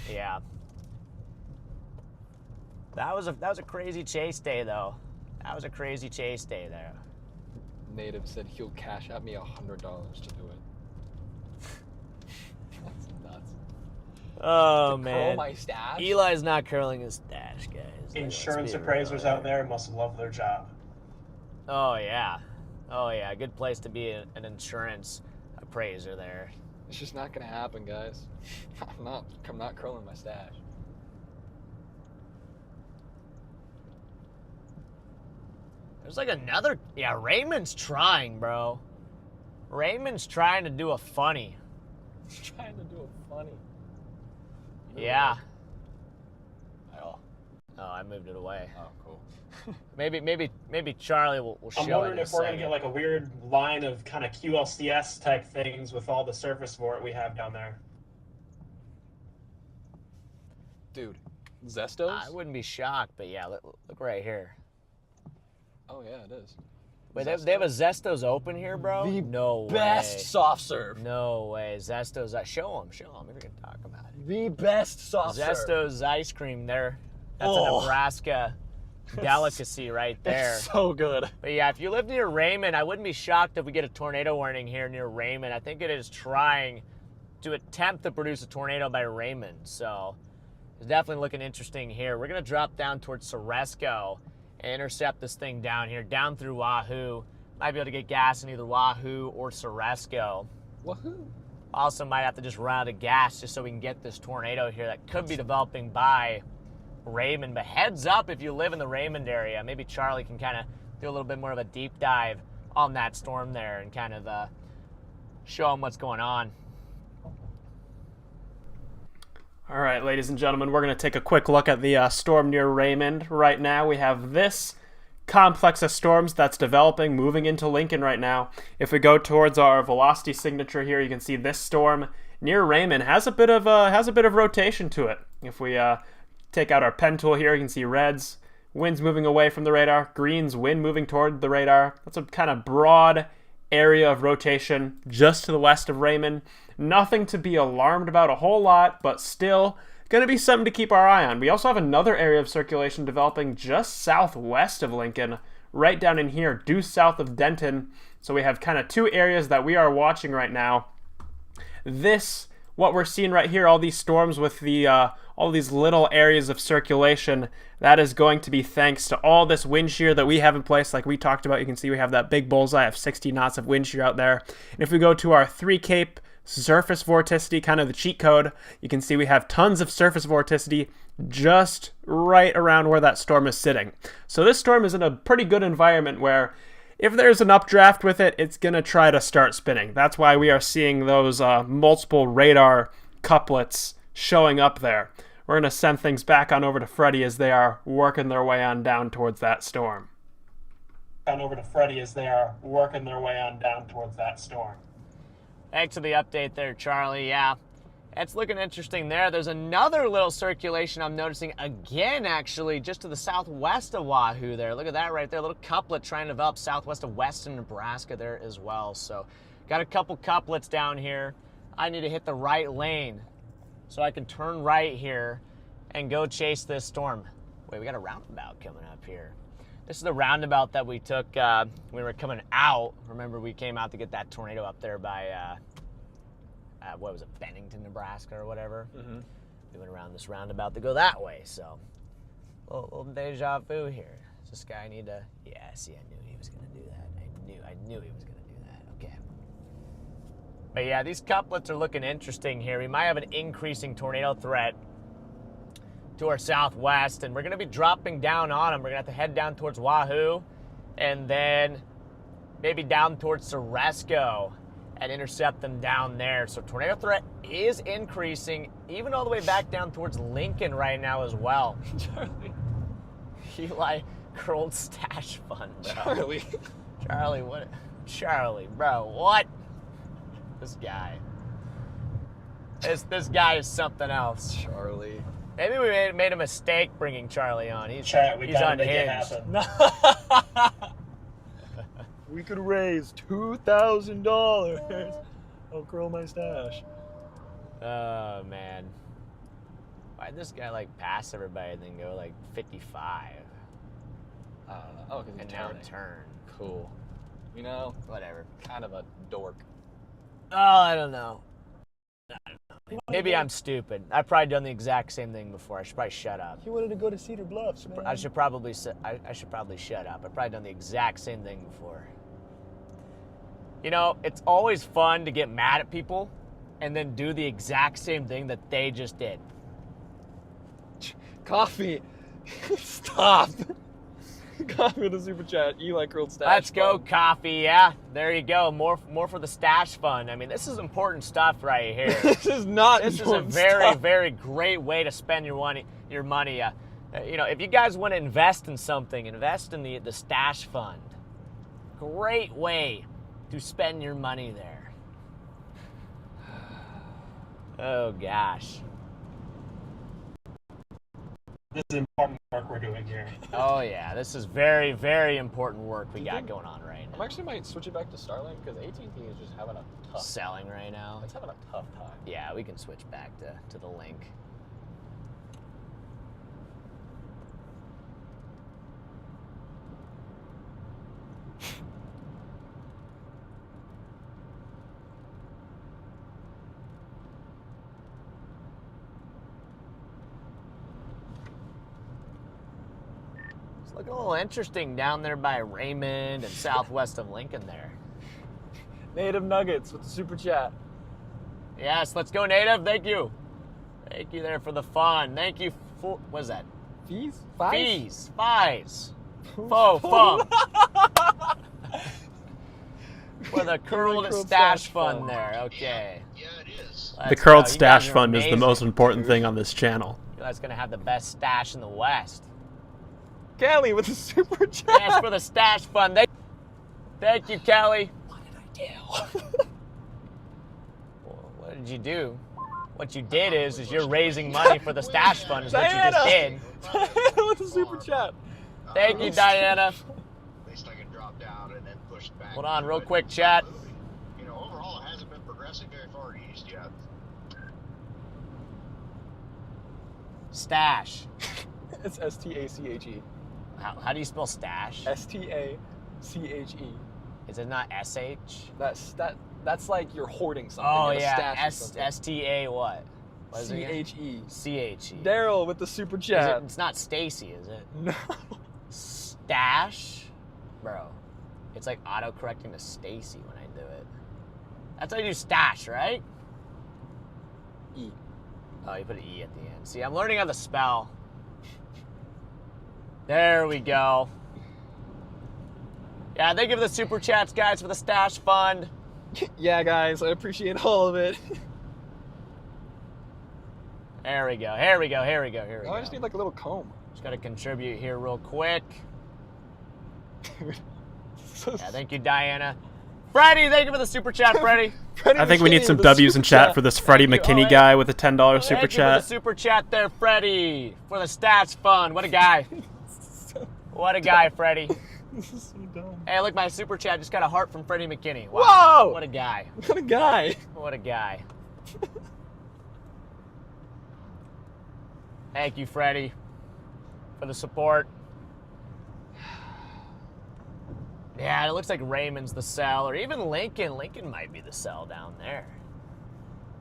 yeah. That was a crazy chase day, though. That was a crazy chase day there. Native said he'll cash out me $100 to do it. That's nuts. Oh, to man. Curl my stash? Eli's not curling his stash, guys. Insurance appraisers out there must love their job. Oh, yeah. Oh, yeah. Good place to be an insurance appraiser there. It's just not gonna happen, guys. I'm not curling my stash. There's like another... Yeah, Raymond's trying, bro. Raymond's trying to do a funny. He's trying to do a funny. Yeah. Oh, I moved it away. Oh, cool. Maybe Charlie will show it. I'm wondering in a if we're going to second. get like a weird line of kind of QLCS type things with all the surface fort we have down there. Dude, Zestos? I wouldn't be shocked, but yeah, look right here. Oh, yeah, it is. Wait, they have a Zestos open here, bro? The no best way. soft serve. No way. Zestos. Show them. Maybe we can talk about it. The best soft serve. Zestos ice cream there. That's a Oh. Nebraska delicacy right there. It's so good. But yeah, if you live near Raymond, I wouldn't be shocked if we get a tornado warning here near Raymond. I think it is trying to attempt to produce a tornado by Raymond. So it's definitely looking interesting here. We're going to drop down towards Ceresco and intercept this thing down here, down through Wahoo. Might be able to get gas in either Wahoo or Ceresco. Woohoo! Also might have to just run out of gas just so we can get this tornado here that could be developing by Raymond. But heads up if you live in the Raymond area. Maybe Charlie can kind of do a little bit more of a deep dive on that storm there and kind of show them what's going on. All right, ladies and gentlemen, we're going to take a quick look at the storm near Raymond right now. We have this complex of storms that's developing, moving into Lincoln right now. If we go towards our velocity signature here, you can see this storm near Raymond has a bit of rotation to it. If we take out our pen tool here, you can see reds, winds moving away from the radar, greens, wind moving toward the radar. That's a kind of broad area of rotation just to the west of Raymond. Nothing to be alarmed about a whole lot, but still going to be something to keep our eye on. We also have another area of circulation developing just southwest of Lincoln, right down in here, due south of Denton. So we have kind of two areas that we are watching right now. What we're seeing right here, all these storms with the all these little areas of circulation, that is going to be thanks to all this wind shear that we have in place. Like we talked about, you can see we have that big bullseye of 60 knots of wind shear out there. And if we go to our 3 Cape surface vorticity, kind of the cheat code, you can see we have tons of surface vorticity just right around where that storm is sitting. So this storm is in a pretty good environment where if there's an updraft with it, it's going to try to start spinning. That's why we are seeing those multiple radar couplets showing up there. We're going to send things back on over to Freddy as they are working their way on down towards that storm. On over to Freddy as they are working their way on down towards that storm. Thanks for the update there, Charlie. Yeah, it's looking interesting there. There's another little circulation I'm noticing again, actually, just to the southwest of Wahoo there. Look at that right there. A little couplet trying to develop southwest of western Nebraska there as well. So got a couple couplets down here. I need to hit the right lane so I can turn right here and go chase this storm. Wait, we got a roundabout coming up here. This is the roundabout that we took when we were coming out. Remember, we came out to get that tornado up there by, what was it, Bennington, Nebraska or whatever. Mm-hmm. We went around this roundabout to go that way, so a little deja vu here. Does this guy need to, yeah, see, I knew he was going to do that. I knew he was going to do that, okay. But yeah, these couplets are looking interesting here. We might have an increasing tornado threat to our southwest, and we're going to be dropping down on them. We're going to have to head down towards Wahoo and then maybe down towards Ceresco and intercept them down there. So tornado threat is increasing, even all the way back down towards Lincoln right now as well. Charlie. Eli curled stash fund, bro. Charlie. Charlie, what? Charlie, bro, what? This guy. This guy is something else. Charlie. Maybe we made a mistake bringing Charlie on. He's unhinged. We could raise $2,000. I'll curl my stash. Oh, man. Why'd this guy, like, pass everybody and then go, like, 55? I don't know. Oh, because and now turn. Cool. You know, whatever. Kind of a dork. Oh, I don't know. Maybe I'm stupid. I've probably done the exact same thing before. I should probably shut up. He wanted to go to Cedar Bluffs, man. I should probably shut up. I've probably done the exact same thing before. You know, it's always fun to get mad at people and then do the exact same thing that they just did. Coffee. Stop. Coffee with a super chat. Eli curled stash. Let's go, Coffee. Yeah, there you go. More for the stash fund. I mean, this is important stuff right here. This is not. This is a very great way to spend your money. You know, if you guys want to invest in something, invest in the stash fund. Great way to spend your money there. Oh gosh. This is important work we're doing here. Oh yeah, this is very important work we got going on right now. I actually might switch it back to Starlink because AT&T is just having a tough selling right now. It's having a tough time. Yeah, we can switch back to the link. Looking a little interesting down there by Raymond and southwest of Lincoln there. Native Nuggets with the super chat. Yes, let's go, Native. Thank you. Thank you there for the fun. Thank you for, what is that? Fees? Fees. Fies. Fo, fum. For the curled stash fund there. Okay. Yeah, it is. The curled stash fund is the most important thing on this channel. You guys going to have the best stash in the West. Kelly with the super chat. Yes, for the stash fund. Thank you, Kelly. What did I do? Well, what did you do? What you did is you're raising money for the stash fund is what you just did. With the super chat. Thank you, Diana. At least I can drop down and then push back. Hold on, real quick, chat. You know, overall, it hasn't been progressing very far east yet. Stash. It's S-T-A-C-H-E. How do you spell stash? S-T-A-C-H-E. Is it not S-H? That's like you're hoarding something. Oh, a yeah. stash S-T-A what? What is it again? C-H-E. C-H-E. Daryl with the super chat. It's not Stacy, is it? No. Stash? Bro. It's like auto-correcting to Stacy when I do it. That's how you do stash, right? E. Oh, you put an E at the end. See, I'm learning how to spell. There we go. Yeah, thank you for the super chats, guys, for the stash fund. Yeah, guys, I appreciate all of it. There we go. Here we go. Here we go. Here we go. I just need like a little comb. Just got to contribute here real quick. Yeah, thank you, Diana. Freddie, thank you for the super chat, Freddie. I think we need some W's in chat for this Freddy McKinney guy with a $10 super Thank you chat. for the super chat there, Freddie, for the stats fund. What a guy. What a guy, Freddie. This is so dumb. Hey, look, my super chat just got a heart from Freddy McKinney. Wow. Whoa! What a guy. What a guy. What a guy. Thank you, Freddie, for the support. Yeah, it looks like Raymond's the cell, or even Lincoln. Lincoln might be the cell down there.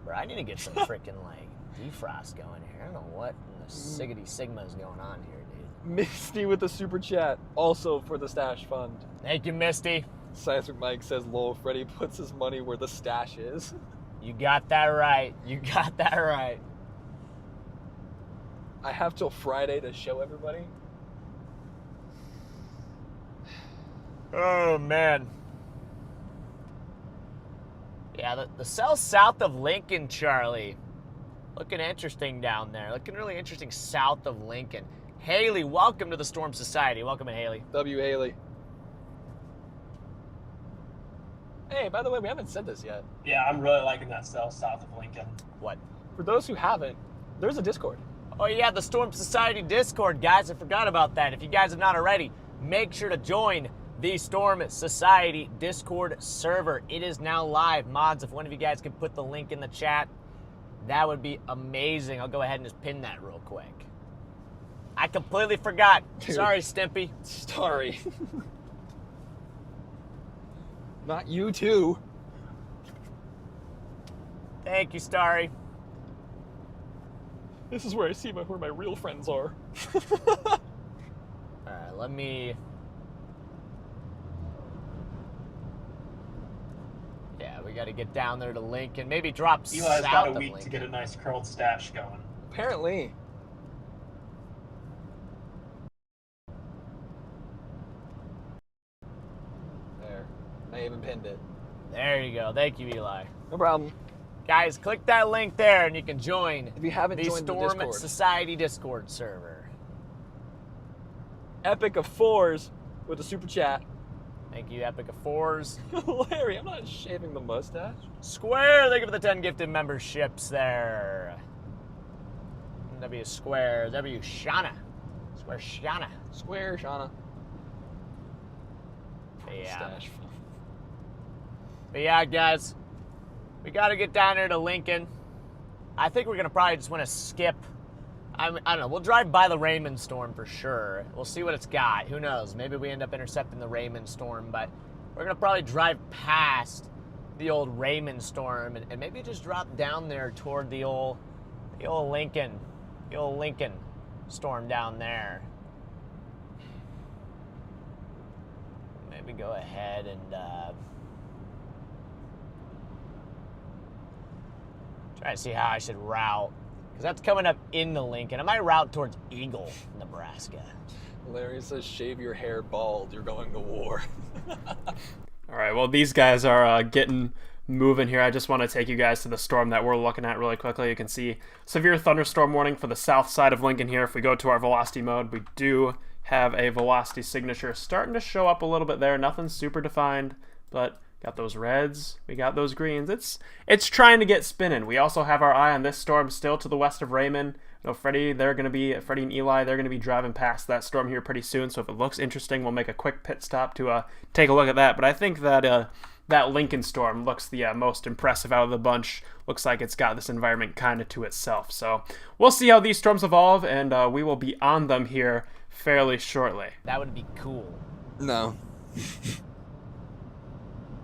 Bro, I need to get some freaking, like, defrost going here. I don't know what in the Siggity Sigma is going on here, dude. Misty with the super chat, also for the stash fund. Thank you, Misty. Seismic Mike says, lol, Freddy puts his money where the stash is. You got that right. You got that right. I have till Friday to show everybody. Oh, man. Yeah, the cell south of Lincoln, Charlie. Looking interesting down there. Looking really interesting south of Lincoln. Haley, welcome to the Storm Society. Welcome in, Haley. W. Haley. Hey, by the way, we haven't said this yet. Yeah, I'm really liking that cell south of Lincoln. What? For those who haven't, there's a Discord. Oh, yeah, the Storm Society Discord, guys. I forgot about that. If you guys have not already, make sure to join the Storm Society Discord server. It is now live. Mods, if one of you guys can put the link in the chat, that would be amazing. I'll go ahead and just pin that real quick. I completely forgot. Dude. Sorry, Stimpy. Sorry. Not you, too. Thank you, Starry. This is where I see where my real friends are. All right, let me... Yeah, we got to get down there to Lincoln. Maybe drop Eli's south got a of week to Lincoln. get a nice curled stash going. Apparently. There. I even pinned it. There you go. Thank you, Eli. No problem. Guys, click that link there and you can join If you haven't the joined the Storm Discord. Society Discord server. Epic of Fours with a super chat. Thank you, Epic of Fours. Larry, I'm not shaving the mustache. Square, thank you for the 10 gifted memberships there. W Square, W Shauna. Square Shauna. Square, Shauna. Yeah. Stash. But yeah, guys, we got to get down here to Lincoln. I think we're going to probably just want to skip. I don't know. We'll drive by the Raymond Storm for sure. We'll see what it's got. Who knows? Maybe we end up intercepting the Raymond Storm, but we're going to probably drive past the old Raymond Storm and maybe just drop down there toward the old Lincoln Storm down there. Maybe go ahead and Trying to see how I should route. Because that's coming up into Lincoln. I might route towards Eagle, Nebraska. Larry says, shave your hair bald. You're going to war. All right, well, these guys are getting moving here. I just want to take you guys to the storm that we're looking at really quickly. You can see severe thunderstorm warning for the south side of Lincoln here. If we go to our velocity mode, we do have a velocity signature starting to show up a little bit there. Nothing super defined, but got those reds, we got those greens. It's trying to get spinning. We also have our eye on this storm still to the west of Raymond. You know, Freddie and Eli, they're going to be driving past that storm here pretty soon. So if it looks interesting, we'll make a quick pit stop to take a look at that. But I think that that Lincoln storm looks the most impressive out of the bunch. Looks like it's got this environment kind of to itself. So we'll see how these storms evolve, and we will be on them here fairly shortly. That would be cool. No.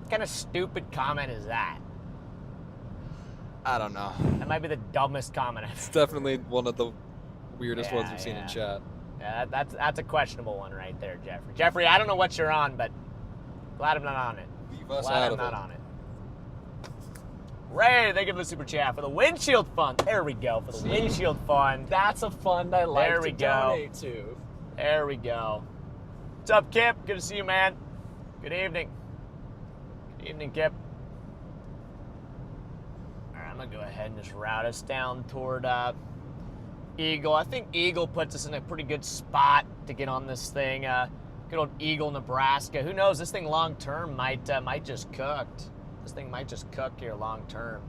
What kind of stupid comment is that? I don't know. That might be the dumbest comment I've It's definitely one of the weirdest Yeah, ones we've seen in chat. Yeah, that's a questionable one right there, Jeffrey. Jeffrey, I don't know what you're on, but glad I'm not on it. Leave us Glad out I'm of not it. on it. Ray, thank you for the super chat for the windshield fund. There we go, for the windshield fund. That's a fund I like There we to go. donate to. There we go. What's up, Kip? Good to see you, man. Good evening. Good evening, Kip. All right, I'm going to go ahead and just route us down toward Eagle. I think Eagle puts us in a pretty good spot to get on this thing. Good old Eagle, Nebraska. Who knows? This thing long term might just cook. This thing might just cook here long term.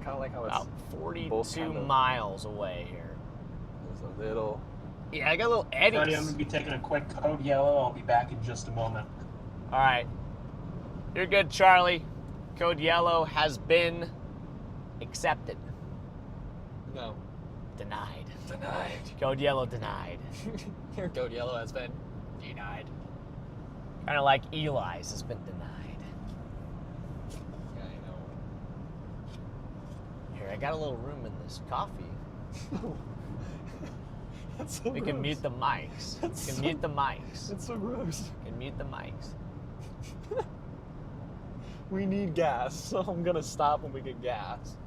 Kind of like how it's about 42 kinda miles away here. There's a little. Yeah, I got a little eddies. Freddie, I'm going to be taking a quick code yellow. I'll be back in just a moment. All right. You're good, Charlie. Code yellow has been accepted. No. Denied. Denied. Code yellow denied. Your code yellow has been Denied. Kind of like Eli's has been denied. Yeah, I know. Here, I got a little room in this coffee. That's so We gross. can mute the mics. That's We can so- mute the mics. That's so gross. We can mute the mics. We need gas, so I'm gonna stop when we get gas.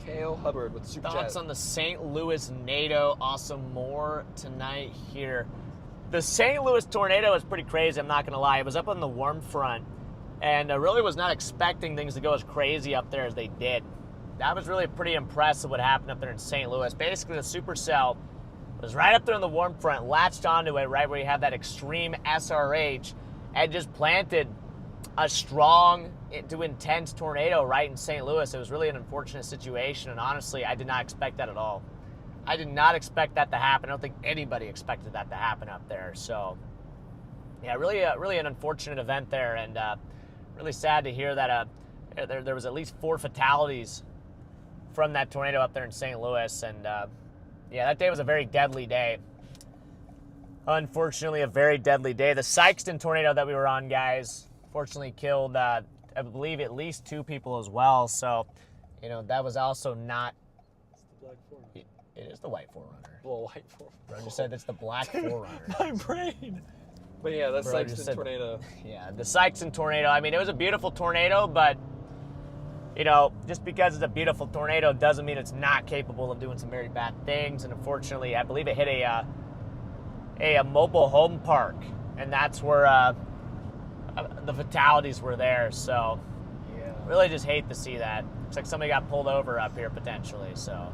Kale Hubbard with super Thoughts chat. on the St. Louis NATO? Awesome. More tonight here. The St. Louis tornado is pretty crazy, I'm not going to lie. It was up on the warm front, and I really was not expecting things to go as crazy up there as they did. That was really pretty impressive what happened up there in St. Louis. Basically, the supercell was right up there on the warm front, latched onto it right where you have that extreme SRH, and just planted a strong to intense tornado right in St. Louis. It was really an unfortunate situation, and honestly, I did not expect that at all. I did not expect that to happen. I don't think anybody expected that to happen up there. So, yeah, really an unfortunate event there, and really sad to hear that there was at least 4 fatalities from that tornado up there in St. Louis, and yeah, that day was a very deadly day. Unfortunately, a very deadly day. The Sykeston tornado that we were on, guys, fortunately killed, I believe, at least 2 people as well. So, you know, that was also not. It's the black Forerunner. It is the white Forerunner. Well, white Forerunner. Bro just said it's the black Forerunner. My brain. But yeah, that's Bro just Sykeston said- tornado. Yeah, the Sykeston tornado. I mean, it was a beautiful tornado, but, you know, just because it's a beautiful tornado doesn't mean it's not capable of doing some very bad things. And unfortunately, I believe it hit a mobile home park, and that's where the fatalities were there. So, Yeah. really just hate to see that. Looks like somebody got pulled over up here potentially. So,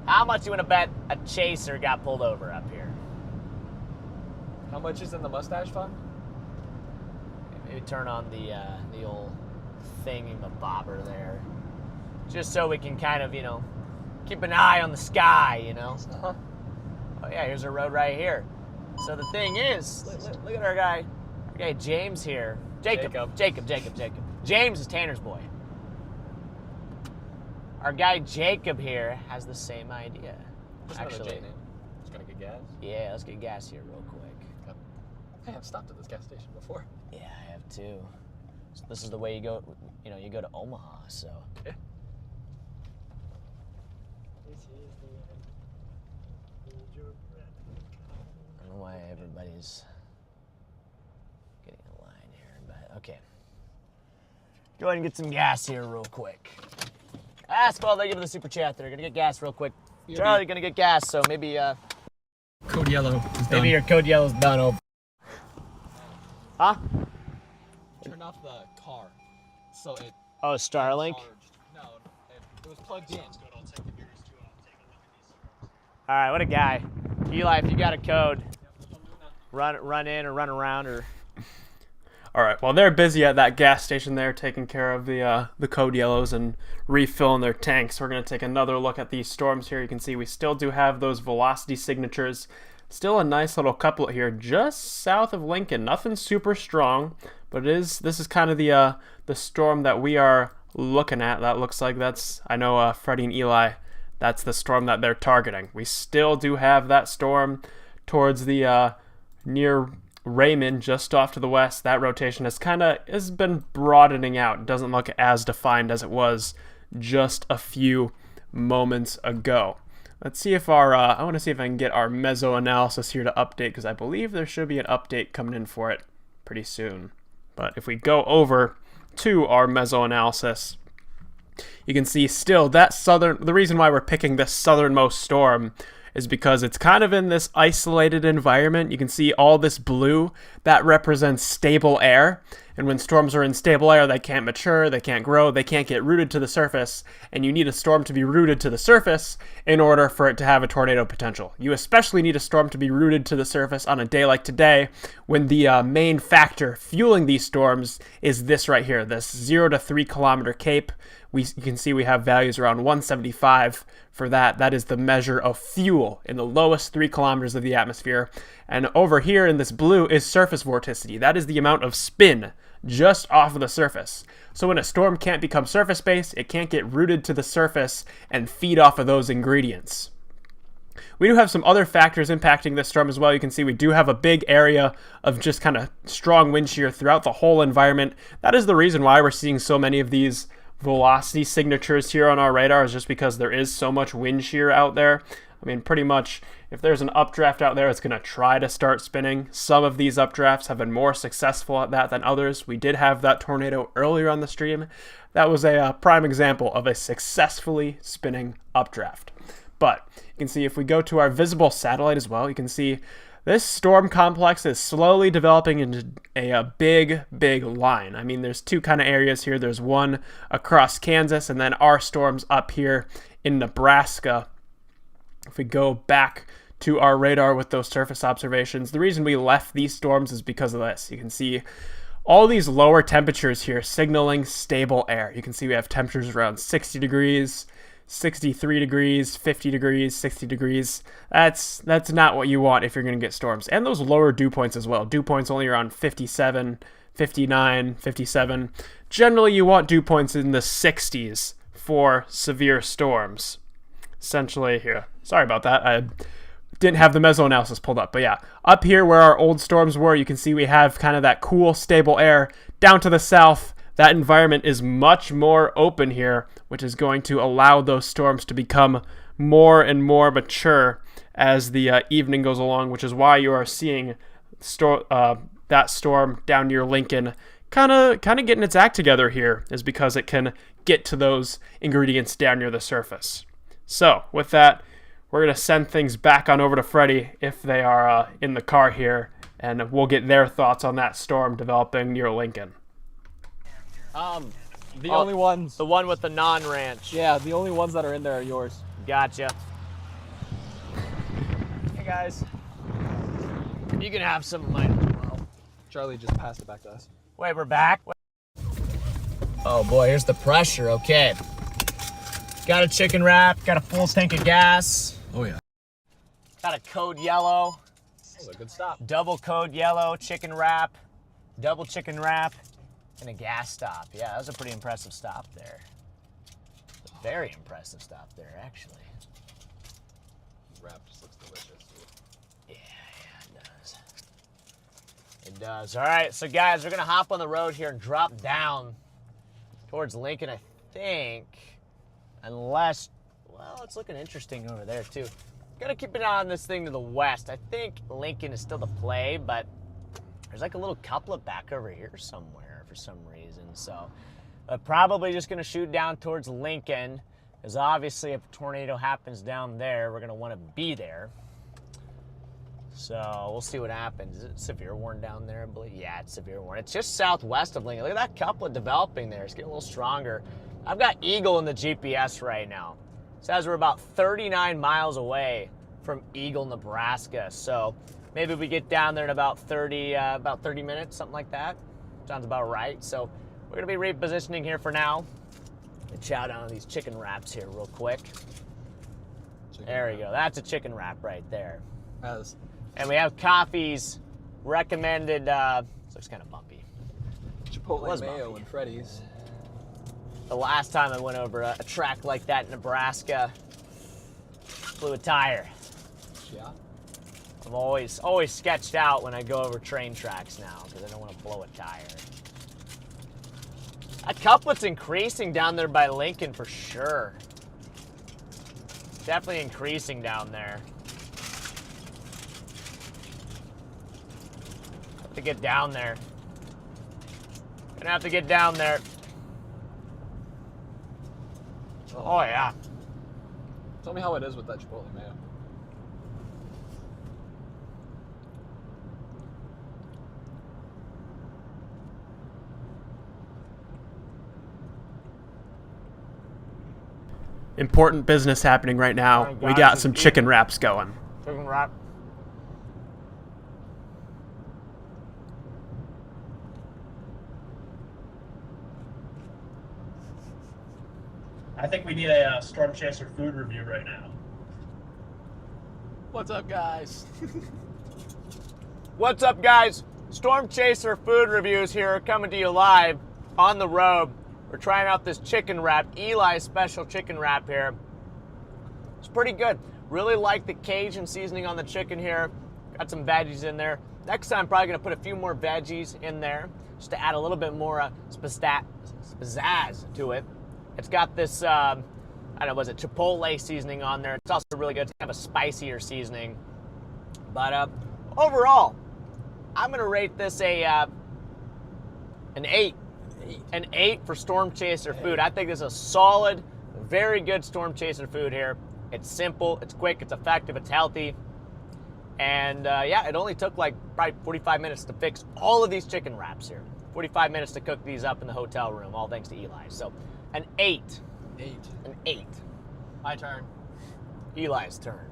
how much you want to bet a chaser got pulled over up here? How much is in the mustache fund? Maybe turn on the old thingy-mabobber there, just so we can kind of, you know, keep an eye on the sky, you know. Uh-huh. Oh yeah, here's a road right here. So the thing is, look at our guy James here. Jacob. James is Tanner's boy. Our guy Jacob here has the same idea. Just another Actually, J name. Just gonna get gas. yeah, let's get gas here real quick. I have stopped at this gas station before. Yeah, I have too. So this is the way you go. You know, you go to Omaha. So. Yeah. I don't know why everybody's getting in line here, but okay. Go ahead and get some gas here real quick. Asphalt, they give it the super chat. They're gonna get gas real quick. Charlie, gonna get gas, so maybe Code yellow is done. maybe your code yellow's done. Oh. Huh? Turned off the car, so it. Oh, Starlink. No, it was plugged in. All right, what a guy. Eli, if you got a code, run in or run around or. All right, well, they're busy at that gas station there taking care of the code yellows and refilling their tanks. We're going to take another look at these storms here. You can see we still do have those velocity signatures. Still a nice little couplet here just south of Lincoln. Nothing super strong, but this is kind of the storm that we are looking at. That looks like that's, I know Freddy and Eli, that's the storm that they're targeting. We still do have that storm towards the near Raymond, just off to the west. That rotation has been broadening out. It doesn't look as defined as it was just a few moments ago. Let's see if I want to see if I can get our meso analysis here to update, because I believe there should be an update coming in for it pretty soon. But if we go over to our meso analysis, you can see still that the reason why we're picking this southernmost storm is because it's kind of in this isolated environment. You can see all this blue, that represents stable air. And when storms are in stable air, they can't mature, they can't grow, they can't get rooted to the surface. And you need a storm to be rooted to the surface in order for it to have a tornado potential. You especially need a storm to be rooted to the surface on a day like today, when the main factor fueling these storms is this right here, this 0 to 3 kilometer cape. You can see we have values around 175 for that. That is the measure of fuel in the lowest 3 kilometers of the atmosphere. And over here in this blue is surface vorticity. That is the amount of spin just off of the surface. So when a storm can't become surface-based, it can't get rooted to the surface and feed off of those ingredients. We do have some other factors impacting this storm as well. You can see we do have a big area of just kind of strong wind shear throughout the whole environment. That is the reason why we're seeing so many of these velocity signatures here on our radar, is just because there is so much wind shear out there. I mean, pretty much if there's an updraft out there, it's going to try to start spinning. Some of these updrafts have been more successful at that than others. We did have that tornado earlier on the stream. That was a prime example of a successfully spinning updraft. But you can see if we go to our visible satellite as well, you can see this storm complex is slowly developing into a big line. I mean, there's two kind of areas here. There's one across Kansas, and then our storms up here in Nebraska. If we go back to our radar with those surface observations, the reason we left these storms is because of this. You can see all these lower temperatures here signaling stable air. You can see we have temperatures around 60 degrees, 63 degrees, 50 degrees, 60 degrees. That's not what you want if you're going to get storms. And those lower dew points as well. Dew points only around 57, 59, 57. Generally, you want dew points in the 60s for severe storms. Essentially here. Sorry about that. I didn't have the meso analysis pulled up. But yeah, up here where our old storms were, you can see we have kind of that cool, stable air. Down to the south, that environment is much more open here, which is going to allow those storms to become more and more mature as the evening goes along, which is why you are seeing that storm down near Lincoln kind of getting its act together here, is because it can get to those ingredients down near the surface. So with that, we're going to send things back on over to Freddy if they are in the car here, and we'll get their thoughts on that storm developing near Lincoln. The only ones. The one with the non-ranch. Yeah, the only ones that are in there are yours. Gotcha. Hey guys. You can have some of mine as well. Charlie just passed it back to us. Wait, we're back? Oh boy, here's the pressure. Okay. Got a chicken wrap, got a full tank of gas. Oh yeah. Got a code yellow. That was a good stop. Double code yellow, chicken wrap, double chicken wrap, and a gas stop. Yeah, that was a pretty impressive stop there. A very impressive stop there, actually. Wrap just looks delicious. Yeah, it does. It does. All right, so guys, we're gonna hop on the road here and drop down towards Lincoln, I think. Unless, well, it's looking interesting over there too. Gotta keep an eye on this thing to the west. I think Lincoln is still the play, but there's like a little couplet back over here somewhere for some reason. So Probably just going to shoot down towards Lincoln, because obviously if a tornado happens down there, we're going to want to be there. So we'll see what happens. Is it severe warn down there? I believe. Yeah, it's severe warn. It's just southwest of Lincoln. Look at that couplet developing there. It's getting a little stronger. I've got Eagle in the GPS right now. It says we're about 39 miles away from Eagle, Nebraska. So maybe we get down there in about 30 minutes, something like that. Sounds about right. So we're going to be repositioning here for now. And chow down on these chicken wraps here real quick. There we go. That's a chicken wrap right there. And we have Coffee's recommended, looks kind of bumpy. Chipotle mayo and Freddy's. The last time I went over a track like that in Nebraska, blew a tire. Yeah. I'm always sketched out when I go over train tracks now because I don't want to blow a tire. That couplet's increasing down there by Lincoln for sure. Definitely increasing down there. Have to get down there. Gonna have to get down there. Oh yeah. Tell me how it is with that Chipotle mayo. Important business happening right now. We got some chicken wraps going. Chicken wrap. I think we need a Storm Chaser food review right now. What's up, guys? What's up, guys? Storm Chaser food reviews here, coming to you live on the road. We're trying out this chicken wrap, Eli's special chicken wrap here. It's pretty good. Really like the Cajun seasoning on the chicken here. Got some veggies in there. Next time, I'm probably gonna put a few more veggies in there just to add a little bit more pizzazz to it. It's got this, I don't know, was it Chipotle seasoning on there? It's also really good. It's kind of a spicier seasoning. But overall, I'm gonna rate this an 8. An 8 for Storm Chaser food. I think this is a solid, very good Storm Chaser food here. It's simple, it's quick, it's effective, it's healthy. And yeah, it only took like probably 45 minutes to fix all of these chicken wraps here. 45 minutes to cook these up in the hotel room, all thanks to Eli. So an 8. An 8. My turn. Eli's turn.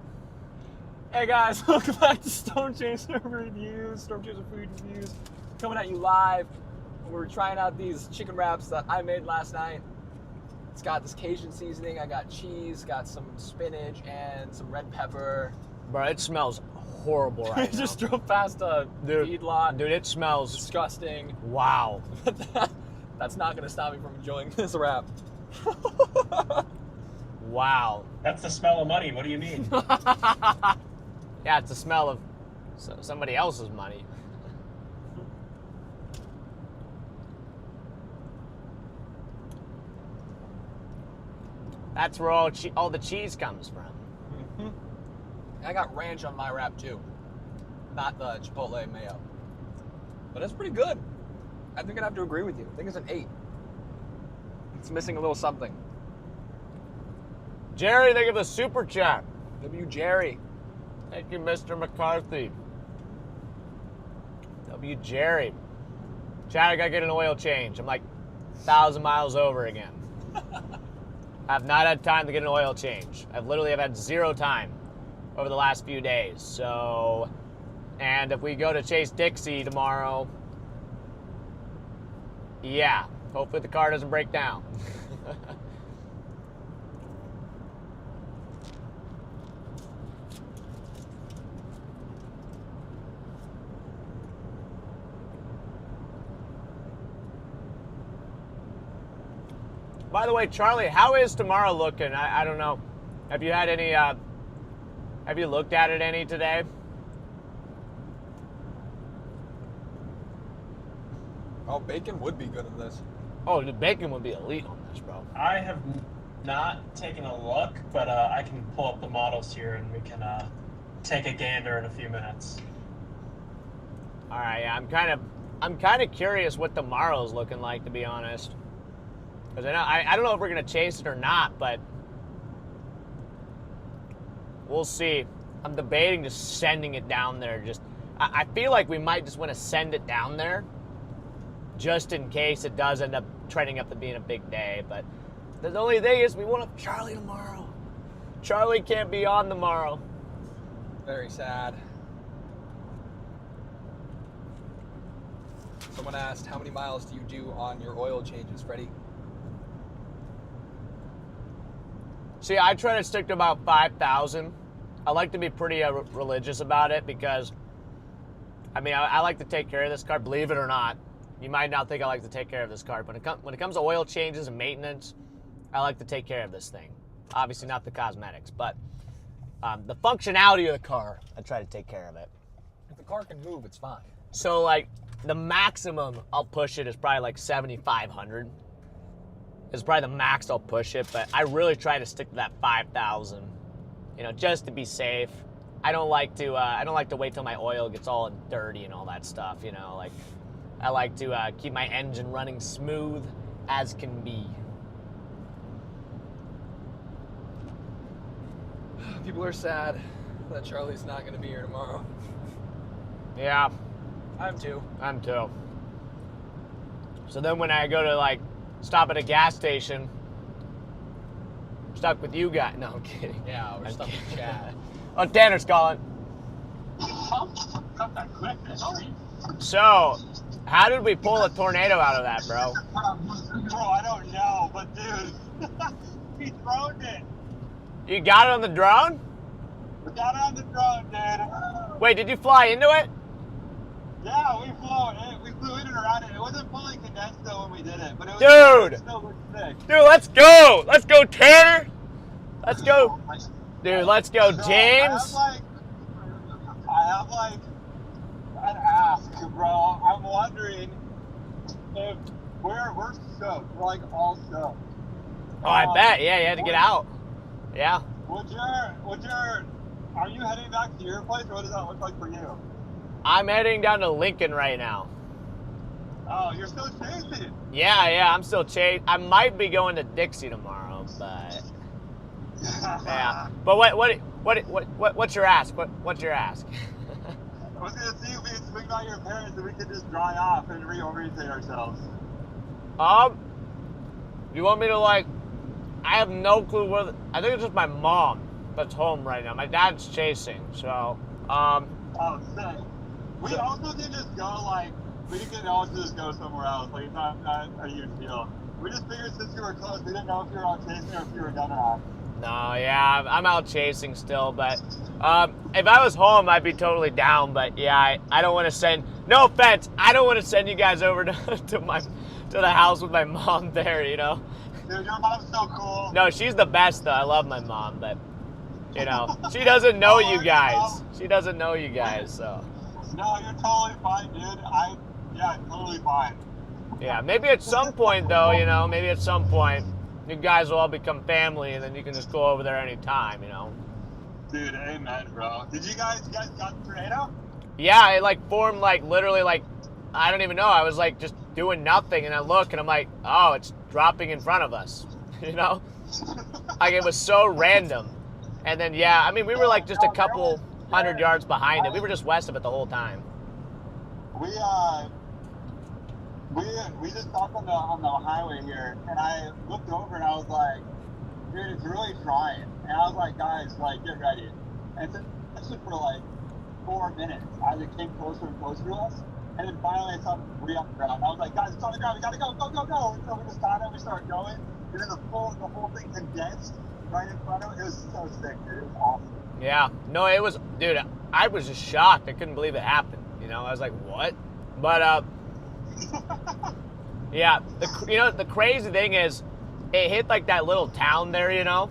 Hey guys, welcome back to Storm Chaser Reviews, Storm Chaser Food Reviews. Coming at you live. We're trying out these chicken wraps that I made last night. It's got this Cajun seasoning. I got cheese, got some spinach, and some red pepper. Bro, it smells horrible right now. I just drove past a feedlot. Dude, it smells disgusting. Wow. That's not going to stop me from enjoying this wrap. Wow. That's the smell of money. What do you mean? Yeah, it's the smell of somebody else's money. That's where all the cheese comes from. Mm-hmm. I got ranch on my wrap too, not the Chipotle mayo. But it's pretty good. I think I'd have to agree with you. I think it's an 8. It's missing a little something. Jerry, think of the super chat. W. Jerry. Thank you, Mr. McCarthy. W. Jerry. Chad, I gotta get an oil change. I'm like 1,000 miles over again. I have not had time to get an oil change. I've had 0 time over the last few days. So, and if we go to Chase Dixie tomorrow, yeah, hopefully the car doesn't break down. By the way, Charlie, how is tomorrow looking? I don't know. Have you had any, have you looked at it any today? Oh, bacon would be good in this. Oh, the bacon would be elite on this, bro. I have not taken a look, but I can pull up the models here and we can take a gander in a few minutes. All right, yeah, I'm kind of curious what tomorrow's looking like, to be honest. Because I don't know if we're going to chase it or not, but we'll see. I'm debating just sending it down there. I feel like we might just want to send it down there just in case it does end up trending up to being a big day. But the only thing is we want Charlie tomorrow. Charlie can't be on tomorrow. Very sad. Someone asked, how many miles do you do on your oil changes, Freddie? See, I try to stick to about 5,000. I like to be pretty religious about it because, I mean, I like to take care of this car, believe it or not. You might not think I like to take care of this car, but when it comes to oil changes and maintenance, I like to take care of this thing. Obviously not the cosmetics, but the functionality of the car, I try to take care of it. If the car can move, it's fine. So, like, the maximum I'll push it is probably like 7,500. It's probably the max I'll push it, but I really try to stick to that 5,000, you know, just to be safe. I don't like to wait till my oil gets all dirty and all that stuff, you know. Like, I like to keep my engine running smooth as can be. People are sad that Charlie's not going to be here tomorrow. Yeah. I'm too. So then when I go to, like, stop at a gas station, I'm stuck with you guys. No, I'm kidding. Yeah, we're stuck with Chad. Oh, Tanner's calling. So, how did we pull a tornado out of that, bro? Bro, I don't know, but dude, he thrown it. You got it on the drone? We got it on the drone, dude. Wait, did you fly into it? Yeah, we flew in and around it. It wasn't fully condensed though when we did it, but it was Dude! It still looked sick. Dude, let's go! Let's go, Tanner! Let's go. Dude, let's go, James! I have like an ask, bro. I'm wondering if we're soaked. We're like all soaked. Oh, I bet. Yeah, you had to get out. Yeah. Are you heading back to your place, or what does that look like for you? I'm heading down to Lincoln right now. Oh, you're still chasing? Yeah, I'm still chasing. I might be going to Dixie tomorrow, but yeah. But what's your ask? What's your ask? I was gonna see if we could swing by your parents and we could just dry off and reorientate ourselves. You want me to, like? I have no clue where. I think it's just my mom that's home right now. My dad's chasing, so Oh, sick. We also did just go, like, we didn't also just go somewhere else. Like, it's not a huge deal. We just figured since you were close, we didn't know if you were out chasing or if you were done or not. No, yeah, I'm out chasing still, but if I was home, I'd be totally down. But yeah, I don't want to send. No offense, I don't want to send you guys over to the house with my mom there. You know. Dude, your mom's so cool. No, she's the best though. I love my mom, but you know, she doesn't know you guys. She doesn't know you guys, so. No, you're totally fine, dude. Yeah, totally fine. Yeah, maybe at some point though, you know, maybe at some point, you guys will all become family, and then you can just go over there anytime, you know. Dude, amen, bro. Did you guys got the tornado? Yeah, it like formed like literally like, I don't even know. I was like just doing nothing, and I look, and I'm like, oh, it's dropping in front of us, you know. Like it was so random, and then yeah, I mean we were like just a couple 100 yards behind it. We were just west of it the whole time. We just stopped on the highway here, and I looked over and I was like, dude, it's really trying. And I was like, guys, like, get ready. And it took for like 4 minutes as it came closer and closer to us. And then finally I saw it re up the ground. I was like, guys, it's on the ground, we gotta go, go, go, go. And so we just got it, we started going, and then the whole thing condensed right in front of it. It was so sick, dude. It was awesome. Yeah, no, it was, dude, I was just shocked. I couldn't believe it happened. You know, I was like, what? But, yeah, the crazy thing is, it hit like that little town there, you know?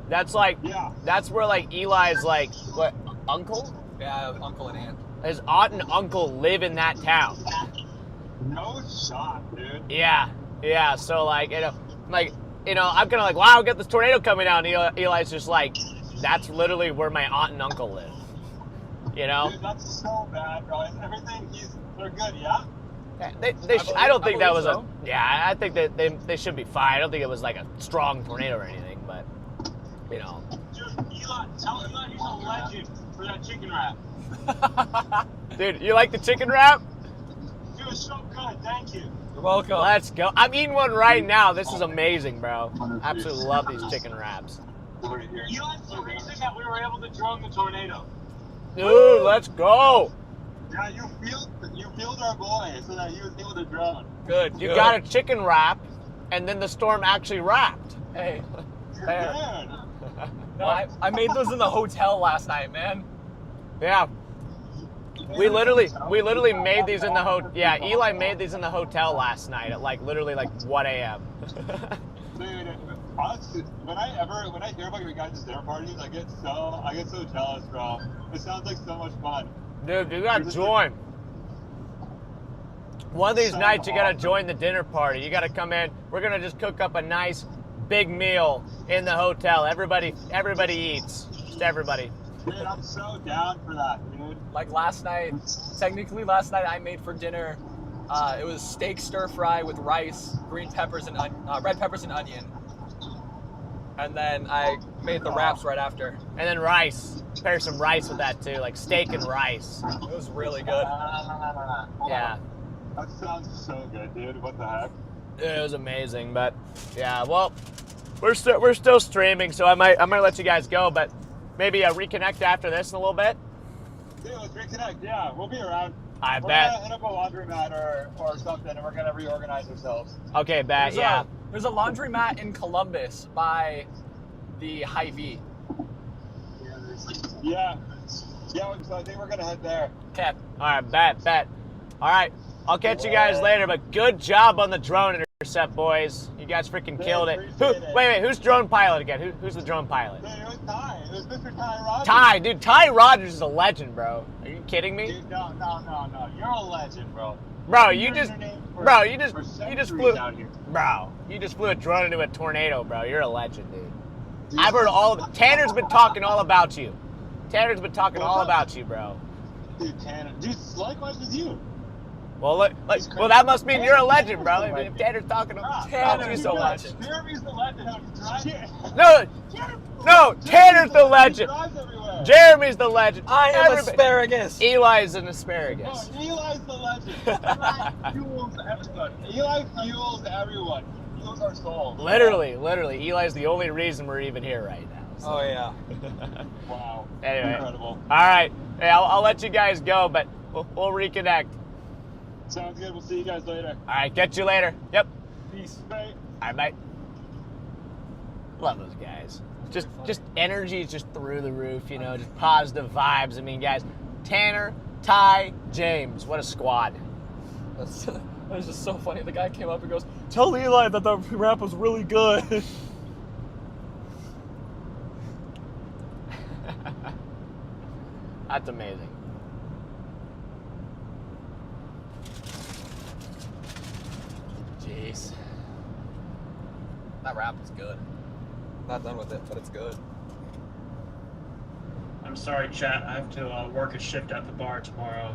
That's like, yeah. That's where like Eli's like, what, uncle? Yeah, uncle and aunt. His aunt and uncle live in that town. No shot, dude. Yeah, so like, I'm kind of like, wow, we got this tornado coming out, and Eli's just like, that's literally where my aunt and uncle live. You know? Dude, that's so bad, bro. Everything, they're good, yeah? I don't think that was a Yeah, I think that they should be fine. I don't think it was like a strong tornado or anything, but you know. Dude, Eli, tell Eli he's a legend for that chicken wrap. Dude, you like the chicken wrap? Dude, it's so good. Thank you. You're welcome. Let's go. I'm eating one right now. This is amazing, bro. Absolutely love these chicken wraps. Eli's the reason that we were able to drone the tornado. Dude, let's go. Yeah, you fueled our boy so that he was able to drone. Good. You got a chicken wrap, and then the storm actually wrapped. Hey. Fair. No, I made those in the hotel last night, man. Yeah. We literally made these in the hotel. Yeah, Eli made these in the hotel last night at literally 1 a.m. Dude, honestly, when I hear about your guys' dinner parties, I get so jealous, bro. It sounds like so much fun. Dude, you gotta join. One of these nights, you gotta join the dinner party. You gotta come in. We're gonna just cook up a nice big meal in the hotel. Everybody eats. Just everybody. Dude, I'm so down for that, dude. Like last night I made for dinner, it was steak stir fry with rice, green peppers and red peppers and onion. And then I made the wraps right after. And then rice. Pair some rice with that too, like steak and rice. It was really good. Yeah. That sounds so good, dude. What the heck? It was amazing, but yeah. Well, we're still streaming, so I might let you guys go, but maybe reconnect after this in a little bit. Dude, let's reconnect. Yeah, we'll be around. I We're bet. gonna hit up a laundromat or something, and we're gonna reorganize ourselves. Okay, bet. Yeah. There's a laundromat in Columbus by the Hy-Vee. Yeah. Yeah, so I think we're gonna head there. Okay. All right, bet. All right, I'll catch you guys later, but good job on the drone intercept, boys. You guys freaking killed it. Wait, who's drone pilot again? Who's the drone pilot? Dude, it was Ty. It was Mr. Ty Rogers. Ty, dude, Ty Rogers is a legend, bro. Are you kidding me? Dude, no. You're a legend, bro. Bro, you just flew. Out here. Bro, you just flew a drone into a tornado, bro. You're a legend, dude. I've heard Tanner's been talking all about you. Tanner's been talking all about you, bro. Dude, Tanner. Dude, likewise with you. Well, well, that must mean you're a legend, bro. I mean, if Tanner's talking about you so much. Jeremy's the legend. No, Tanner's the legend. Jeremy's the legend. I am asparagus. Eli's an asparagus. No, Eli's the legend. Eli fuels everybody. Eli fuels everyone. He fuels our soul. Literally. Eli's the only reason we're even here right now. So. Oh, yeah. Wow. Anyway. Incredible. All right. Hey, I'll let you guys go, but we'll reconnect. Sounds good. We'll see you guys later. All right. Catch you later. Yep. Peace. Bye. All right, bye. Love those guys. Just energy is just through the roof, you know, just positive vibes. I mean, guys, Tanner, Ty, James, what a squad. That was just so funny. The guy came up and goes, "Tell Eli that the rap was really good." That's amazing. Jeez. That rap was good. Not done with it, but it's good. I'm sorry, chat. I have to work a shift at the bar tomorrow.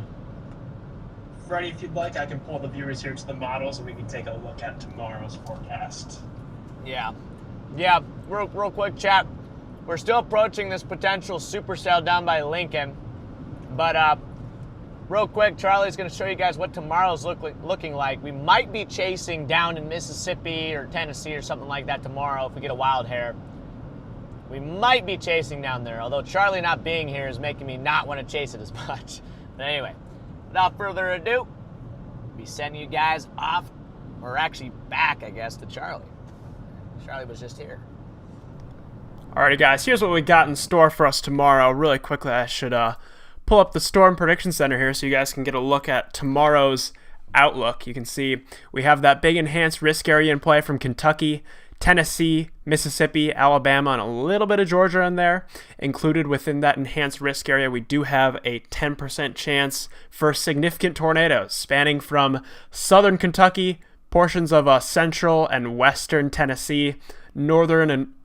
Freddy, if you'd like, I can pull the viewers here to the models and we can take a look at tomorrow's forecast. Yeah. Real quick, chat. We're still approaching this potential supercell down by Lincoln, but real quick, Charlie's going to show you guys what tomorrow's looking like. We might be chasing down in Mississippi or Tennessee or something like that tomorrow if we get a wild hair. We might be chasing down there, although Charlie not being here is making me not want to chase it as much. But anyway, without further ado, we'll be sending you guys off, or actually back, I guess, to Charlie. Charlie was just here. Alrighty, guys, here's what we got in store for us tomorrow. Really quickly, I should pull up the Storm Prediction Center here so you guys can get a look at tomorrow's outlook. You can see we have that big enhanced risk area in play from Kentucky, Tennessee, Mississippi, Alabama, and a little bit of Georgia in there. Included within that enhanced risk area, we do have a 10% chance for significant tornadoes spanning from southern Kentucky, portions of central and western Tennessee, northern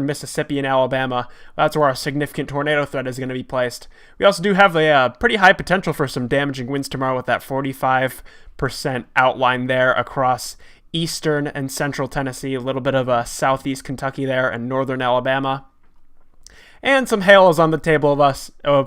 Mississippi and Alabama. That's where our significant tornado threat is going to be placed. We also do have a pretty high potential for some damaging winds tomorrow with that 45% outline there across eastern and central Tennessee, a little bit of southeast Kentucky there, and northern Alabama. And some hail is on the table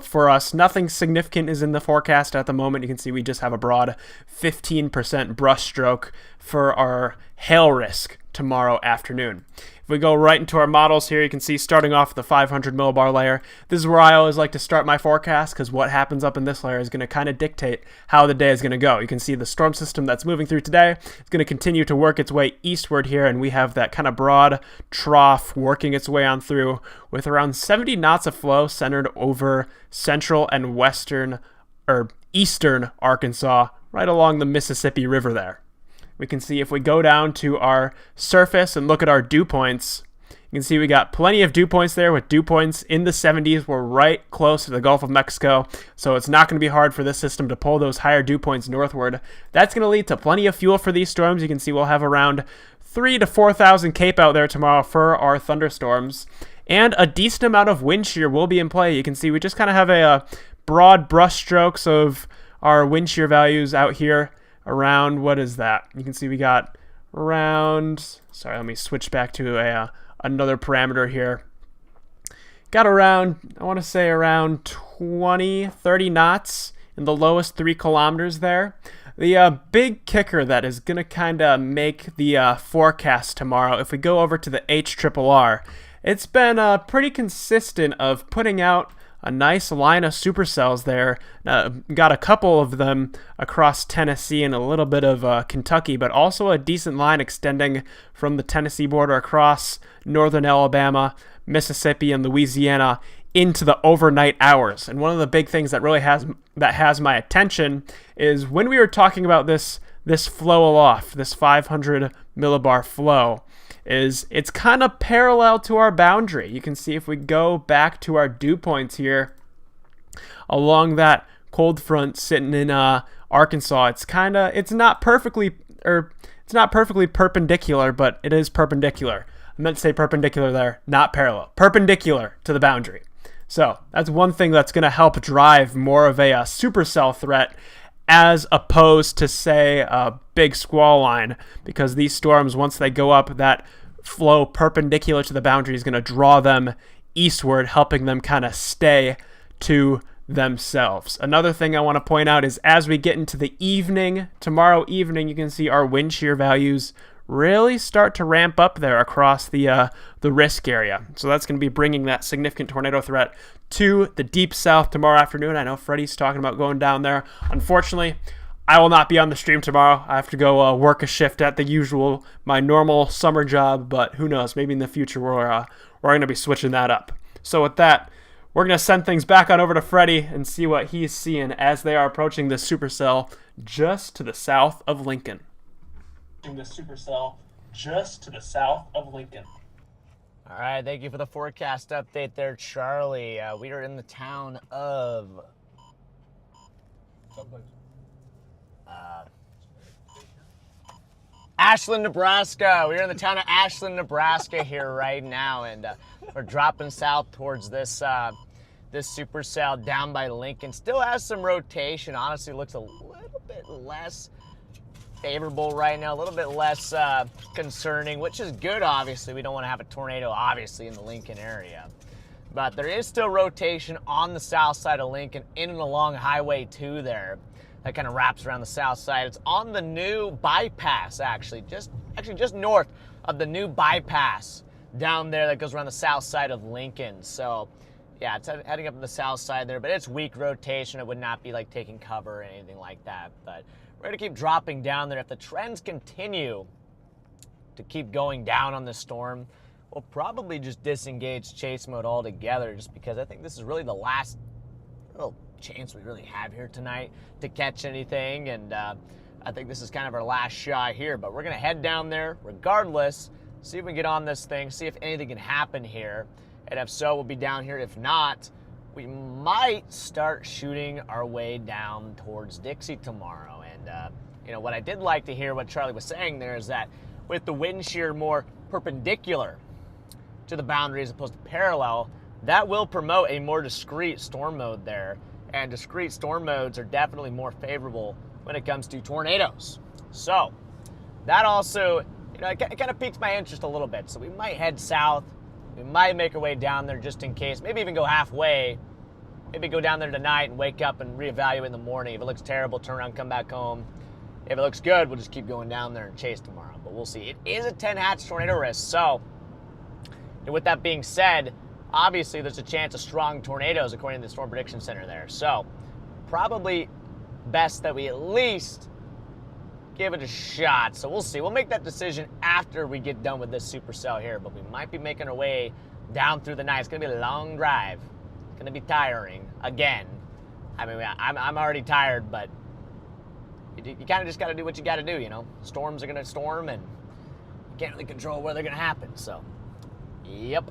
for us. Nothing significant is in the forecast at the moment. You can see we just have a broad 15% brush stroke for our hail risk tomorrow afternoon. If we go right into our models here, you can see starting off with the 500 millibar layer. This is where I always like to start my forecast, because what happens up in this layer is going to kind of dictate how the day is going to go. You can see the storm system that's moving through today is going to continue to work its way eastward here, and we have that kind of broad trough working its way on through with around 70 knots of flow centered over central and eastern Arkansas, right along the Mississippi River there. We can see if we go down to our surface and look at our dew points, you can see we got plenty of dew points there with dew points in the 70s. We're right close to the Gulf of Mexico, so it's not going to be hard for this system to pull those higher dew points northward. That's going to lead to plenty of fuel for these storms. You can see we'll have around 3,000 to 4,000 CAPE out there tomorrow for our thunderstorms, and a decent amount of wind shear will be in play. You can see we just kind of have a broad brush strokes of our wind shear values out here. Around, what is that? You can see we got around, sorry, let me switch back to another parameter here. Got around, I want to say around 20, 30 knots in the lowest 3 kilometers there. The big kicker that is going to kind of make the forecast tomorrow, if we go over to the HRRR, it's been pretty consistent of putting out a nice line of supercells there. Got a couple of them across Tennessee and a little bit of Kentucky, but also a decent line extending from the Tennessee border across northern Alabama, Mississippi, and Louisiana into the overnight hours. And one of the big things that really has my attention is when we were talking about this flow aloft, this 500 millibar flow, is it's kind of parallel to our boundary. You can see if we go back to our dew points here along that cold front sitting in Arkansas, it's not perfectly perpendicular, but it is perpendicular. I meant to say perpendicular there, not parallel. Perpendicular to the boundary. So that's one thing that's going to help drive more of a supercell threat as opposed to, say, a big squall line, because these storms, once they go up, that flow perpendicular to the boundary is going to draw them eastward, helping them kind of stay to themselves. Another thing I want to point out is as we get into the evening, tomorrow evening, you can see our wind shear values really start to ramp up there across the risk area. So that's going to be bringing that significant tornado threat to the deep south tomorrow afternoon. I know Freddie's talking about going down there. Unfortunately, I will not be on the stream tomorrow. I have to go work a shift at my normal summer job, but who knows? Maybe in the future we're going to be switching that up. So with that, we're going to send things back on over to Freddie and see what he's seeing as they are approaching the supercell just to the south of Lincoln. The supercell just to the south of Lincoln. All right, thank you for the forecast update there, Charlie. We are in the town of Ashland, Nebraska. We're in the town of Ashland, Nebraska here right now, and we're dropping south towards this supercell down by Lincoln. Still has some rotation. Honestly, looks a little bit less favorable right now, a little bit less concerning, which is good, obviously. We don't want to have a tornado, obviously, in the Lincoln area. But there is still rotation on the south side of Lincoln, in and along Highway 2 there. That kind of wraps around the south side. It's on the new bypass, actually just north of the new bypass down there that goes around the south side of Lincoln. So, yeah, it's heading up to the south side there, but it's weak rotation. It would not be like taking cover or anything like that, but we're going to keep dropping down there. If the trends continue to keep going down on this storm, we'll probably just disengage chase mode altogether, just because I think this is really the last real chance we really have here tonight to catch anything, and I think this is kind of our last shot here. But we're going to head down there regardless, see if we can get on this thing, see if anything can happen here, and if so, we'll be down here. If not, we might start shooting our way down towards Dixie tomorrow. And what I did like to hear what Charlie was saying there is that with the wind shear more perpendicular to the boundary as opposed to parallel, that will promote a more discrete storm mode there. And discrete storm modes are definitely more favorable when it comes to tornadoes. So that also, it kind of piques my interest a little bit. So we might head south. We might make our way down there just in case. Maybe even go halfway. Maybe go down there tonight and wake up and reevaluate in the morning. If it looks terrible, turn around, come back home. If it looks good, we'll just keep going down there and chase tomorrow. But we'll see. It is a 10-hatch tornado risk. So, with that being said, obviously there's a chance of strong tornadoes according to the Storm Prediction Center there. So, probably best that we at least give it a shot. So we'll see. We'll make that decision after we get done with this supercell here. But we might be making our way down through the night. It's going to be a long drive. It's going to be tiring again. I mean, I'm already tired, but you kind of just got to do what you got to do, you know. Storms are going to storm, and you can't really control where they're going to happen. So, yep.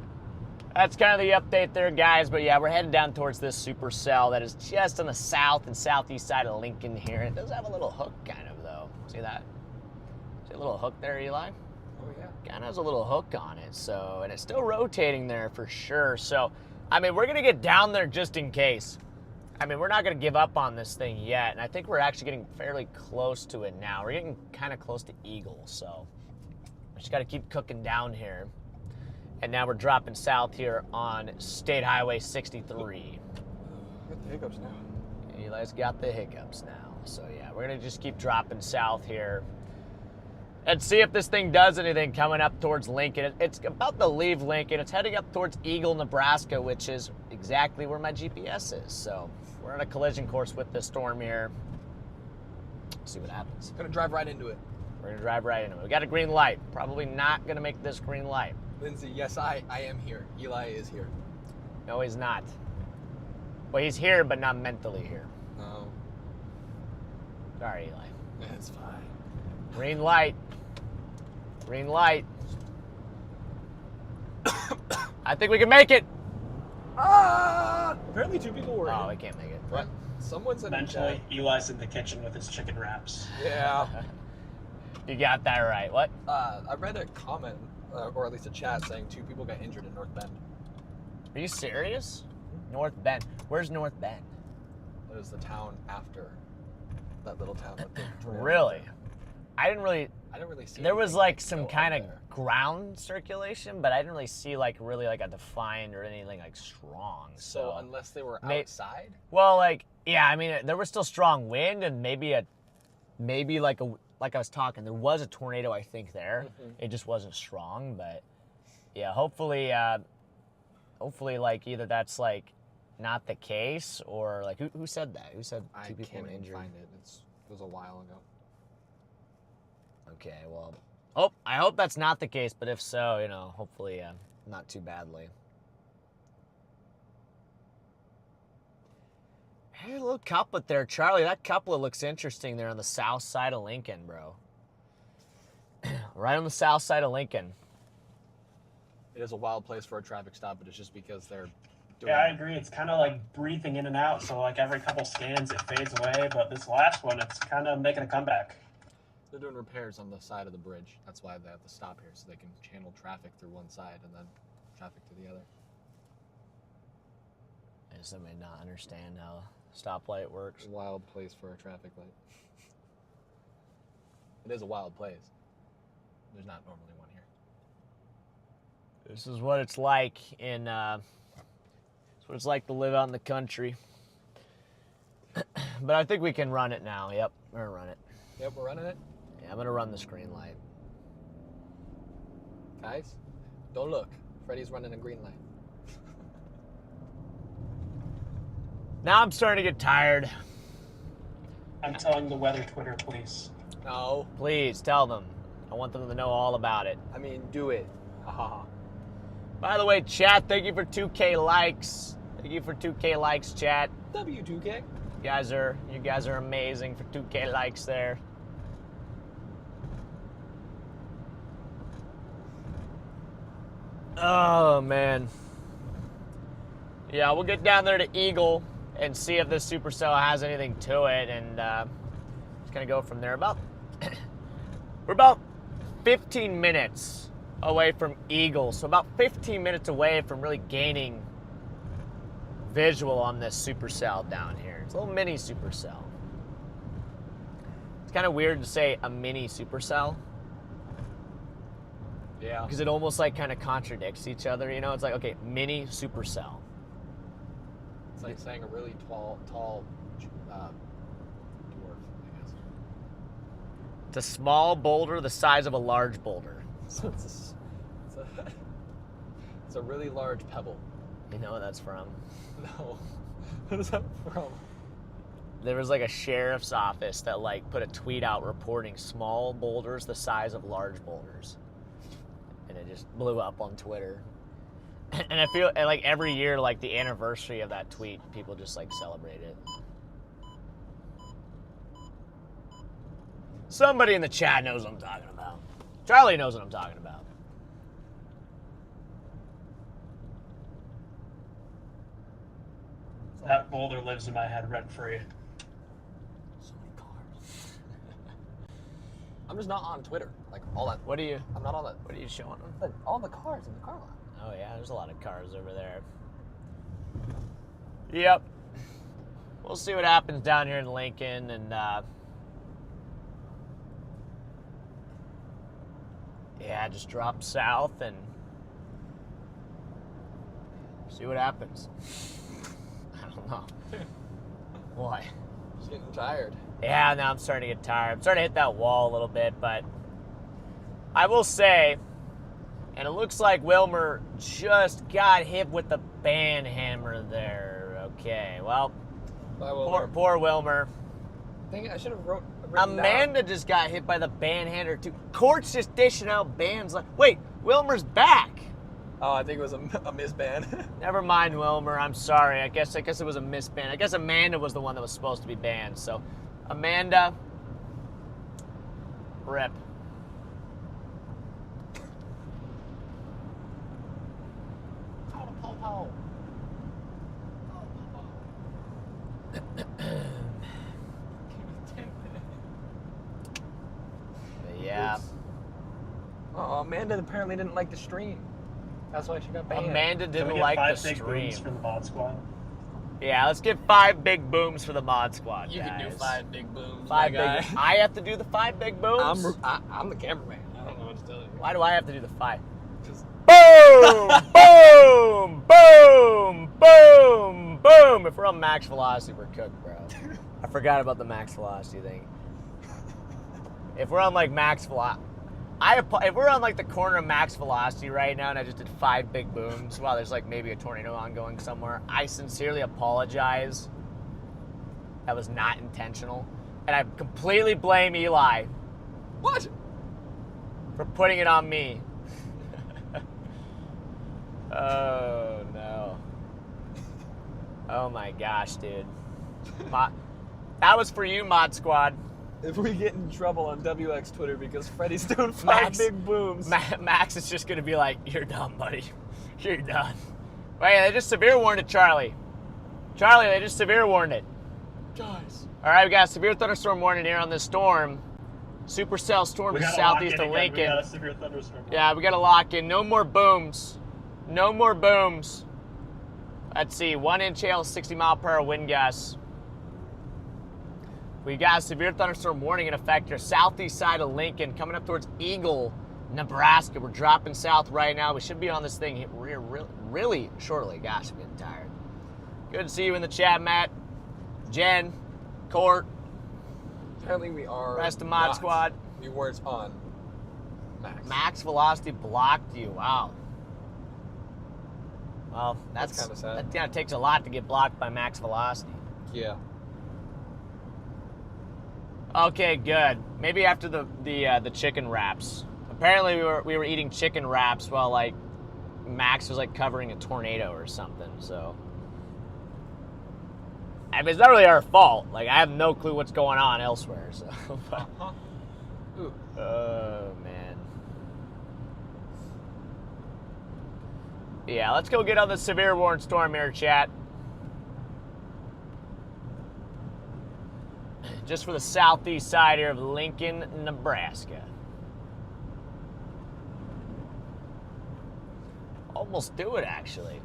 That's kind of the update there, guys. But yeah, we're heading down towards this supercell that is just on the south and southeast side of Lincoln here. It does have a little hook, kind of, though. See that? See a little hook there, Eli? Oh, yeah. Kind of has a little hook on it. So, and it's still rotating there for sure. So, I mean, we're going to get down there just in case. I mean, we're not going to give up on this thing yet. And I think we're actually getting fairly close to it now. We're getting kind of close to Eagle. So, we just got to keep cooking down here. And now we're dropping south here on State Highway 63. Got the hiccups now. Eli's got the hiccups now. So yeah, we're gonna just keep dropping south here and see if this thing does anything coming up towards Lincoln. It's about to leave Lincoln. It's heading up towards Eagle, Nebraska, which is exactly where my GPS is. So we're on a collision course with this storm here. See what happens. Gonna drive right into it. We're gonna drive right into it. We got a green light. Probably not gonna make this green light. Lindsay, yes, I am here. Eli is here. No, he's not. Well, he's here, but not mentally here. No. Sorry, Eli. It's fine. Green light. Green light. I think we can make it. Ah! Apparently 2 people were Oh, in. we can't make it. What? Someone said Eventually, Eli's in the kitchen with his chicken wraps. Yeah. You got that right. What? I read a comment, or at least a chat, saying 2 people got injured in North Bend. Are you serious? North Bend. Where's North Bend? That is the town after that little town. With the tornado. Really? I didn't really see. There was anything like some go kind of there. ground circulation, but I didn't really see like really like a defined or anything like strong. So unless they were outside? Well, like, yeah, I mean, there was still strong wind and maybe like I was talking, there was a tornado, I think, there. Mm-hmm. It just wasn't strong, but yeah, hopefully like either that's like not the case or like who said that? Who said 2 people can't were even injured? find it. It was a while ago. Okay, well, I hope that's not the case, but if so, you know, hopefully not too badly. Hey, a little couplet there, Charlie. That couplet looks interesting there on the south side of Lincoln, bro. Right on the south side of Lincoln. It is a wild place for a traffic stop, but it's just because they're doing... Yeah, I agree. It's kind of like breathing in and out. So like every couple scans, it fades away. But this last one, it's kind of making a comeback. They're doing repairs on the side of the bridge. That's why they have to stop here, so they can channel traffic through one side and then traffic to the other. I just may not understand how stoplight works. Wild place for a traffic light. It is a wild place. There's not normally one here. This is what it's like in, it's what it's like to live out in the country. But I think we can run it now. Yep, we're gonna run it. Yep, we're running it. Yeah, I'm gonna run this green light. Guys, don't look. Freddy's running a green light. Now I'm starting to get tired. I'm telling the weather Twitter, please. No. Please, tell them. I want them to know all about it. I mean, do it. Ha ha ha. By the way, chat, thank you for 2K likes. Thank you for 2K likes, chat. W2K. You guys are amazing for 2K likes there. Oh, man. Yeah, we'll get down there to Eagle and see if this supercell has anything to it, and just gonna go from there. We're about 15 minutes away from Eagle, so about 15 minutes away from really gaining visual on this supercell down here. It's a little mini supercell. It's kind of weird to say a mini supercell Yeah. Because it almost like kind of contradicts each other, you know? It's like, okay, mini supercell. It's like saying a really tall dwarf, I guess. It's a small boulder the size of a large boulder. So it's a really large pebble. You know what that's from? No. What is that from? There was like a sheriff's office that like put a tweet out reporting small boulders the size of large boulders. And it just blew up on Twitter. And I feel like every year, like the anniversary of that tweet, people just like celebrate it. Somebody in the chat knows what I'm talking about. Charlie knows what I'm talking about. That boulder lives in my head rent-free. So many cars. I'm just not on Twitter. Like all that. What are you? I'm not on that. What are you showing them? All the cars in the car lot. Oh yeah, there's a lot of cars over there. Yep. We'll see what happens down here in Lincoln, and yeah, just drop south and see what happens. I don't know. Why? Just getting tired. Yeah, now I'm starting to get tired. I'm starting to hit that wall a little bit, but I will say, and it looks like Wilmer just got hit with the band hammer there. Okay, well, Bye, Wilmer. poor Wilmer. Dang it, I should have written Amanda just got hit by the band hammer too. Court's just dishing out bands. Like, wait, Wilmer's back. Oh, I think it was a misband. Never mind, Wilmer. I'm sorry. I guess it was a misband. I guess Amanda was the one that was supposed to be banned. So, Amanda, rip. Yeah. Oh, Amanda apparently didn't like the stream. That's why she got banned. Amanda Can didn't we get like 5 the big stream. booms for the mod squad? Yeah, let's get 5 big booms for the mod squad. You guys. can do 5 big booms. 5 my big. guy. I have to do the 5 big booms. I'm the cameraman. I don't know what to tell you. Why do I have to do the 5? Just Boom! Boom! Boom! Boom! Boom! If we're on max velocity, we're cooked, bro. I forgot about the max velocity thing. If we're on like max velocity, if we're on like the corner of max velocity right now and I just did 5 big booms while there's like maybe a tornado ongoing somewhere, I sincerely apologize. That was not intentional. And I completely blame Eli. What? For putting it on me. Oh no. Oh my gosh, dude. That was for you, Mod Squad. If we get in trouble on WX Twitter because Freddy's doing 5 big booms. Max is just going to be like, you're done, buddy. You're done. Wait, they just severe warned it, Charlie. Charlie, they just severe warned it. Guys. All right, we got a severe thunderstorm warning here on this storm. Supercell storm is southeast of Lincoln. We got a severe thunderstorm. Yeah, we got to lock in. No more booms. No more booms. Let's see, 1 inch hail, 60 mile per hour wind gusts. We got a severe thunderstorm warning in effect here, southeast side of Lincoln, coming up towards Eagle, Nebraska. We're dropping south right now. We should be on this thing really shortly. Gosh, I'm getting tired. Good to see you in the chat, Matt, Jen, Court. Apparently we are. Rest of Mod Squad. We weren't on max. Max velocity blocked you. Wow. Well, that's kind of sad. That kind of takes a lot to get blocked by max velocity. Yeah. Okay, good. Maybe after the chicken wraps. Apparently we were eating chicken wraps while like Max was like covering a tornado or something. So I mean, it's not really our fault. Like I have no clue what's going on elsewhere. So. Oh man. Yeah, let's go get on the severe warning storm here, chat. Just for the southeast side here of Lincoln, Nebraska. Almost do it, actually.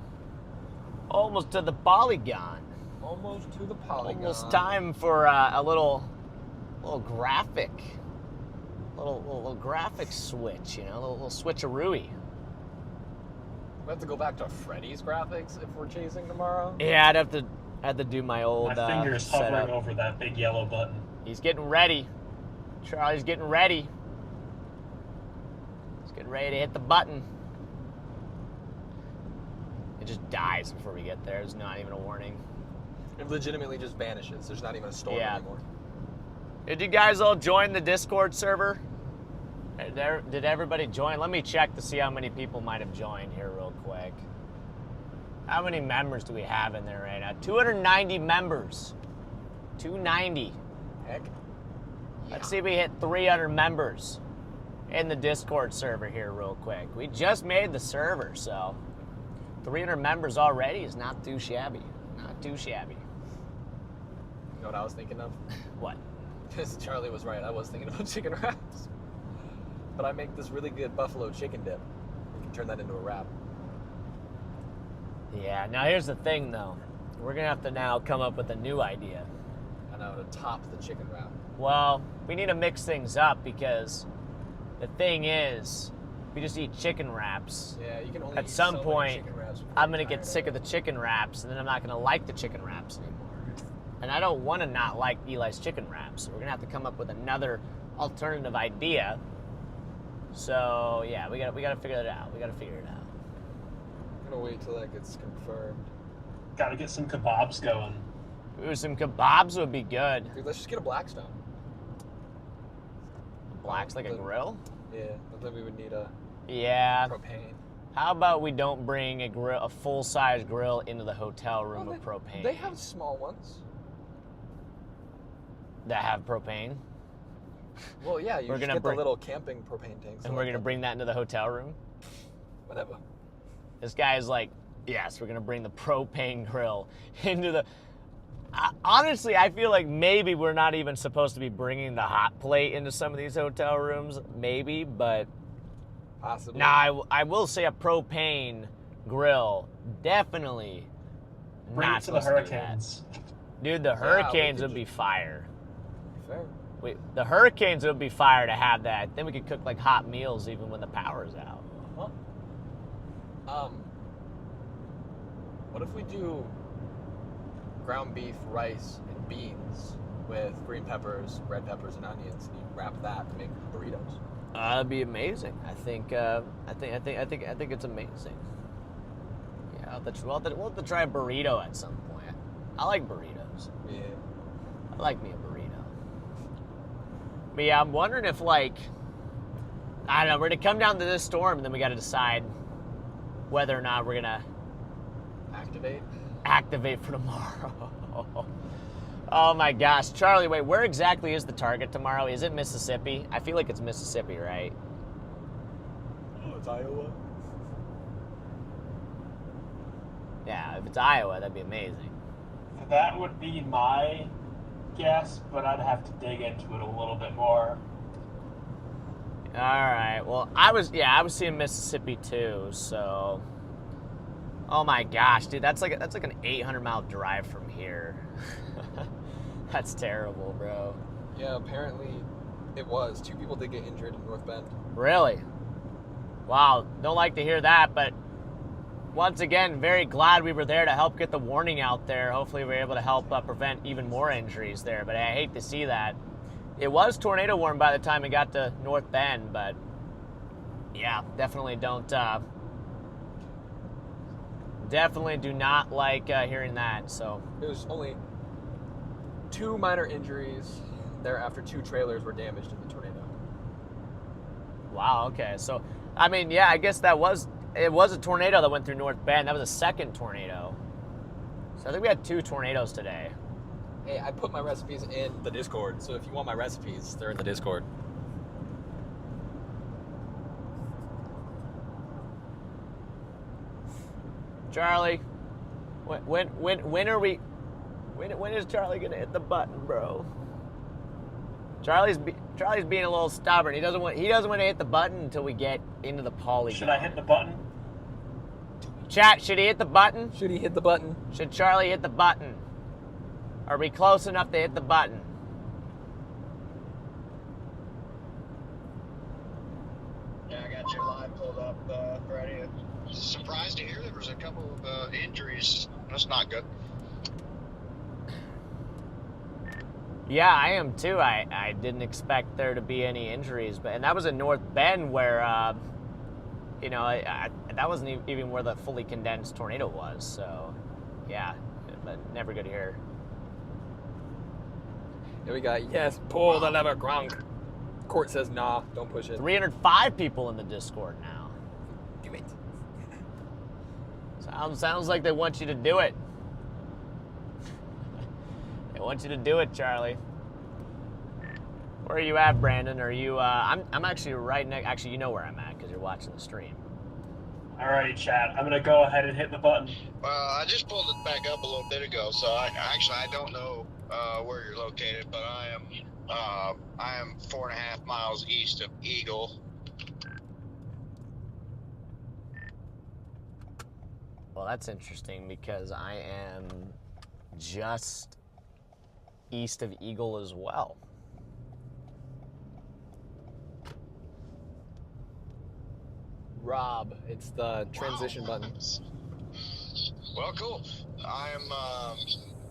Almost to the polygon. Almost to the polygon. Almost time for a little graphic. Little graphic switch, you know, a little switcherooey. We have to go back to Freddy's graphics if we're chasing tomorrow. Yeah, I'd have to do my old My finger's hovering setup. over that big yellow button. He's getting ready. Charlie's getting ready. He's getting ready to hit the button. It just dies before we get there. There's not even a warning. It legitimately just vanishes. There's not even a storm anymore. Did you guys all join the Discord server? Did everybody join? Let me check to see how many people might have joined here real quick. How many members do we have in there right now? 290 members. 290. Heck. Let's see if we hit 300 members in the Discord server here real quick. We just made the server, so 300 members already is not too shabby. Not too shabby. You know what I was thinking of? What? Because Charlie was right. I was thinking about chicken wraps. But I make this really good buffalo chicken dip. We can turn that into a wrap. Yeah, now here's the thing though. We're gonna have to now come up with a new idea. I know, to top the chicken wrap. Well, we need to mix things up because the thing is, we just eat chicken wraps. Yeah, you can only At eat some so point, many chicken wraps before I'm you're gonna get tired sick of the chicken wraps, and then I'm not gonna like the chicken wraps anymore. And I don't want to not like Eli's chicken wraps. So we're gonna have to come up with another alternative idea. So yeah, we gotta figure that out. We gotta figure it out. I'm gonna wait till that gets confirmed. Gotta get some kebabs going. Ooh, some kebabs would be good. Dude, let's just get a Blackstone. Black's like a grill? Yeah, but then we would need a propane. How about we don't bring a full-size grill into the hotel room with propane? They have small ones. That have propane? Well, yeah, you We're just gonna get the little camping propane tanks. And we're going to bring that into the hotel room? Whatever. This guy is like, yes, we're going to bring the propane grill into the... Honestly, I feel like maybe we're not even supposed to be bringing the hot plate into some of these hotel rooms. Maybe, but... Possibly. Now, I will say a propane grill, definitely Bring not it to the supposed to do that. Hurricanes. Dude, the Hurricanes would be fire. Fair. The Hurricanes would be fire to have that. Then we could cook like hot meals even when the power's out. What if we do ground beef, rice, and beans with green peppers, red peppers, and onions, and you wrap that to make burritos? That'd be amazing. I think it's amazing. Yeah, we'll have to try a burrito at some point. I like burritos. Yeah. I like me a burrito. But yeah, I'm wondering if I don't know, we're gonna come down to this storm and then we gotta decide whether or not we're gonna activate for tomorrow. Oh my gosh. Charlie, wait, where exactly is the target tomorrow? Is it Mississippi? I feel like it's Mississippi, right? Oh, it's Iowa. Yeah, if it's Iowa, that'd be amazing. That would be my guess, but I'd have to dig into it a little bit more. All right. Well, I was seeing Mississippi too. So, oh my gosh, dude, that's like an 800-mile drive from here. That's terrible, bro. Yeah, apparently it was. 2 people did get injured in North Bend. Really? Wow. Don't like to hear that, but once again, very glad we were there to help get the warning out there. Hopefully, we were able to help prevent even more injuries there. But I hate to see that. It was tornado warned by the time it got to North Bend, but yeah, definitely definitely do not like hearing that. So it was only 2 minor injuries. Thereafter, 2 trailers were damaged in the tornado. Wow. Okay. So, I mean, yeah, I guess it was a tornado that went through North Bend. That was a second tornado. So I think we had 2 tornadoes today. Hey, I put my recipes in the Discord, so if you want my recipes, they're in the Discord. Charlie, when are we? When is Charlie gonna hit the button, bro? Charlie's being a little stubborn. He doesn't want to hit the button until we get into the polygon. Should I hit the button? Chat, should he hit the button? Should he hit the button? Should Charlie hit the button? Are we close enough to hit the button? got you live pulled up, Freddy. Surprised to hear there was a couple of injuries. That's not good. Yeah, I am too. I didn't expect there to be any injuries, and that was in North Bend where, that wasn't even where the fully condensed tornado was. So, yeah, but never good to hear. Here we got, yes, pull the lever, Gronk. Court says, nah, don't push it. 305 people in the Discord now. Do it. Sounds like they want you to do it. They want you to do it, Charlie. Where are you at, Brandon? Are you, I'm actually right next, actually, you know where I'm at because you're watching the stream. Alrighty, chat. I'm gonna go ahead and hit the button. I just pulled it back up a little bit ago, so I don't know where you're located, but I am 4.5 miles east of Eagle. Well, that's interesting because I am just east of Eagle as well. Rob, it's the transition button. Well, cool. I'm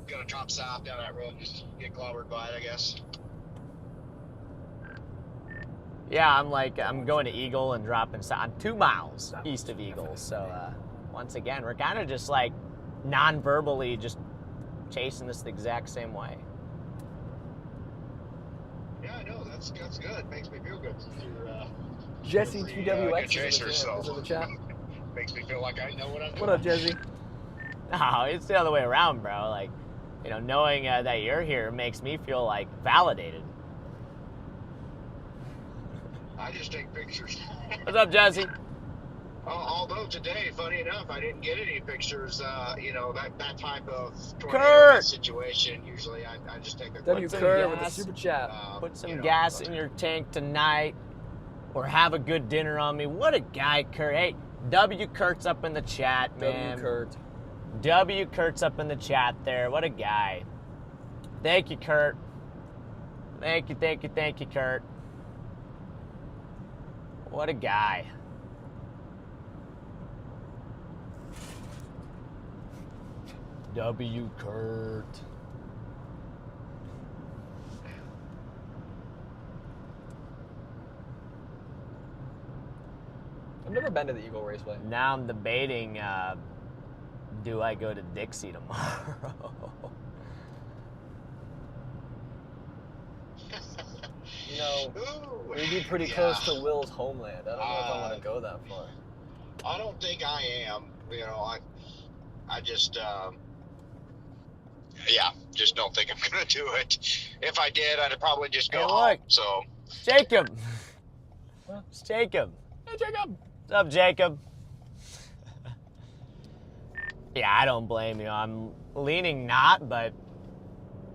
gonna drop south down that road and just get clobbered by it, I guess. Yeah, I'm going to Eagle and dropping south. I'm 2 miles east of Eagle, so once again, we're kind of just like non-verbally just chasing this the exact same way. Yeah, I know. That's good. Makes me feel good. Jesse TWX chaser, is in the chat. Makes me feel like I know what I'm doing. What up, Jesse? No, it's the other way around, bro. Like, knowing that you're here makes me feel like validated. I just take pictures. What's up, Jesse? Although today, funny enough, I didn't get any pictures. That type of Kurt! situation. Usually, I just take a W. quick Kurt with the super chat. Put some gas in your tank tonight, or have a good dinner on me. What a guy, Kurt. Hey, W. Kurt's up in the chat, man. W. Kurt. W. Kurt's up in the chat there. What a guy. Thank you, Kurt. Thank you, Kurt. What a guy. W. Kurt. I've never been to the Eagle Raceway. Now I'm debating, do I go to Dixie tomorrow? We'd be pretty close to Will's homeland. I don't know if I want to go that far. I don't think I am. I just, just don't think I'm gonna do it. If I did, I'd probably just go home. So, Jacob. It's Jacob. Hey, Jacob. What's up, Jacob? Yeah, I don't blame you. I'm leaning not, but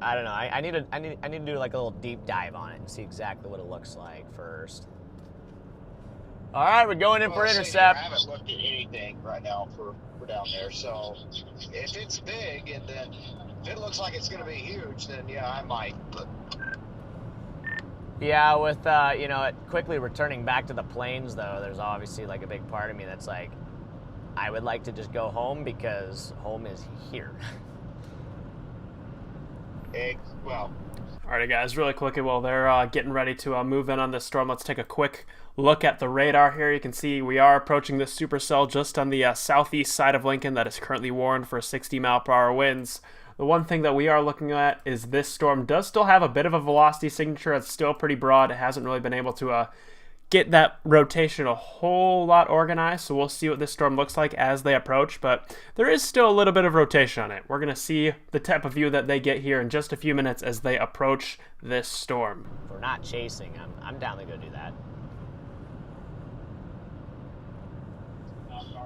I don't know. I need to do like a little deep dive on it and see exactly what it looks like first. All right, we're going in for intercept. I haven't looked at anything right now for down there. So if it's big and then if it looks like it's going to be huge, then yeah, I might. But yeah, with it quickly returning back to the plains though, there's obviously like a big part of me that's like, I would like to just go home because home is here. Well. Alrighty, guys, really quickly while they're getting ready to move in on this storm, let's take a quick look at the radar here. You can see we are approaching this supercell just on the southeast side of Lincoln that is currently warned for 60-mile-per-hour winds. The one thing that we are looking at is this storm does still have a bit of a velocity signature. It's still pretty broad. It hasn't really been able to get that rotation a whole lot organized, so we'll see what this storm looks like as they approach, but there is still a little bit of rotation on it. We're going to see the type of view that they get here in just a few minutes as they approach this storm. If we're not chasing, I'm down to go do that.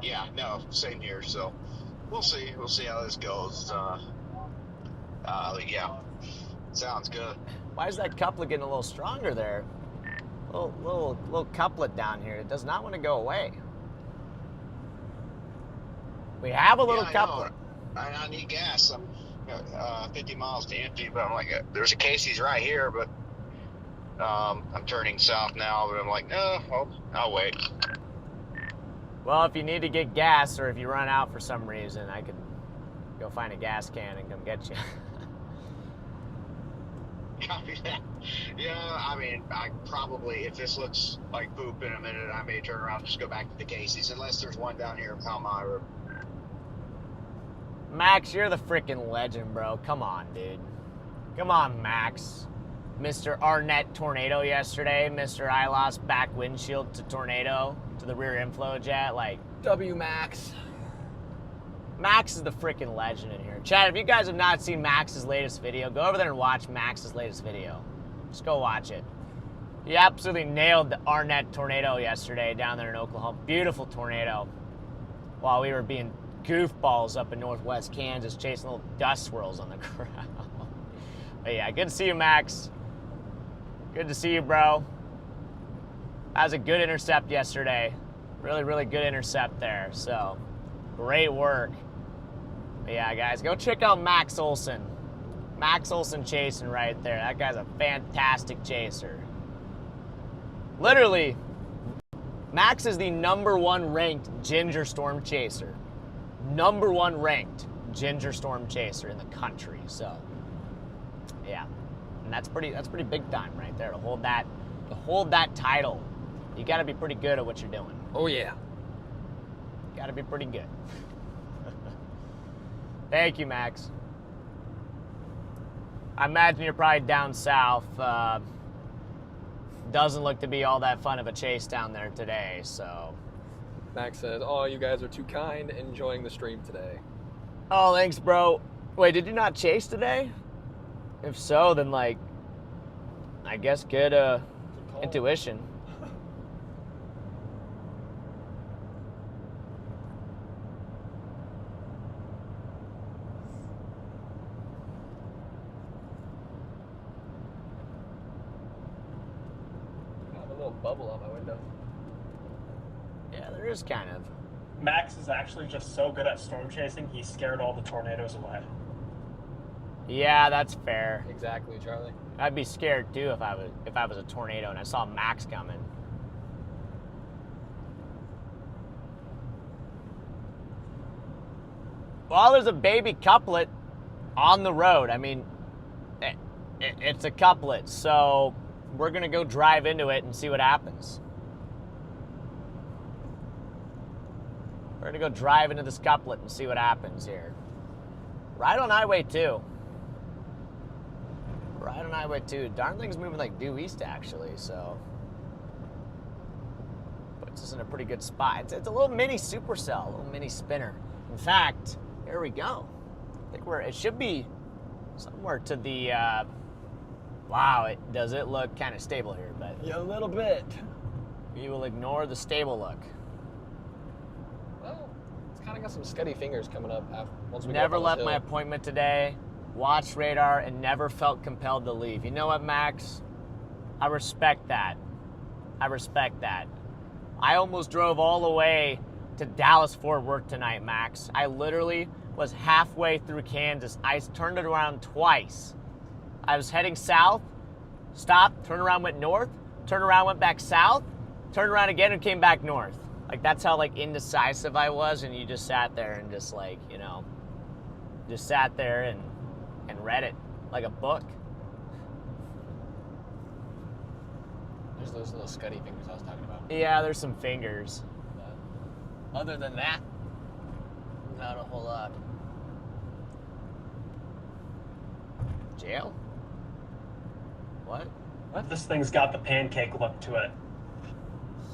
Yeah, no, same here, so we'll see how this goes. Yeah, sounds good. Why is that couplet getting a little stronger there? Little couplet down here. It does not want to go away. We have a little couplet. I need gas. I'm 50 miles to empty, but I'm like, there's a Casey's right here, but I'm turning south now, but I'm like, no, I'll wait. Well, if you need to get gas or if you run out for some reason, I could go find a gas can and come get you. Copy that. Yeah, I mean, I probably, if this looks like poop in a minute, I may turn around and just go back to the Casey's, unless there's one down here in Palmyra. Max, you're the freaking legend, bro. Come on, dude. Come on, Max. Mr. Arnett Tornado yesterday. Mr. I lost back windshield to Tornado, to the rear inflow jet. Like, W Max. Max is the freaking legend in here. Chad, if you guys have not seen Max's latest video, go over there and watch Max's latest video. Just go watch it. He absolutely nailed the Arnett Tornado yesterday down there in Oklahoma. Beautiful tornado. While we were being goofballs up in northwest Kansas chasing little dust swirls on the ground. But yeah, good to see you, Max. Good to see you, bro. That was a good intercept yesterday. Really, really good intercept there. So, great work. But yeah, guys, go check out Max Olson. Max Olson chasing right there. That guy's a fantastic chaser. Literally, Max is the #1 ranked Ginger Storm chaser. #1 ranked Ginger Storm chaser in the country. So, yeah, and that's pretty big time right there to hold that title. You got to be pretty good at what you're doing. Oh yeah, got to be pretty good. Thank you, Max. I imagine you're probably down south. Doesn't look to be all that fun of a chase down there today, so. Max says, "Oh, you guys are too kind. Enjoying the stream today." Oh, thanks, bro. Wait, did you not chase today? If so, then like, I guess good intuition. I have a little bubble on my window. Yeah, there is kind of. Max is actually just so good at storm chasing, he scared all the tornadoes away. Yeah, that's fair. Exactly, Charlie. I'd be scared too if I was a tornado and I saw Max coming. Well, there's a baby couplet on the road. I mean, it's a couplet, so we're gonna go drive into it and see what happens. We're gonna go drive into this couplet and see what happens here. Right on Highway 2. Right on Highway 2. Darn thing's moving like due east, actually, so. Puts us in a pretty good spot. It's a little mini supercell, a little mini spinner. In fact, here we go. I think it should be somewhere to the, wow, does it look kind of stable here, but. Yeah, a little bit. We will ignore the stable look. Well, it's kind of got some scuddy fingers coming up once we Never get up on left this my hill. appointment today, watched radar, and never felt compelled to leave. You know what, Max? I respect that. I respect that. I almost drove all the way to Dallas-Fort Worth tonight, Max. I literally was halfway through Kansas. I turned it around twice. I was heading south, stopped, turned around, went north, turned around, went back south, turned around again and came back north. Like, that's how, like, indecisive I was, and you just sat there and just, like, you know, just sat there and read it like a book. There's those little scuddy fingers I was talking about. Yeah, there's some fingers. Other than that, not a whole lot. Jail? What? This thing's got the pancake look to it.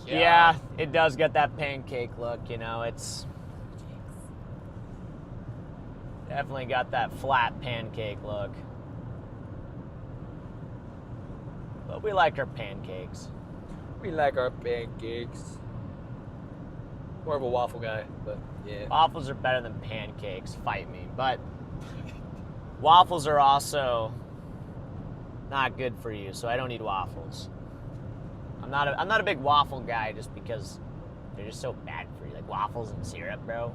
Yeah, it does get that pancake look, you know, it's definitely got that flat pancake look. But we like our pancakes. We like our pancakes. More of a waffle guy, but yeah. Waffles are better than pancakes, fight me. But waffles are also not good for you, so I don't eat waffles. I'm not a big waffle guy just because they're just so bad for you. Like waffles and syrup, bro.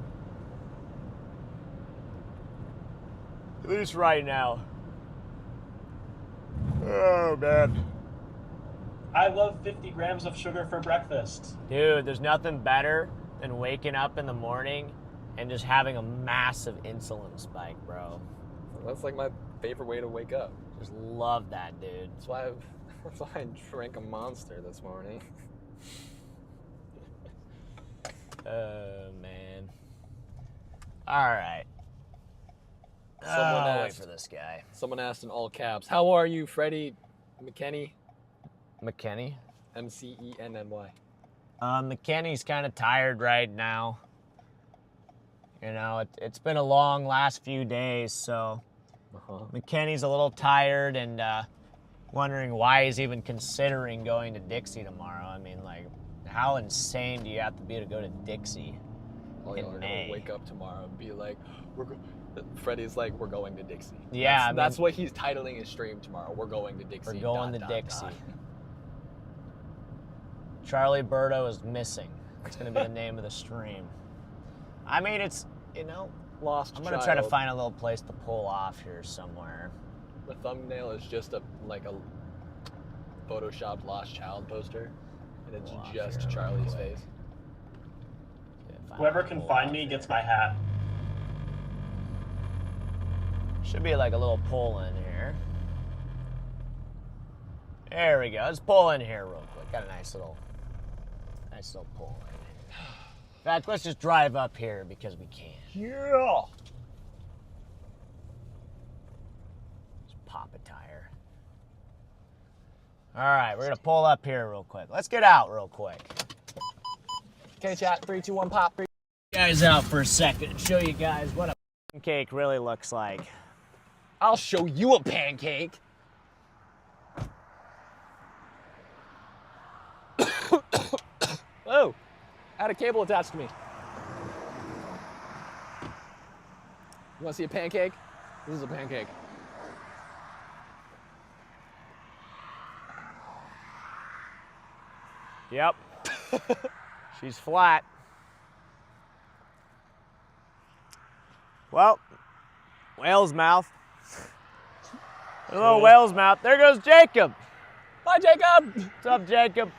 At least right now. Oh, man. I love 50 grams of sugar for breakfast. Dude, there's nothing better than waking up in the morning and just having a massive insulin spike, bro. That's like my favorite way to wake up. Just love that, dude. That's why I drank a Monster this morning. Oh, man. All right. Someone wait for this guy. Someone asked in all caps, "How are you, Freddy McKinney?" McKinney? McKenny. McKinney's kind of tired right now. You know, it's been a long last few days, so McKinney's a little tired and wondering why he's even considering going to Dixie tomorrow. I mean, like, how insane do you have to be to go to Dixie in May? Wake up tomorrow and be like, Freddy's like, we're going to Dixie. Yeah, that's what he's titling his stream tomorrow. We're going to Dixie. We're going to Dixie. Charlie Birdo is missing. That's going to be the name of the stream. I mean, it's, you know, Lost I'm going to try to find a little place to pull off here somewhere. The thumbnail is just a photoshopped Lost Child poster, and it's just Charlie's face. Whoever can find me gets my hat. Should be like a little pull in here. There we go. Let's pull in here real quick. Got a nice little pull in. In fact, let's just drive up here because we can. Yeah. Just pop a tire. All right, we're gonna pull up here real quick. Let's get out real quick. Okay, chat. 3, 2, 1, pop. Guys, out for a second and show you guys what a pancake really looks like. I'll show you a pancake. Oh, I had a cable attached to me. You want to see a pancake? This is a pancake. Yep. She's flat. Well, whale's mouth. Hello, whale's mouth. There goes Jacob. Bye, Jacob. What's up, Jacob?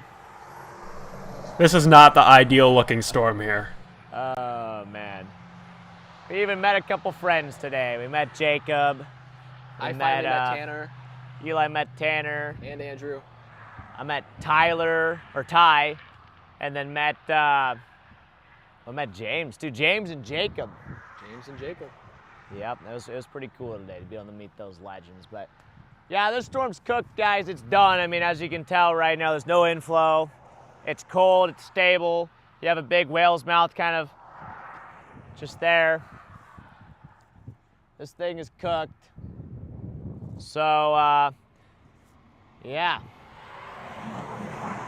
This is not the ideal looking storm here. Oh, man. We even met a couple friends today. We met Jacob. I finally met Tanner. Eli met Tanner. And Andrew. I met Tyler, or Ty, and then met James, too. James and Jacob. James and Jacob. Yep, it was pretty cool today to be able to meet those legends. But yeah, this storm's cooked, guys. It's done. I mean, as you can tell right now, there's no inflow. It's cold, it's stable. You have a big whale's mouth kind of just there. This thing is cooked. So, yeah.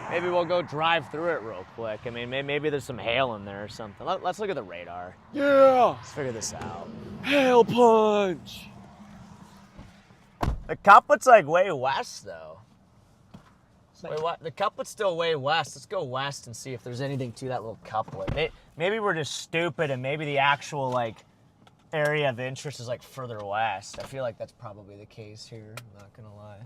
Maybe we'll go drive through it real quick. I mean, maybe there's some hail in there or something. Let's look at the radar. Yeah! Let's figure this out. Hail punch! The Cuplet's like way west, though. Wait, what? The Cuplet's still way west. Let's go west and see if there's anything to that little couplet. Maybe we're just stupid and maybe the actual, like, area of interest is, like, further west. I feel like that's probably the case here. I'm not gonna lie.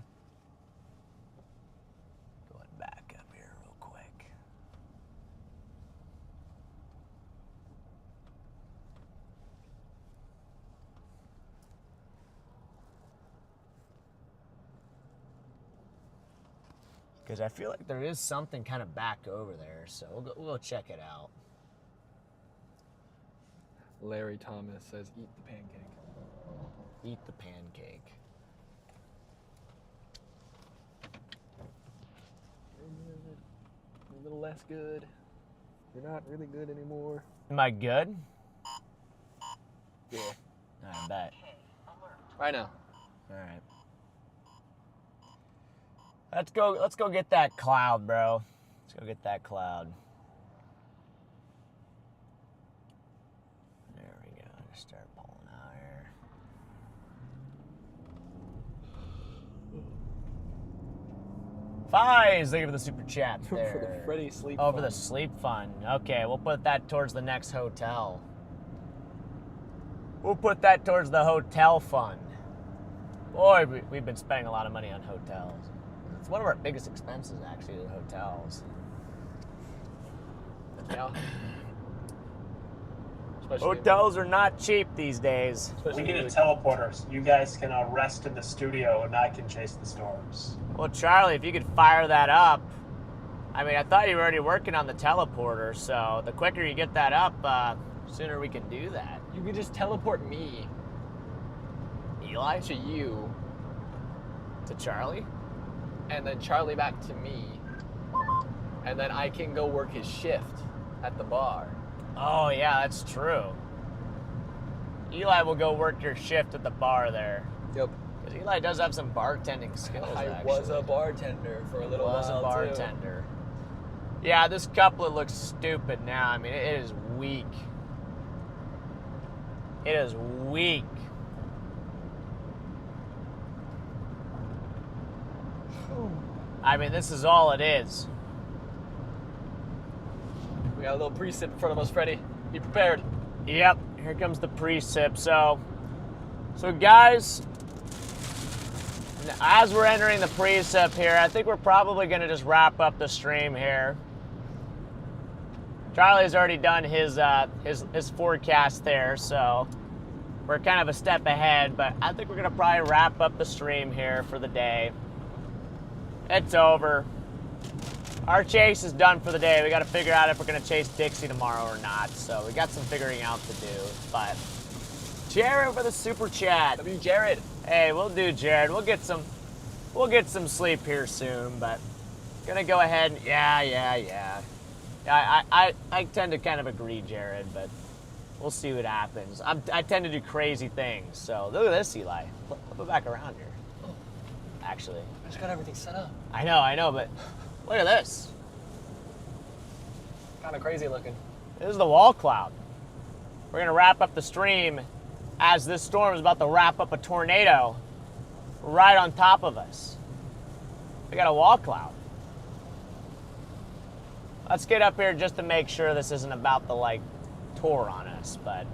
Going back up here real quick. Because I feel like there is something kind of back over there, so we'll go check it out. Larry Thomas says, eat the pancake. Eat the pancake. A little less good. You're not really good anymore. Am I good? Yeah. I bet. Right now. All right. Let's go get that cloud, bro. Let's go get that cloud. There we go. Just start pulling out here. Fives, thank you for the super chat there. For the Freddy sleep Oh, fund. for the sleep fund. Okay, we'll put that towards the next hotel. We'll put that towards the hotel fund. Boy, we've been spending a lot of money on hotels. It's one of our biggest expenses, actually, the hotels. Yeah. Especially Hotels are not cheap these days. We need a teleporter so you guys can rest in the studio and I can chase the storms. Well, Charlie, if you could fire that up. I mean, I thought you were already working on the teleporter, so the quicker you get that up, sooner we can do that. You could just teleport me, Eli, to you, to Charlie. and then Charlie back to me, and then I can go work his shift at the bar. Oh, yeah, that's true. Eli will go work your shift at the bar there. Yep. Because Eli does have some bartending skills, I actually. was a bartender for a little while, Was a too. bartender. Yeah, this couplet looks stupid now. I mean, it is weak. It is weak. I mean, this is all it is. We got a little precip in front of us, Freddy. Be prepared. Yep, here comes the precip. So guys, as we're entering the precip here, I think we're probably going to just wrap up the stream here. Charlie's already done his forecast there, so we're kind of a step ahead, but I think we're going to probably wrap up the stream here for the day. It's over. Our chase is done for the day. We got to figure out if we're going to chase Dixie tomorrow or not, so we got some figuring out to do. But Jared for the super chat. W. Jared. Hey, we'll do Jared. We'll get some sleep here soon, but gonna go ahead and yeah. I tend to kind of agree, Jared, but we'll see what happens. I tend to do crazy things. So look at this, Eli. Flip it back around here. Actually, I just got everything set up. I know, but look at this. Kind of crazy looking. This is the wall cloud. We're gonna wrap up the stream as this storm is about to wrap up a tornado right on top of us. We got a wall cloud. Let's get up here just to make sure this isn't about to tour on us, but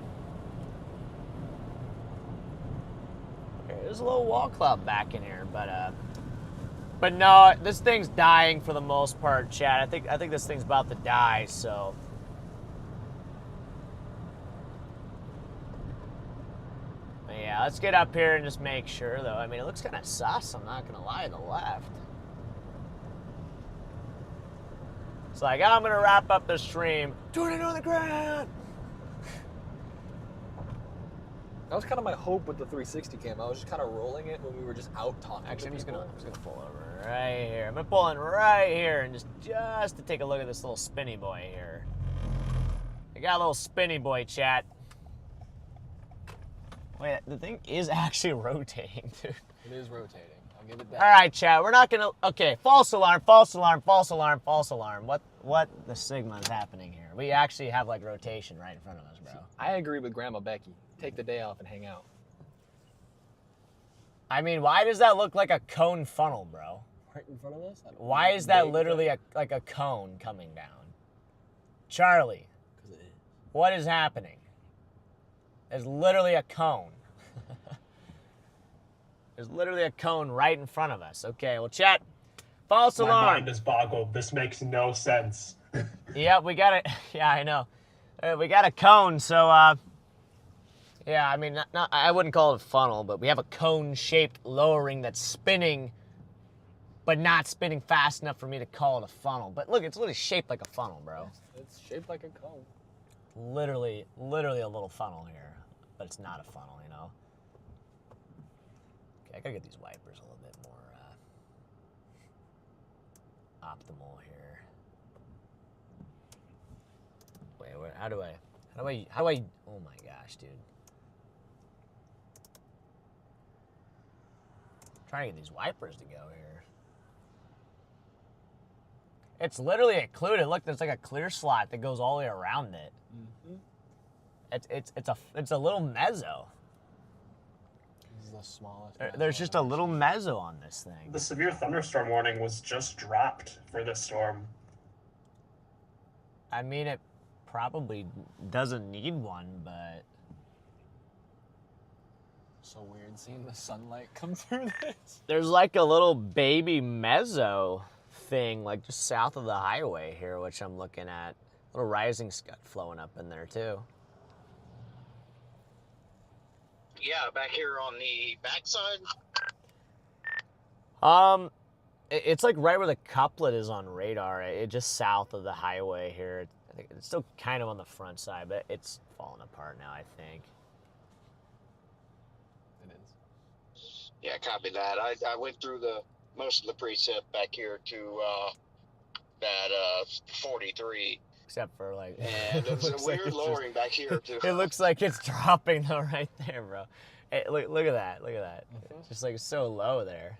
there's a little wall cloud back in here, but no, this thing's dying for the most part, Chad. I think this thing's about to die, so yeah, let's get up here and just make sure, though. I mean, it looks kind of sus, I'm not gonna lie, to the left. It's like, I'm gonna wrap up the stream. Tornado on the ground! That was kind of my hope with the 360 cam. I was just kind of rolling it when we were just out talking. Actually, to I'm just people. gonna pull over right here. I'm gonna pull in right here and just to take a look at this little spinny boy here. I got a little spinny boy, chat. Wait, the thing is actually rotating, dude. It is rotating. I'll give it that. All right, chat. We're not gonna. Okay, false alarm, false alarm, false alarm, false alarm. What the sigma is happening here? We actually have rotation right in front of us, bro. I agree with Grandma Becky. Take the day off and hang out. I mean, why does that look like a cone funnel, bro? Right in front of us? Why is that literally like a cone coming down? Charlie, what is happening? There's literally a cone. There's literally a cone right in front of us. Okay, well, chat, false alarm. My mind is boggled. This makes no sense. Yep, we got it. Yeah, I know. We got a cone, so, yeah, I mean, I wouldn't call it a funnel, but we have a cone-shaped lowering that's spinning, but not spinning fast enough for me to call it a funnel. But look, it's literally shaped like a funnel, bro. It's shaped like a cone. Literally a little funnel here, but it's not a funnel, you know? Okay, I gotta get these wipers a little bit more optimal here. Wait, how do I, oh my gosh, dude. I'm trying to get these wipers to go here. It's literally occluded. Look, there's like a clear slot that goes all the way around it. Mm-hmm. It's a little mezzo. This is the smallest. There's just a little mezzo on this thing. The severe thunderstorm warning was just dropped for this storm. I mean, it probably doesn't need one, but So weird seeing the sunlight come through this. there's like a little baby mezzo thing, like just south of the highway here, which I'm looking at. A little rising scud flowing up in there too. Yeah, back here on the backside. It's like right where the couplet is on radar. Just south of the highway here. I think it's still kind of on the front side, but it's falling apart now, I think. It is. Yeah, copy that. I went through most of the precip back here to that 43. Except for like, and it's a weird lowering back here too. It looks like it's dropping though right there, bro. Hey, look at that. Look at that. It's just like so low there.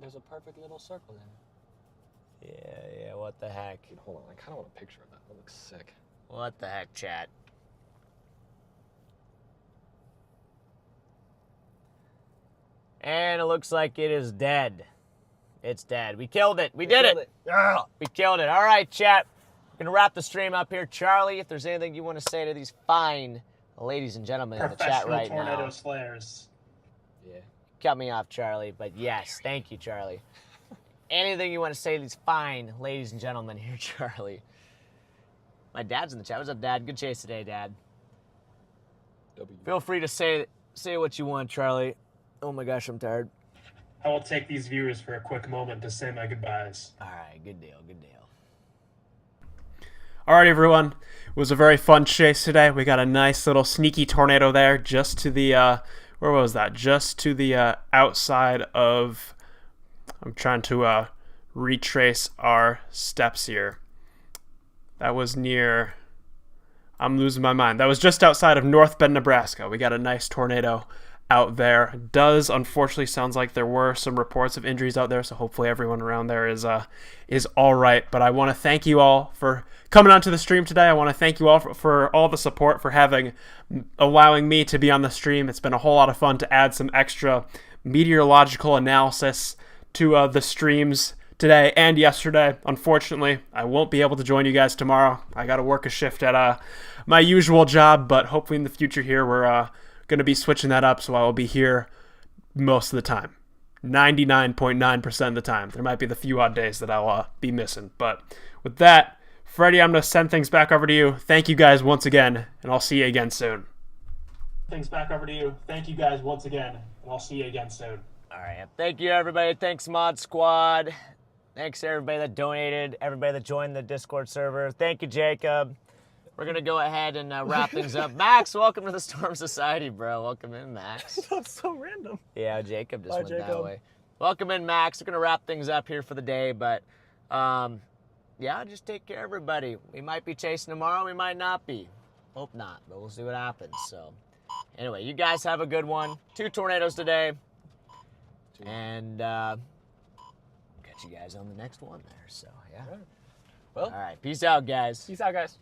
There's a perfect little circle in it. Yeah, what the heck? Dude, hold on, I kind of want a picture of that. That looks sick. What the heck, chat? And it looks like it is dead. It's dead. We killed it. We did it. Yeah, we killed it. All right, chat. We're going to wrap the stream up here. Charlie, if there's anything you want to say to these fine ladies and gentlemen in the chat right now. Professional tornado slayers. Yeah. Cut me off, Charlie, but yes, thank you, Charlie. Anything you want to say to these fine ladies and gentlemen here, Charlie. My dad's in the chat. What's up, Dad? Good chase today, Dad. Feel free to say what you want, Charlie. Oh my gosh, I'm tired. I will take these viewers for a quick moment to say my goodbyes. All right, good deal, good deal. All right, everyone. It was a very fun chase today. We got a nice little sneaky tornado there just to the, where was that? Just to the outside of, I'm trying to retrace our steps here. That was near, I'm losing my mind. That was just outside of North Bend, Nebraska. We got a nice tornado out there. It does unfortunately sounds like there were some reports of injuries out there, so hopefully everyone around there is all right. But I want to thank you all for coming onto the stream today. I want to thank you all for all the support, for allowing me to be on the stream. It's been a whole lot of fun to add some extra meteorological analysis to the streams today and yesterday. Unfortunately, I won't be able to join you guys tomorrow. I got to work a shift at my usual job, but hopefully in the future here we're going to be switching that up, so I will be here most of the time. 99.9% of the time. There might be the few odd days that I'll be missing. But with that, Freddie, I'm going to send things back over to you. Thank you guys once again, and I'll see you again soon. Things back over to you. Thank you guys once again, and I'll see you again soon. All right. Thank you, everybody. Thanks, Mod Squad. Thanks, everybody that donated, everybody that joined the Discord server. Thank you, Jacob. We're going to go ahead and wrap things up. Max, welcome to the Storm Society, bro. Welcome in, Max. That's so random. Yeah, Jacob just went that way. Welcome in, Max. We're going to wrap things up here for the day, but yeah, just take care, everybody. We might be chasing tomorrow. We might not be. Hope not, but we'll see what happens. So anyway, you guys have a good one. 2 tornadoes today. And catch you guys on the next one there. So, yeah. Well, all right. Peace out, guys. Peace out, guys.